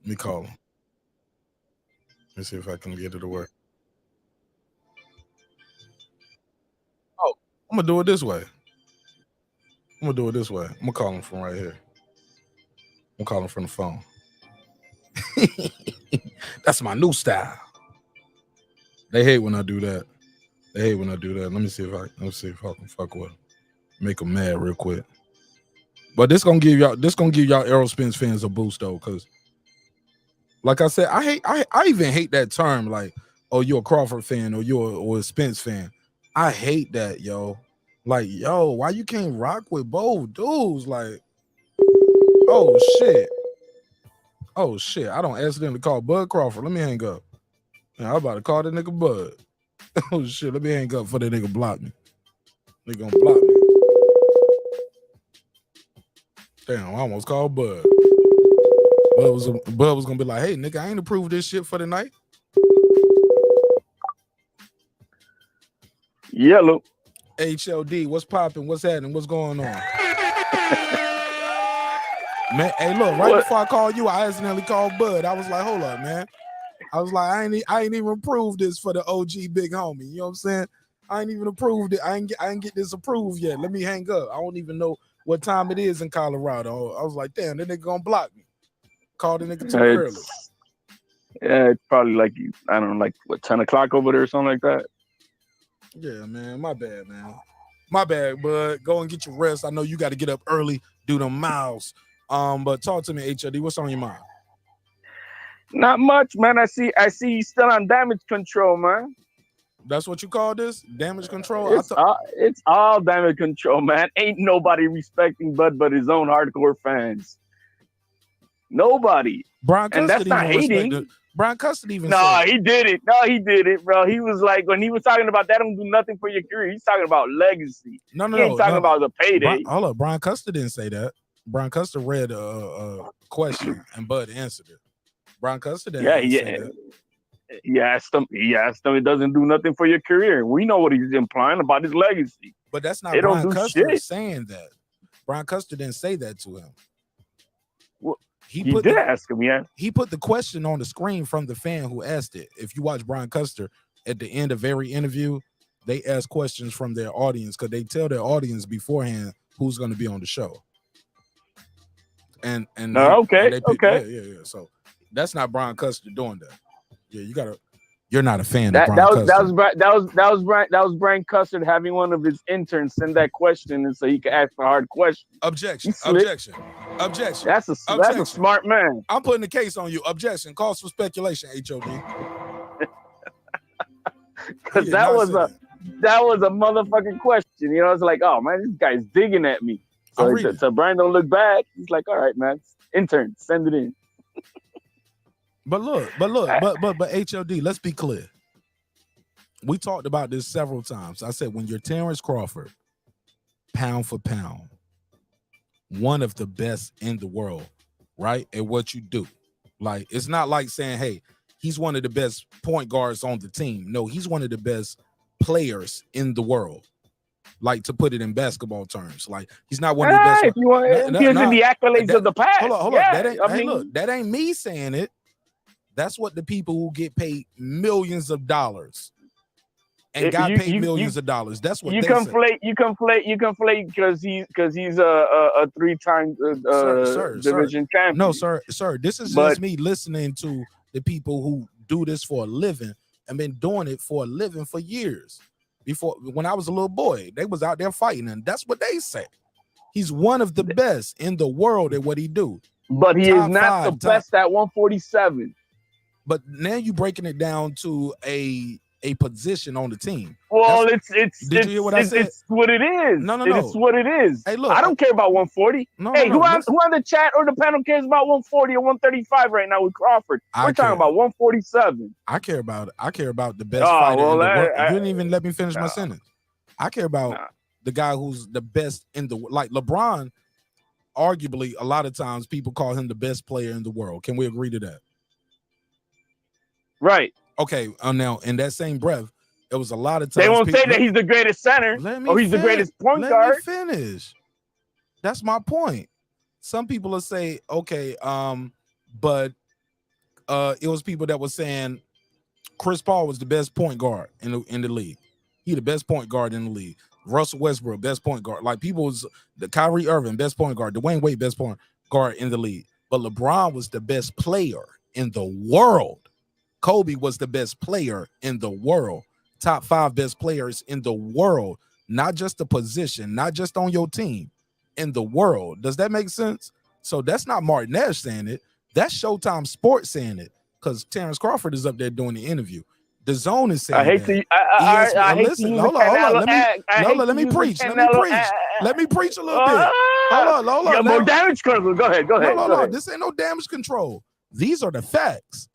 Let me call him. Let me see if I can get it to work. Oh, I'm gonna do it this way. I'm gonna call him from right here. I'm calling from the phone. That's my new style. They hate when I do that. Let me see if I can fuck with them. Make them mad real quick. But this gonna give y'all Errol Spence fans a boost though, because like I said, I even hate that term, like, oh, you're a Crawford fan or a Spence fan. I hate that, yo. Like, yo, why you can't rock with both dudes? Like, oh shit. I don't accidentally call Bud Crawford. Let me hang up. Man, I'm about to call that nigga Bud. Oh shit, let me hang up before that nigga block me. They gonna block me. Damn, I almost called Bud. Bud was gonna be like, hey nigga, I ain't approved this shit for the night. Yellow. HLD, what's popping? What's happening? What's going on? Man, hey, look, before I called you, I accidentally called Bud. I was like, hold up, man. I was like, I ain't even approved this for the OG big homie. You know what I'm saying? I ain't even approved it. I ain't get this approved yet. Let me hang up. I don't even know what time it is in Colorado. I was like, damn, that nigga gonna block me. Called the nigga too early. Yeah, it's probably like, I don't know, like what, 10 o'clock over there or something like that. Yeah, man. My bad, man. My bad, Bud. Go and get your rest. I know you got to get up early, do them miles. But talk to me, HLD. What's on your mind? Not much, man. I see you still on damage control, man. That's what you call this? Damage control? It's all damage control, man. Ain't nobody respecting Bud but his own hardcore fans. Nobody. Brian and that's not hating. Brian Custer even said he did it. No, he did it, bro. He was like, when he was talking about that don't do nothing for your career, he's talking about legacy. He ain't talking about the payday. Hold up. Brian Custer didn't say that. Brian Custer read a question and Bud answered it. Brian Custer didn't say that. He asked him, it doesn't do nothing for your career. We know what he's implying about his legacy. But that's not Brian Custer saying that. Brian Custer didn't say that to him. Well, he did ask him, yeah. He put the question on the screen from the fan who asked it. If you watch Brian Custer, at the end of every interview, they ask questions from their audience because they tell their audience beforehand who's going to be on the show. And okay. Yeah. So that's not Brian Custer doing that. Yeah, you're not a fan of Brian Custer. That was Brian Custer having one of his interns send that question, and so he could ask the hard question. Objection. That's a smart man. I'm putting the case on you. Objection. Calls for speculation. HOD. Because that was a motherfucking question. You know, it's like, oh man, this guy's digging at me. So Brian don't look bad. He's like, all right, man, intern, send it in. But HLD, let's be clear. We talked about this several times. I said, when you're Terrence Crawford, pound for pound, one of the best in the world, right? At what you do. Like, it's not like saying, hey, he's one of the best point guards on the team. No, he's one of the best players in the world. Like, to put it in basketball terms, like he's not one of the best. If you want, gives him the accolades of the past. Hold on. That ain't me saying it. That's what the people who get paid millions of dollars and got paid millions of dollars. That's what you conflate. You conflate because he's a 3-time division champion. No, sir. This is just me listening to the people who do this for a living and been doing it for a living for years. Before, when I was a little boy, they was out there fighting, and that's what they say. He's one of the best in the world at what he do. But he is not the best at 147. But now you breaking it down to a a position on the team. Well, Did you hear what I said? It's what it is. No. It's what it is. Hey, look, I don't care about 140. Who on the chat or the panel cares about 140 or 135 right now with Crawford? We're talking about 147. I care about the best fighter in the world. You didn't even let me finish my sentence. I care about the guy who's the best in the like LeBron. Arguably, a lot of times people call him the best player in the world. Can we agree to that? Right. Okay. Now, in that same breath, it was a lot of times they won't say that he's the greatest center or he's the greatest point guard. Let me finish. That's my point. Some people will say, okay, but it was people that were saying Chris Paul was the best point guard in the league. He the best point guard in the league. Russell Westbrook, best point guard. Like people was the Kyrie Irving, best point guard. Dwayne Wade, best point guard in the league. But LeBron was the best player in the world. Kobe was the best player in the world. Top 5 best players in the world. Not just the position, not just on your team, in the world. Does that make sense? So that's not Martin Nash saying it. That's Showtime Sport saying it. Because Terrence Crawford is up there doing the interview. The Zone is saying listen, hold on. Let me preach. Let me preach a little bit. Hold on. Yeah, more damage control. Go ahead. No. This ain't no damage control. These are the facts.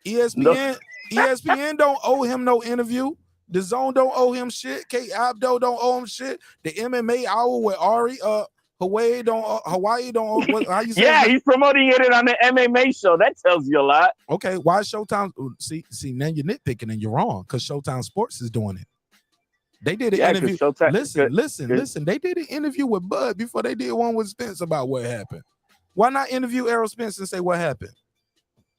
ESPN don't owe him no interview. The Zone don't owe him shit. Kate Abdo don't owe him shit. The MMA Hour with Ari Hawaii don't how you say yeah, he's promoting it on the MMA show. That tells you a lot. Okay, why is Showtime? See, now you're nitpicking and you're wrong because Showtime Sports is doing it. They did an interview. Listen. They did an interview with Bud before they did one with Spence about what happened. Why not interview Errol Spence and say what happened?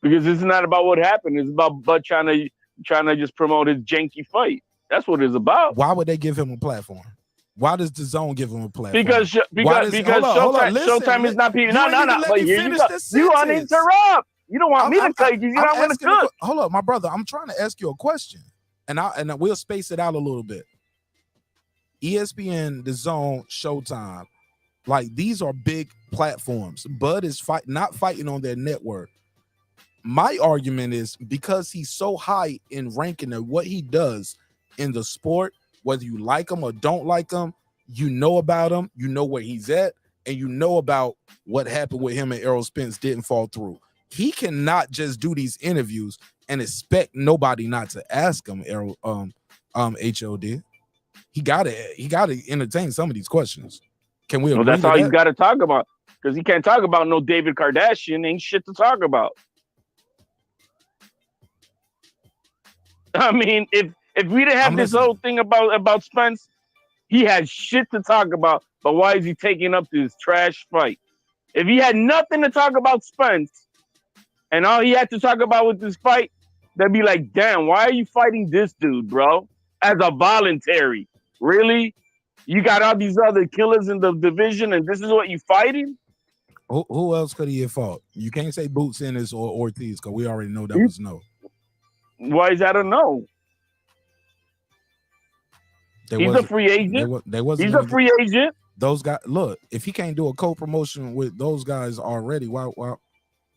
Because it's not about what happened. It's about Bud trying to just promote his janky fight. That's what it's about. Why would they give him a platform? Why does the Zone give him a platform? Because Showtime is not people. No. But here you go. You uninterrupt. You don't want me to cut you. You're not going to cook. Hold up, my brother. I'm trying to ask you a question, and we'll space it out a little bit. ESPN, the Zone, Showtime, like these are big platforms. Bud is not fighting on their network. My argument is because he's so high in ranking of what he does in the sport, whether you like him or don't like him, you know about him, you know where he's at, and you know about what happened with him and Errol Spence didn't fall through. He cannot just do these interviews and expect nobody not to ask him, Errol, HOD. He gotta entertain some of these questions. Can we agree that's all he's got to talk about, because he can't talk about no David Kardashian. Ain't shit to talk about. I mean, if we didn't have this whole thing about Spence, he had shit to talk about. But why is he taking up this trash fight? If he had nothing to talk about Spence, and all he had to talk about with this fight, they'd be like, damn, why are you fighting this dude, bro? As a voluntary. Really? You got all these other killers in the division, and this is what you fighting? Who else could he have fought? You can't say Boots Ennis or Ortiz, because we already know that was no. Why is that a no? He's a free agent. He's a free agent. Those guys, look, if he can't do a co-promotion with those guys already, why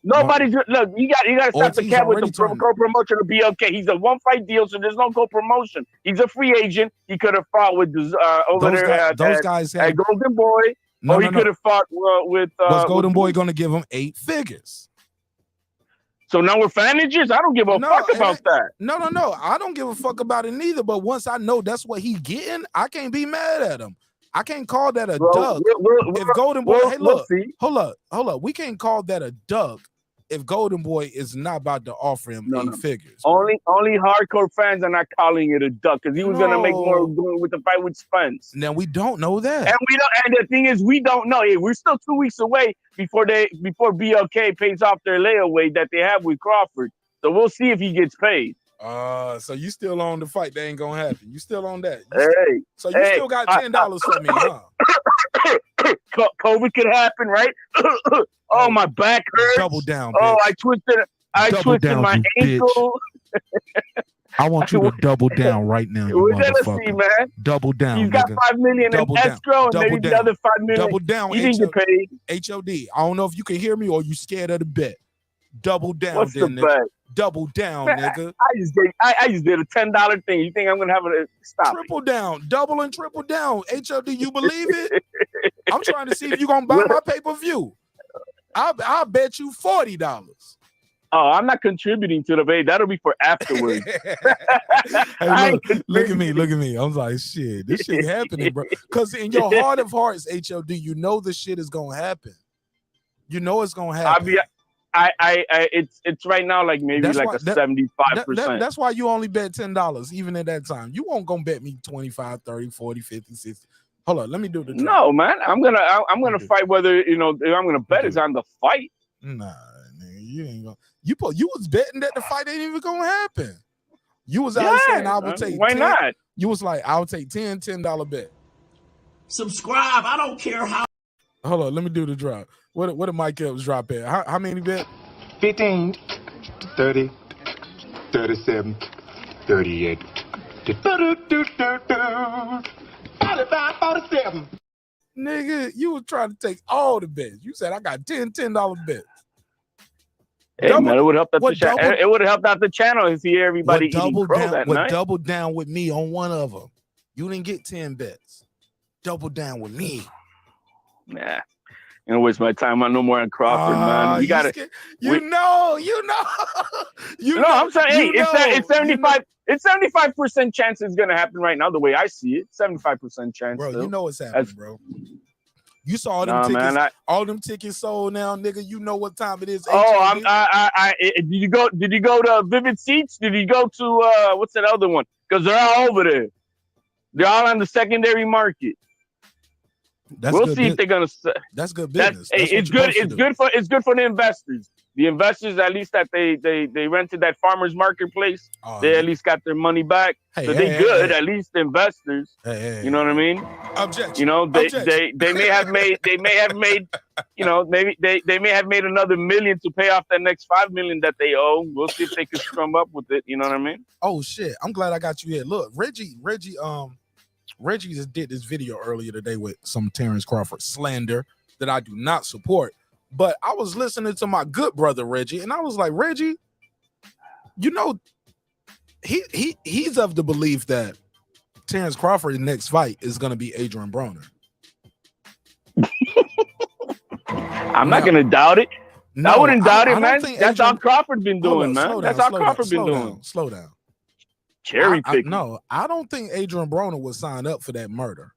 nobody's look, you got to stop the cat with the co-promotion of BLK. He's a one-fight deal, so there's no co-promotion. He's a free agent. He could have fought with those guys at Golden Boy, he could have fought with. Was Golden Boy going to give him 8 figures? So now we're managers? I don't give a fuck about that. No. I don't give a fuck about it neither. But once I know that's what he's getting, I can't be mad at him. I can't call that a dug. If Golden Boy, hey, look, hold up. We can't call that a dug if Golden Boy is not about to offer him 8 figures. Only hardcore fans are not calling it a duck, because he was gonna make more going with the fight with Spence. Now we don't know that, and the thing is, we don't know. We're still 2 weeks away before BLK pays off their layaway that they have with Crawford. So we'll see if he gets paid. So you still on the fight? That ain't gonna happen. You still on that? You still got $10 for me, huh? COVID could happen, right? Oh, my back hurts. Double down. Oh, bitch. I twisted my ankle. I want you to double down right now, you motherfucker. See, man. Double down. He's got $5 million in escrow, and maybe the other $5 million. Double down. He didn't get paid. HOD. I don't know if you can hear me or you scared of the bet. Double down. What's the bet? Double down, nigga. I just did a $10 thing. You think I'm gonna have a stop? Triple down, double and triple down. HLD, you believe it? I'm trying to see if you're gonna buy my pay-per-view. I'll bet you $40. Oh, I'm not contributing to the pay. That'll be for afterwards. Hey, look at me. I'm like, shit, this shit happening, bro. Because in your heart of hearts, HLD, you know this shit is gonna happen. You know it's gonna happen. It's right now like maybe That's like why, a 75%. That's why you only bet $10, even at that time. You won't gonna bet me 25, 30, 40, 50, 60. Hold on, let me do the draw. No, man. I'm gonna fight whether I'm gonna bet is on the fight. Nah, nigga, you ain't gonna. You was betting that the fight ain't even gonna happen. You was out saying I would take. Why 10, not? You was like, I'll take $10 bet. Subscribe. I don't care how. Hold on, let me do the drop. What did Mike Epps drop at? How many bet? 15, 30, 37, 38, 45, 47. Nigga, you was trying to take all the bets. You said I got $10 bets. Hey, man, it would help out the channel. It would have helped out the channel to see everybody eating crow that night. Double down with me on one of them. You didn't get 10 bets. Double down with me. Nah. I'm gonna waste my time on no more on Crawford, man. You got it. You know. I'm saying, hey, it's 75. It's 75% chance it's gonna happen right now. The way I see it, 75% chance. Bro, still. you know what's happening, bro. You saw all them tickets. Man, all them tickets sold now, nigga. You know what time it is. Oh, did you go to Vivid Seats? Did you go to what's that other one? Because they're all over there. They're all on the secondary market. We'll see if they're gonna. That's good business. It's good. It's good for the investors. The investors, at least that they rented that farmers marketplace, they at least got their money back. So they good. At least the investors. You know what I mean? Objection. You know, they may have made you know, maybe they may have made another $1 million to pay off that next $5 million that they owe. We'll see if they can scrum up with it. You know what I mean? Oh shit! I'm glad I got you here. Look, Reggie just did this video earlier today with some Terrence Crawford slander that I do not support. But I was listening to my good brother Reggie, and I was like, Reggie, you know, he's of the belief that Terrence Crawford's next fight is going to be Adrian Broner. I'm not going to doubt it. No, I wouldn't doubt it, man. That's all Crawford been doing, man. That's all Crawford been doing. Slow down. Cherry picking. No, I don't think Adrian Broner would sign up for that murder.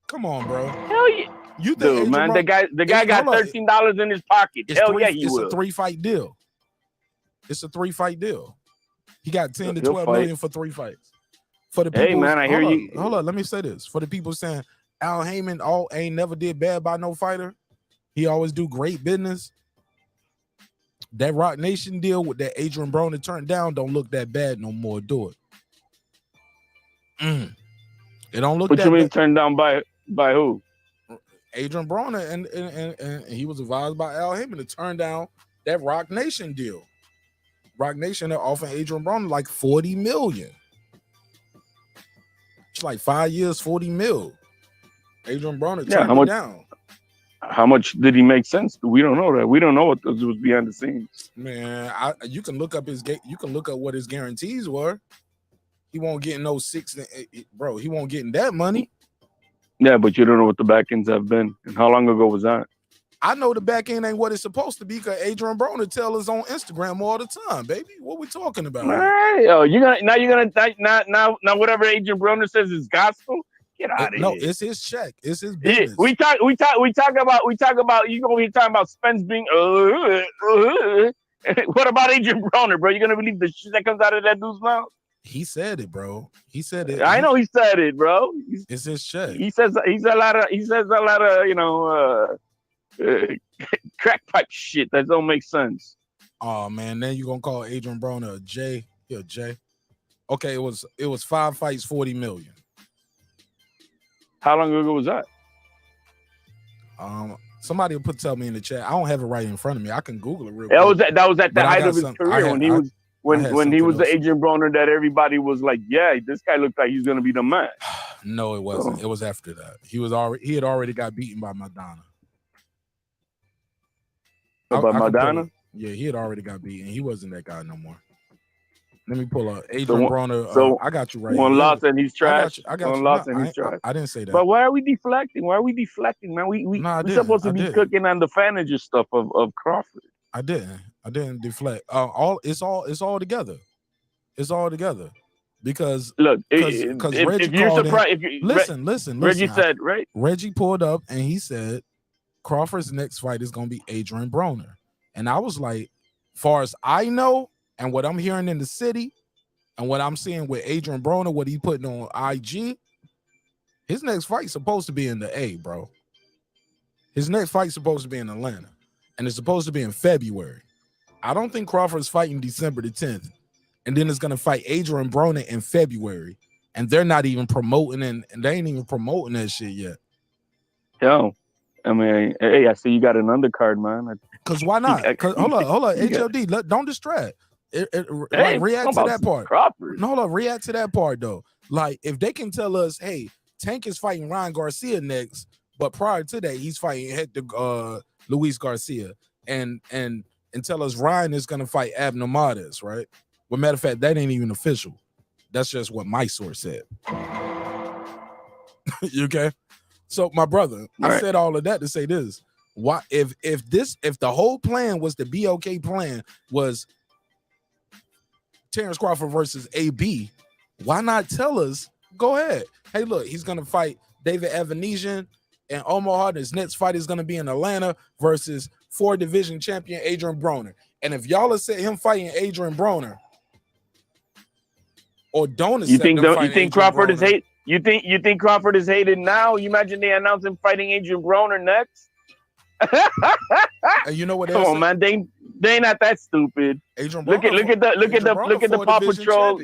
Come on, bro. Hell yeah. You think, dude, man, the guy got $13 in his pocket. Hell yeah, he will. It's a 3-fight deal. It's a 3-fight deal. He got 10 to 12 million for 3 fights. For the people, hey man, I hear you. Hold on, let me say this. For the people saying Al Heyman ain't never did bad by no fighter, he always do great business. That Rock Nation deal with that Adrian Broner turned down don't look that bad no more. Do it. It don't look. What that you mean bad. Turned down by who? Adrian Broner, and he was advised by Al Heyman to turn down that Rock Nation deal. Rock Nation are offering Adrian Broner like $40 million. It's like 5 years, $40 million. Adrian Broner turned it down. How much did he make sense? We don't know that. We don't know what was behind the scenes. Man, you can look up what his guarantees were. He won't get no 6, bro. He won't get that money. Yeah, but you don't know what the back ends have been. And how long ago was that? I know the back end ain't what it's supposed to be because Adrian Broner tells us on Instagram all the time, baby. What we talking about? Hey, now whatever Adrian Broner says is gospel. Get out of here. No, it's his check. It's his business. Yeah, we talk about you gonna be talking about Spence being what about Adrian Broner, bro? You gonna believe the shit that comes out of that dude's mouth? He said it, bro. He said it. I know he said it, bro. It's his check. He says a lot of you know crack pipe shit that don't make sense. Oh man, then you gonna call Adrian Broner a J? Yeah, J. Okay, it was 5 fights, $40 million. How long ago was that? Somebody will tell me in the chat. I don't have it right in front of me. I can Google it real quick. That was at the height of his career when he was the Adrian Broner that everybody was like, yeah, this guy looked like he's gonna be the man. No, it wasn't. It was after that. He had already got beaten by Madonna. Madonna? Yeah, he had already got beaten. He wasn't that guy no more. Let me pull up Adrian Broner. I got you right. One here. loss and he's trash. I got one you. loss No, and he's trash. I didn't say that. But why are we deflecting? Why are we deflecting, man? We supposed to be cooking on the Fanager stuff of Crawford. I didn't deflect. It's all together. It's all together. Because look, because Reggie if you're called surprised, listen. Reggie said, right? Reggie pulled up and he said Crawford's next fight is going to be Adrian Broner, and I was like, far as I know, and what I'm hearing in the city, and what I'm seeing with Adrian Broner, what he putting on IG, his next fight's supposed to be in the A, bro. His next fight's supposed to be in Atlanta, and it's supposed to be in February. I don't think Crawford's fighting December the 10th, and then it's gonna fight Adrian Broner in February, and they're not even promoting, and they ain't even promoting that shit yet. Yo, I mean, hey, I see you got an undercard, man. Cause why not? Hold on, HLD, don't distract. Hey, react to that part. Crawford. No, hold on, react to that part though. Like if they can tell us, hey, Tank is fighting Ryan Garcia next, but prior to that, he's fighting Hector Luis Garcia, and tell us Ryan is gonna fight Abner Mades, right? Well, matter of fact, that ain't even official. That's just what my source said. You okay? So, my brother, I said all of that to say this. Why, if the whole plan was the BLK plan was Terrence Crawford versus AB, why not tell us? Go ahead. Hey, look, he's gonna fight David Evanesian and Omaha. His next fight is gonna be in Atlanta versus 4 division champion Adrian Broner. And if y'all have said him fighting Adrian Broner, or don't you think Crawford is hate? You think Crawford is hated now? You imagine they announce him fighting Adrian Broner next? And you know what? Come on, man. They ain't not that stupid. Adrian look at the Paw Patrol.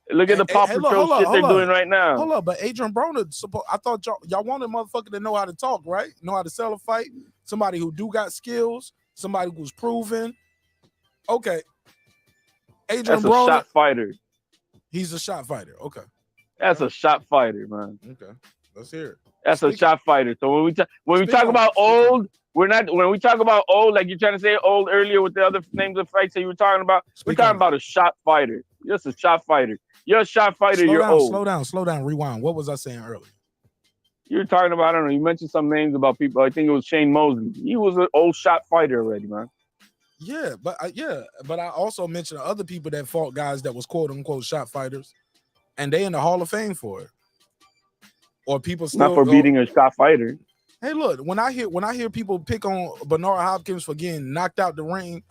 Look at the Paw Patrol shit they're doing right now. Hold up, but Adrian Broner, I thought y'all wanted a motherfucker to know how to talk, right? Know how to sell a fight. Somebody who got skills. Somebody who's proven. Okay. Adrian Broner, a shot fighter. He's a shot fighter. Okay. That's a shot fighter, man. Okay. Let's hear it. That's a shot fighter. So when we talk about old, when we talk about old, like you're trying to say old earlier with the other names of fights that you were talking about, we're talking about a shot fighter. You're just a shot fighter. You're a shot fighter. You're old. Slow down. Rewind. What was I saying earlier? You're talking about, I don't know. You mentioned some names about people. I think it was Shane Mosley. He was an old shot fighter already, man. Yeah, but I also mentioned other people that fought guys that was quote unquote shot fighters, and they in the Hall of Fame for it. Or people still not for beating a shot fighter. Hey, look, when I hear people pick on Bernard Hopkins for getting knocked out the ring,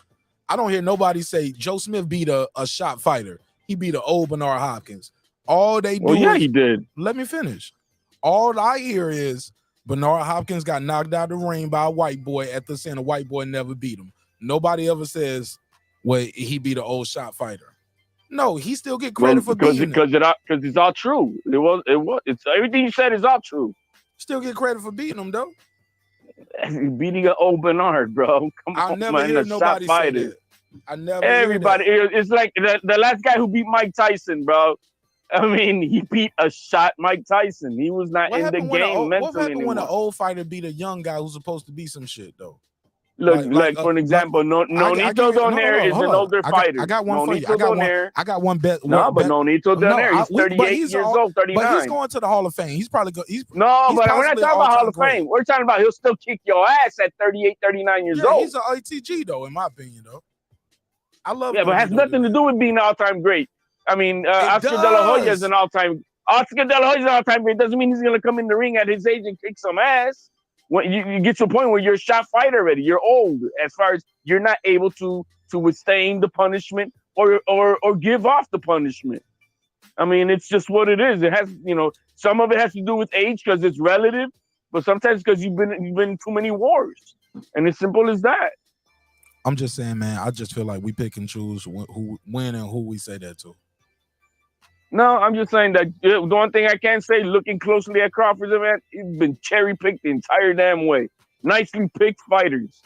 I don't hear nobody say Joe Smith beat a shot fighter. He beat an old Bernard Hopkins. All they do he did. Let me finish. All I hear is Bernard Hopkins got knocked out of the ring by a white boy after saying a white boy never beat him. Nobody ever says, well, he beat an old shot fighter. No, he still get credit for beating because it's all true. It's everything you said is all true. Still get credit for beating him though. Beating an old Bernard, bro. Come on, I never hear nobody say that. I never. Everybody. It's like the last guy who beat Mike Tyson, bro. I mean, he beat a shot Mike Tyson. He was not in the game mentally. What happened when an old fighter beat a young guy who's supposed to be some shit though? Look, for an example, Nonito Donaire is an older fighter. I got one for you. I got one bet. No, but Nonito Donaire, he's 38 years old, 39. But he's going to the Hall of Fame. He's probably going. But we're not talking about Hall of Fame. We're talking about he'll still kick your ass at 38, 39 years old. He's an ATG though, in my opinion, though. I love. Yeah, but it has nothing to do with being an all-time great. I mean, Oscar De La Hoya is an all-time. Oscar De La Hoya is an all-time great. Doesn't mean he's going to come in the ring at his age and kick some ass. When you get to a point where you're a shot fighter already, you're old as far as you're not able to withstand the punishment or give off the punishment. I mean, it's just what it is. It has, some of it has to do with age because it's relative, but sometimes because you've been in too many wars, and it's simple as that. I'm just saying, man. I just feel like we pick and choose who win and who we say that to. No, I'm just saying that the one thing I can say, looking closely at Crawford's event, he's been cherry-picked the entire damn way. Nicely picked fighters.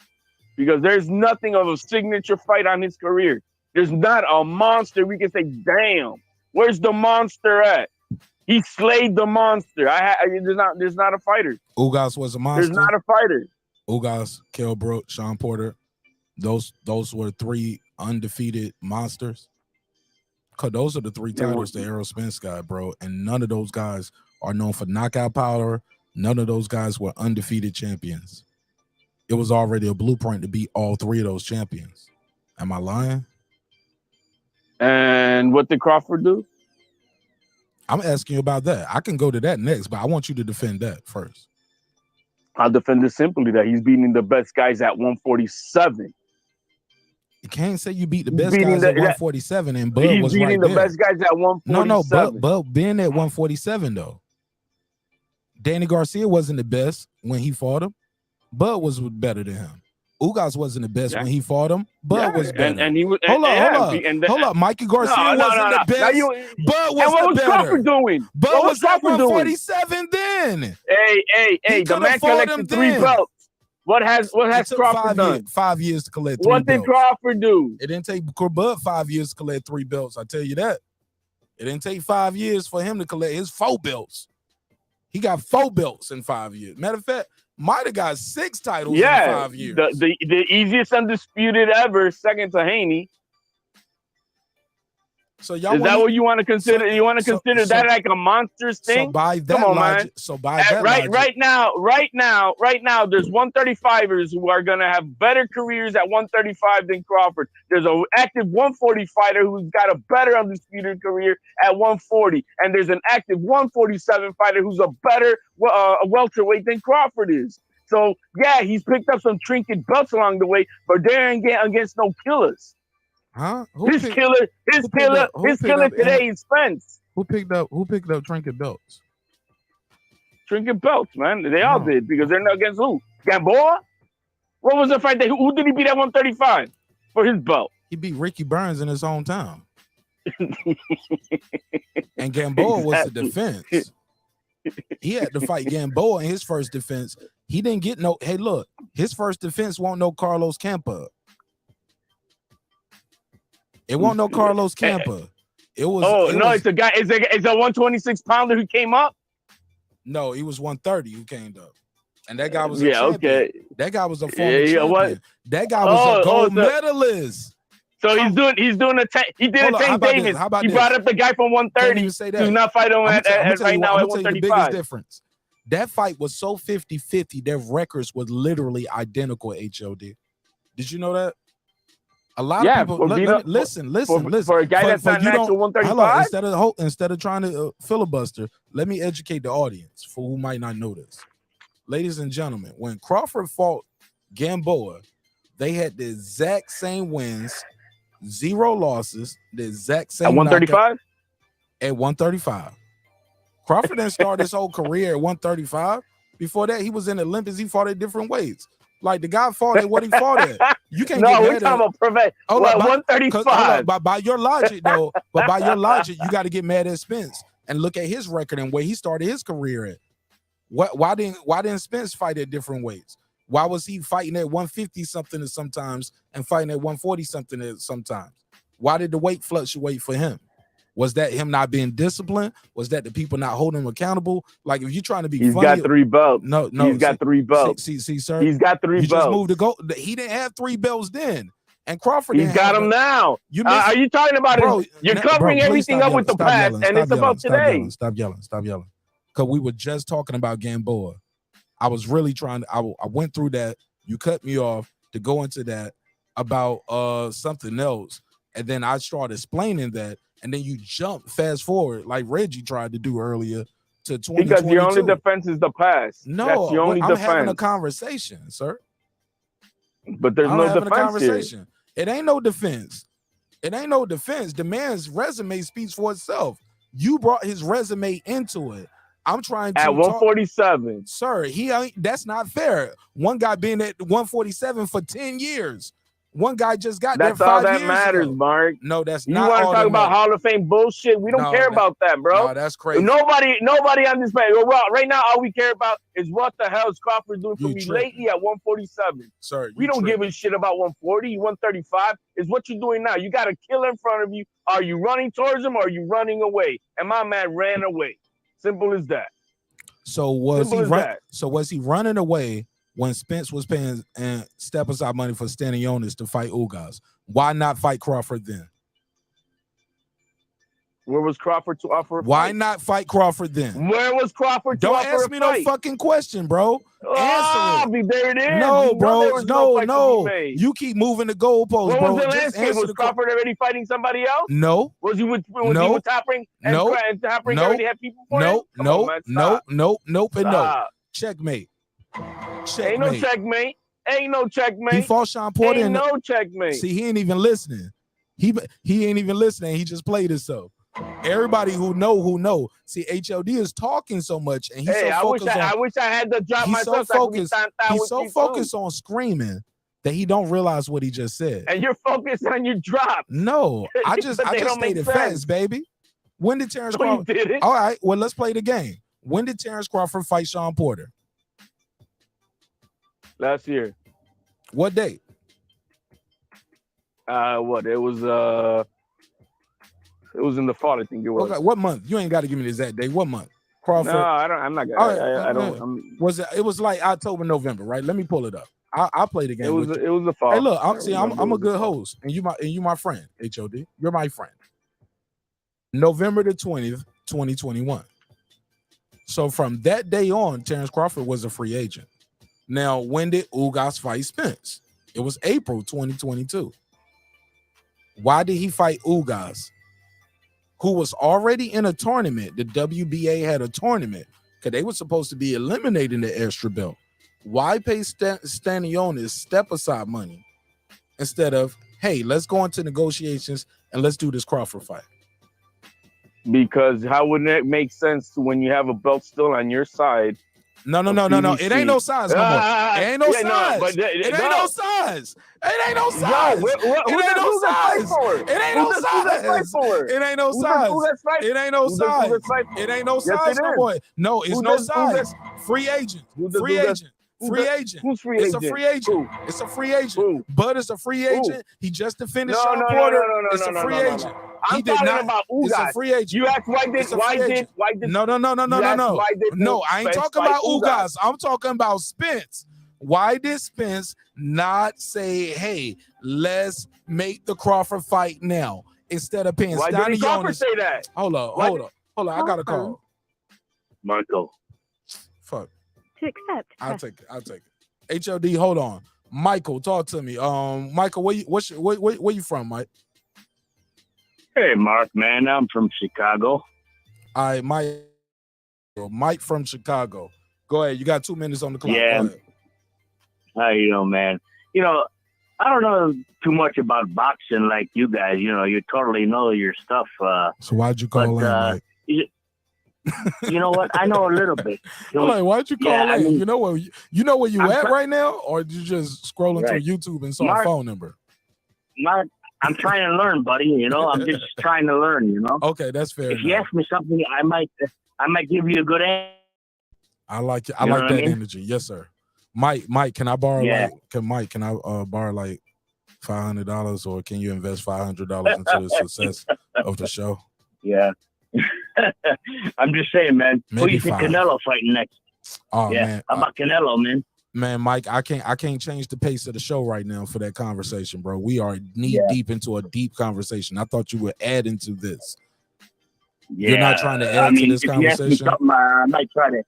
Because there's nothing of a signature fight on his career. There's not a monster we can say, damn, where's the monster at? He slayed the monster. There's not a fighter. Ugas was a monster. There's not a fighter. Ugas, Kell Brook, Sean Porter. Those were 3 undefeated monsters. Cause those are the 3 titles that Errol Spence got, bro. And none of those guys are known for knockout power. None of those guys were undefeated champions. It was already a blueprint to beat all 3 of those champions. Am I lying? And what did Crawford do? I'm asking you about that. I can go to that next, but I want you to defend that first. I'll defend it simply that he's beating the best guys at 147. You can't say you beat the best guys at 147 and Bud was right there. He's beating the best guys at 147. No, but being at 147 though. Danny Garcia wasn't the best when he fought him. Bud was better than him. Ugas wasn't the best when he fought him. Bud was better. And he was. Hold up. Mikey Garcia wasn't the best. Bud was what was better. Crawford doing? Bud was at 147 then. Hey, the man collected 3 belts. What has Crawford done? 5 years to collect 3 What belts. did Crawford do? It didn't take Bud 5 years to collect 3 belts. I tell you that. It didn't take 5 years for him to collect his 4 belts. He got 4 belts in 5 years. Matter of fact, might have got 6 titles in 5 years. The easiest undisputed ever, second to Haney. So y'all is that what you want to consider? You want to consider that like a monsters thing? So by that Come on, logic, man. so by that right logic, right now, there's 135ers who are gonna have better careers at 135 than Crawford. There's an active 140 fighter who's got a better undisputed career at 140, and there's an active 147 fighter who's a better welterweight than Crawford is. So yeah, he's picked up some trinket belts along the way, but they're against no killers. Huh? His killer today is Spence. Who picked up trinket belts? Trinket belts, man. They all did because they're not against who? Gamboa? What was the fight that who did he beat at 135 for his belt? He beat Ricky Burns in his hometown. And Gamboa was the defense. He had to fight Gamboa in his first defense. He didn't get no. Hey, look, his first defense won't no Carlos Campa. It won't no Carlos Campa. It was. It's a guy. It's a 126 pounder who came up. No, he was 130 who came up, and that guy was a champion. Okay. That guy was a former champion. That guy was a gold medalist. So he's doing a he did a Tank Davis. He brought up the guy from 130 who's not fighting right now at 135. The biggest difference. That fight was so 50-50. Their records was literally identical. HOD. Did you know that? A lot of people listen. For a guy that's not natural 135. Instead of trying to filibuster, let me educate the audience for who might not know this. Ladies and gentlemen, when Crawford fought Gamboa, they had the exact same wins, 0 losses, the exact same at 135. At 135, Crawford didn't start his whole career at 135. Before that, he was in the Olympics. He fought at different weights. Like the guy fought at what he fought at. You can't get we're talking about prevent. 135. By your logic, though, you got to get mad at Spence and look at his record and where he started his career at. Why didn't Spence fight at different weights? Why was he fighting at 150 something sometimes and fighting at 140 something sometimes? Why did the weight fluctuate for him? Was that him not being disciplined? Was that the people not holding him accountable? Like if you're trying to be he's funny, got 3 belts. No, he's got 3 belts. See, sir. He's got 3 belts. You just moved to go. He didn't have 3 belts then. And Crawford he's got them now. Are you talking about it? You're covering everything up with the past, and it's about today. Stop yelling. Because we were just talking about Gamboa. I was really trying to, I went through that. You cut me off to go into that about something else. And then I started explaining that. And then you jump fast forward like Reggie tried to do earlier to 2022. Because your only defense is the past. No, that's your only I'm defense. having a conversation, sir. But there's no defense here. It ain't no defense. The man's resume speaks for itself. You brought his resume into it. I'm trying to at 147. Sir, that's not fair. One guy being at 147 for 10 years. One guy just got there 5 years ago. That's all that matters, Mark. No, that's not. You want to talk about Hall of Fame bullshit? We don't care about that, bro. No, that's crazy. Nobody on this page. Well, right now, all we care about is what the hell is Crawford doing for me lately at 147. Sir, we don't give a shit about 140, 135. Is what you're doing now. You got a killer in front of you. Are you running towards him or are you running away? And my man ran away. Simple as that. So was he running away when Spence was paying and step aside money for Stanionis to fight Ugas? Why not fight Crawford then? Where was Crawford to offer a Why fight? not fight Crawford then? Where was Crawford to Don't offer ask a me fight? no fucking question, bro. Answer it. There it is. No, You know bro. there was no fight to be made. You keep moving the goalposts, What bro. was the Just landscape? answer Was Crawford already fighting somebody else? No. Was he with No. he with Top Rank? And No. Top Rank No. already had people for him? No, Come no, on, man, no, stop. no, nope, and no. Stop. Checkmate. Ain't no checkmate. Ain't no checkmate. He fought Sean Porter. Ain't no checkmate. See, he ain't even listening. He ain't even listening. He just played himself. Everybody who know. See, HOD is talking so much, and he's so focused on. I wish I had to drop He's myself. so focused. He's so focused on screaming that he don't realize what he just said. And you're focused on your drop. No, I But just they don't make stated sense. facts, baby. When did Terrence No, you Crawford? didn't. All right, well, let's play the game. When did Terrence Crawford fight Sean Porter? Last year. What date? What? It was in the fall, I think it was. Okay, what month? You ain't got to give me the exact date. What month? Crawford. No, I don't. I'm not gonna. All right, I don't. Was it? It was like October, November, right? Let me pull it up. I'll play the game. It was. with you. It was the fall. Hey, look. I I'm remember a good host, and you my friend. HOD. You're my friend. November the 20th, 2021. So from that day on, Terrence Crawford was a free agent. Now, when did Ugas fight Spence? It was April 2022. Why did he fight Ugas, who was already in a tournament? The WBA had a tournament because they were supposed to be eliminating the extra belt. Why pay Stanionis step-aside money instead of, hey, let's go into negotiations and let's do this Crawford fight? Because how wouldn't it make sense when you have a belt still on your side? No. It ain't no size no more. It ain't no size. It ain't no size. It ain't no size. It ain't no size. It ain't no size. It ain't no size. It ain't no size. It ain't no size no more. No, it's no size. Free agent. Free agent. Free agent. Who's free agent? agent? It's a free agent. It's a free agent. Bud is a free agent. He just finished No, Sean no, Porter. no, It's a free agent. I'm talking about Ugas. It's a free agent. You asked why did No. No, I ain't talking about Ugas. I'm talking about Spence. Why did Spence not say, hey, let's make the Crawford fight now instead of paying Stanionis? Why did Crawford say that? Hold on. I got a call. Michael. Fuck. To accept. I'll take it. HOD, hold on. Michael, talk to me. Michael, where you from, Mike? Hey, Mark, man, I'm from Chicago. All right, Mike from Chicago. Go ahead. You got 2 minutes on the clock. Yeah. Go ahead. How you know, man? I don't know too much about boxing like you guys. You totally know your stuff. So why'd you call in, Mike? You know what? I know a little bit. Why'd you call in? I mean, you know where you I'm at right now, or did you just scrolling through YouTube and saw a phone number? Mark, I'm trying to learn, buddy. I'm just trying to learn. Okay, that's fair. If you ask me something, I might give you a good answer. I like it. I like that energy. Yes, sir. Mike, can I borrow can I borrow like $500, or can you invest $500 into the success of the show? Yeah. I'm just saying, man. Who you think Canelo fighting next? Oh man, how about Canelo, man? Man, Mike, I can't change the pace of the show right now for that conversation, bro. We are knee deep into a deep conversation. I thought you were adding to this. Yeah. You're not trying to add to this conversation. I might try to,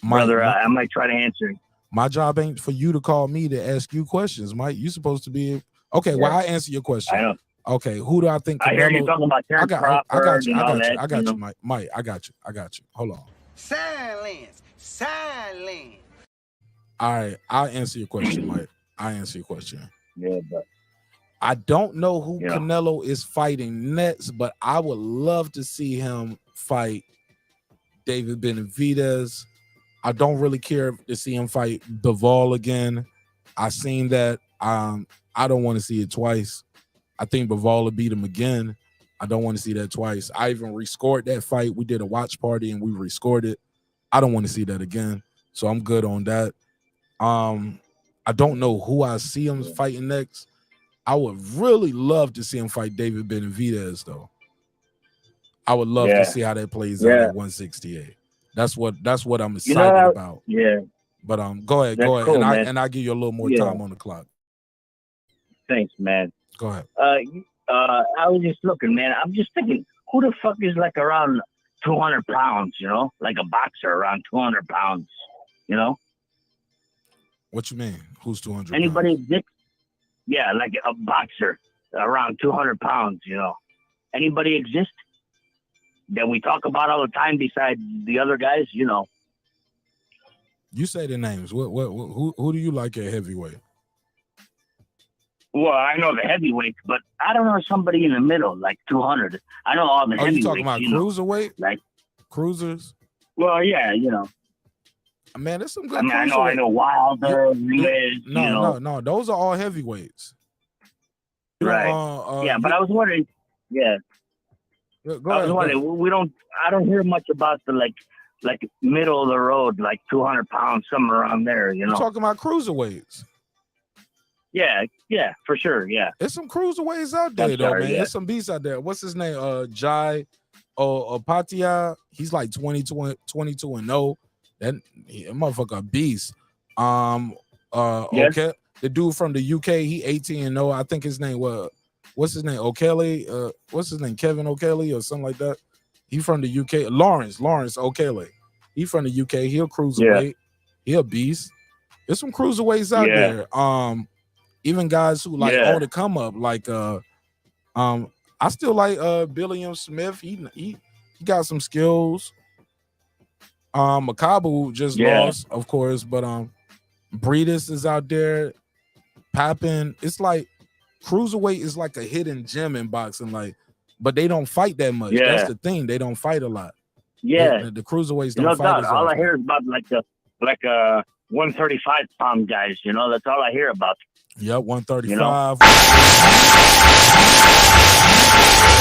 brother. I might try to answer. My job ain't for you to call me to ask you questions, Mike. You're supposed to be okay. Well, I answer your question. I know. Okay, who do I think? I hear you talking about Terrence Crawford. I got you, Mike. Mike, I got you. Hold on. Silence. All right, I'll answer your question, Mike. I'll answer your question. Yeah, but I don't know who Canelo is fighting next, but I would love to see him fight David Benavidez. I don't really care to see him fight Bivol again. I seen that. I don't want to see it twice. I think Bivol will beat him again. I don't want to see that twice. I even rescored that fight. We did a watch party and we rescored it. I don't want to see that again. So I'm good on that. I don't know who I see him fighting next. I would really love to see him fight David Benavidez, though. I would love to see how that plays out at 168. That's what I'm excited about. Yeah. But go ahead, That's cool, and I'll give you a little more time on the clock. Thanks, man. Go ahead. I was just looking, man. I'm just thinking, who the fuck is like around 200 pounds? You know, like a boxer around 200 pounds. You know. What you mean? Who's 200? Anybody exist? Yeah, like a boxer around 200 pounds. You know, anybody exist that we talk about all the time besides the other guys? You know. You say the names. Who do you like at heavyweight? Well, I know the heavyweights, but I don't know somebody in the middle, like 200. I know all the heavyweights. You talking about cruiserweight? Like cruisers? Well, yeah, you know. Man, there's some good. I know Wilder, Liz. No. Those are all heavyweights. Right. But I was wondering. Yeah. Go ahead. I don't hear much about the like middle of the road, like 200 pounds, somewhere around there. You know. You're talking about cruiserweights. Yeah, for sure. Yeah. There's some cruiserweights out there, man. Yeah. There's some beasts out there. What's his name? Jai Patia. He's like 22-0. That motherfucker a beast. Okay. The dude from the UK, he 18-0. I think his name what's his name? O'Kelly. What's his name? Kevin O'Kelly or something like that. He from the UK. Lawrence O'Kelly. He from the UK. He a cruiserweight. Yeah. He a beast. There's some cruiserweights out there. Even guys who like to come up, like I still like Billiam Smith. He got some skills. Makabu just lost, of course, but Breedis is out there popping. It's like cruiserweight is like a hidden gem in boxing, but they don't fight that much. Yeah. That's the thing. They don't fight a lot. Yeah. The cruiserweights don't fight. All I hear is about like 135 pound guys, you know, that's all I hear about. Yep, 135. You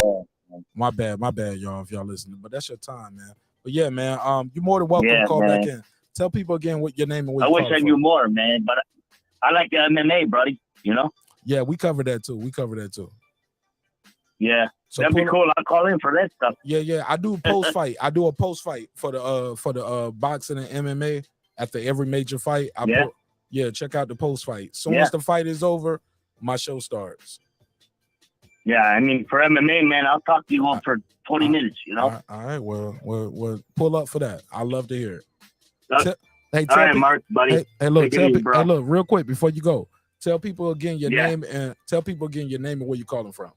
know? My bad, y'all, if y'all listening. But that's your time, man. But yeah, man, you're more than welcome to call back in. Tell people again what your name and where I you wish I knew more, man, but I like the MMA, buddy, you know? Yeah, we cover that too. Yeah. So that'd be cool. I'll call in for that stuff. Yeah. I do post fight. I do a post fight for the boxing and MMA after every major fight. Check out the post fight. Soon as the fight is over, my show starts. Yeah, I mean, for MMA, man, I'll talk to you on for 20 minutes, you know? All right, well, we'll pull up for that. I love to hear it. All right, Mark, buddy. Hey, look, real quick before you go, tell people again your name and where you calling from.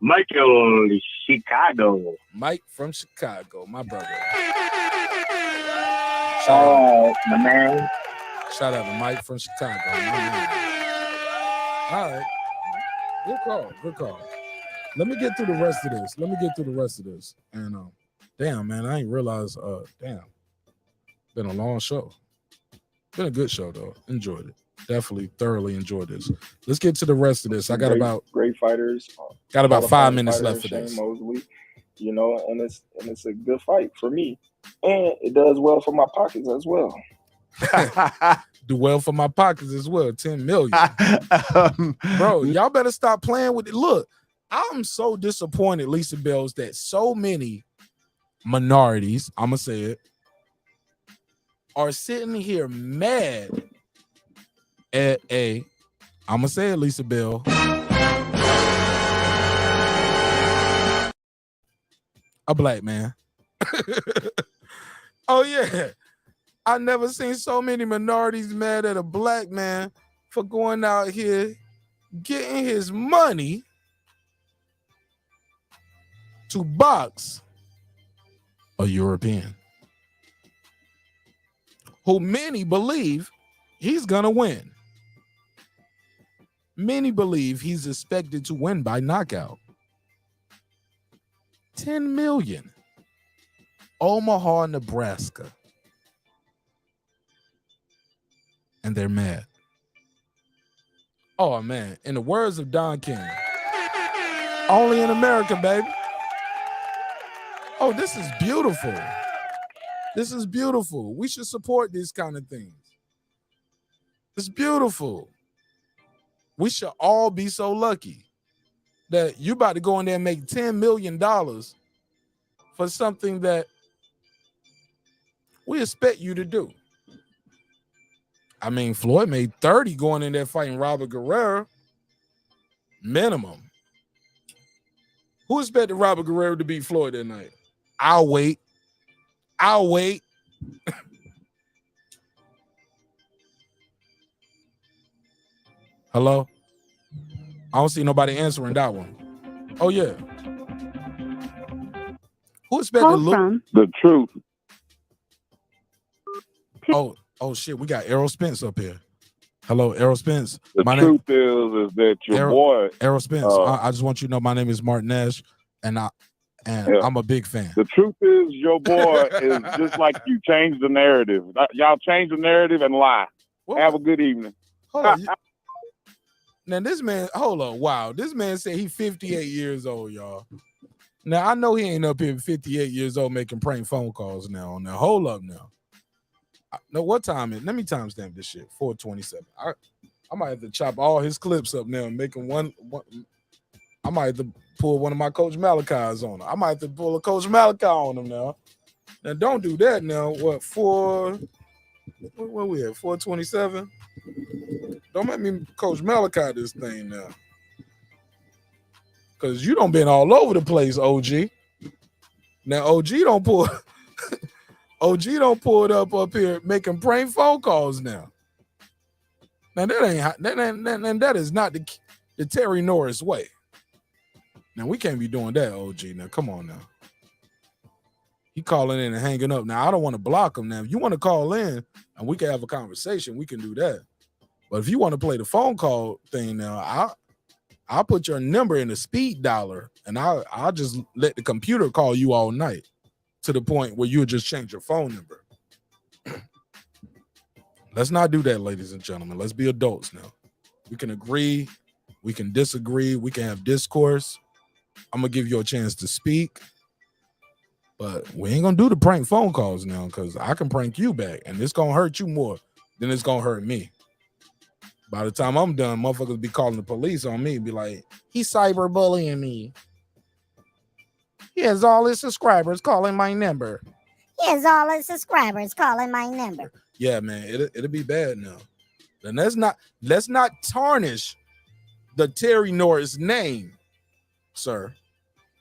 Michael, Chicago. Mike from Chicago, my brother. My man. Shout out to Mike from Chicago. All right. Good call. Let me get through the rest of this. And damn, man, I ain't realized. Been a long show. Been a good show though. Enjoyed it. Definitely thoroughly enjoyed this. Let's get to the rest of this. I got great fighters. Got about 5 minutes left for this. Mosley, you know, and it's a good fight for me, and it does well for my pockets as well. Do well for my pockets as well. 10 million. Bro, y'all better stop playing with it. Look, I'm so disappointed, Lisa Bells, that so many minorities, I'm gonna say it, are sitting here mad at I'm gonna say it, Lisa Bell, a black man. Oh yeah, I never seen so many minorities mad at a black man for going out here getting his money to box a European who many believe he's gonna win. Many believe he's expected to win by knockout. 10 million. Omaha, Nebraska. And they're mad. Oh, man. In the words of Don King, only in America, baby. Oh, this is beautiful. This is beautiful. We should support these kind of things. It's beautiful. We should all be so lucky that you about to go in there and make $10 million for something that we expect you to do. I mean, Floyd made 30 going in there fighting Robert Guerrero. Minimum. Who expected Robert Guerrero to beat Floyd that night? I'll wait. Hello? I don't see nobody answering that one. Oh, yeah. Who expected Luke? The truth. Oh, shit. We got Errol Spence up here. Hello, Errol Spence. The truth is that your boy Errol Spence. I just want you to know my name is Martin Nash, and I'm a big fan. The truth is your boy is just like you changed the narrative. Y'all change the narrative and lie. Have a good evening. Hold on. Now this man, hold on. Wow. This man said he's 58 years old, y'all. Now I know he ain't up here 58 years old making prank phone calls now. Now hold up now. No, what time is? Let me timestamp this shit. 4:27. I might have to chop all his clips up now and make him one. I might have to pull one of my Coach Malachi's on him. I might have to pull a Coach Malachi on him now. Now don't do that now. What where we at? 4:27. Don't make me Coach Malachi this thing now. Cause you done been all over the place, OG. Now OG don't pull it up here making prank phone calls now. Now that is not the Terry Norris way. Now we can't be doing that, OG. Now come on now. He calling in and hanging up. Now I don't want to block him. Now if you want to call in and we can have a conversation, we can do that. But if you want to play the phone call thing now, I'll put your number in a speed dialer and I'll just let the computer call you all night to the point where you'll just change your phone number. Let's not do that, ladies and gentlemen. Let's be adults now. We can agree. We can disagree. We can have discourse. I'm going to give you a chance to speak. But we ain't going to do the prank phone calls now because I can prank you back and it's going to hurt you more than it's going to hurt me. By the time I'm done, motherfuckers be calling the police on me and be like, he's cyberbullying me. He has all his subscribers calling my number. Yeah, man, it'll be bad now. And let's not tarnish the Terry Norris name, sir.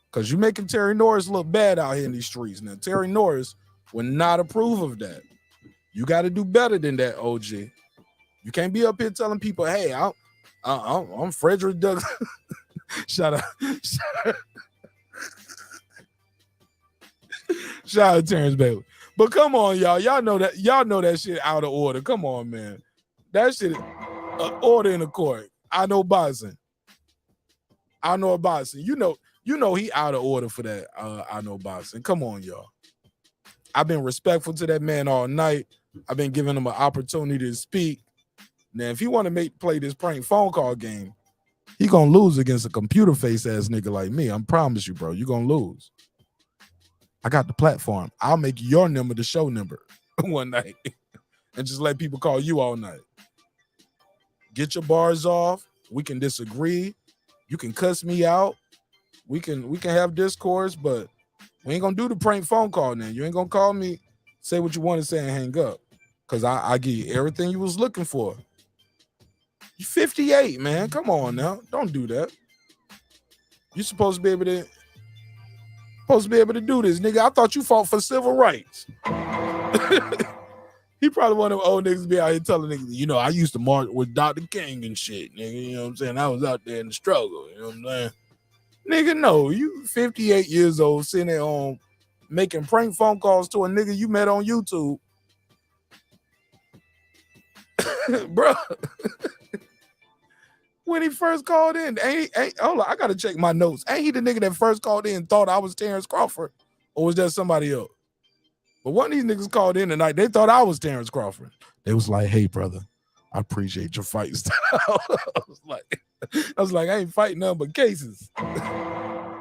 Because you're making Terry Norris look bad out here in these streets. Now, Terry Norris would not approve of that. You got to do better than that, OG. You can't be up here telling people, hey, I'm Frederick Douglass. Shout out. Shout out Terrence Bailey. But come on, y'all. Y'all know that shit out of order. Come on, man. That shit order in the court. I know boxing. You know he out of order for that. I know boxing. Come on, y'all. I've been respectful to that man all night. I've been giving him an opportunity to speak. Now, if he want to play this prank phone call game, he gonna lose against a computer face ass nigga like me. I promise you, bro. You gonna lose. I got the platform. I'll make your number the show number one night and just let people call you all night. Get your bars off. We can disagree. You can cuss me out. We can have discourse, but we ain't gonna do the prank phone call now. You ain't gonna call me, say what you want to say and hang up. Cause I give you everything you was looking for. You're 58, man. Come on now. Don't do that. You're supposed to be able to do this, nigga. I thought you fought for civil rights. He probably one of them old niggas be out here telling niggas, I used to march with Dr. King and shit, nigga. You know what I'm saying? I was out there in the struggle. You know what I'm saying? Nigga, no. You 58 years old sitting at home making prank phone calls to a nigga you met on YouTube. Bro. When he first called in, hold on, I gotta check my notes. Ain't he the nigga that first called in and thought I was Terrence Crawford? Or was that somebody else? But one of these niggas called in tonight, they thought I was Terrence Crawford. They was like, hey, brother, I appreciate your fight style. I was like, I ain't fighting nothing but cases.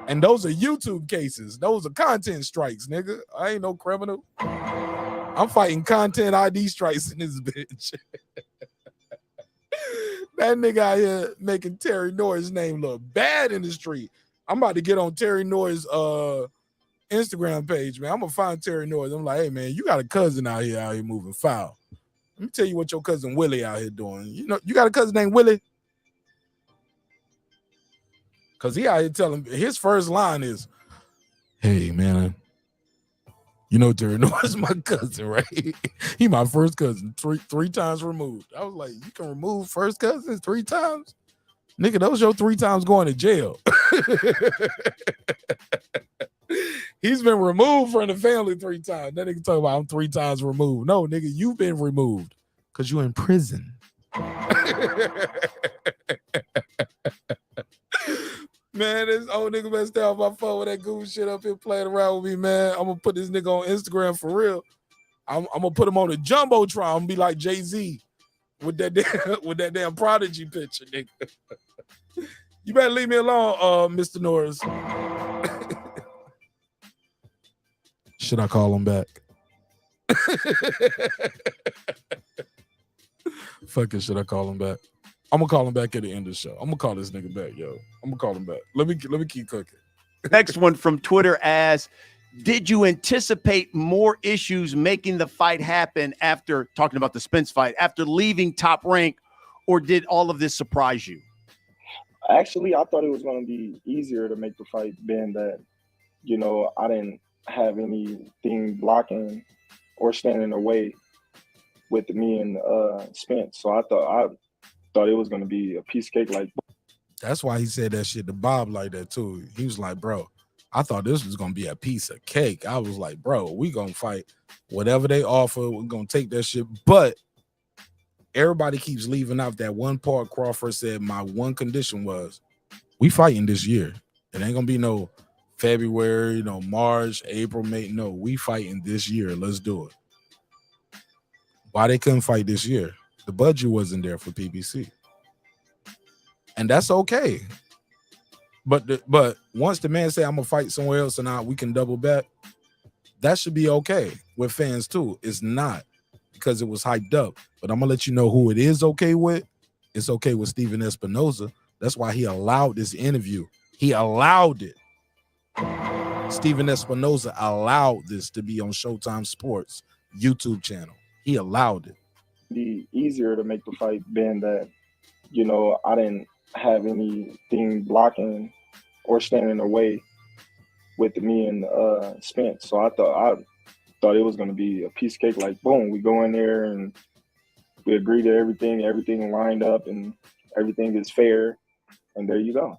And those are YouTube cases. Those are content strikes, nigga. I ain't no criminal. I'm fighting content ID strikes in this bitch. That nigga out here making Terry Norris' name look bad in the street. I'm about to get on Terry Norris' Instagram page, man. I'm gonna find Terry Norris. I'm like, hey man, you got a cousin out here moving foul. Let me tell you what your cousin Willie out here doing. You know, you got a cousin named Willie? Because he out here telling, his first line is, hey, man, you know Terry Norris my cousin, right? He my first cousin, three times removed. I was like, you can remove first cousins 3 times? Nigga, those your 3 times going to jail. He's been removed from the family 3 times. That nigga talk about I'm 3 times removed. No, nigga, you've been removed because you in prison. Man, this old nigga better stay off my phone with that goofy shit up here playing around with me, man. I'm gonna put this nigga on Instagram for real. I'm gonna put him on a jumbotron and be like Jay-Z with that damn Prodigy picture, nigga. You better leave me alone, Mr. Norris. Should I call him back? Fuck it, should I call him back? I'm gonna call him back at the end of the show. I'm gonna call this nigga back, yo. I'm gonna call him back. Let me keep cooking. Next one from Twitter asks, did you anticipate more issues making the fight happen after talking about the Spence fight, after leaving Top Rank, or did all of this surprise you? Actually, I thought it was going to be easier to make the fight, being that, you know, I didn't have anything blocking or standing in the way with me and Spence. So I thought it was going to be a piece of cake. Like, that's why he said that shit to Bob like that too. He was like, bro, I thought this was going to be a piece of cake. I was like, bro, we going to fight whatever they offer. We're going to take that shit. But everybody keeps leaving out that one part. Crawford said, my one condition was we fighting this year. It ain't going to be no February, no March, April, May. No, we fighting this year. Let's do it. Why they couldn't fight this year? The budget wasn't there for PBC. And that's okay. But once the man say I'm gonna fight somewhere else and we can double back, that should be okay with fans too. It's not because it was hyped up. But I'm gonna let you know who it is okay with. It's okay with Steven Espinoza. That's why he allowed this interview. He allowed it. Steven Espinoza allowed this to be on Showtime Sports YouTube channel. He allowed it. Be easier to make the fight, being that, you know, I didn't have anything blocking or standing in the way with me and Spence. So I thought it was going to be a piece of cake. Like, boom, we go in there and we agree to everything lined up and everything is fair, and there you go.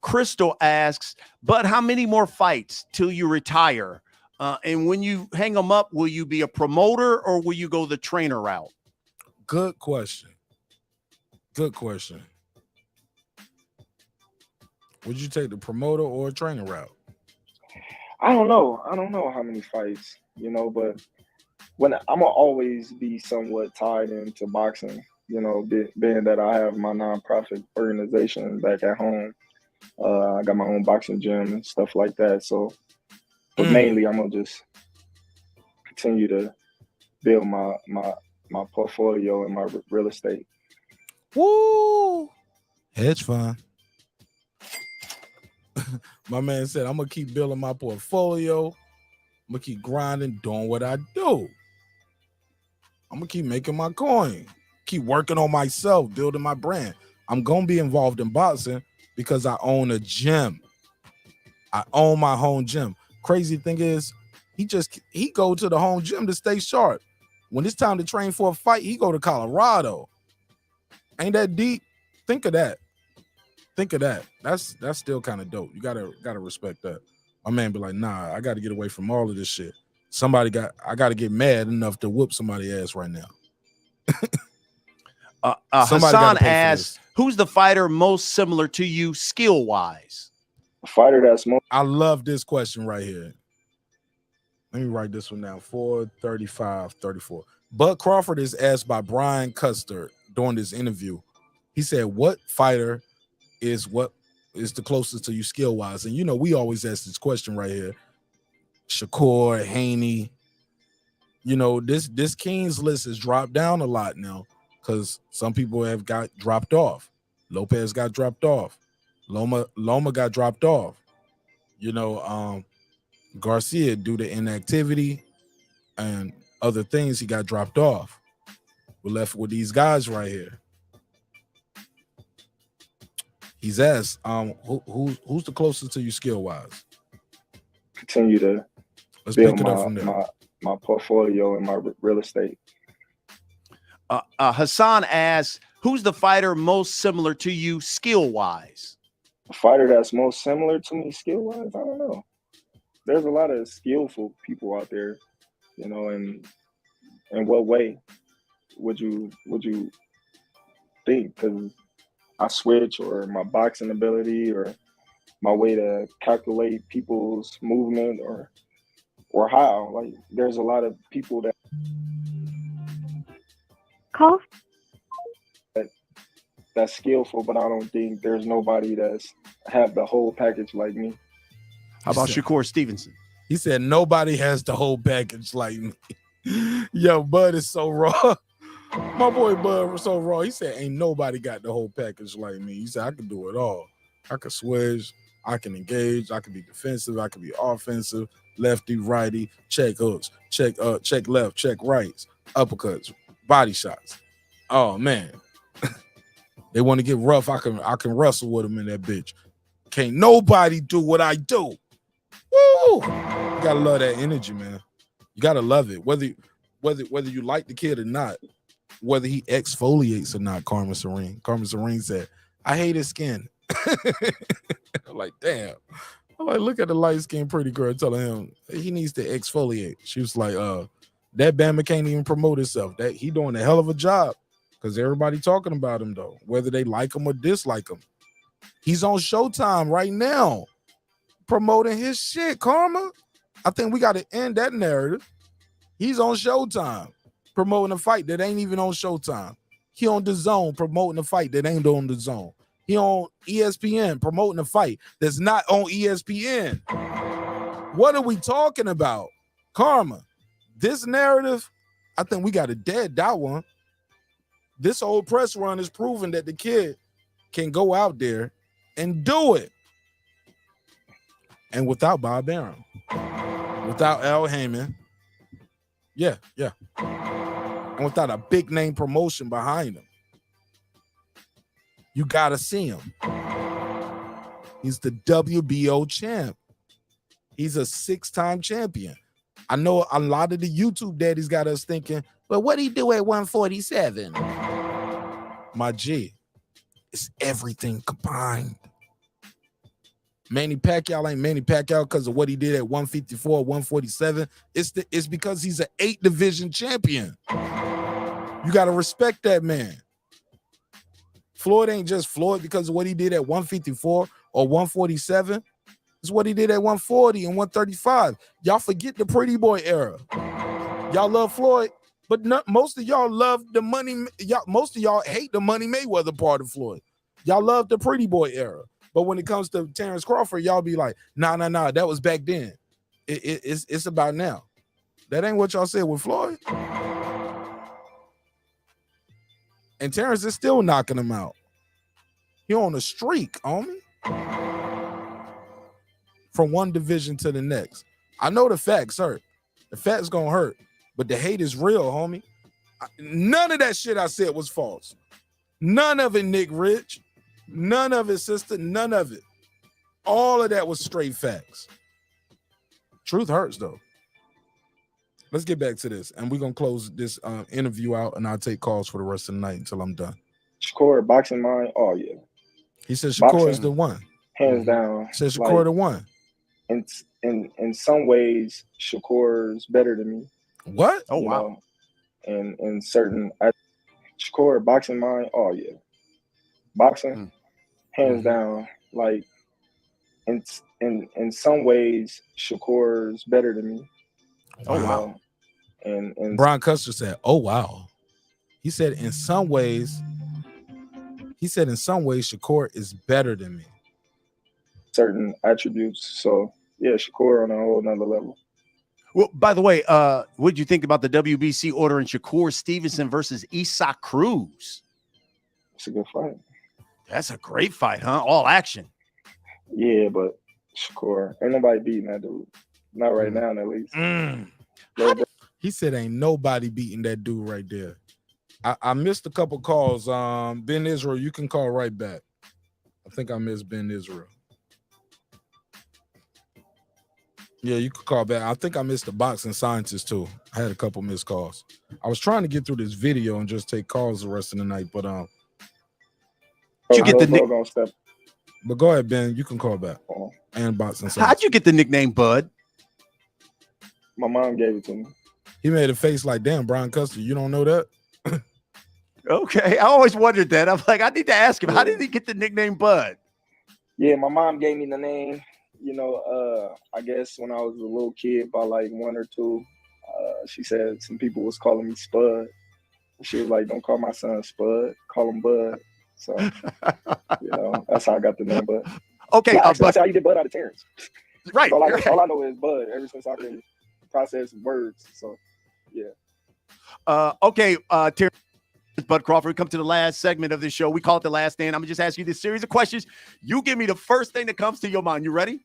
Crystal asks, but how many more fights till you retire? And when you hang them up, will you be a promoter or will you go the trainer route? Good question. Good question. Would you take the promoter or a trainer route? I don't know. I don't know how many fights, you know, but when I'm gonna always be somewhat tied into boxing, you know, being that I have my nonprofit organization back at home. I got my own boxing gym and stuff like that. So, but mainly I'm gonna just continue to build my portfolio and my real estate. Woo! Hedge fund. My man said, I'm gonna keep building my portfolio. I'm gonna keep grinding, doing what I do. I'm gonna keep making my coin, keep working on myself, building my brand. I'm gonna be involved in boxing because I own a gym. I own my home gym. Crazy thing is, he go to the home gym to stay sharp. When it's time to train for a fight, he go to Colorado. Ain't that deep? Think of that. Think of that. That's still kind of dope. You gotta respect that. My man be like, nah, I gotta get away from all of this shit. I gotta get mad enough to whoop somebody's ass right now. Hassan asks, who's the fighter most similar to you skill-wise? A fighter that's most. I love this question right here. Let me write this one down. 4:35:34. Bud Crawford is asked by Brian Custer during this interview. He said, what fighter is the closest to you skill-wise? And you know, we always ask this question right here. Shakur, Haney. You know, this King's list has dropped down a lot now because some people have got dropped off. Lopez got dropped off. Loma got dropped off. You know, Garcia due to inactivity, and other things, he got dropped off. We're left with these guys right here. He's asked, who's the closest to you skill wise? Continue to build my portfolio and my real estate. Hassan asks, who's the fighter most similar to you skill wise? A fighter that's most similar to me skill wise, I don't know. There's a lot of skillful people out there, you know. And in what way would you think? Because I switch, or my boxing ability, or my way to calculate people's movement, or how. Like, there's a lot of people that's skillful, but I don't think there's nobody that's have the whole package like me. How about Shakur Stevenson? He said nobody has the whole package like me. Yo, Bud is so raw. My boy Bud was so raw. He said ain't nobody got the whole package like me. He said I can do it all. I can switch, I can engage, I can be defensive, I can be offensive, lefty, righty, check hooks, check left, check rights, uppercuts, body shots. Oh man. They want to get rough. I can wrestle with them in that bitch. Can't nobody do what I do. Woo! You gotta love that energy, man. You gotta love it. Whether you like the kid or not, whether he exfoliates or not. Carmen Serene said, I hate his skin. I'm like, damn. I'm like, look at the light skinned pretty girl telling him he needs to exfoliate. She was like, that Bama can't even promote himself. That he doing a hell of a job. Because everybody talking about him, though, whether they like him or dislike him. He's on Showtime right now promoting his shit, Karma. I think we got to end that narrative. He's on Showtime promoting a fight that ain't even on Showtime. He on the Zone promoting a fight that ain't on the Zone. He on ESPN promoting a fight that's not on ESPN. What are we talking about? Karma. This narrative, I think we got to dead that one. This whole press run is proving that the kid can go out there and do it. And without Bob Arum, without Al Heyman, yeah. And without a big name promotion behind him. You got to see him. He's the WBO champ. He's a 6-time champion. I know a lot of the YouTube daddies got us thinking, but what'd he do at 147? My G, it's everything combined. Manny Pacquiao ain't Manny Pacquiao because of what he did at 154, 147. It's because he's an 8-division champion. You got to respect that man. Floyd ain't just Floyd because of what he did at 154 or 147. It's what he did at 140 and 135. Y'all forget the pretty boy era. Y'all love Floyd, but most of y'all love the money. Most of y'all hate the Money Mayweather part of Floyd. Y'all love the pretty boy era. But when it comes to Terrence Crawford, y'all be like, nah, that was back then. It's about now. That ain't what y'all said with Floyd. And Terrence is still knocking him out. He on a streak, homie. From one division to the next. I know the facts hurt. The facts gonna hurt. But the hate is real, homie. None of that shit I said was false. None of it, Nick Rich. None of it, sister. None of it. All of that was straight facts. Truth hurts, though. Let's get back to this. And we're going to close this interview out, and I'll take calls for the rest of the night until I'm done. Shakur, boxing mind? Oh, yeah. He said Shakur boxing, is the one. Hands down. He said Shakur the one. In some ways, Shakur's better than me. What? Oh, wow. And in certain Shakur, boxing mind? Oh, yeah. Boxing, hands down. Like, in some ways, Shakur's better than me. Oh, wow. And Brian Custer said, oh, wow. He said, in some ways, Shakur is better than me. Certain attributes. So, yeah, Shakur on a whole nother level. Well, by the way, what did you think about the WBC ordering Shakur Stevenson versus Isaac Cruz? It's a good fight. That's a great fight, huh? All action. Yeah, but Shakur, ain't nobody beating that dude. Not right now, at least. He said ain't nobody beating that dude right there. I missed a couple calls. Ben Israel, you can call right back. I think I missed Ben Israel. Yeah, you could call back. I think I missed the boxing scientist too. I had a couple missed calls. I was trying to get through this video and just take calls the rest of the night, but you get the But go ahead, Ben. You can call back. And boxing scientist. How'd you get the nickname Bud? My mom gave it to me. He made a face like, damn, Brian Custer, you don't know that? Okay, I always wondered that. I'm like, I need to ask him, how did he get the nickname Bud? Yeah, my mom gave me the name. You know, I guess when I was a little kid, by like 1 or 2, she said some people was calling me Spud. She was like, don't call my son Spud, call him Bud. So, you know, that's how I got the name Bud. Okay, well, actually, that's how you get Bud out of Terrence. Right. all I know is Bud ever since I can process words. So, yeah. Okay, Terrence Bud Crawford, come to the last segment of this show. We call it The Last Stand. I'm going to just ask you this series of questions. You give me the first thing that comes to your mind. You ready?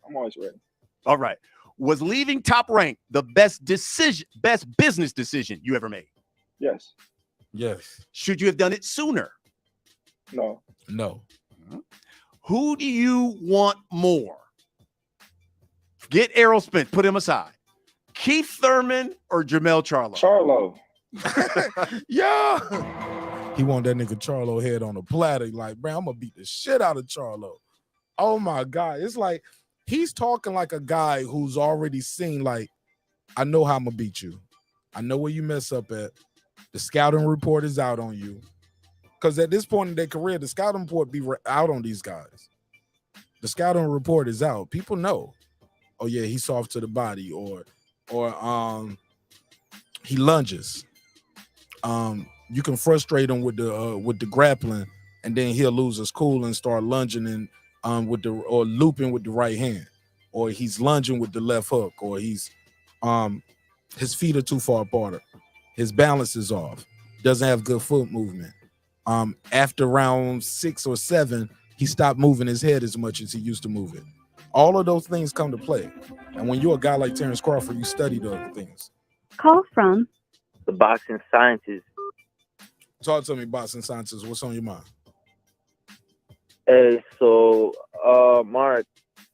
I'm always ready. All right. Was leaving Top Rank the best business decision you ever made? Yes. Yes. Should you have done it sooner? No. No. Who do you want more? Get Errol Spence, put him aside. Keith Thurman or Jamel Charlo? Charlo. Yeah. He want that nigga Charlo head on a platter. Like, man, I'm gonna beat the shit out of Charlo. Oh my God. It's like he's talking like a guy who's already seen, like, I know how I'm gonna beat you. I know where you mess up at. The scouting report is out on you. Because at this point in their career, the scouting report be out on these guys. The scouting report is out. People know. Oh yeah, he's soft to the body, or he lunges. You can frustrate him with the grappling, and then he'll lose his cool and start lunging and or looping with the right hand, or he's lunging with the left hook, or he's his feet are too far apart, his balance is off, doesn't have good foot movement. After round 6 or 7, he stopped moving his head as much as he used to move it. All of those things come to play, and when you're a guy like Terrence Crawford, you study those things. Call from the boxing scientist. Talk to me, boxing scientist. What's on your mind? Hey, so Mark,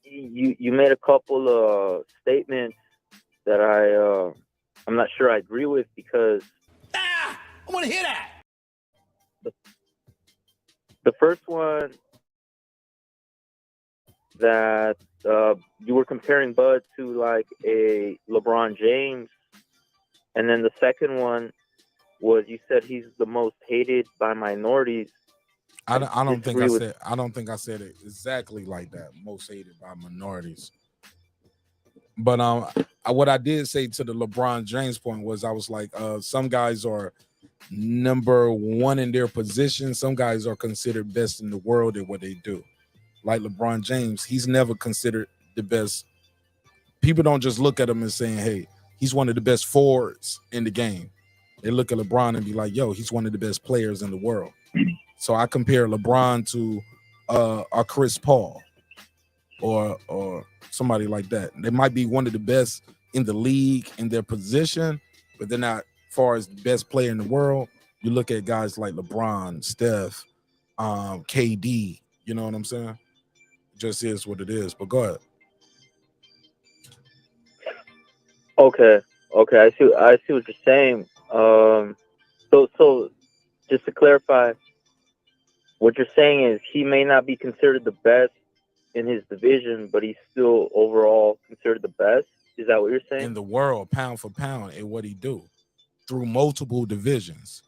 you made a couple of statements that I'm not sure I agree with, because I want to hear that. The first one, that you were comparing Bud to like a LeBron James, and then the second one was you said he's the most hated by minorities. I don't think I said it exactly like that. Most hated by minorities. But what I did say to the LeBron James point was, I was like, some guys are number 1 in their position. Some guys are considered best in the world at what they do. Like LeBron James, he's never considered the best. People don't just look at him and saying, hey, he's one of the best forwards in the game. They look at LeBron and be like, yo, he's one of the best players in the world. So I compare LeBron to a Chris Paul or somebody like that. They might be one of the best in the league in their position, but they're not far as the best player in the world. You look at guys like LeBron, Steph, KD, you know what I'm saying? Just is what it is. But go ahead. Okay, I see what you're saying. So just to clarify, what you're saying is he may not be considered the best in his division, but he's still overall considered the best. Is that what you're saying? In the world, pound for pound, and what he do through multiple divisions.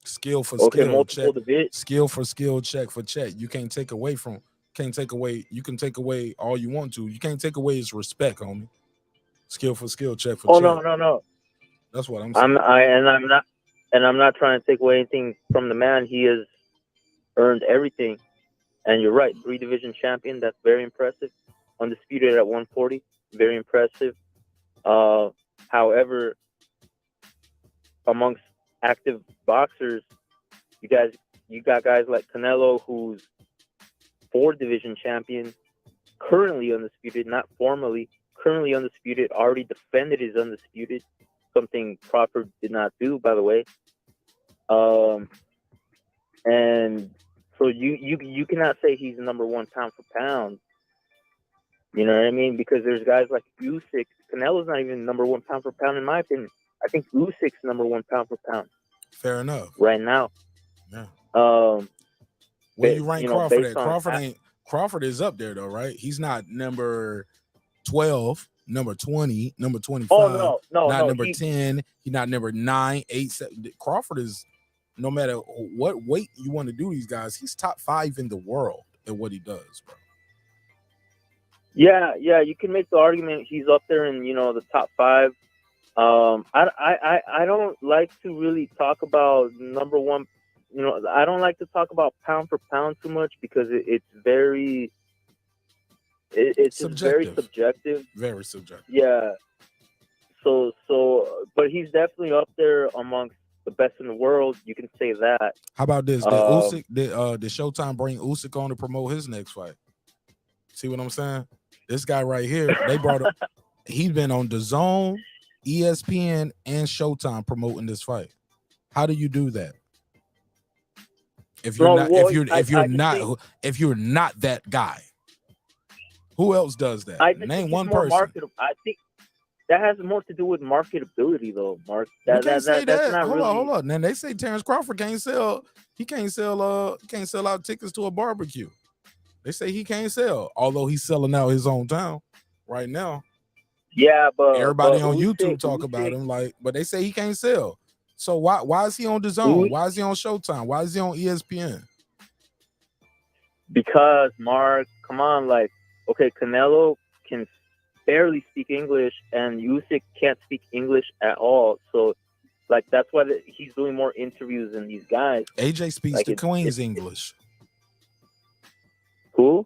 Skill for skill, check. Skill for skill, check for check. You can't take away from. You can take away all you want to. You can't take away his respect, homie. Skill for skill, check for check. No. That's what I'm saying. I'm not trying to take away anything from the man. He has earned everything. And you're right, 3-division champion. That's very impressive. Undisputed at 140, very impressive. However, amongst active boxers, you got guys like Canelo, who's 4-division champion, currently undisputed, not formally, currently undisputed, already defended his undisputed, something Crawford did not do, by the way. And so you cannot say he's number one pound for pound. You know what I mean? Because there's guys like Usyk. Canelo's not even number one pound for pound in my opinion. I think Usyk's number one pound for pound. Fair enough. Right now. Yeah. Where you rank Crawford at? Crawford is up there though, right? He's not number 12, number 20, number 25. Oh no, number 10. He's not number 9, 8, 7. Crawford is, no matter what weight you want to do these guys, he's top 5 in the world at what he does, bro. Yeah, you can make the argument he's up there in, the top 5. I don't like to really talk about number one. I don't like to talk about pound for pound too much because it's very very subjective. Very subjective. Yeah. So, but he's definitely up there amongst the best in the world. You can say that. How about this? Did Showtime bring Usyk on to promote his next fight? See what I'm saying? This guy right here, they brought him. He's been on DAZN, ESPN, and Showtime promoting this fight. How do you do that? If you're if you're not that guy, who else does that? Name one person. I think that has more to do with marketability, though, Mark. That's not hold really. on. And then they say Terrence Crawford can't sell out tickets to a barbecue. They say he can't sell, although he's selling out his own town right now. Yeah, but everybody on YouTube talk about him, but they say he can't sell. So why is he on DAZN? Why is he on Showtime? Why is he on ESPN? Because Mark, come on, okay, Canelo can barely speak English, and Usyk can't speak English at all. So, that's why he's doing more interviews than these guys. AJ speaks the Queen's English. Who?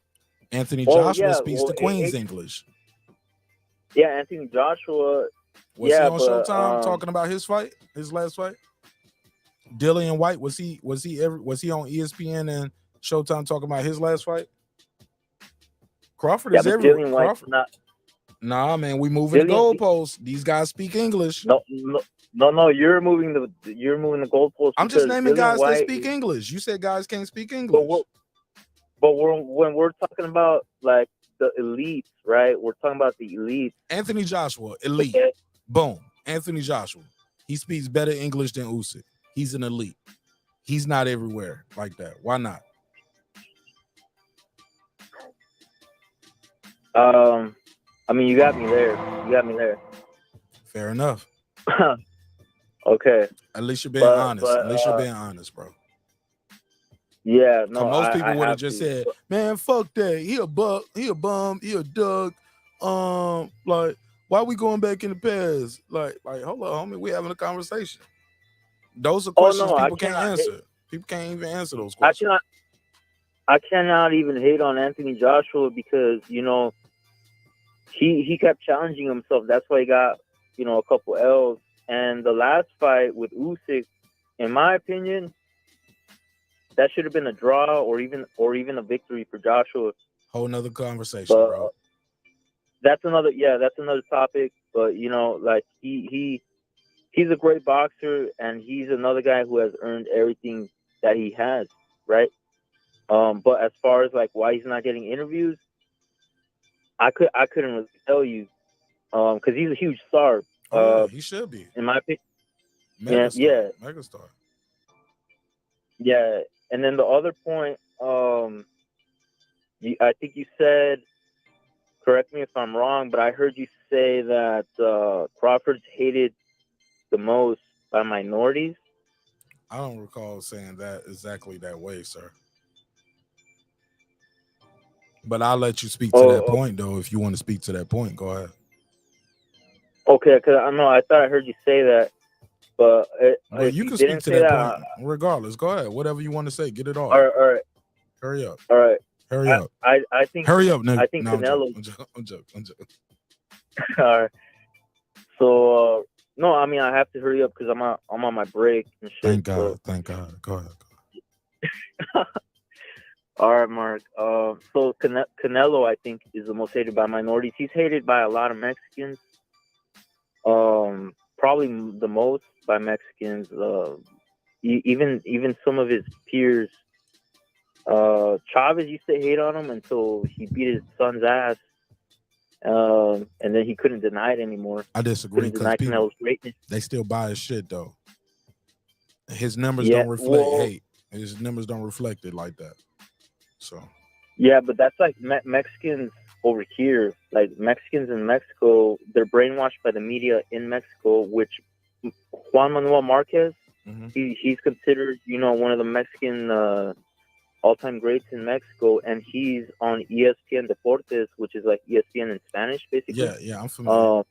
Anthony Joshua speaks the Queen's English. Yeah, Anthony Joshua. Was he on Showtime talking about his last fight? Dillian White, was he on ESPN and Showtime talking about his last fight? Crawford is everywhere. Crawford. Nah, man, we moving the goalposts. These guys speak English. No, you're moving the goalposts. I'm just naming guys that speak English. You said guys can't speak English. But when we're talking about the elites, right? We're talking about the elites. Anthony Joshua, elite. Okay. Boom. Anthony Joshua. He speaks better English than Usyk. He's an elite. He's not everywhere like that. Why not? I mean, you got me there. Fair enough. Okay. At least you're being honest. At least you're being honest, bro. Yeah, no. Most people would have just said, "Man, fuck that. He a buck. He a bum. He a dog. Why we going back in the past? Hold on, homie. We having a conversation." Those are questions people can't answer. People can't even answer those questions. I cannot even hate on Anthony Joshua because he kept challenging himself. That's why he got a couple L's. And the last fight with Usyk, in my opinion, that should have been a draw or even a victory for Joshua. Whole nother conversation, bro. That's another topic. But he's a great boxer, and he's another guy who has earned everything that he has, right? But as far as why he's not getting interviews, I couldn't really tell you, because he's a huge star. He should be, in my opinion. Megastar. Yeah, and then the other point, I think you said, correct me if I'm wrong, but I heard you say that Crawford's hated the most by minorities. I don't recall saying that exactly that way, sir. But I'll let you speak to that point, though. If you want to speak to that point, go ahead. Okay, because I thought I heard you say that, but you can speak to that point regardless. Go ahead, whatever you want to say, get it off. All right. Hurry up. All right. Hurry up. I think. Hurry up, nigga. I think Canelo. I'm joking. All right. So no, I have to hurry up because I'm on my break and shit. Thank God. Thank God. Go ahead. All right, Mark. So Canelo, I think, is the most hated by minorities. He's hated by a lot of Mexicans. Probably the most by Mexicans. Even some of his peers. Chavez used to hate on him until he beat his son's ass. And then he couldn't deny it anymore. I disagree because people, they still buy his shit though. His numbers don't reflect hate. His numbers don't reflect it like that. So yeah, but that's like Mexicans over here. Like Mexicans in Mexico, they're brainwashed by the media in Mexico. Which Juan Manuel Marquez, he's considered, one of the Mexican all-time greats in Mexico, and he's on ESPN Deportes, which is like ESPN in Spanish, basically. Yeah, I'm familiar.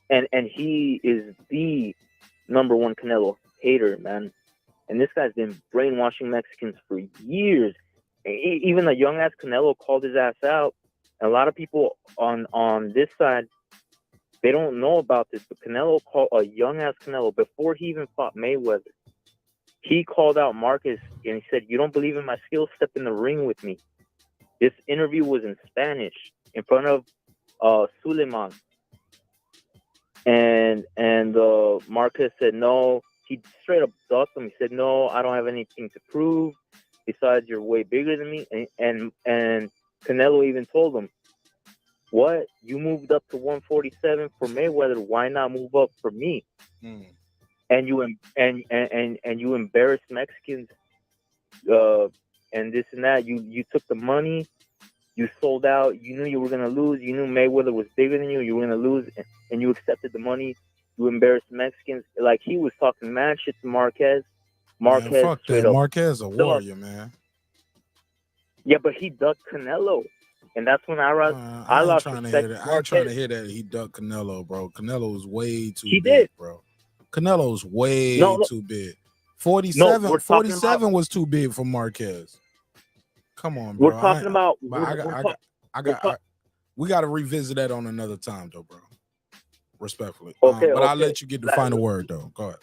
And he is the number one Canelo hater, man. And this guy's been brainwashing Mexicans for years. Even a young ass Canelo called his ass out. And a lot of people on this side, they don't know about this, but Canelo called a young ass Canelo before he even fought Mayweather. He called out Marcus and he said, "You don't believe in my skills? Step in the ring with me." This interview was in Spanish in front of Suleiman. And Marcus said no. He straight up ducked him. He said, "No, I don't have anything to prove. Besides, you're way bigger than me." And Canelo even told him, "What? You moved up to 147 for Mayweather. Why not move up for me?" And you embarrass Mexicans, and this and that. You took the money, you sold out. You knew you were gonna lose. You knew Mayweather was bigger than you. You were gonna lose, and you accepted the money. You embarrassed Mexicans. Like he was talking mad shit to Marquez. Man, fuck that. Marquez a warrior, man. Yeah, but he ducked Canelo, and that's when I lost respect. I ain't trying to hear that he ducked Canelo, bro. Canelo's way too big, bro. Canelo's way too big. 47 was too big for Marquez. Come on, bro. We're talking about. We got to revisit that on another time, though, bro. Respectfully. Okay, but I'll let you get the final word, though. Go ahead.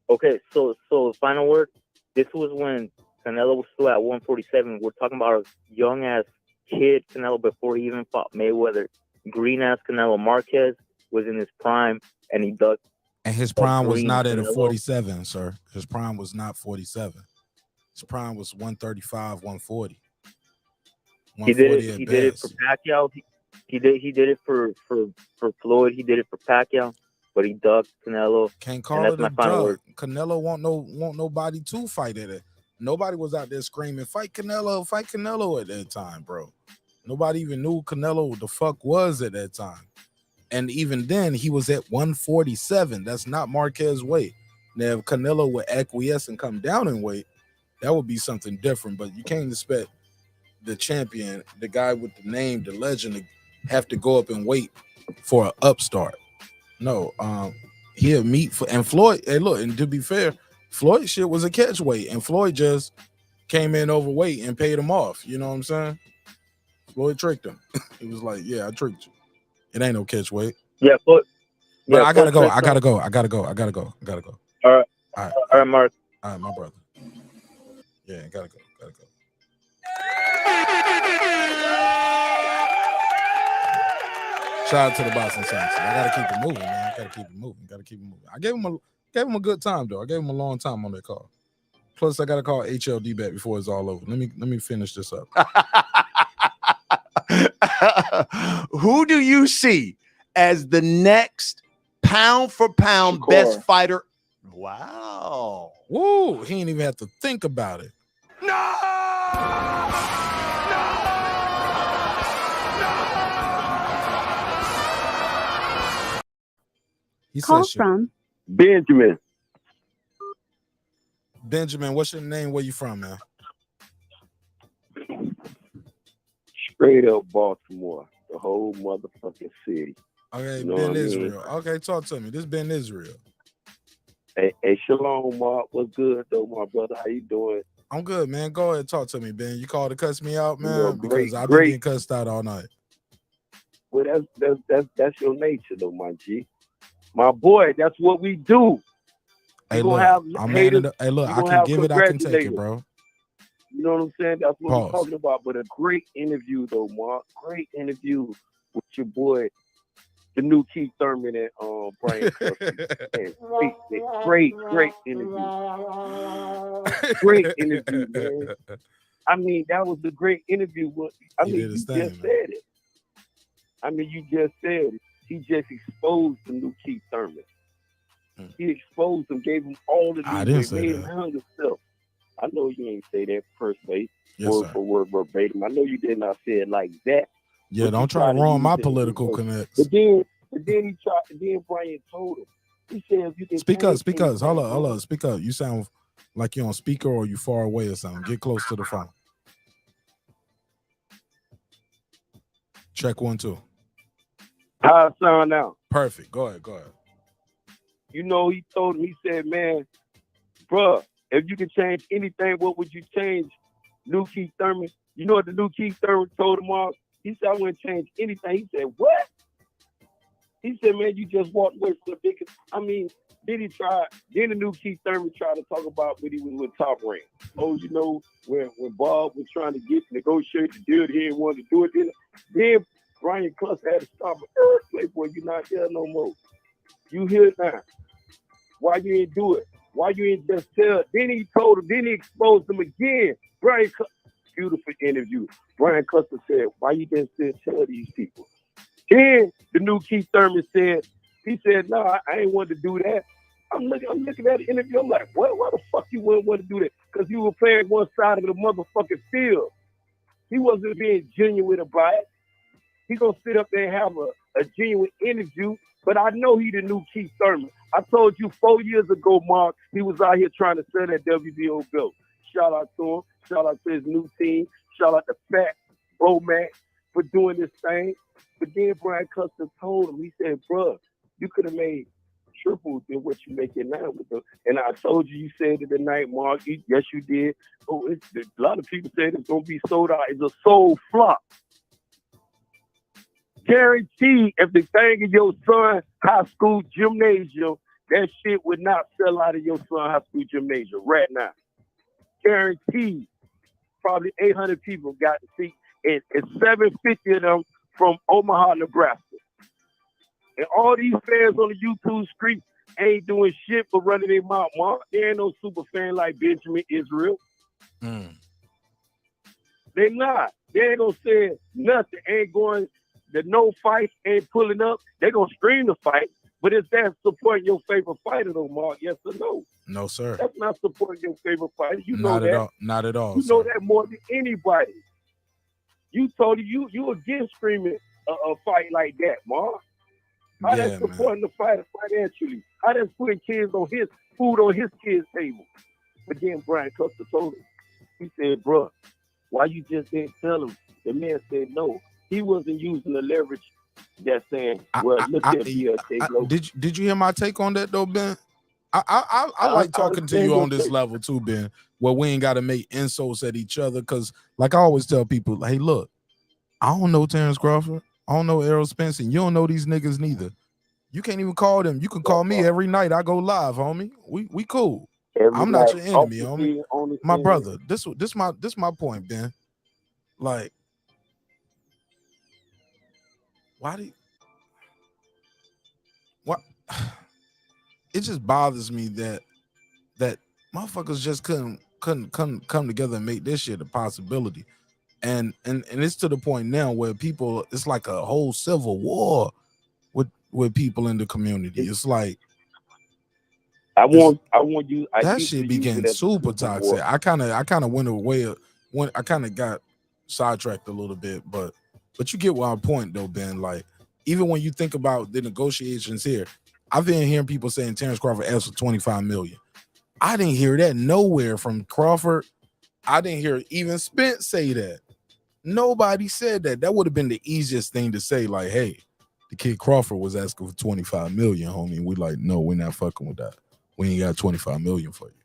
Okay, so final word. This was when Canelo was still at 147. We're talking about a young ass kid Canelo before he even fought Mayweather. Green ass Canelo. Marquez was in his prime, and he ducked. And his prime was not at a 47, sir. His prime was not 47. His prime was 135, 140. He did it for Pacquiao. He did it for Floyd. He did it for Pacquiao, but he ducked Canelo. Can't call it a duck. Canelo want nobody to fight at it. Nobody was out there screaming, fight Canelo at that time, bro. Nobody even knew Canelo the fuck was at that time. And even then, he was at 147. That's not Marquez's weight. Now, if Canelo would acquiesce and come down in weight, that would be something different. But you can't expect the champion, the guy with the name, the legend, to have to go up in weight for an upstart. No, he'll meet for and Floyd. Hey, look, and to be fair, Floyd shit was a catch weight, and Floyd just came in overweight and paid him off. You know what I'm saying? Floyd tricked him. He was like, "Yeah, I tricked you. It ain't no catch weight." Yeah, but I gotta go. I gotta go. All right, Mark. All right, my brother. Yeah, gotta go. Shout out to the Boston Saints. I gotta keep it moving, man. Gotta keep it moving. I gave him a good time though. I gave him a long time on that call. Plus, I gotta call HLD back before it's all over. Let me finish this up. Who do you see as the next pound for pound best fighter? Wow. Woo. He ain't even have to think about it. He Call said from Benjamin. Benjamin, what's your name? Where you from, man? Straight up Baltimore, the whole motherfucking city. Okay, You know Ben what I mean? Israel. Okay, talk to me. This Ben Israel. Hey, Shalom, Mark. What's good, though, my brother? How you doing? I'm good, man. Go ahead, talk to me, Ben. You called to cuss me out, man, Well, because I've been great. getting cussed out all night. Well, that's your nature, though, my G. My boy, that's what we do. Hey, You gonna look, have I'm haters, man. Hey, look, you I gonna can have give it. I can take it, congratulators. bro. You know what I'm saying? That's what Pause. we're talking about. But a great interview, though, Mark. Great interview with your boy, the new Keith Thurman and Brian Cusby. Great interview. Great interview, man. I mean, that was a great interview. I mean, you just said it. I mean, you just said it. He just exposed the new Keith Thurman. He exposed him, gave him all the news, made him hang himself. I know you ain't say that per se, word for word, verbatim. I know you did not say it like that. Yeah, don't try to ruin my political connects. But then he tried. Then Brian told him. He said, "If you can speak up. Hold up. Speak up. You sound like you're on speaker or you far away or something. Get close to the phone. Check 1 2. How it sound now? Perfect. Go ahead. You know, he told him. He said, "Man, bruh, if you could change anything, what would you change?" New Keith Thurman. You know what the new Keith Thurman told him all? He said, "I wouldn't change anything." He said, "What?" He said, "Man, you just walked away from the biggest." I mean, then he tried. Then the new Keith Thurman tried to talk about when he was with Top Rank. Oh, you know, when Bob was trying to negotiate the deal, he didn't want to do it. Then Brian Cluss had to stop it. Playboy, you're not here no more. You here now. Why you ain't do it? Why you ain't just tell? Then he told him, then he exposed him again. Brian Cluss, beautiful interview. Brian Cluster said, "Why you didn't still tell these people?" Then the new Keith Thurman said, he said, "No, I ain't want to do that." I'm looking at the interview. I'm like, what? Why the fuck you wouldn't want to do that? Because you were playing one side of the motherfucking field. He wasn't being genuine about it. He gonna sit up there and have a genuine interview. But I know he the new Keith Thurman. I told you 4 years ago, Mark, he was out here trying to sell that WBO belt. Shout out to him. Shout out to his new team. Shout out to Fat Mac for doing this thing. But then Brian Custer told him, he said, "Bruh, you could have made triple than what you making now with them." And I told you said it tonight, Mark. Yes, you did. Oh, a lot of people said it's gonna be sold out. It's a sold flop. Guaranteed, if the thing in your son high school gymnasium, that shit would not sell out of your son high school gymnasium right now. Guaranteed. Probably 800 people got to see, and 750 of them from Omaha, Nebraska. And all these fans on the YouTube street ain't doing shit but running their mouth, Mark. There ain't no super fan like Benjamin Israel. They not. They ain't gonna say nothing. Ain't going. The no fight ain't pulling up. They gonna stream the fight. But is that supporting your favorite fighter though, Mark? Yes or no? No, sir. That's not supporting your favorite fighter. You know that. Not at all. You know that more than anybody. You told you against streaming a fight like that, Mark. How that's supporting the fighter financially? How that's putting kids on his food on his kids' table? But then Brian Custer told him, he said, "Bro, why you just didn't tell him?" The man said no. He wasn't using the leverage that saying, "Well, look at BLK." Did you hear my take on that though, Ben? I like talking to you on this level too, Ben, where we ain't got to make insults at each other. Because like I always tell people, hey, look, I don't know Terrence Crawford. I don't know Errol Spence. And you don't know these niggas neither. You can't even call them. You can call me every night. I go live, homie. We cool. I'm not your enemy, homie. My brother. This my point, Ben. Like, why do you, what? It just bothers me that motherfuckers just couldn't come together and make this shit a possibility. And it's to the point now where people, it's like a whole civil war with people in the community. It's like I want you. That shit be getting super toxic. I kind of went away when I kind of got sidetracked a little bit, but you get my point though, Ben. Like, even when you think about the negotiations here, I've been hearing people saying Terrence Crawford asked for 25 million. I didn't hear that nowhere from Crawford. I didn't hear even Spence say that. Nobody said that. That would have been the easiest thing to say, like, hey, the kid Crawford was asking for 25 million, homie. We like, no, we're not fucking with that. We ain't got 25 million for you.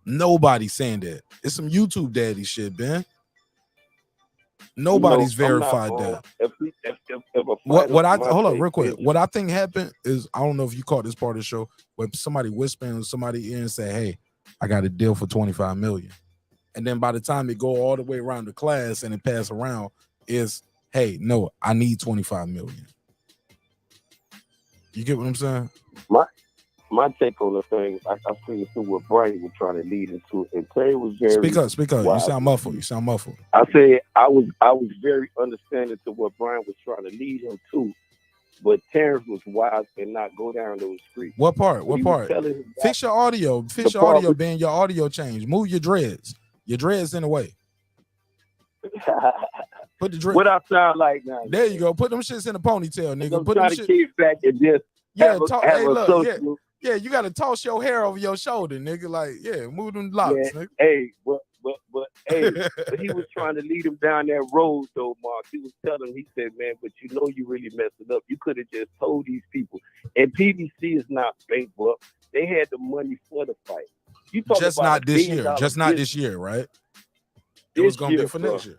Nobody saying that. It's some YouTube daddy shit, Ben. Nobody's verified that. Hold on real quick. What I think happened is, I don't know if you caught this part of the show, where somebody whispering in somebody's ear and say, hey, I got a deal for 25 million. and then by the time it go all the way around the class and it pass around, is hey, no, I need 25 million. You get what I'm saying? My take on the thing, I see what Brian was trying to lead into, and Terry was very speak up. You sound muffled. I said I was very understanding to what Brian was trying to lead him to, but Terrence was wise and not go down those streets. What part? Fix your audio. Fix your audio, Ben. Your audio change. Move your dreads. Your dreads in the way. Put the dreads. What I sound like now? There you go. Put them shits in a ponytail, nigga. Put them shit. Keep back and just yeah, you gotta toss your hair over your shoulder, nigga. Like, move them locks, nigga. Hey, but he was trying to lead him down that road, though, Mark. He was telling him, he said, man, but you know you really messed it up. You could have just told these people. And PBC is not bankrupt. They had the money for the fight. You talk just about not this year. Just not this year, right? It was gonna be for next year.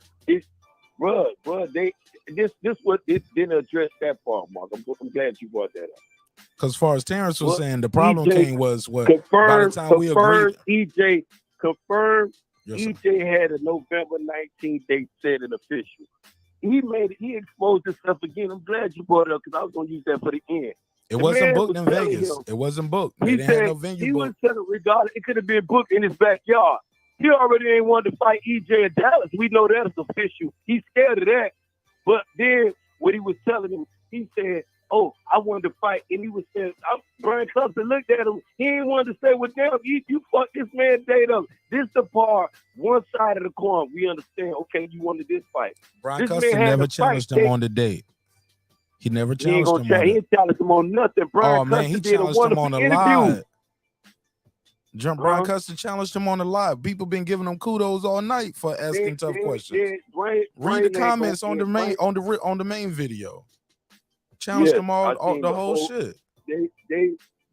Bro, this what it didn't address that part, Mark. I'm glad you brought that up. Because as far as Terrence was saying, the problem was what by the time we agreed. EJ confirmed. Yes, EJ had a November 19th date set and official. He exposed himself again. I'm glad you brought it up because I was going to use that for the end. It wasn't booked in Vegas. It wasn't booked. They didn't have no venue he booked. was regardless. It could have been booked in his backyard. He already ain't wanted to fight EJ in Dallas. We know that's official. He's scared of that. But then what he was telling him, he said, oh, I wanted to fight. And he was saying, Brian Cluster looked at him. He ain't wanted to say, well, damn, you fucked this man date up. This the part, one side of the coin. We understand, okay, you wanted this fight. Brian Cluster never challenged him on the date. He never challenged him on He ain't challenged him on nothing. Brian he challenged him on the live. Brian Custer challenged him on the live. People been giving him kudos all night for asking tough questions. Read the comments on the main video. Challenged them all the whole shit.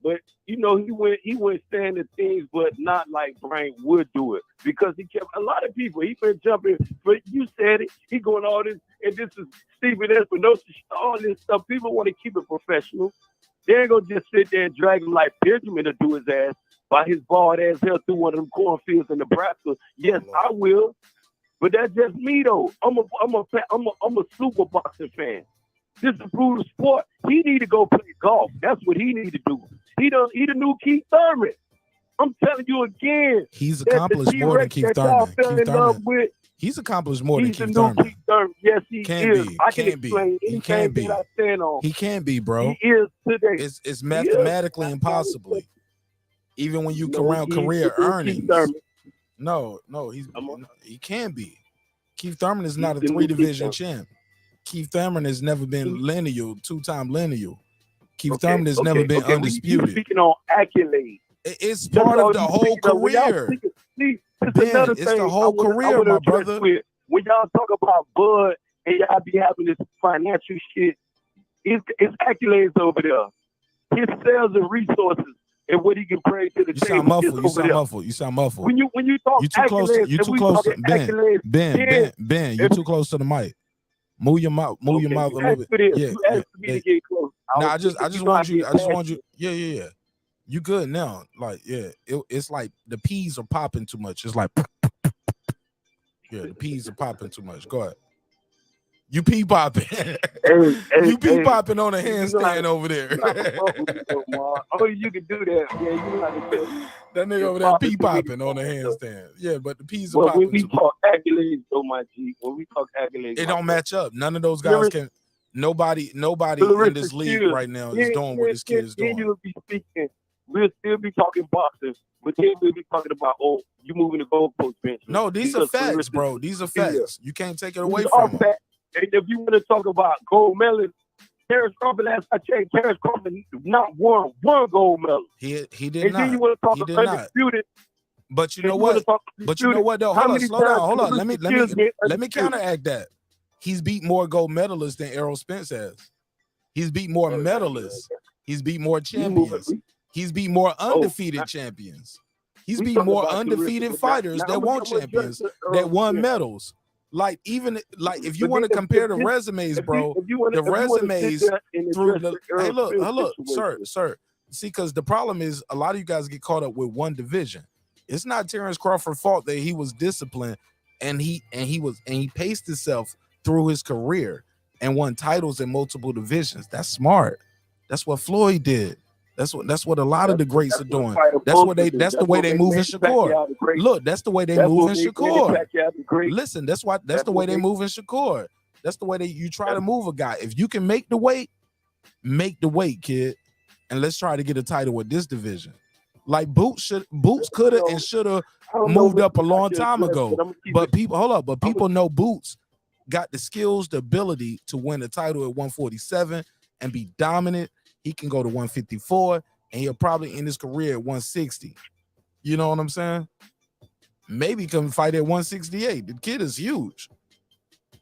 But you know, he went saying the things, but not like Brian would do it because he kept a lot of people. He been jumping, but you said it. He going all this, and this is Stephen Espinosa, all this stuff. People want to keep it professional. They ain't gonna just sit there and drag him like Benjamin to do his ass by his bald ass hair through one of them cornfields in Nebraska. Yes, I will, but that's just me though. I'm a super boxing fan. This is a brutal sport. He need to go play golf. That's what he need to do. He the new Keith Thurman. I'm telling you again. He's accomplished more than Keith Thurman. He's accomplished more than Keith Thurman. Yes, he is. I can explain anything that I stand on. He can be, bro. He is today. It's mathematically impossible. Even when you around career earnings. No, he can be. Keith Thurman is not a 3-division champ. Keith Thurman has never been lineal, 2-time lineal. Keith Thurman has never been undisputed. Speaking on accolades. It's part of the whole career. It's the whole career, my brother. When y'all talk about Bud and y'all be having this financial shit, it's accolades over there. His sales and resources and what he can bring to the table. You sound muffled. When you talk you too close. You too close. Ben. You too close to the mic. Move your mouth. Move your mouth a little bit. You asked me to get close. I just want you. Yeah. You good now? Like, it's like the peas are popping too much. It's like, the peas are popping too much. Go ahead. You pee popping. You pee popping on a handstand over there. Oh, you can do that. Yeah, you know how to do it. That nigga over there pee popping on a handstand. Yeah, but the peas are popping. When we talk accolades, though, my G. When we talk accolades, it don't match up. None of those guys can. Nobody in this league right now is doing what this kid is doing. We'll still be talking boxing, but then we'll be talking about, you moving the goalpost bench. No, these are facts, bro. These are facts. You can't take it away from them. And if you want to talk about gold medal, Terence Crawford, last I checked, Terence Crawford not won gold medal. He did and not. Then you want to talk about undisputed. But you know what? Though? Hold on, slow down. Hold on. Let me counteract that. He's beat more gold medalists than Errol Spence has. He's beat more medalists. He's beat more champions. He's beat more undefeated champions. He's beat more undefeated fighters that won champions, that won medals. Like, even like if you want to compare the resumes, bro, the resumes through the hey, look, sir. See, because the problem is a lot of you guys get caught up with one division. It's not Terrence Crawford's fault that he was disciplined and he paced himself through his career and won titles in multiple divisions. That's smart. That's what Floyd did. That's what a lot of the greats are doing. That's the way they move in Shakur. Look, that's the way they move in Shakur. Listen, that's the way they move in Shakur. That's the way you try to move a guy. If you can make the weight, kid. And let's try to get a title with this division. Like Boots could have and should have moved up a long time ago. But people know Boots got the skills, the ability to win a title at 147 and be dominant. He can go to 154 and he'll probably end his career at 160. You know what I'm saying? Maybe come fight at 168. The kid is huge.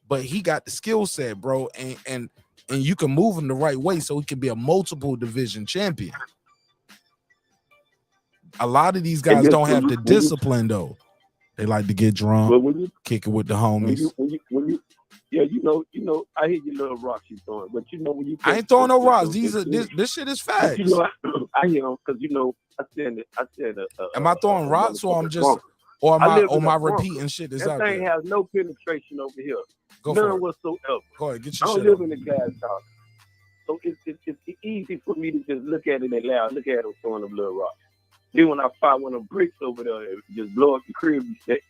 But he got the skill set, bro, and you can move him the right way so he can be a multiple division champion. A lot of these guys don't have the discipline, though. They like to get drunk, kick it with the homies. I hear your little rocks you throwing, but when you I ain't throwing no rocks. This shit is facts. I hear them because I said. Am I throwing rocks or I'm just or my repeating shit is out there? That thing has no penetration over here. None whatsoever. Go ahead, get your shit. I don't live in the gas house, so it's easy for me to just look at it and laugh. Look at them throwing them little rocks. Then when I find one of them bricks over there, it just blow up the crib. It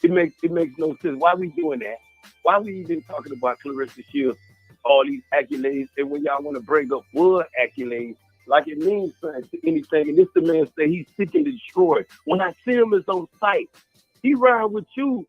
makes no sense. Why we doing that? Why we even talking about Clarissa Shields, all these accolades, and when y'all want to bring up Wood accolades, like it means something to anything. And this the man say he's seeking to destroy. When I see him, it's on sight. He ride with you,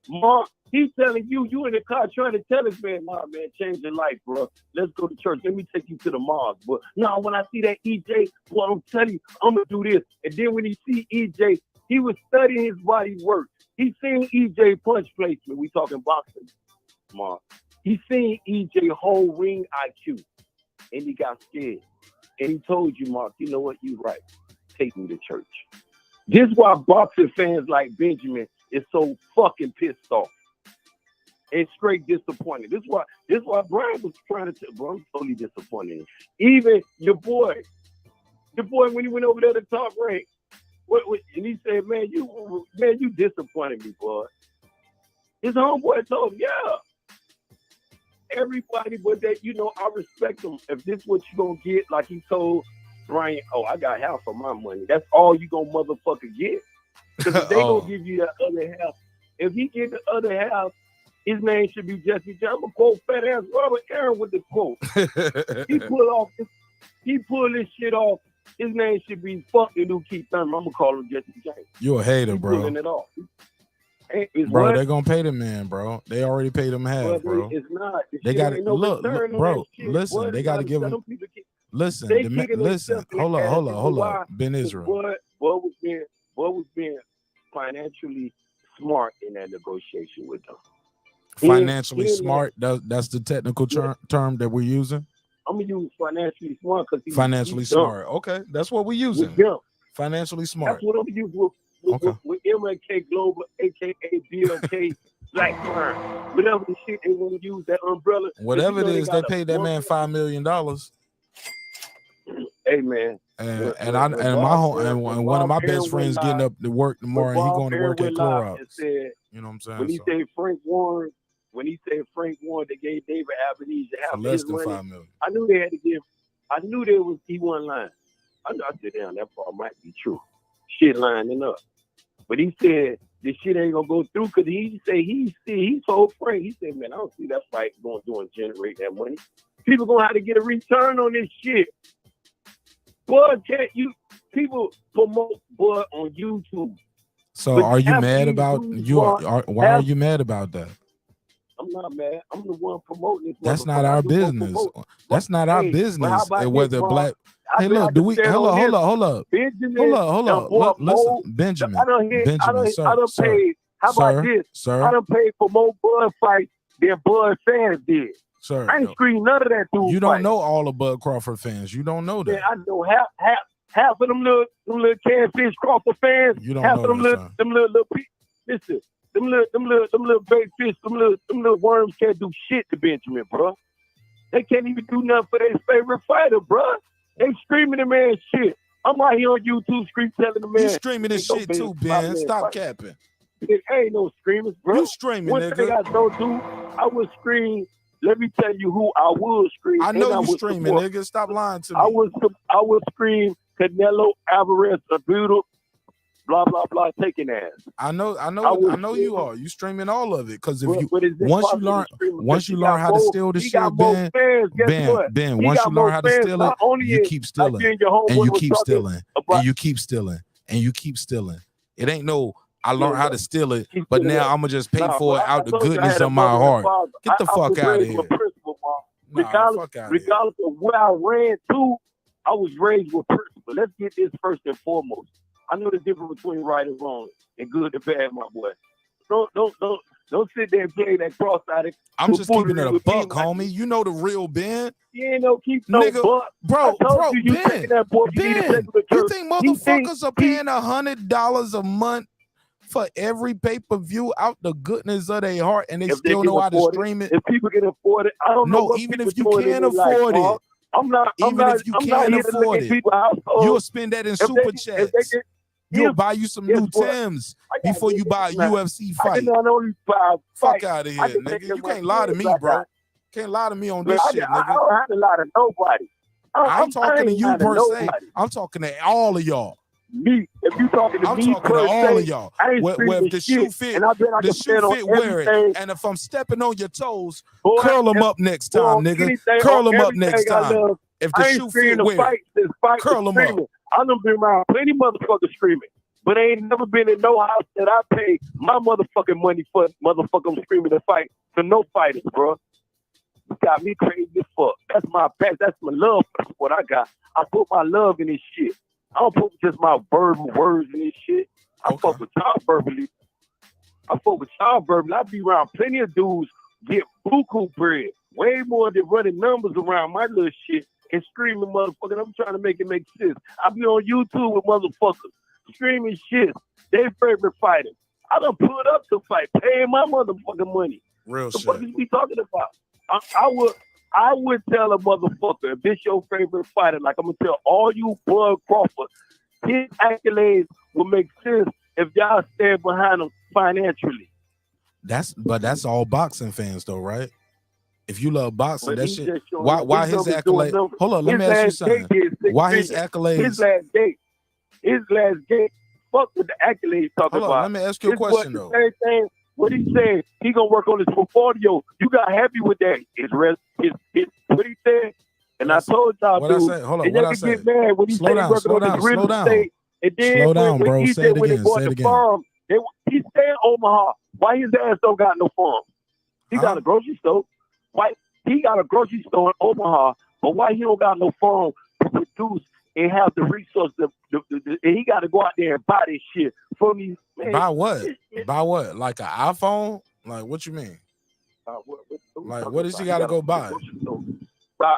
Mark. He's telling you in the car trying to tell this man, nah, man, change your life, bro. Let's go to church. Let me take you to the mosque. But no, when I see that EJ, well, I'm telling you, I'm going to do this. And then when he see EJ, he was studying his body work. He seen EJ punch placement. We talking boxing, Mark. He seen EJ whole ring IQ. And he got scared. And he told you, Mark, you know what? You right. Take me to church. This is why boxing fans like Benjamin is so fucking pissed off. And straight disappointed. This is why Brian was trying to tell, bro, I'm totally disappointed. Even your boy when he went over there to talk rank, and he said, man, you disappointed me, boy. His homeboy told him, yeah. Everybody, but that, I respect him. If this is what you gonna get, like he told Brian, oh, I got half of my money. That's all you gonna motherfucker get. Because if they gonna give you that other half, if he get the other half, his name should be Jesse James. I'm gonna quote fat ass Robert Aaron with the quote. He pulled this shit off. His name should be fuck the new Keith Thurman. I'm gonna call him Jesse James. You a hater, bro. Pulling it off. Bro, they're gonna pay the man, bro. They already paid him half, bro. It's not. They got to look, bro. Listen, they got to give him. Listen, listen. Hold up, Ben Israel. What was being financially smart in that negotiation with them? Financially smart. That's the technical term that we're using. I'm gonna use financially smart because financially smart. Okay, that's what we're using. Financially smart. That's what I'm gonna use with MLK Global, aka BLK, Black Firm. Whatever the shit they want to use, that umbrella. Whatever it is, they paid that man $5 million. Hey man. And one of my best friends getting up to work tomorrow, and he going to work at Clorox. You know what I'm saying? When he said Frank Warren, they gave David Avenese half less his than money. $5 million. I knew they had to give. I knew there was he wasn't lying. I said, damn, that part might be true. Shit lining up. But he said this shit ain't gonna go through because he told Frank, he said, man, I don't see that fight going to generate that money. People gonna have to get a return on this shit. Bud, people promote Bud on YouTube. So are you mad about why are you mad about that? I'm not mad. I'm the one promoting this. That's not our business. That's not our business. Whether black. Hey, look, do we hold up. Hold up. Listen, Benjamin. Sir. How about this? Sir. I done paid for more Bud fights than Bud fans did. Sir, I ain't screened none of that dude. You don't know all the Bud Crawford fans. You don't know that. Man, I know half of them little Catfish Crawford fans. You don't half know of them that, little listen, them little bait fish, them little worms can't do shit to Benjamin, bro. They can't even do nothing for their favorite fighter, bro. They screaming the man shit. I'm out here on YouTube telling the man. You streaming this shit too, Ben. Stop capping. It ain't no screamers, bro. You streaming, One nigga. thing I don't do, I would scream. Let me tell you who I would scream. I know and you streaming, support. nigga. Stop lying to me. I would scream Canelo Alvarez, a beautiful, blah blah blah, taking ass. I know you are. You streaming all of it because if once you learn how to steal the shit, Ben, once you learn how to steal it, you keep stealing, and you keep stealing, and you keep stealing, and you keep stealing. It ain't no. I learned how to steal it, but now I'm gonna just pay for it out the goodness of my heart. Get the fuck out of here. Regardless of where I ran to, I was raised with principle. Let's get this first and foremost. I know the difference between right and wrong and good and bad, my boy. Don't sit there and play that cross-eyed. I'm just keeping it a buck, homie. You know the real Ben. You ain't no keep no nigga, buck. Bro, Ben, you think He motherfuckers are paying $100 a month for every pay-per-view out the goodness of their heart, and they still know how to stream it? If people can afford it, I don't know. No, even if you can't afford it, if you can't afford it, you'll spend that in super chats. You'll buy you some new Timbs before you buy a UFC fight. Fuck out of here, nigga. You can't lie to me, bro. Can't lie to me on this shit, nigga. I don't have to lie to nobody. I'm talking to you per se. I'm talking to all of y'all. Me, if you talking to I'm me, talking to all of y'all. Where if the shoe fit, wear it. And if I'm stepping on your toes, curl them up next time, nigga. Curl them up next time. If the shoe fit, wear it. Curl them up. I done been around plenty motherfuckers screaming, but I ain't never been in no house that I paid my motherfucking money for motherfucking screaming to fight for no fighters, bro. You got me crazy as fuck. That's my best. That's my love. That's what I got. I put my love in this shit. I don't put just my verbal words in this shit. I fuck with y'all verbally. I be around plenty of dudes get buku bread, way more than running numbers around my little shit and screaming motherfucker. I'm trying to make it make sense. I be on YouTube with motherfuckers screaming shit. Their favorite fighters. I done put up to fight, paying my motherfucking money. Real shit. What the fuck is we talking about? I would tell a motherfucker, if this your favorite fighter, like I'm gonna tell all you Bud Crawford, his accolades will make sense if y'all stand behind him financially. That's all boxing fans though, right? If you love boxing, that shit. Why his accolades? Hold on, let me ask you something. Why his accolades? His last game. Fuck with the accolades talking about. Hold on, let me ask you a question though. Same thing. What he said, he gonna work on his portfolio. You got happy with that? His what he said, and I told y'all, what dude, I say? Hold on, and what y'all I can say? get mad when he Slow said down, working slow on down, his real slow down. estate. And then Slow down, when bro. he Say said it when they again. bought Say it the again. farm, he stay in Omaha. Why his ass don't got no farm? He got a grocery store. Why he got a grocery store in Omaha? But why he don't got no farm to produce and have the resources? And he got to go out there and buy this shit for me. Man, Buy what? Buy what? Like an iPhone? Like what you mean? Like what does he got to go buy? Buy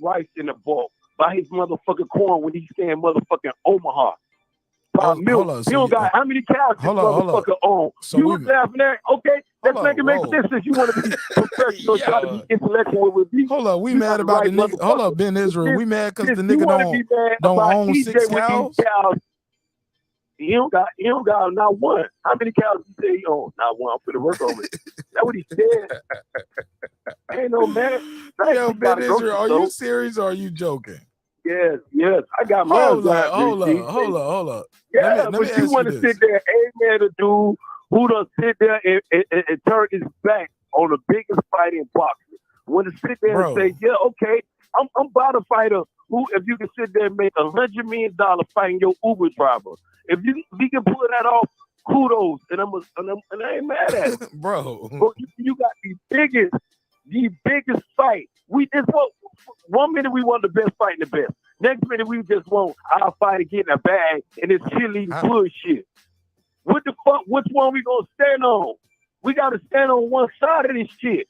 rice in the bulk. Buy his motherfucking corn when he stay in motherfucking Omaha. Buy milk. He don't got how many cows this motherfucker own? So you was laughing at? Okay, let's make it make sense if you want to be professional, try to be intellectual with me. Hold up, we mad about the nigga. Hold up, Ben Israel. We mad because the nigga don't own 6 cows? He don't got not one. How many cows he say he owns? Not one. I'm finna work on it. That's what he said. Ain't no man. Yo, Ben Israel, are you serious or are you joking? Yes. I got mine. Hold up. Yeah, let me but you want to sit there, amen, a dude who done sit there and turn his back on the biggest fight in boxing. Want to sit there and say, yeah, okay, I'm about a fighter who, if you can sit there and make $100 million fighting your Uber driver, if you can pull that off, kudos, and I ain't mad at it, bro. But you got the biggest fight. We just want 1 minute we want the best fight in the best. Next minute we just want our fighter getting a bag and it's chilly bullshit. What the fuck? Which one we gonna stand on? We gotta stand on one side of this shit.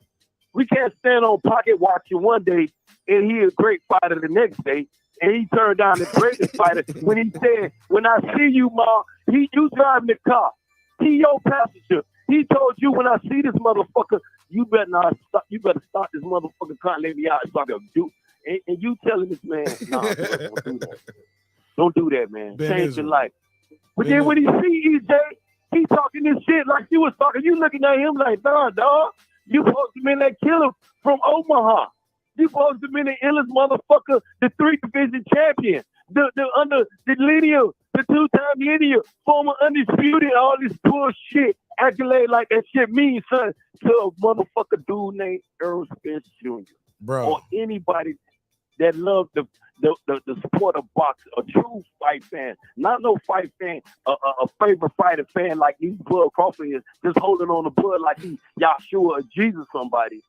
We can't stand on pocket watching one day and he a great fighter the next day. And he turned down the greatest fighter when he said, "When I see you, Ma, you driving the car. He your passenger. He told you when I see this motherfucker, you better not stop. You better start this motherfucking car and let me out so I can do." And you telling this man, "Nah, don't do that." Don't do that, man. Ben Change Israel. your life. But Ben then when he see EJ, he talking this shit like you was talking. You looking at him like, nah, dog. You supposed to be that killer from Omaha. You supposed to be the illest motherfucker, the 3-division champion, the lineal, the 2-time lineal, former undisputed, all this bullshit, accolade like that shit means something to a motherfucker dude named Errol Spence Jr. Bro. Or anybody that loves the sport of boxing, a true fight fan, not no fight fan, a favorite fighter fan like these Bud Crawford is, just holding on the blood like he Yahshua or Jesus somebody,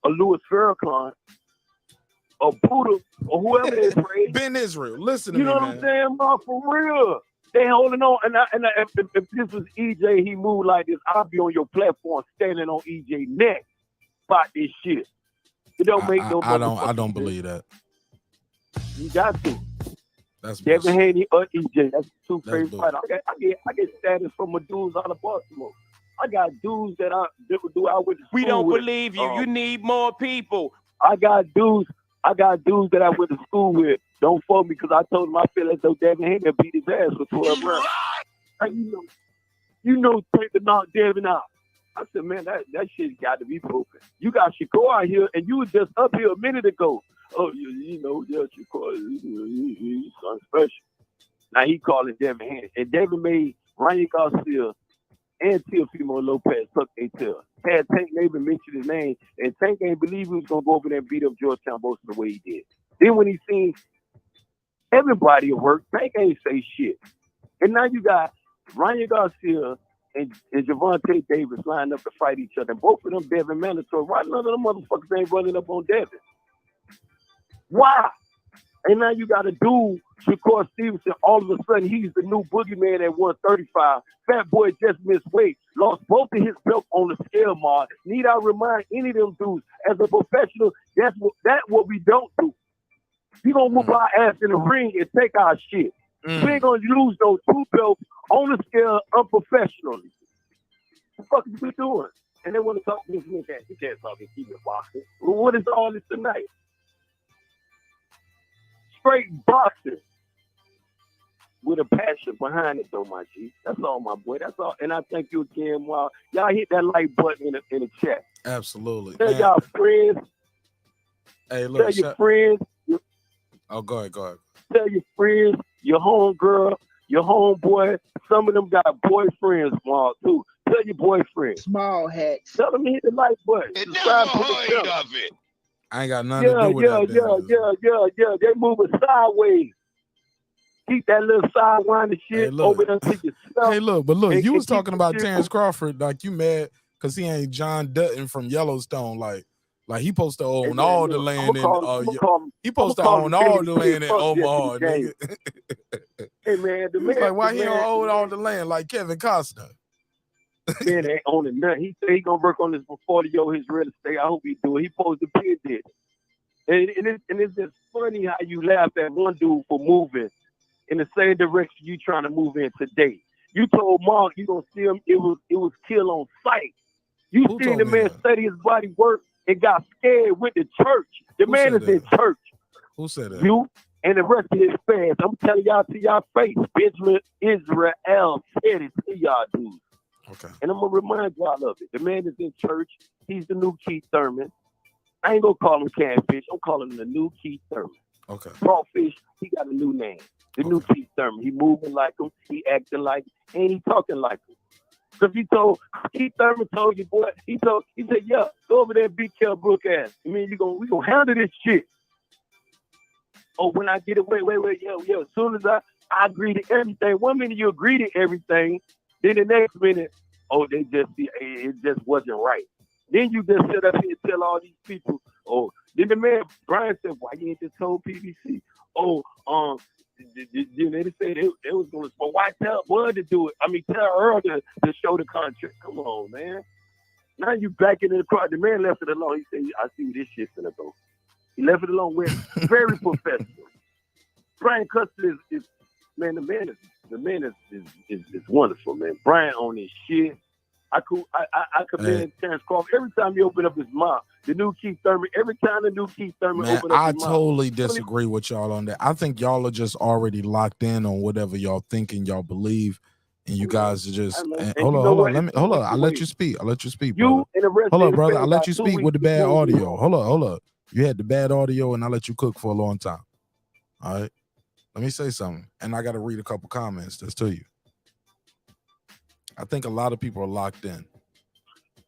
or Louis Farrakhan, or Buddha, or whoever they praise. Ben Israel, listen to you me, know what I'm saying, man? For real. They holding on, and if this was EJ, he moved like this, I'd be on your platform standing on EJ neck about this shit. It don't make no. I don't believe that. You got to. That's Devin Haney or EJ. That's the two That's favorite fighters. I get status from my dudes out of Baltimore. I got dudes that I went to school We don't with. believe you. You need more people. I got dudes that I went to school with. Don't fuck me because I told them I feel as though Devin Haney beat his ass for 12 rounds. Like, take the knock Devin out. I said, man, that shit got to be broken. You got Shakur out here, and you was just up here a minute ago. Oh, Shakur, he's something special. Now he calling Devin Haney. And Devin made Ryan Garcia and Teofimo Lopez tuck their tail. Had Tank Neighbor mention his name, and Tank ain't believe he was going to go over there and beat up Georgetown Boston the way he did. Then when he seen everybody at work, Tank ain't say shit. And now you got Ryan Garcia and Javante Davis lined up to fight each other. And both of them Devin mandatory. Why none of them motherfuckers ain't running up on Devin? Why? And now you got a dude, Shakur Stevenson, all of a sudden he's the new boogeyman at 135. Fat boy just missed weight, lost both of his belts on the scale mark. Need I remind any of them dudes, as a professional, that's what we don't do. We gonna whoop our ass in the ring and take our shit. We ain't gonna lose those 2 belts on the scale unprofessionally. What the fuck is we doing? And they want to talk to me. You can't talk to keep it boxing. Well, what is all this tonight? Straight boxing with a passion behind it, though, my G. That's all, my boy. That's all. And I thank you again. While y'all hit that like button in the chat. Absolutely. Tell y'all friends. Hey, look. Tell your friends. Oh, go ahead. Tell your friends, your homegirl, your homeboy. Some of them got boyfriends, Mark, too. Tell your boyfriend. Small hats. Tell them to hit the like button. It Subscribe never to the heard channel. of it. I ain't got nothing to do with that. Yeah. They moving sideways. Keep that little sidewinder shit over there to yourself. Hey, look, but And you was keep talking the about shit Terrence Crawford, like you mad because he ain't John Dutton from Yellowstone, like he supposed to own all the land in. He supposed to own all the land in Omaha, nigga. Hey man, the He was man, like, why the he man, don't own all the land like Kevin Costner? Man ain't owning nothing. He said he gonna work on this portfolio, his real estate. I hope he do it. He supposed to be it. And it's just funny how you laugh at one dude for moving in the same direction you trying to move in today. You told Mark you gonna see him. It was kill on sight. You seen the man study his body work and got scared with the church. The man is in church. Who said that? You and the rest of his fans. I'm telling y'all to y'all face. Benjamin Israel said it to y'all dudes. Okay. And I'm gonna remind y'all of it. The man is in church. He's the new Keith Thurman. I ain't gonna call him Catfish. I'm calling him the new Keith Thurman. Okay. Crawfish, he got a new name. The new Keith Thurman. He moving like him. He acting like him. And he talking like him. So if he told Keith Thurman told you, boy, he said, yeah, go over there and beat Kell Brook ass. I mean, we gonna handle this shit. Oh, when I get it, wait, yo. As soon as I agree to everything, 1 minute you agree to everything, then the next minute, it just wasn't right. Then you just sit up here and tell all these people, then the man, Brian said, why you ain't just told PBC? They said they was going to, but why tell Bud to do it? I mean, tell Earl to show the contract. Come on, man. Now you back into the crowd. The man left it alone. He said, I see where this shit's going to go. He left it alone with very professional. Brian Custer is the man is wonderful, man. Brian on his shit. I commend Terrence Crawford. Every time he open up his mouth, the new Keith Thurman, every time the new Keith Thurman Man, open up I his mouth. totally disagree with y'all on that. I think y'all are just already locked in on whatever y'all think and y'all believe. And you guys are just hold on. I'll let you speak. You and the rest hold of on, brother. fans I'll let got you 2 speak with the weeks bad to prove it audio. wrong. Hold on. You had the bad audio, and I'll let you cook for a long time. All right. Let me say something, and I got to read a couple comments that's to you. I think a lot of people are locked in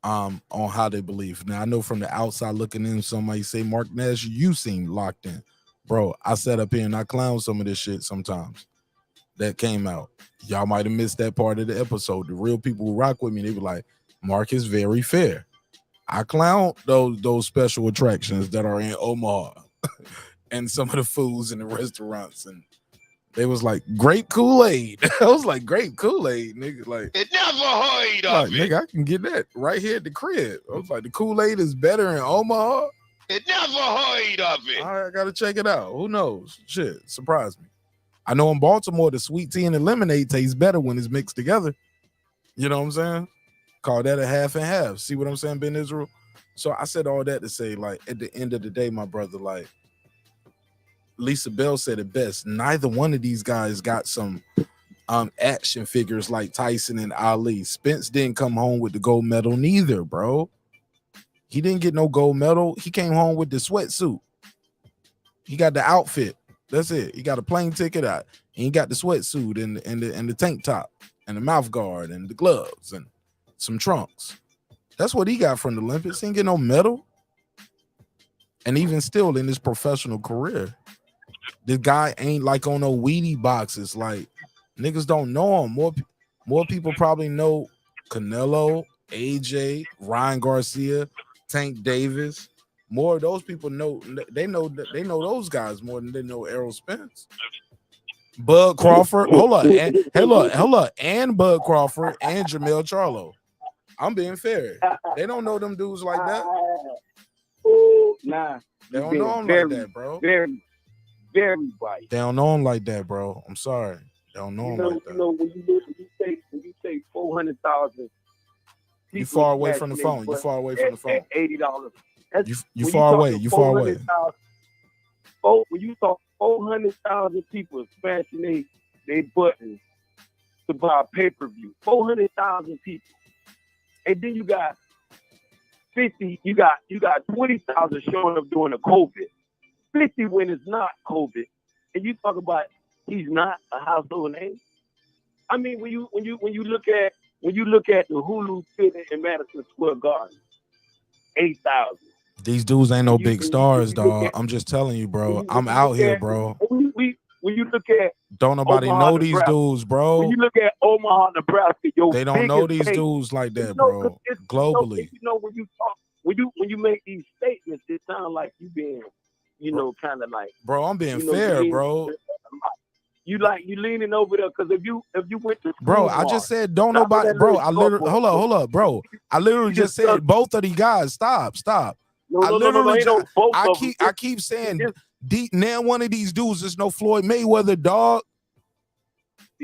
on how they believe. Now, I know from the outside looking in, somebody say, Mark Nash, you seem locked in. Bro, I sat up here and I clown some of this shit sometimes that came out. Y'all might have missed that part of the episode. The real people who rock with me, they be like, Mark is very fair. I clown those special attractions that are in Omaha and some of the foods and the restaurants, and they was like, grape Kool-Aid. I was like, grape Kool-Aid, nigga. Like, It never heard like, of it. nigga, I can get that right here at the crib. I was like, the Kool-Aid is better in Omaha. It never heard of it. All right, I gotta check it out. Who knows? Shit, surprise me. I know in Baltimore, the sweet tea and the lemonade tastes better when it's mixed together. You know what I'm saying? Call that a half and half. See what I'm saying, Ben Israel? So I said all that to say, like, at the end of the day, my brother, like, Lisa Bell said it best. Neither one of these guys got some action figures like Tyson and Ali. Spence didn't come home with the gold medal neither, bro. He didn't get no gold medal. He came home with the sweatsuit. He got the outfit. That's it. He got a plane ticket out. He got the sweatsuit and the tank top and the mouth guard and the gloves and some trunks. That's what he got from the Olympics. He didn't get no medal. And even still in his professional career, this guy ain't like on no Wheatie boxes. Like, niggas don't know him. More people probably know Canelo, AJ, Ryan Garcia, Tank Davis. More of those people know those guys more than they know Errol Spence. Bud Crawford. Hold up. And Bud Crawford and Jamel Charlo. I'm being fair. They don't know them dudes like that. Nah. They don't know them like that, bro. Very, very white. They don't know him like that, bro. I'm sorry. They don't know him like that. You know, when you take 400,000. You far away from the phone. You far away from the phone. $80. You far away. You far away. When you talk 400,000 people smashing they buttons to buy a pay-per-view, 400,000 people, and then you got 50. You got 20,000 showing up during the COVID. 50 when it's not COVID, and you talk about he's not a household name. I mean, when you look at the Hulu Theater in Madison Square Garden, 8,000. These dudes ain't no big stars, dog. I'm just telling you, bro. I'm out here, bro. When you look at don't nobody Omaha, know these Nebraska, dudes, bro. When you look at Omaha, Nebraska, they don't know these dudes like that, bro. Globally, when you make these statements, it sounds like you being, kind of like. Bro, I'm being fair, bro. You leaning over there because if you went to bro, I just said don't nobody, bro. I literally hold up, bro. I literally just said both of these guys. Stop. I keep saying now one of these dudes is no Floyd Mayweather, dog.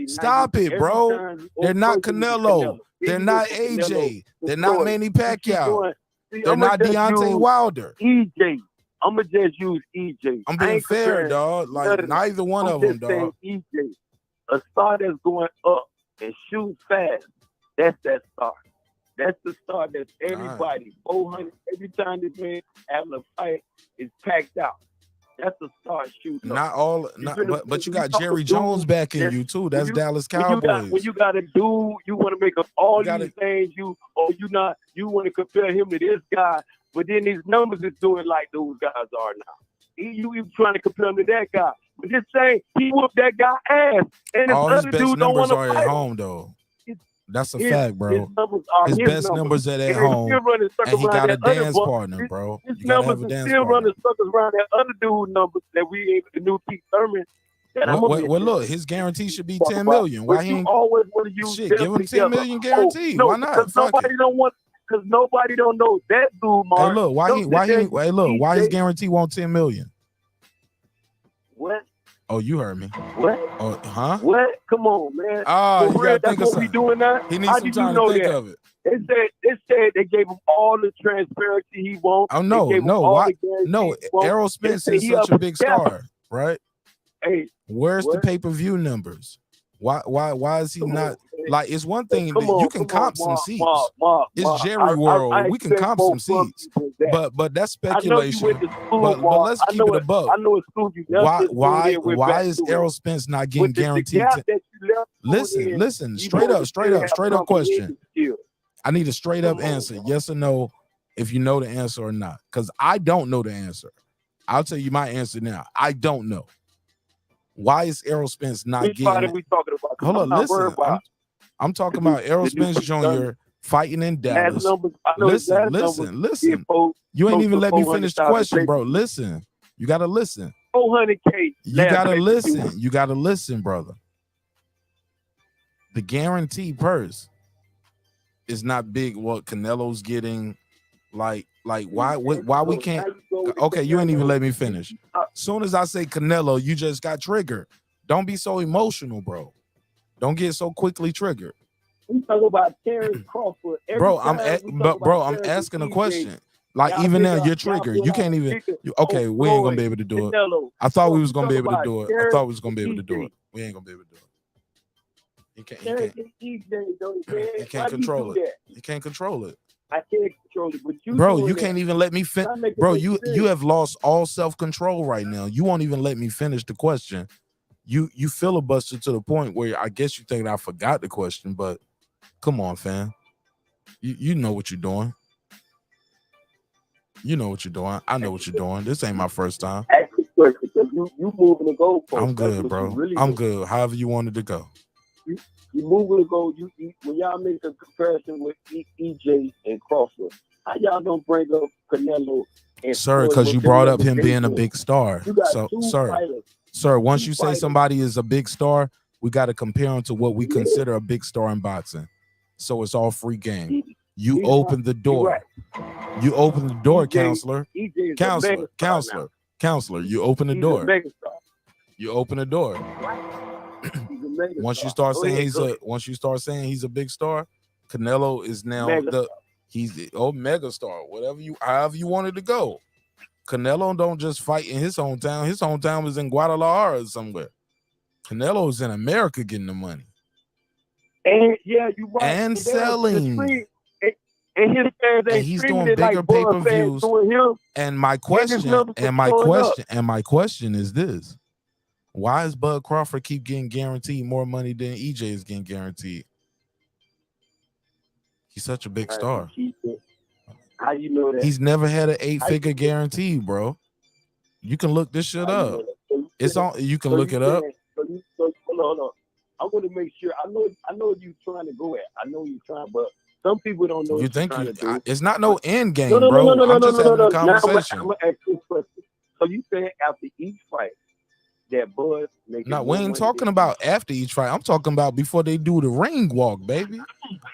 Stop it, bro. They're not Canelo. They're not AJ. They're not Manny Pacquiao. They're not Deontay Wilder. EJ. I'm gonna just use EJ. I'm being fair, dog. Like neither one of them, dog. EJ, a star that's going up and shoots fast. That's that star. That's the star that's everybody. 400 every time this man having a fight is packed out. That's the star shooting. Not all, but you got Jerry Jones backing you too. That's Dallas Cowboys. When you got a dude, you want to make up all these things. You want to compare him to this guy. But then these numbers is doing like those guys are now. You trying to compare him to that guy. But just saying, he whooped that guy ass. And all his best numbers are at home, though. That's a fact, bro. His best numbers are at home. And he got a dance partner, bro. His numbers are still running circles around that other dude numbers that we ain't the new Keith Thurman. Well, look, his guarantee should be 10 million. Why he ain't always want to use shit? Give him 10 million guarantee. Why not? Because nobody don't know that dude, Mark. Hey, look, why his guarantee won't 10 million? What? Oh, you heard me. What? Oh, huh? What? Come on, man. Oh, you gotta think of something. We doing that? He needs some time to think of it. It said they gave him all the transparency he wants. Oh no, why? No, Errol Spence is such a big star, right? Hey, where's the pay-per-view numbers? Why is he not? Like, it's one thing that you can comp some seats. It's Jerry World. We can comp some seats, but that's speculation. But let's keep it above. I know it's school you. Why is Errol Spence not getting guaranteed? Listen. Straight up question. I need a straight up answer, yes or no, if you know the answer or not. Because I don't know the answer. I'll tell you my answer now. I don't know. Why is Errol Spence not getting? We talking about? Hold on, listen. I'm talking about Errol Spence Jr. fighting in Dallas. Listen. You ain't even let me finish the question, bro. Listen. You gotta listen. 400K. You gotta listen. You gotta listen, brother. The guaranteed purse is not big. What Canelo's getting, like why we can't? Okay, you ain't even let me finish. Soon as I say Canelo, you just got triggered. Don't be so emotional, bro. Don't get so quickly triggered. We talk about TERENCE Crawford. I'm asking a question. Like, even now, you're triggered. You can't even. Okay, we ain't gonna be able to do it. I thought we was gonna be able to do it. We ain't gonna be able to do it. He can't control it. He can't control it. I can't control it, but you can't even let me finish. Bro, you have lost all self-control right now. You won't even let me finish the question. You filibuster to the point where I guess you think I forgot the question, but come on, fam. You know what you're doing. You know what you're doing. I know what you're doing. This ain't my first time. You moving the goalpost. I'm good, bro. I'm good. However you wanted to go. You moving the goal. When y'all make a comparison with EJ and Crawford, how y'all don't bring up Canelo? Sir, because you brought up him being a big star. So, sir, once you say somebody is a big star, we got to compare him to what we consider a big star in boxing. So it's all free game. You open the door. You open the door, counselor. Counselor. You open the door. You open the door. Once you start saying he's a big star, Canelo is now he's the mega star. However you wanted to go. Canelo don't just fight in his hometown. His hometown is in Guadalajara or somewhere. Canelo is in America getting the money. And yeah, you right. And selling. And he's doing bigger pay-per-views. And my question is this. Why does Bud Crawford keep getting guaranteed more money than EJ is getting guaranteed? He's such a big star. How you know that? He's never had an 8-figure guarantee, bro. You can look this shit up. It's on. You can look it up. Hold on. I want to make sure. I know you're trying to go at. I know you're trying, but some people don't know. You think it's not no end game, bro? I'm just having a conversation. I'm gonna ask you a question. So you saying after each fight that Bud makes? No, we ain't talking about after each fight. I'm talking about before they do the ring walk, baby.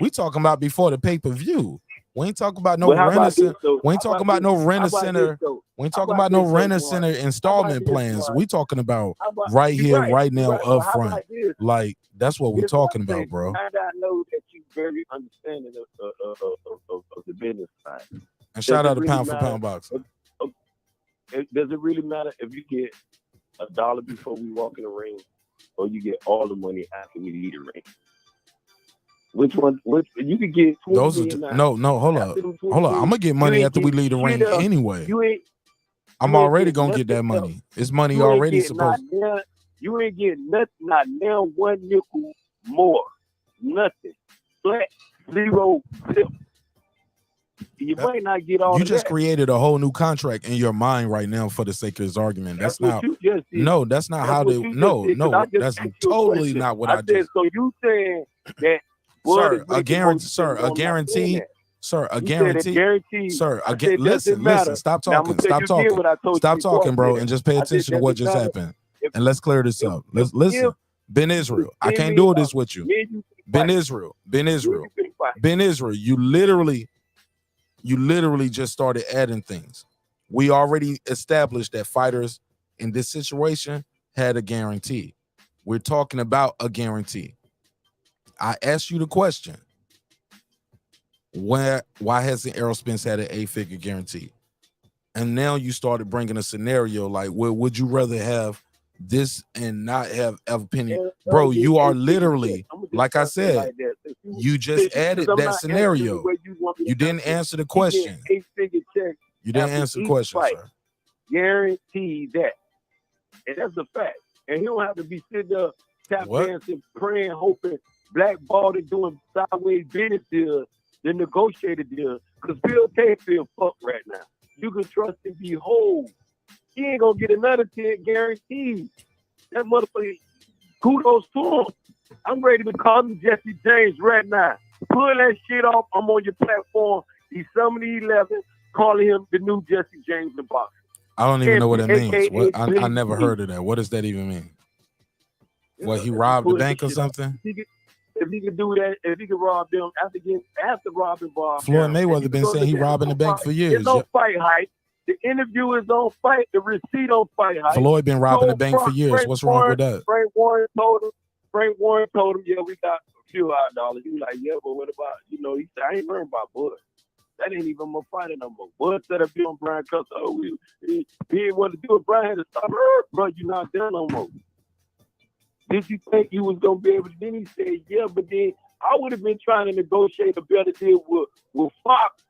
We talking about before the pay-per-view. We ain't talking about no Rent-A-Center. We ain't talking about no Rent-A-Center. We ain't talking about no Rent-A-Center installment plans. We talking about right here, right now, up front. Like, that's what we talking about, bro. I know that you very understanding of the business side. And shout out to Pound for Pound Boxing. Does it really matter if you get $1 before we walk in the ring, or you get all the money after we leave the ring? Which one? You could get 20 those are no. Hold up. I'm gonna get money after we leave the ring anyway. I'm already gonna get that money. It's money already supposed. You ain't getting nothing. Not now. 1 nickel more. Nothing. Flat. 0. You might not get all. You just created a whole new contract in your mind right now for the sake of this argument. That's not. No, that's not how they. No, that's totally not what I did. So you saying that? Sir, a guarantee. Listen. Stop talking, bro, and just pay attention to what just happened. And let's clear this up. Let's listen. Ben Israel, I can't do this with you. Ben Israel. You literally just started adding things. We already established that fighters in this situation had a guarantee. We're talking about a guarantee. I asked you the question. why hasn't Errol Spence had an 8-figure guarantee? And now you started bringing a scenario like, well, would you rather have this and not have Ever Penny? Bro, you are literally, like I said, you just added that scenario. You didn't answer the question. You didn't answer the question, sir. Guarantee that. And that's a fact. And he don't have to be sitting there tap dancing, praying, hoping, blackballed and doing sideways business deals, the negotiated deal. Because BLK feel fucked right now. You can trust and be whole. He ain't gonna get another 10 guaranteed. That motherfucker, kudos to him. I'm ready to call him Jesse James right now. Pull that shit off. I'm on your platform. He's December 11, calling him the new Jesse James in boxing. I don't even know what that means. What, I never heard of that. What does that even mean? What, he robbed the bank or something? If he could do that, if he could rob them after robbing Bob. Floyd Mayweather been saying he robbing the bank for years. It's on Fight Hype. The interview is on Fight. The receipt on Fight Hype. Floyd been robbing the bank for years. What's wrong with that? Frank Warren told him, yeah, we got a few odd dollars. He was like, yeah, but what about, he said, I ain't learned about Bud. That ain't even my fighter no more. Bud said if you on Brian Custer, he didn't want to do it. Brian had to stop her. Bro, you're not there no more. Did you think you was going to be able to? Then he said, yeah, but then I would have been trying to negotiate a better deal with Fox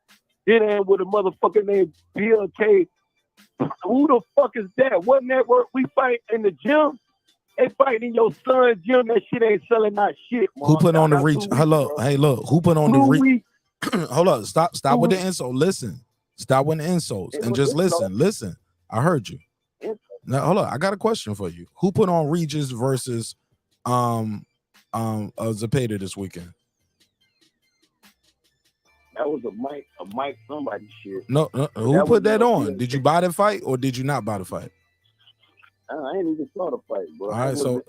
than with a motherfucker named BLK. Who the fuck is that? What network we fight in the gym? They fighting in your son's gym. That shit ain't selling that shit, man. Who put on the reach? Hello. Hey, look. Who put on the reach? Hold up. Stop with the insult. Listen. Stop with the insults and just listen. Listen. I heard you. Now, hold up. I got a question for you. Who put on Regis versus Zepeda this weekend? That was a Mike somebody shit. No, who put that on? Did you buy the fight or did you not buy the fight? I ain't even saw the fight, bro. All right, so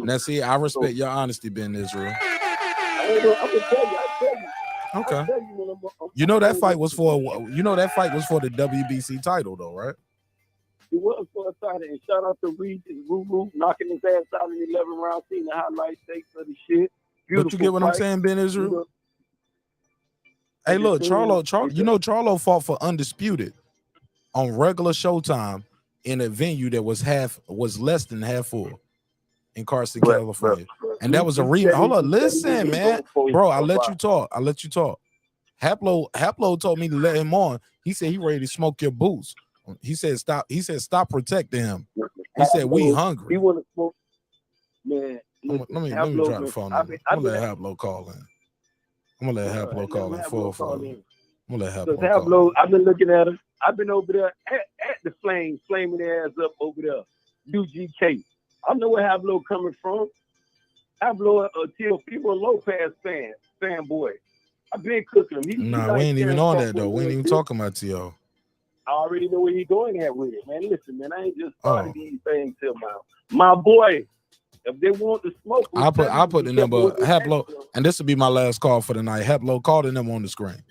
now see, I respect your honesty, Ben Israel. I will tell you. Okay. You know that fight was for the WBC title though, right? It was for a title. And shout out to Regis Woo knocking his ass out in the 11th round, seeing the highlight takes of the shit. Beautiful But you get what I'm saying, Ben Israel? Hey, look, Charlo, you know Charlo fought for Undisputed on regular Showtime in a venue that was less than half full in Carson, California. And that was a rematch. Hold on, listen, man. Bro, I'll let you talk. Haplo told me to let him on. He said he ready to smoke your boots. He said stop protecting him. He said we hungry. He want to smoke, man. Let me drop the phone. I'm gonna let Haplo call in. I'm gonna let Haplo call in. I'm gonna let Haplo call in. I've been looking at him. I've been over there at the Flames, flaming their ass up over there. UGK. I know where Haplo coming from. Haplo a Teofimo Lopez fanboy. I've been cooking him. Nah, we ain't even on that though. We ain't even talking about Teo. I already know where he's going at with it, man. Listen, man, I ain't just started these things till my boy. If they want to smoke, I'll put the number Haplo, and this will be my last call for the night. Haplo, call the number on the screen.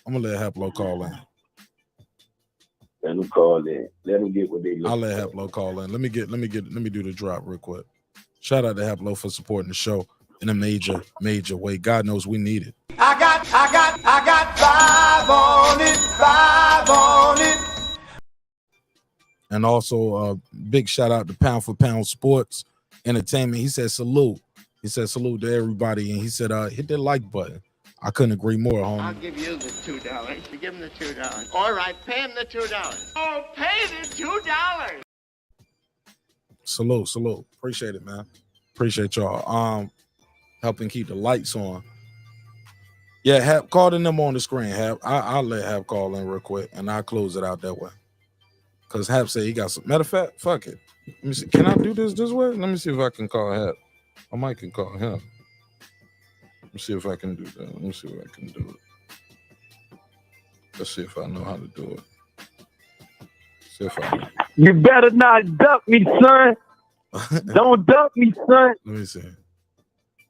I'm gonna let Haplo call in. Let him call in. Let him get what they look. I'll let Haplo call in. Let me do the drop real quick. Shout out to Haplo for supporting the show in a major way. God knows we need it. I got 5 on it. And also big shout out to Pound for Pound Sports Entertainment. He said salute. He said salute to everybody. And he said hit that like button. I couldn't agree more, homie. I'll give you the $2. You give him the $2. All right, pay him the $2. Oh, pay the $2. Salute. Appreciate it, man. Appreciate y'all. Helping keep the lights on. Yeah, Hap, call the number on the screen, Hap. I'll let Hap call in real quick, and I'll close it out that way. Because Hap said he got some. Matter of fact, fuck it. Let me see. Can I do this way? Let me see if I can call Hap. I might can call him. Let me see if I can do that. Let me see if I can do it. Let's see if I know how to do it. See if I. You better not duck me, son. Don't duck me, son. Let me see.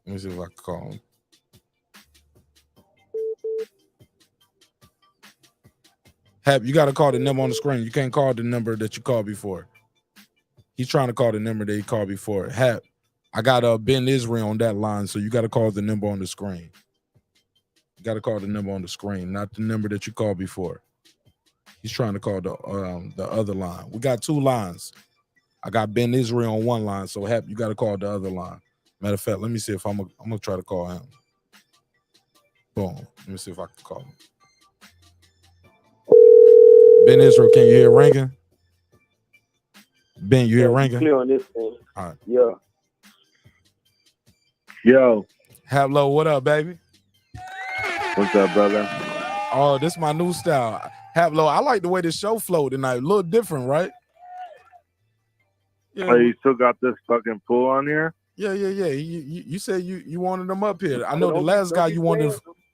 Let me see if I can call him. Hap, you got to call the number on the screen. You can't call the number that you called before. He's trying to call the number that he called before. Hap, I got Ben Israel on that line, so you got to call the number on the screen. You got to call the number on the screen, not the number that you called before. He's trying to call the other line. We got 2 lines. I got Ben Israel on one line, so you got to call the other line. Matter of fact, let me see if I'm gonna try to call him. Boom. Let me see if I can call him. Ben Israel, can you hear ringing? Ben, you hear ringing? Clear on this thing. All right. Yeah. Yo. Hello, what up, baby? What's up, brother? Oh, this is my new style. Hablo, I like the way this show flowed tonight. A little different, right? Yeah. Oh, you still got this fucking pool on here? Yeah. You said you wanted them up here. I know the last guy you wanted.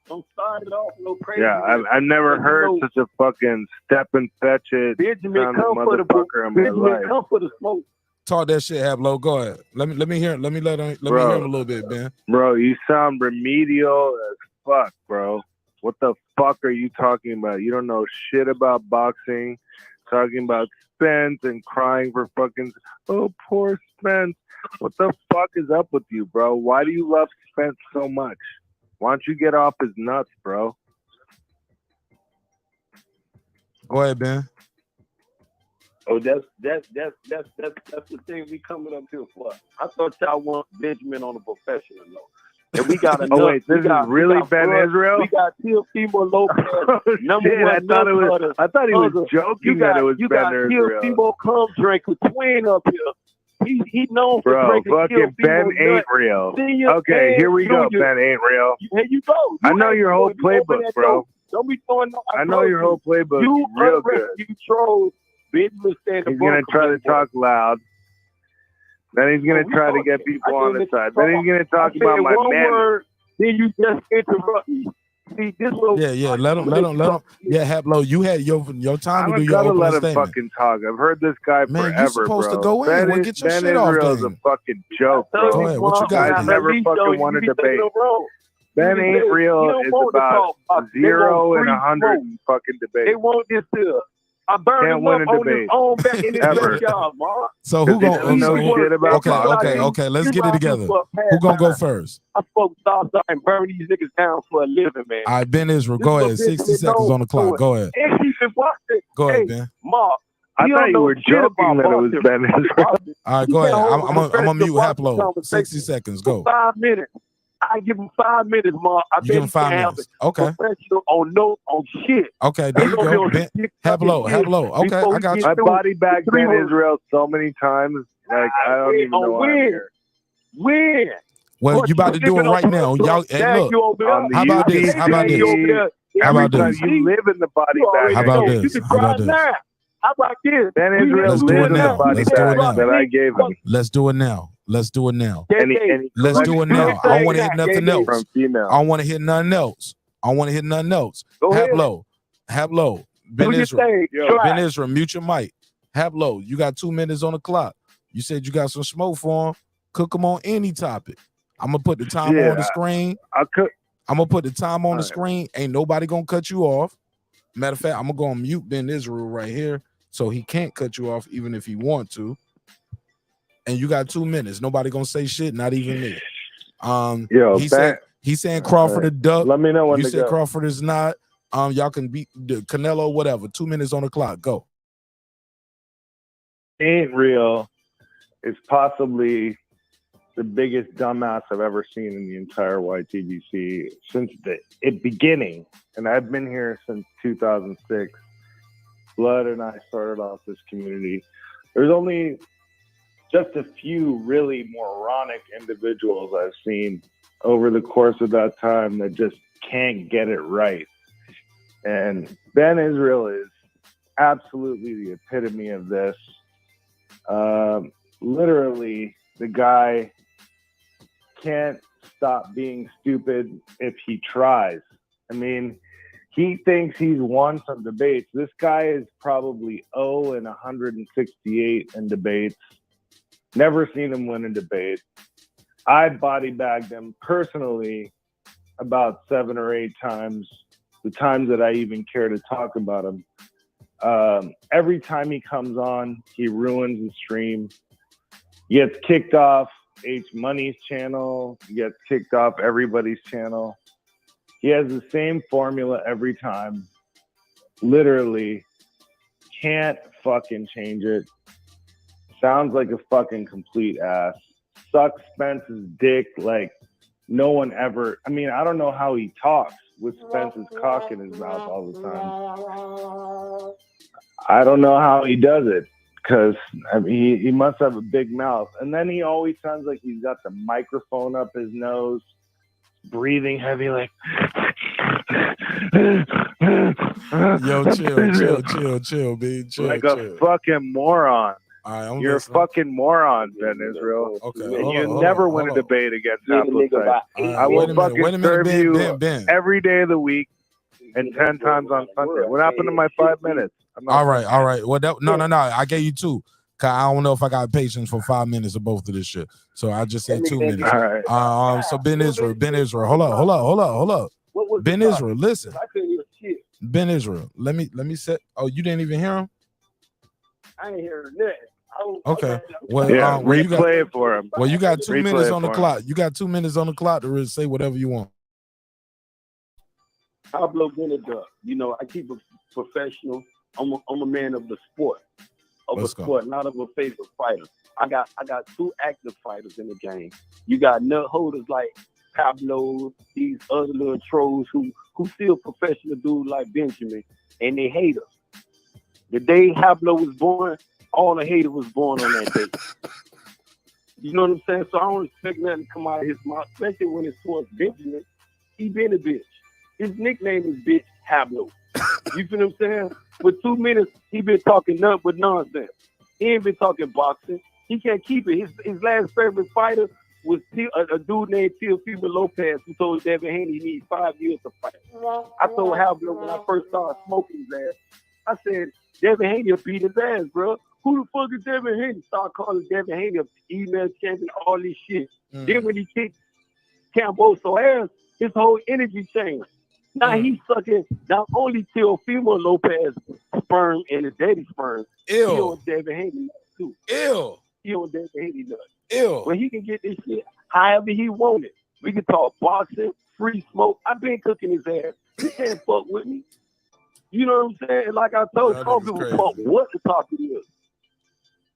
Don't start it off no crazy. Yeah, I've never heard such a fucking step and fetch it Benjamin, come for the motherfucker in my life. come for the smoke. Talk that shit, Hablo. Go ahead. Let me hear. Let me hear him a little bit, Ben. Bro, you sound remedial as fuck, bro. What the fuck are you talking about? You don't know shit about boxing. Talking about Spence and crying for fucking, oh, poor Spence. What the fuck is up with you, bro? Why do you love Spence so much? Why don't you get off his nuts, bro? Go ahead, Ben. Oh, that's the thing we coming up here for. I thought y'all want Benjamin on a professional note. And we got enough. Oh wait, this is really Ben Israel? We got Teofimo Lopez, number Shit, one. I thought he was joking that it was Ben Israel. Teofimo Come Drink with Twin up here. He known for Bro, drinking fucking Ben ain't real. Okay, here we go. Ben ain't real. Here you go. I know your whole playbook, bro. Don't be throwing no. I know your whole playbook. You real good. You trolls. Benjamin stand He's gonna try to talk loud. Then he's gonna try to get people on his side. Then he's gonna talk about my man. Word, then you just interrupt me. See this little. Yeah. Let him. Yeah, Hablo, you had your time to do your I'm gonna opening let him statement. fucking talk. I've heard this guy Man, forever, you supposed bro. to go in. Ben, Well, get your Ben shit off Israel's game. a fucking joke, bro. Go ahead. What you got? Guys never fucking want to debate. Ben ain't real is about 0 and 100 fucking debate. They want this to. I burned Can't him win up a on debate. his own back in his Ever. backyard, man. So who gonna? shit about Okay. Let's get it together. Who gonna go first? I spoke Southside and burn these niggas down for a living, man. All right, Ben Israel, go ahead. 60 seconds on the clock. Go ahead. And he been watching. Go ahead, Ben. Mark. I thought you were joking that it was Ben Israel. All right, go ahead. I'm gonna mute Haplo. 60 seconds. Go. 5 minutes. I give him 5 minutes, Mark. I You give him 5 minutes. Okay. Professional on shit. Okay, there you go. Ben, Haplo. Okay, I got you. I body bagged Ben Israel so many times, like I don't even know why I'm here. Win. Well, you about to do it right now. Y'all, hey, look. How about this? How about this? How about this? You live in the body bag. How about this? How about this? How about this? Ben Israel Let's do it lives in the now. body Let's do it bag now. that I gave him. Let's do it now. Let's do it now. And Let's do it now. I don't want to hit nothing else. From female. I don't want to hit nothing else. Hablo. Ben Israel. Ben Israel, mute your mic. Hablo, you got 2 minutes on the clock. You said you got some smoke for him. Cook them on any topic. I'm gonna put the time on the screen. I'm gonna put the time on the screen. Ain't nobody gonna cut you off. Matter of fact, I'm gonna go on mute Ben Israel right here, so he can't cut you off even if he want to. And you got 2 minutes. Nobody gonna say shit, not even me. He's saying Crawford a duck. Let me know when you to said go. Crawford is not. Y'all can beat the Canelo, whatever. 2 minutes on the clock. Go. Ain't real is possibly the biggest dumbass I've ever seen in the entire YTBC since the beginning. And I've been here since 2006. Blood and I started off this community. There's only just a few really moronic individuals I've seen over the course of that time that just can't get it right. And Ben Israel is absolutely the epitome of this. Literally, the guy can't stop being stupid if he tries. I mean, he thinks he's won some debates. This guy is probably 0 and 168 in debates. Never seen him win a debate. I body bagged him personally about 7 or 8 times, the times that I even care to talk about him. Every time he comes on, he ruins the stream. He gets kicked off H Money's channel. He gets kicked off everybody's channel. He has the same formula every time. Literally, can't fucking change it. Sounds like a fucking complete ass. Sucks Spence's dick like no one ever. I mean, I don't know how he talks with Spence's cock in his mouth all the time. I don't know how he does it, because I mean, he must have a big mouth. And then he always sounds like he's got the microphone up his nose, breathing heavy, like. Yo, chill, B. Chill, like a fucking moron. Right, you're listening. a fucking moron, Ben Israel. Okay, And hold you on, never hold win on. a debate against Appletite. I Wait will a minute, fucking wait a minute, serve Ben, you Ben. every day of the week and 10 times on Sunday. What happened to my 5 minutes? I'm not All right. Well, no. I gave you 2. Cause I don't know if I got patience for 5 minutes of both of this shit. So I just said 2 minutes. All right. So Ben Israel, hold up. Ben Israel, listen. I couldn't hear shit. Ben Israel, let me set. Oh, you didn't even hear him? I ain't hearing nothing. Okay. Well, replay it for him. Well, you got 2 minutes Replay on the it for clock. You got 2 minutes on the clock to say whatever you want. Pablo Benedicto, you know, I keep it professional. I'm a man of the sport. Let's go. Sport, not of a favorite fighter. I got 2 active fighters in the game. You got nut holders like Pablo, these other little trolls who still professional dudes like Benjamin, and they haters. The day Pablo was born, all the haters was born on that day. You know what I'm saying? So I don't expect nothing to come out of his mouth, especially when it's towards Benjamin. He been a bitch. His nickname is Bitch Pablo. You feel what I'm saying? For 2 minutes, he been talking nothing but nonsense. He ain't been talking boxing. He can't keep it. His last favorite fighter was a dude named Teofimo Lopez, who told Devin Haney he needs 5 years to fight. I told Pablo when I first started smoking his ass, I said, Devin Haney will beat his ass, bro. Who the fuck is Devin Haney? Start calling Devin Haney a email champion, all this shit. Then when he kicked Camboso ass, his whole energy changed. Now he's sucking not only Teofimo Lopez sperm and his daddy sperm, he on Devin Haney nuts too. He on Devin Haney nuts. When he can get this shit however he want it. We can talk boxing, free smoke. I've been cooking his ass. He can't fuck with me. You know what I'm saying? Like I told some people, fuck what the topic is.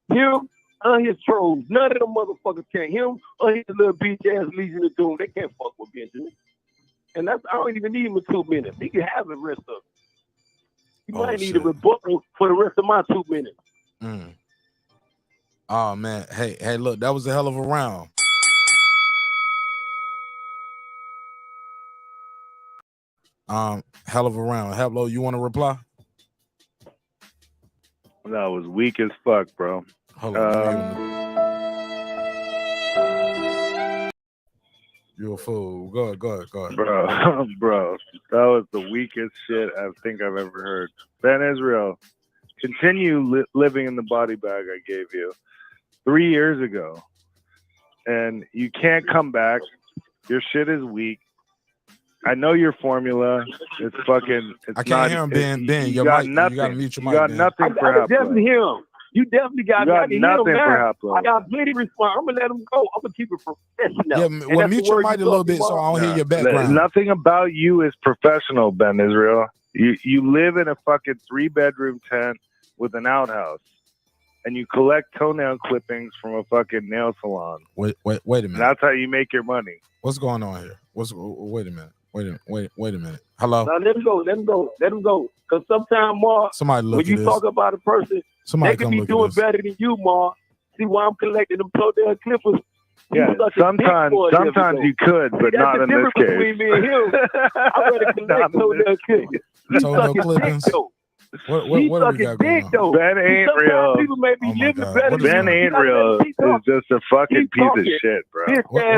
Him and his trolls, none of them motherfuckers can. Him or his little bitch ass Legion of Doom, they can't fuck with Benjamin. And that's I don't even need him in 2 minutes. He can have the rest of it. He might need a rebuttal for the rest of my 2 minutes. Oh man, hey, look, that was a hell of a round. Hell of a round. Hello, you want to reply? That was weak as fuck, bro. Hold on. You're a fool. Go ahead. Bro, that was the weakest shit I think I've ever heard. Ben Israel, continue living in the body bag I gave you 3 years ago. And you can't come back. Your shit is weak. I know your formula. It's fucking. It's I can't hear him, Ben. You got nothing. You got to mute your mic. You got nothing for I definitely hear him. You definitely got nothing for Haplo. I got plenty of response. I'm gonna let him go. I'm gonna keep it professional. Yeah, well, mute your mic a little bit so I don't hear your background. Nothing about you is professional, Ben Israel. You live in a fucking 3-bedroom tent with an outhouse, and you collect toenail clippings from a fucking nail salon. Wait a minute. And that's how you make your money. What's going on here? Wait a minute. Wait a minute. Hello. Now let him go. Because sometimes, Mark, when you talk about a person, they could be doing better than you, Mark. See why I'm collecting them toenail clippers? Yeah, sometimes you could, but not in this case. Between me and him, I better collect toenail clippers. Toenail clippings. What do we got going on? Ben ain't real. People may be living better. Ben ain't real. It's just a fucking piece of shit, bro.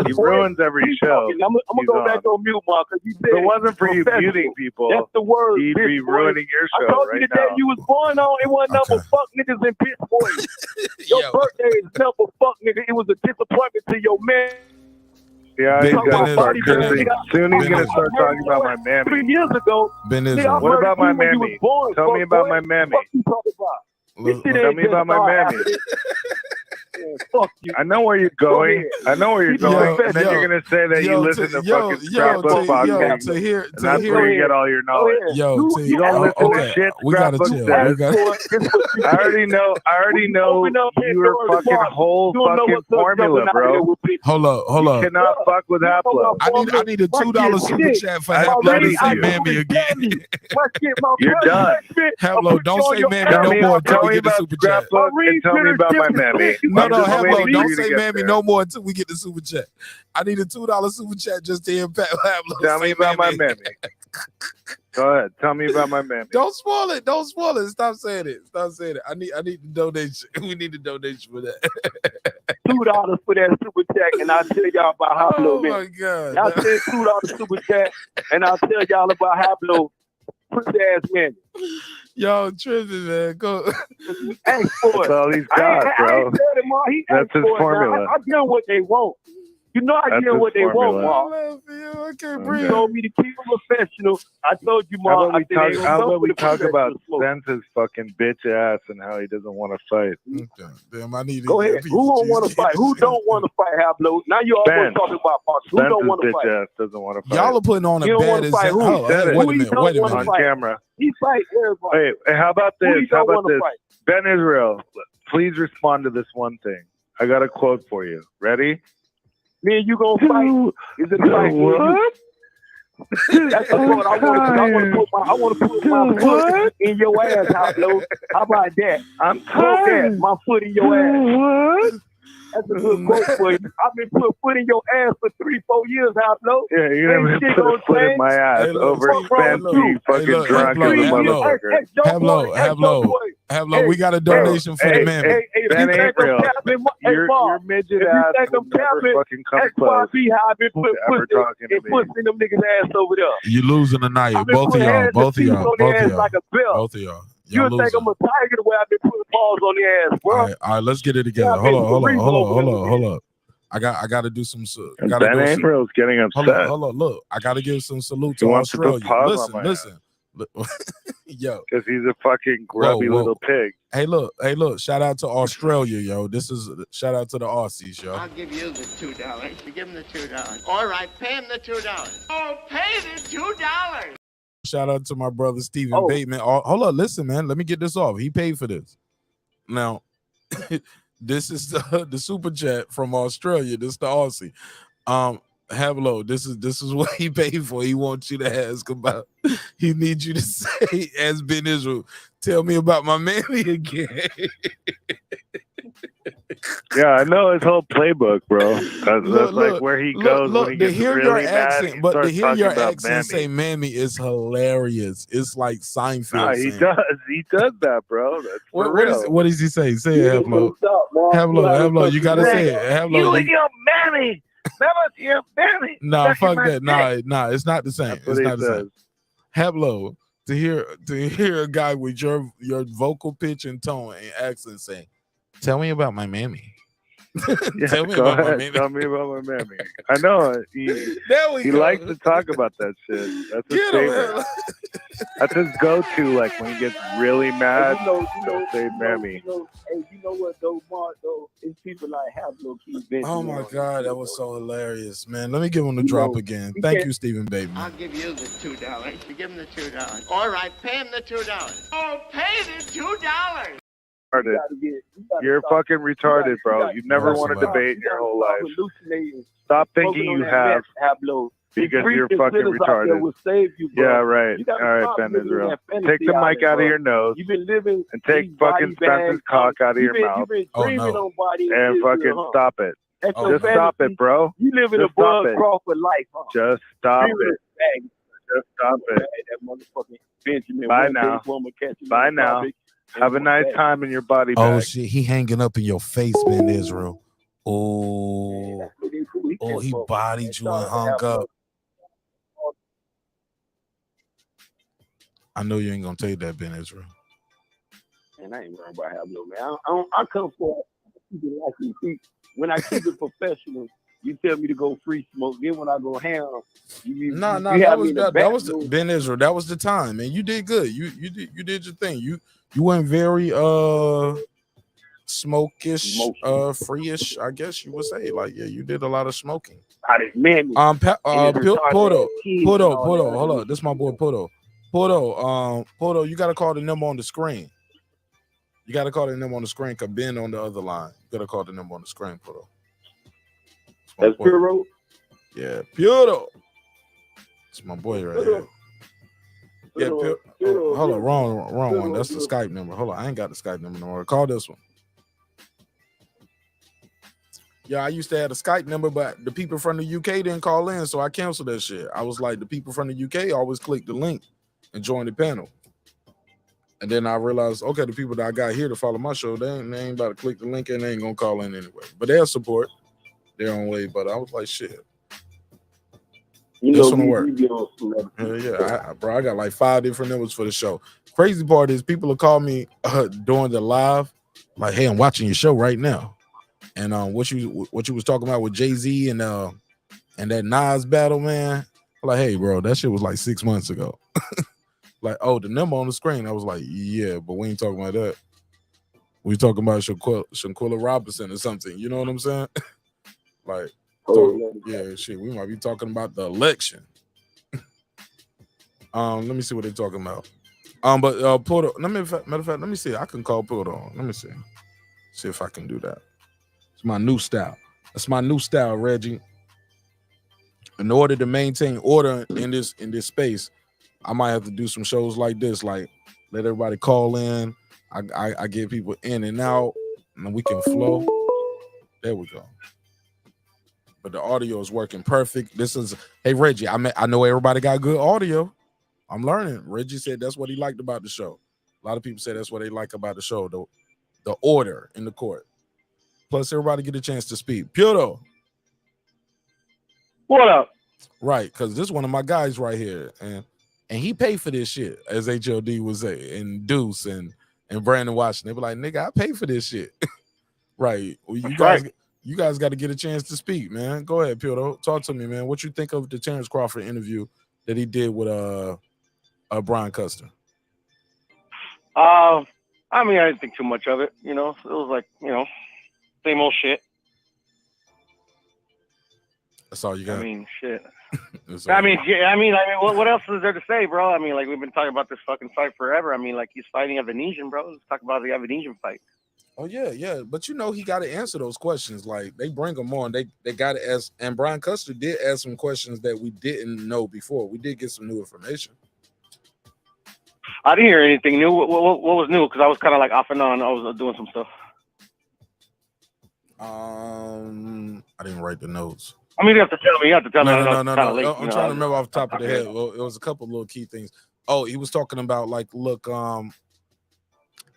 He ruins every show. I'm gonna go back on mute, Mark, because you said if it wasn't for you muting people, that's the word. He'd be ruining your show I told right you the day now. you was born on, it wasn't number fuck niggas in piss boys. Your birthday is number fuck nigga. It was a disappointment to your man. Yeah, he's gonna start cursing. Soon he's gonna start talking about my mammy. 3 years ago. What about my mammy? Tell me about my mammy. Tell me about my mammy. Man, fuck you. I know where you're going. I know where you're going. And then you're gonna say that you listen to fucking scrapbook boxing. And that's where you get all your knowledge. You don't listen to shit scrapbook says. I already know your fucking whole fucking formula, bro. Hold up. You cannot fuck with Haplo. I need a $2 super chat for Haplo to say Mammy again. You're done. Haplo, don't say Mammy no more until we get the super chat. And tell me about my Mammy. No, Haplo, don't say Mammy no more until we get the super chat. I need a $2 super chat just to impact Haplo. Tell me about my Mammy. Go ahead. Tell me about my Mammy. Don't spoil it. Don't spoil it. Stop saying it. I need the donation. We need a donation for that. $2 for that super chat, and I'll tell y'all about Haplo. Oh my God. I'll say $2 super chat, and I'll tell y'all about Haplo. Pussy ass man. Yo, tripping, man. Go. Ask for That's it. all he's got, bro. That's his formula. I give them what they want. You know I give them what they want, Ma. I can't You told me to keep them professional. I told you, Ma. How about we talk about Spence's fucking bitch ass and how he doesn't want to fight? Okay. Damn, I need to go ahead. Who don't want to fight? Who don't want to fight? Haplo? Now you always talking about boxing. Who don't want to fight? Bitch ass doesn't want to fight. Y'all are putting on a bad example. Wait a minute. On camera. He fight everybody. Wait, how about this? Ben Israel, please respond to this one thing. I got a quote for you. Ready? Me and you gonna fight? Is it fight? What? That's the quote. I want to put my foot in your ass, Haplo. How about that? I'm tired. My foot in your ass. What? That's a good quote for you. I've been putting foot in your ass for 3-4 years, Haplo. Yeah, you're gonna put a foot in my ass over fancy fucking drunk as a motherfucker. Haplo, we got a donation for the man. That ain't real. Your midget ass will never fucking come close to ever talking to me. Pushing them niggas ass over there. You're losing tonight. Both of y'all. You think I'm a tiger the way I've been putting balls on the ass, bro? All right, let's get it together. Hold up. I got to do some. Ben April's getting upset. Hold on. Look, I got to give some salute He to wants to put Australia. pause on my Listen. Yo, because he's a fucking grubby little pig. Hey, look. Shout out to Australia, yo. This is shout out to the Aussies, yo. I'll give you the $2. You give him the $2. All right, pay him the $2. Oh, pay the $2. Shout out to my brother Stephen Bateman. Hold up, listen, man. Let me get this off. He paid for this. Now, this is the super chat from Australia. This is the Aussie. Haplo, this is what he paid for. He wants you to ask about. He needs you to say, as Ben Israel, tell me about my mammy again. Yeah, I know his whole playbook, bro. That's like where he goes when he gets really mad. To hear your accent say "mammy" is hilarious. It's like Seinfeld. Nah, he does that, bro. That's for real. What does he say? Say it, Haplo. You gotta say it. Haplo. You and your mammy. Never your mammy. Nah, fuck that. Nah, it's not the same. It's not the same. Haplo, to hear a guy with your vocal pitch and tone and accent saying, "Tell me about my mammy." Tell me about my mammy. Tell me about my mammy. I know he likes to talk about that shit. That's his favorite. That's his go-to. Like when he gets really mad, he'll say mammy. You know what though, Mark? Though it's people like Haplo keep venting. Oh my God, that was so hilarious, man. Let me give him the drop again. Thank you, Stephen Bateman. I'll give you the $2. You give him the $2. All right, pay him the $2. Oh, pay the $2. You're fucking retarded, bro. You've never won a debate in your whole life. Stop thinking you have because you're fucking retarded. Yeah, right. All right, Ben Israel. Take the mic out of your nose and take fucking Spence's cock out of your mouth. And fucking stop it. Just stop it, bro. You live in a Bud Crawford life, huh? Just stop it. Just stop it. Bye now. Bye now. Have a nice time in your body bag. Oh shit, he hanging up in your face, Ben Israel. Oh, he bodied you and hung up. I know you ain't gonna take that, Ben Israel. Man, I ain't worried about Haplo, man. I come for it. When I keep it professional, you tell me to go free smoke. Then when I go ham, that was Ben Israel. That was the time, man. You did good. You did your thing. You went very smokish, free-ish, I guess you would say. Like, yeah, you did a lot of smoking. I didn't man. Poto, hold on. This is my boy Poto. Poto, you gotta call the number on the screen. You gotta call the number on the screen because Ben on the other line. You gotta call the number on the screen, Poto. That's Puro? Yeah, Puro. It's my boy right here. Yeah, hold on, wrong one. That's the Skype number. Hold on, I ain't got the Skype number no more. Call this one. Yeah, I used to have a Skype number, but the people from the UK didn't call in, so I canceled that shit. I was like, the people from the UK always click the link and join the panel. And then I realized, okay, the people that I got here to follow my show, they ain't about to click the link and they ain't gonna call in anyway. But they'll support their own way. But I was like, shit. This one work. Bro, I got like 5 different numbers for the show. Crazy part is people will call me during the live, like, hey, I'm watching your show right now. And what you was talking about with Jay-Z and that Nas battle, man. I'm like, hey, bro, that shit was like 6 months ago. Like, oh, the number on the screen. I was like, yeah, but we ain't talking about that. We talking about Shaquilla Robinson or something. You know what I'm saying? Like, yeah, shit. We might be talking about the election. Let me see what they're talking about. But Porto. Matter of fact, let me see. I can call Porto. Let me see. See if I can do that. It's my new style. That's my new style, Reggie. In order to maintain order in this space, I might have to do some shows like this, like let everybody call in. I get people in and out, and we can flow. There we go. But the audio is working perfect. This is, hey Reggie, I know everybody got good audio. I'm learning. Reggie said that's what he liked about the show. A lot of people say that's what they like about the show, the order in the court. Plus, everybody get a chance to speak. Puro. What up? Right, because this is one of my guys right here, and he paid for this shit, as HLD would say, and Deuce and Brandon Washington. They be like, nigga, I paid for this shit. Right. Well, you guys got to get a chance to speak, man. Go ahead, Puro. Talk to me, man. What you think of the Terrence Crawford interview that he did with Brian Custer? I mean, I didn't think too much of it. You know, it was like, you know, same old shit. That's all you got. I mean, shit. I mean, what else is there to say, bro? I mean, like, we've been talking about this fucking fight forever. I mean, like, he's fighting a Venetian, bro. Let's talk about the Venetian fight. Oh yeah, but you know he got to answer those questions. Like they bring him on, they got to ask. And Brian Custer did ask some questions that we didn't know before. We did get some new information. I didn't hear anything new. What was new? Because I was kind of like off and on. I was doing some stuff. I didn't write the notes. I mean, you have to tell me. No. I'm trying to remember off the top of the head. Well, it was a couple little key things. Oh, he was talking about like, look,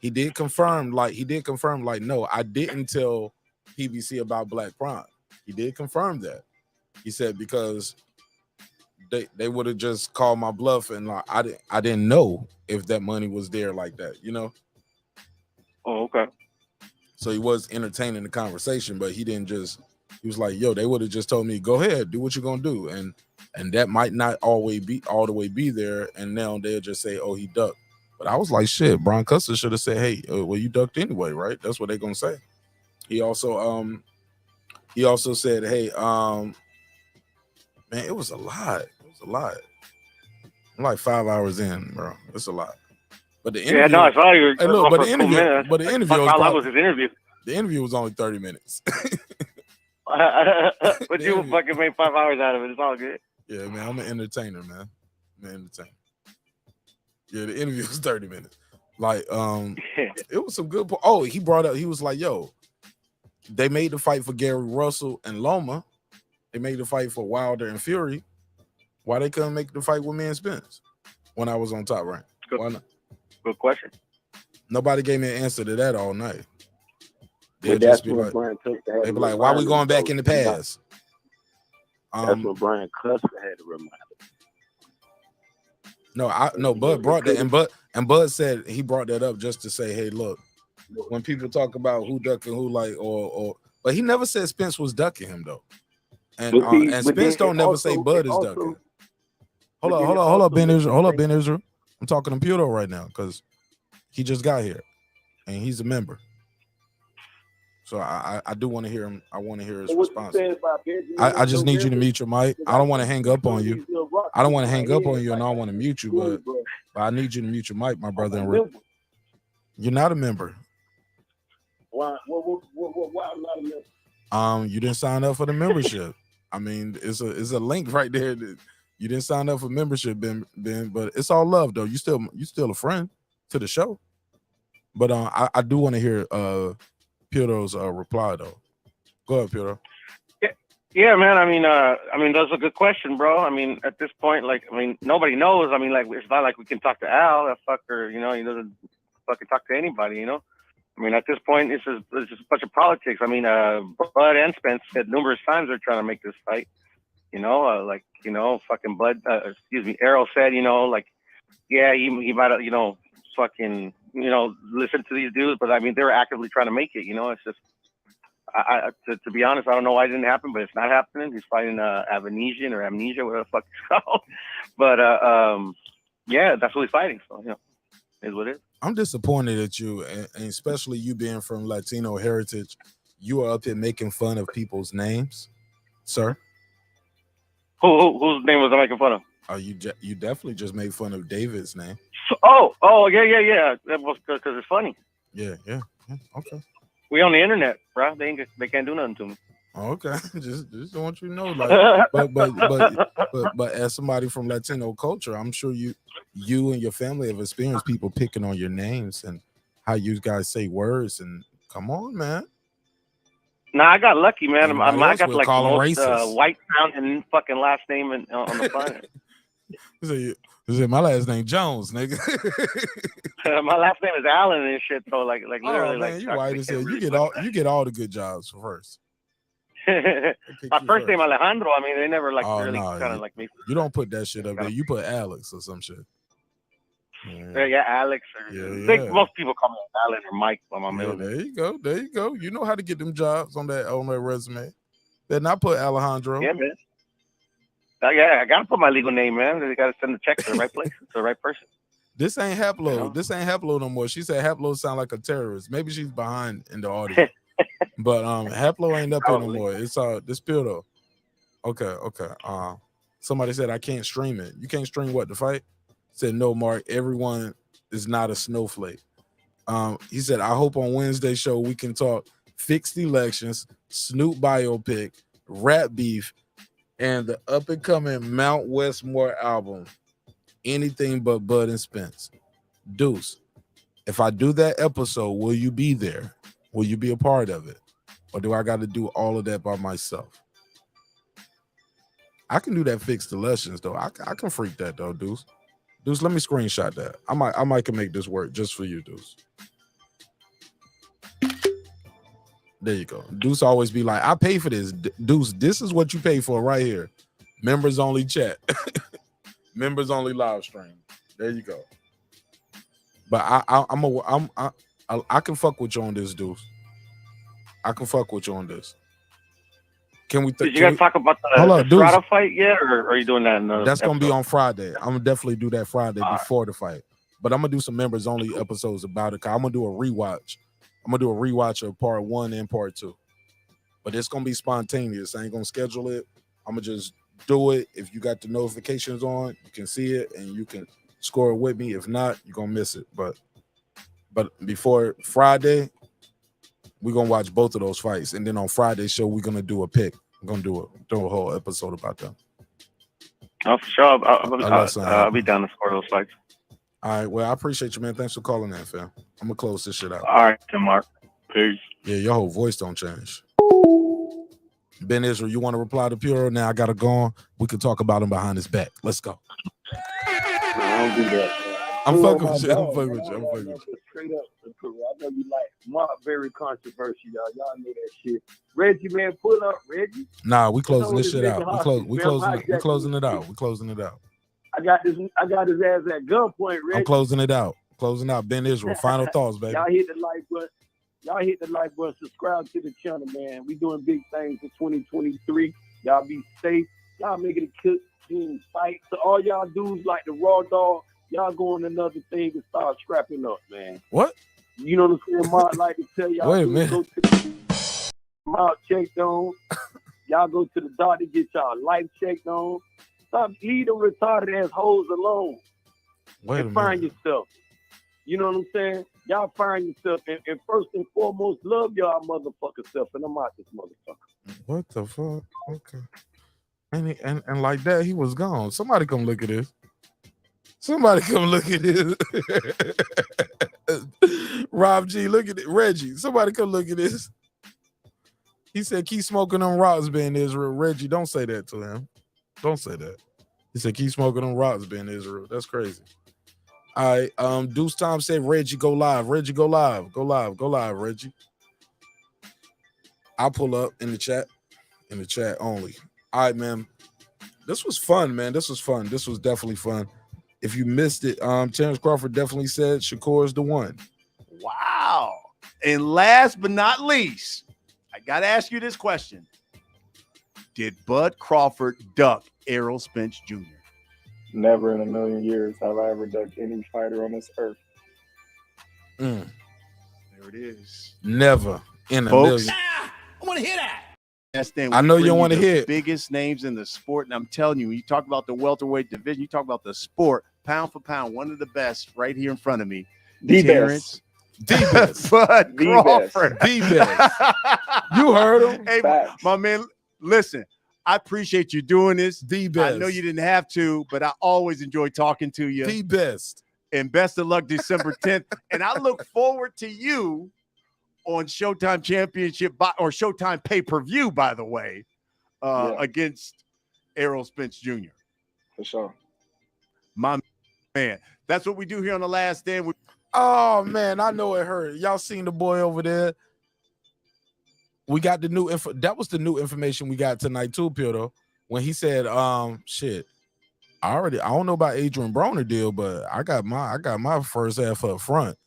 he did confirm, no, I didn't tell PBC about Black Prime. He did confirm that. He said because they would have just called my bluff, and like I didn't know if that money was there like that, you know. Oh, okay. So he was entertaining the conversation, but he didn't just. He was like, yo, they would have just told me, go ahead, do what you're gonna do, and that might not always be all the way be there, and now they'll just say, oh, he ducked. But I was like, shit, Brian Custer should have said, hey, well, you ducked anyway, right? That's what they're gonna say. He also said, hey, man, it was a lot. I'm like 5 hours in, bro. It's a lot. But the interview, I saw you. Hey, look, but the interview, how long was his interview? The interview was only 30 minutes. But you fucking made 5 hours out of it. It's all good. Yeah, man, I'm an entertainer, man. Yeah, the interview was 30 minutes. Like, it was some good. Oh, he brought up. He was like, "Yo, they made the fight for Gary Russell and Loma. They made the fight for Wilder and Fury. Why they couldn't make the fight with me and Spence when I was on Top Rank? Why not? Good question. Nobody gave me an answer to that all night. But that's what Brian took. They be like, "Why we going back in the past?" That's what Brian Custer had to remind us. No, Bud brought that, and Bud said he brought that up just to say, "Hey, look, when people talk about who ducking who, like, or," but he never said Spence was ducking him though, and Spence don't never say Bud is ducking. Hold up, Ben Israel. I'm talking to Puro right now because he just got here, and he's a member. So I do want to hear him. I want to hear his But what you response. said about Benjamin I in just need you to November, mute your mic. I don't want to hang up on you. I don't want to hang up on you, and I don't want to mute you, cool, but I need you to mute your mic, my brother. I'm a And member. you're not a member. Why I'm not a member? You didn't sign up for the membership. I mean, it's a link right there. That you didn't sign up for membership, Ben. But it's all love, though. You still a friend to the show. But I do want to hear Pedro's reply, though. Go ahead, Pedro. Yeah, man. I mean, that's a good question, bro. I mean, at this point, like, I mean, nobody knows. I mean, like, it's not like we can talk to Al, that fucker. You know, he doesn't fucking talk to anybody. You know. I mean, at this point, it's just a bunch of politics. I mean, Bud and Spence said numerous times they're trying to make this fight. You know, like, you know, fucking Errol said, you know, like, yeah, he might have, you know, fucking, you know, listen to these dudes, but I mean, they're actively trying to make it. You know, it's just, to be honest, I don't know why it didn't happen, but it's not happening. He's fighting amnesia, whatever the fuck it's called. But yeah, that's what he's fighting. So, you know, is what it is. I'm disappointed at you, and especially you being from Latino heritage. You are up here making fun of people's names, sir. Whose name was I making fun of? You definitely just made fun of David's name. Oh, yeah. That was because it's funny. Yeah. Okay. We on the internet, bro. They can't do nothing to me. Okay, just don't want you to know, like, but as somebody from Latino culture, I'm sure you and your family have experienced people picking on your names and how you guys say words. And come on, man. Nah, I got lucky, man. I got like the most white sounding fucking last name on the planet. My last name Jones, nigga. My last name is Allen and shit. So like literally, man, like you white as hell. You get all the good jobs first. My first name Alejandro. I mean, they never like really kind of like me. You don't put that shit up there. You put Alex or some shit. Yeah, Alex. I think most people call me Alan or Mike by my middle name. There you go. You know how to get them jobs on that resume. Then I put Alejandro. Yeah, man. I gotta put my legal name, man. They gotta send the check to the right place, to the right person. This ain't Haplo. You know? This ain't Haplo no more. She said Haplo sound like a terrorist. Maybe she's behind in the audio. But Haplo ain't up here no more. It's this Pedro. Okay. Somebody said I can't stream it. You can't stream what, the fight? Said no, Mark. Everyone is not a snowflake. He said, I hope on Wednesday show we can talk fixed elections, Snoop biopic, rap beef, and the up and coming Mount Westmore album. Anything but Bud and Spence. Deuce, if I do that episode, will you be there? Will you be a part of it? Or do I got to do all of that by myself? I can do that fixed elections, though. I can freak that, though, Deuce. Deuce, let me screenshot that. I might can make this work just for you, Deuce. There you go. Deuce always be like, I pay for this. Deuce, this is what you pay for right here. Members only chat. Members only live stream. There you go. But I can fuck with you on this, Deuce. I can fuck with you on this. Can we? Did you guys talk about the Strata fight yet, or are you doing that? That's gonna be on Friday. I'm gonna definitely do that Friday before the fight. But I'm gonna do some members only episodes about it. I'm gonna do a rewatch. I'm gonna do a rewatch of part 1 and part 2. But it's gonna be spontaneous. I ain't gonna schedule it. I'm gonna just do it. If you got the notifications on, you can see it and you can score it with me. If not, you're gonna miss it. But before Friday, we're gonna watch both of those fights, and then on Friday's show, we're gonna do a pick. We're gonna do a whole episode about them. Oh, for sure. I'll be down to score those fights. All right. Well, I appreciate you, man. Thanks for calling in, fam. I'm gonna close this shit out. All right, Mark. Peace. Yeah, your whole voice don't change. Ben Israel, you want to reply to Puro? Now I gotta go on. We can talk about him behind his back. Let's go. I don't do that. I'm fucking with you. I'm fucking with you. Straight up, I know you like Mark, very controversial, y'all. Y'all know that shit. Reggie, man, pull up, Reggie. Nah, we closing this shit out. We closing it out. I got his ass at gunpoint, Reggie. I'm closing it out. Closing out. Ben Israel. Final thoughts, baby. Y'all hit the like button. Y'all hit the like button. Subscribe to the channel, man. We doing big things for 2023. Y'all be safe. Y'all making it cook team fight. So all y'all dudes like the Raw Dog, y'all go on another thing and start scrapping up, man. What? You know what I'm saying? Mark like to tell y'all. Wait a minute. mouth checked on. Y'all go to the doctor, get y'all life checked on. Stop, leave them retarded ass hoes alone. Wait a And find minute. yourself. You know what I'm saying? Y'all find yourself. And first and foremost, love y'all motherfucker self. And I'm out this motherfucker. What the fuck? Okay. And like that, he was gone. Somebody come look at this. Somebody come look at this. Rob G, look at it. Reggie, somebody come look at this. He said, keep smoking on rocks, Ben Israel. Reggie, don't say that to him. Don't say that. He said, keep smoking on rocks, Ben Israel. That's crazy. All right. Deuce Tom said, Reggie, go live. Reggie, go live. Go live. Go live, Reggie. I'll pull up in the chat. In the chat only. All right, man. This was fun, man. This was fun. This was definitely fun. If you missed it, Terrence Crawford definitely said Shakur is the one. Wow. And last but not least, I got to ask you this question. Did Bud Crawford duck Errol Spence Jr.? Never in a million years have I ever ducked any fighter on this earth. There it is. Never in a Folks, million. I want to hear that. Yes, then I we know you bring don't want to the hear it. biggest names in the sport, and I'm telling you, you talk about the welterweight division, you talk about the sport, pound for pound, one of the best right here in front of me. The Terrence, best. Bud The Crawford. The best. You heard him. Hey, Facts. my man, listen, I appreciate you doing this. The best. I know you didn't have to, but I always enjoy talking to you. The best. And best of luck December 10th. And I look forward to you on Showtime Championship or Showtime pay-per-view, by the way, against Errol Spence Jr. For sure. My man. That's what we do here on The Last Stand. Oh, man, I know it hurt. Y'all seen the boy over there? We got the new info. That was the new information we got tonight too, Pierdo. When he said, shit, I don't know about Adrian Broner deal, but I got my first half up front.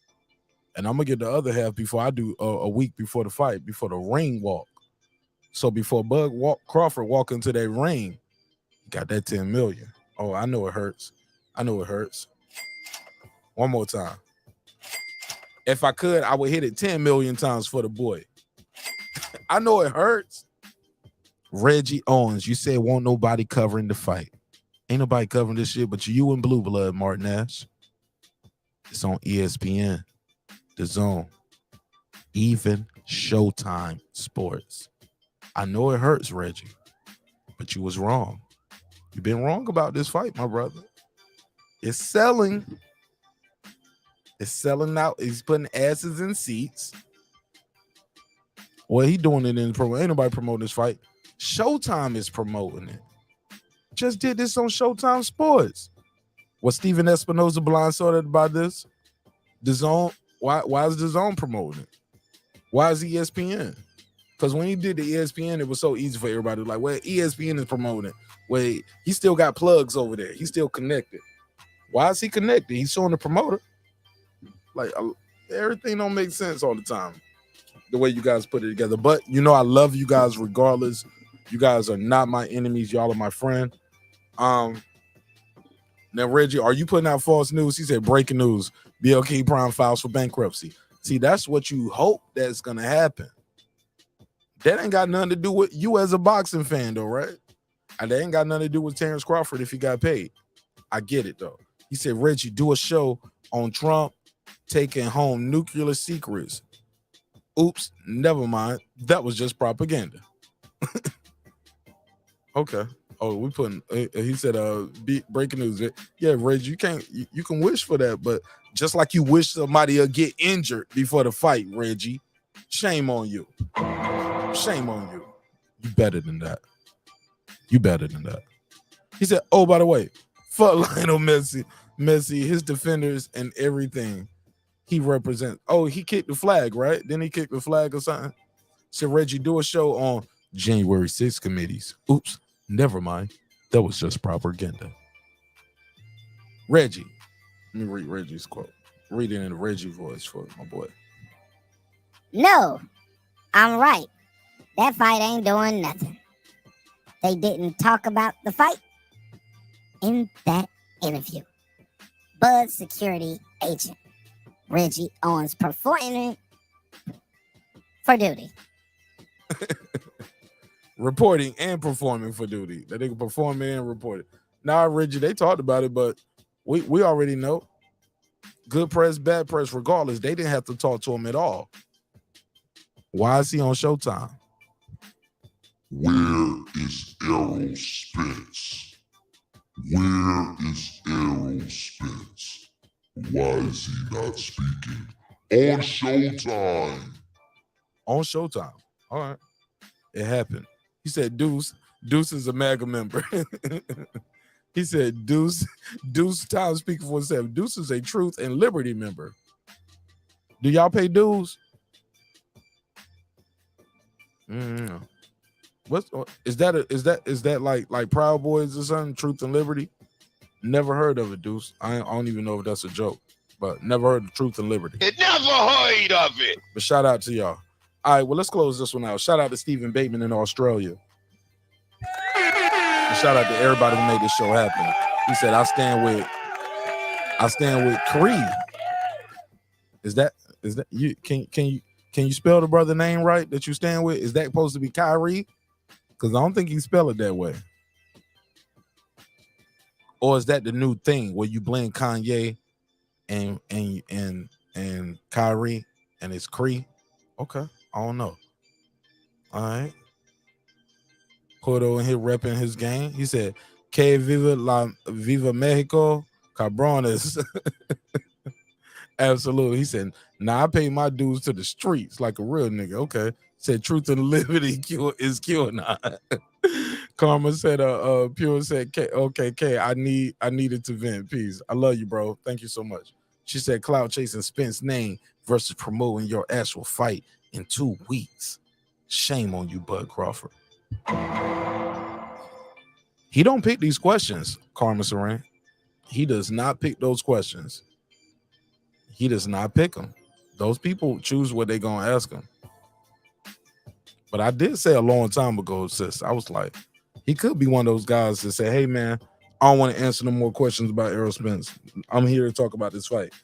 And I'm gonna get the other half before I do a week before the fight, before the ring walk. So before Crawford walk into that ring, got that 10 million. Oh, I know it hurts. I know it hurts. One more time. If I could, I would hit it 10 million times for the boy. I know it hurts. Reggie Owens, you said won't nobody covering the fight. Ain't nobody covering this shit but you and Blue Blood, Martin Nash. It's on ESPN, The Zone, even Showtime Sports. I know it hurts, Reggie, but you was wrong. You've been wrong about this fight, my brother. It's selling. It's selling out. He's putting asses in seats. Well, he doing it in promo. Ain't nobody promoting this fight. Showtime is promoting it. Just did this on Showtime Sports. Was Steven Espinoza blindsided by this? The Zone. Why is the Zone promoting it? Why is ESPN? Because when he did the ESPN, it was so easy for everybody. Like, well, ESPN is promoting it. Wait, he still got plugs over there. He's still connected. Why is he connected? He's showing the promoter. Like, everything don't make sense all the time, the way you guys put it together. But, I love you guys regardless. You guys are not my enemies. Y'all are my friend. Now, Reggie, are you putting out false news? He said, breaking news. BLK Prime files for bankruptcy. See, that's what you hope that's going to happen. That ain't got nothing to do with you as a boxing fan, though, right? And that ain't got nothing to do with Terrence Crawford if he got paid. I get it, though. He said, Reggie, do a show on Trump taking home nuclear secrets. Oops, never mind. That was just propaganda. Okay. Oh, we putting. He said, breaking news. Yeah, Reggie, you can wish for that, but just like you wish somebody will get injured before the fight, Reggie. Shame on you. Shame on you. You better than that. You better than that. He said, oh, by the way, fuck Lionel Messi, his defenders and everything he represents. Oh, he kicked the flag, right? Didn't he kick the flag or something? Said, Reggie, do a show on January 6th committees. Oops, never mind. That was just propaganda. Reggie. Let me read Reggie's quote. Read it in the Reggie voice for my boy. No, I'm right. That fight ain't doing nothing. They didn't talk about the fight in that interview. Bud security agent Reggie Owens performing for duty. Reporting and performing for duty. That they can perform and report it. Nah, Reggie, they talked about it, but we already know. Good press, bad press, regardless, they didn't have to talk to him at all. Why is he on Showtime? Where is Errol Spence? Where is Errol Spence? Why is he not speaking on Showtime? On Showtime. All right. It happened. He said Deuce is a MAGA member. He said Deuce time speaking for himself. Deuce is a Truth and Liberty member. Do y'all pay dues? What is that like Proud Boys or something? Truth and Liberty? Never heard of it, Deuce. I don't even know if that's a joke, but never heard of Truth and Liberty. Never heard of it. But shout out to y'all. All right, well, let's close this one out. Shout out to Stephen Bateman in Australia. And shout out to everybody who made this show happen. He said, I stand with Creed. Is that you? Can you spell the brother name right that you stand with? Is that supposed to be Kyrie? Because I don't think he spell it that way. Or is that the new thing where you blend Kanye and Kyrie and it's Cree? Okay, I don't know. All right. Porto in here repping his game. He said, "Que viva Mexico, cabrones." Absolutely. He said, "Nah, I pay my dues to the streets like a real nigga." Okay. Said Truth and Liberty is QAnon. Karma said, Pure said, K, I needed to vent. Peace. I love you, bro. Thank you so much. She said, cloud chasing Spence name versus promoting your actual fight in 2 weeks. Shame on you, Bud Crawford. He don't pick these questions, Karma Saran. He does not pick those questions. He does not pick them. Those people choose what they're going to ask him. But I did say a long time ago, sis, I was like, he could be one of those guys that say, hey, man, I don't want to answer no more questions about Errol Spence. I'm here to talk about this fight.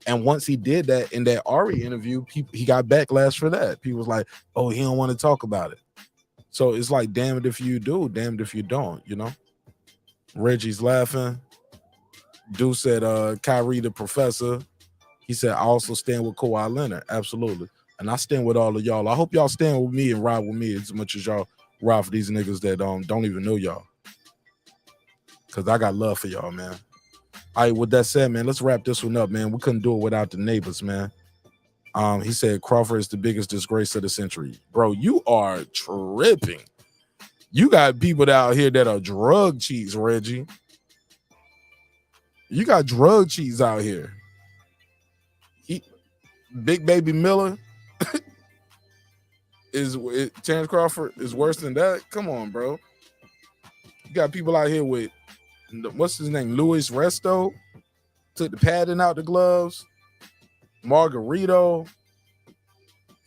And once he did that in that Ari interview, he got backlash for that. People was like, oh, he don't want to talk about it. So it's like, damned if you do, damned if you don't, you know? Reggie's laughing. Dude said, Kyrie the professor. He said, I also stand with Kawhi Leonard. Absolutely. And I stand with all of y'all. I hope y'all stand with me and ride with me as much as y'all ride for these niggas that don't even know y'all. Because I got love for y'all, man. All right, with that said, man, let's wrap this one up, man. We couldn't do it without the neighbors, man. He said Crawford is the biggest disgrace of the century. Bro, you are tripping. You got people out here that are drug cheats, Reggie. You got drug cheats out here. Big Baby Miller Terrence Crawford is worse than that? Come on, bro. You got people out here with, what's his name? Luis Resto. Took the padding out the gloves. Margarito.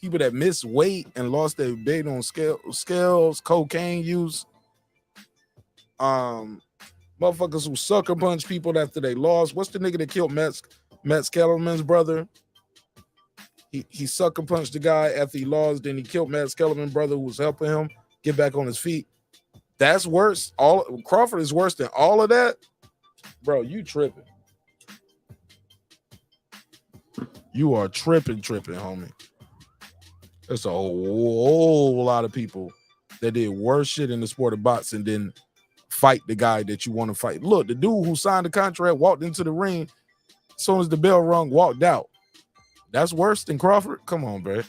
People that missed weight and lost their weight on scales, cocaine use. Motherfuckers who sucker punch people after they lost. What's the nigga that killed Matt Kellerman's brother? He sucker punched the guy after he lost, then he killed Matt Kellerman's brother who was helping him get back on his feet. That's worse. Crawford is worse than all of that. Bro, you tripping. You are tripping, homie. There's a whole lot of people that did worse shit in the sport of boxing than fight the guy that you want to fight. Look, the dude who signed the contract walked into the ring. As soon as the bell rung, walked out. That's worse than Crawford? Come on, bro.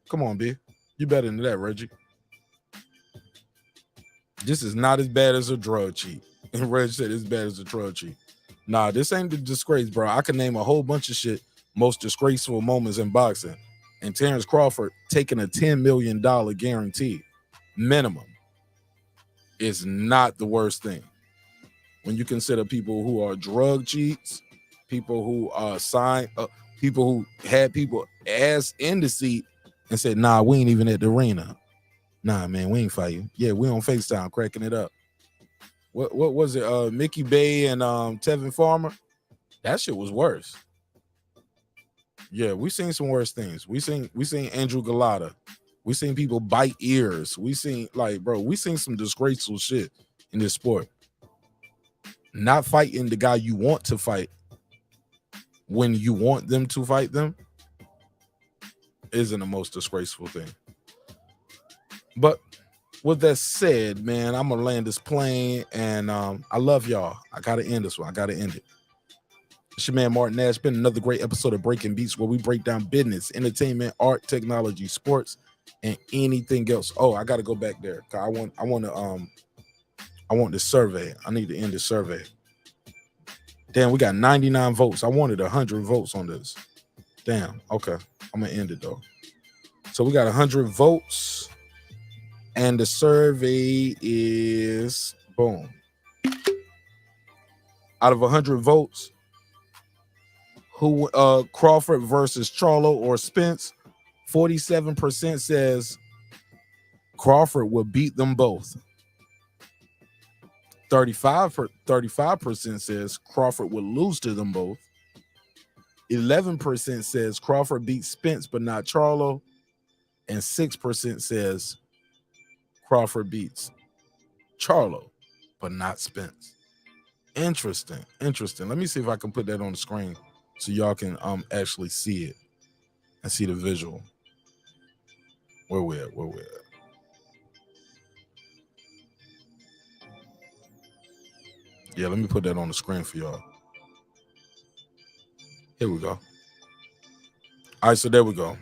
Come on, B. You better than that, Reggie. This is not as bad as a drug cheat. And Reg said it's bad as a drug cheat. Nah, this ain't the disgrace, bro. I can name a whole bunch of shit, most disgraceful moments in boxing. And Terrence Crawford taking a $10 million guarantee minimum is not the worst thing. When you consider people who are drug cheats, people who are people who had people ass in the seat and said, nah, we ain't even at the arena. Nah, man, we ain't fighting. Yeah, we on FaceTime cracking it up. What was it? Mickey Bay and Tevin Farmer? That shit was worse. Yeah, we seen some worse things. We seen Andrew Galata. We seen people bite ears. We seen some disgraceful shit in this sport. Not fighting the guy you want to fight when you want them to fight them isn't the most disgraceful thing. But with that said, man, I'm gonna land this plane, and I love y'all. I gotta end this one. I gotta end it. It's your man Martin Nash. Been another great episode of Breaking Beats, where we break down business, entertainment, art, technology, sports, and anything else. Oh, I gotta go back there. I want the survey. I need to end the survey. Damn, we got 99 votes. I wanted 100 votes on this. Damn. Okay, I'm gonna end it though. So we got 100 votes. And the survey is boom. Out of 100 votes, who Crawford versus Charlo or Spence? 47% says Crawford will beat them both. 35% says Crawford will lose to them both. 11% says Crawford beats Spence but not Charlo, and 6% says Crawford beats Charlo, but not Spence. Interesting. Let me see if I can put that on the screen so y'all can actually see it and see the visual. Where we at? Yeah, let me put that on the screen for y'all. Here we go. All right, so there we go.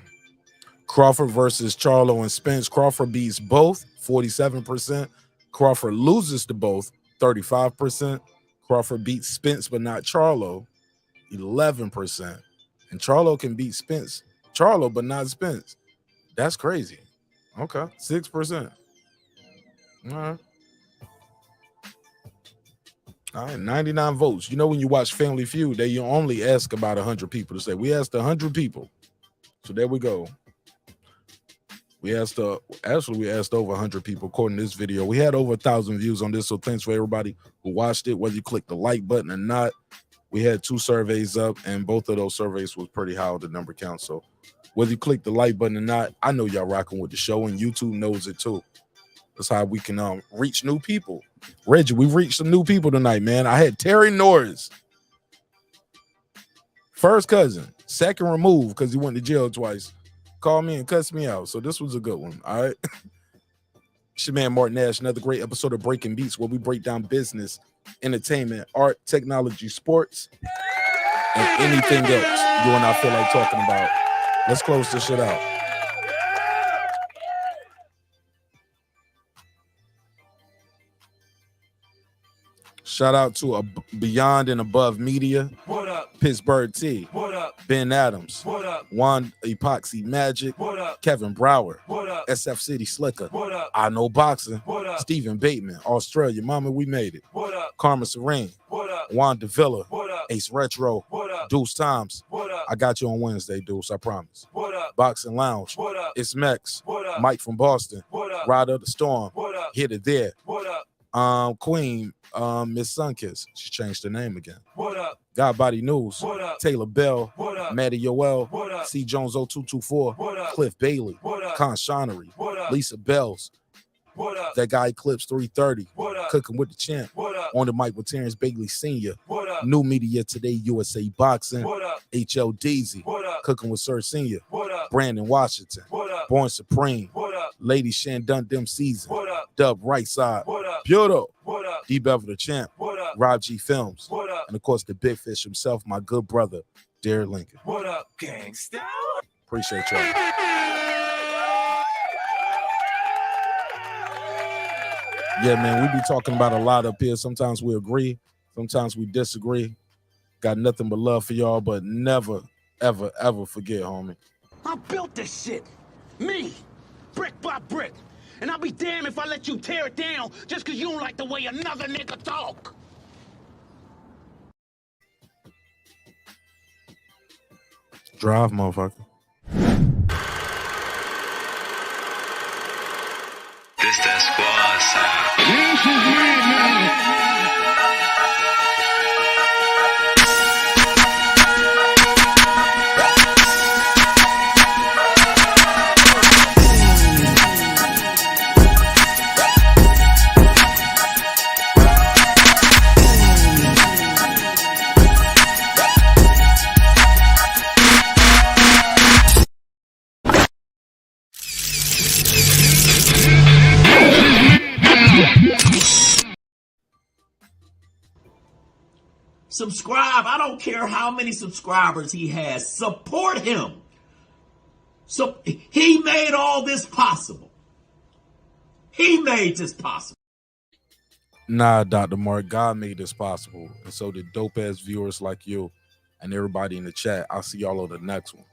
Crawford versus Charlo and Spence. Crawford beats both, 47%. Crawford loses to both, 35%. Crawford beats Spence but not Charlo, 11%. And Charlo can beat Charlo but not Spence. That's crazy. Okay, 6%. All right, 99 votes. You know, when you watch Family Feud, you only ask about 100 people to say. We asked 100 people. So there we go. We asked over 100 people according to this video. We had over 1,000 views on this, so thanks for everybody who watched it, whether you click the like button or not. We had 2 surveys up, and both of those surveys was pretty high on the number count. So whether you click the like button or not, I know y'all rocking with the show, and YouTube knows it too. That's how we can reach new people. Reggie, we've reached some new people tonight, man. I had Terry Norris, first cousin, second removed because he went to jail twice. Called me and cussed me out. So this was a good one. All right. It's your man Martin Nash. Another great episode of Breaking Beats, where we break down business, entertainment, art, technology, sports, and anything else you and I feel like talking about. Let's close this shit out. Shout out to Beyond and Above Media. What up? Pittsburgh T. What up? Ben Adams. What up? Juan Epoxy Magic. What up? Kevin Brower. What up? SF City Slicker. What up? I Know Boxing. What up? Stephen Bateman. Australia. Mama, we made it. What up? Karma Serene. What up? Juan Davila. What up? Ace Retro. What up? Deuce Times. What up? I got you on Wednesday, Deuce. I promise. What up? Boxing Lounge. What up? It's Mex. What up? Mike from Boston. What up? Ride of the Storm. What up? Hit It There. What up? Queen, Miss Sunkiss. She changed her name again. What up? God Body News. What up? Taylor Bell. What up? Maddie Yoel. What up? C. Jones 0224. What up? Cliff Bailey. What up? Con Shonery. What up? Lisa Bells. What up? That guy Eclipse 330. What up? Cooking with the Champ. What up? On the mic with Terrence Bailey Sr. What up? New Media Today, USA Boxing. What up? HL Deezy. What up? Cooking with Sir Sr. What up? Brandon Washington. What up? Born Supreme. What up? Lady Shandun Dem Season. What up? Dub Right Side. What up? Puto. What up? D Bevel the Champ. What up? Rob G Films. What up? And of course, the Big Fish himself, my good brother, Derek Lincoln. What up, gangsta? Appreciate y'all. Yeah, man, we be talking about a lot up here. Sometimes we agree, sometimes we disagree. Got nothing but love for y'all, but never, ever, ever forget, homie. I built this shit. Me. Brick by brick. And I'll be damned if I let you tear it down just because you don't like the way another nigga talk. Drive, motherfucker. This that squad sound. This is Subscribe. I don't care how many subscribers he has. Support him. So he made all this possible. He made this possible. Nah, Dr. Mark, God made this possible. And so did dope ass viewers like you and everybody in the chat. I'll see y'all on the next one.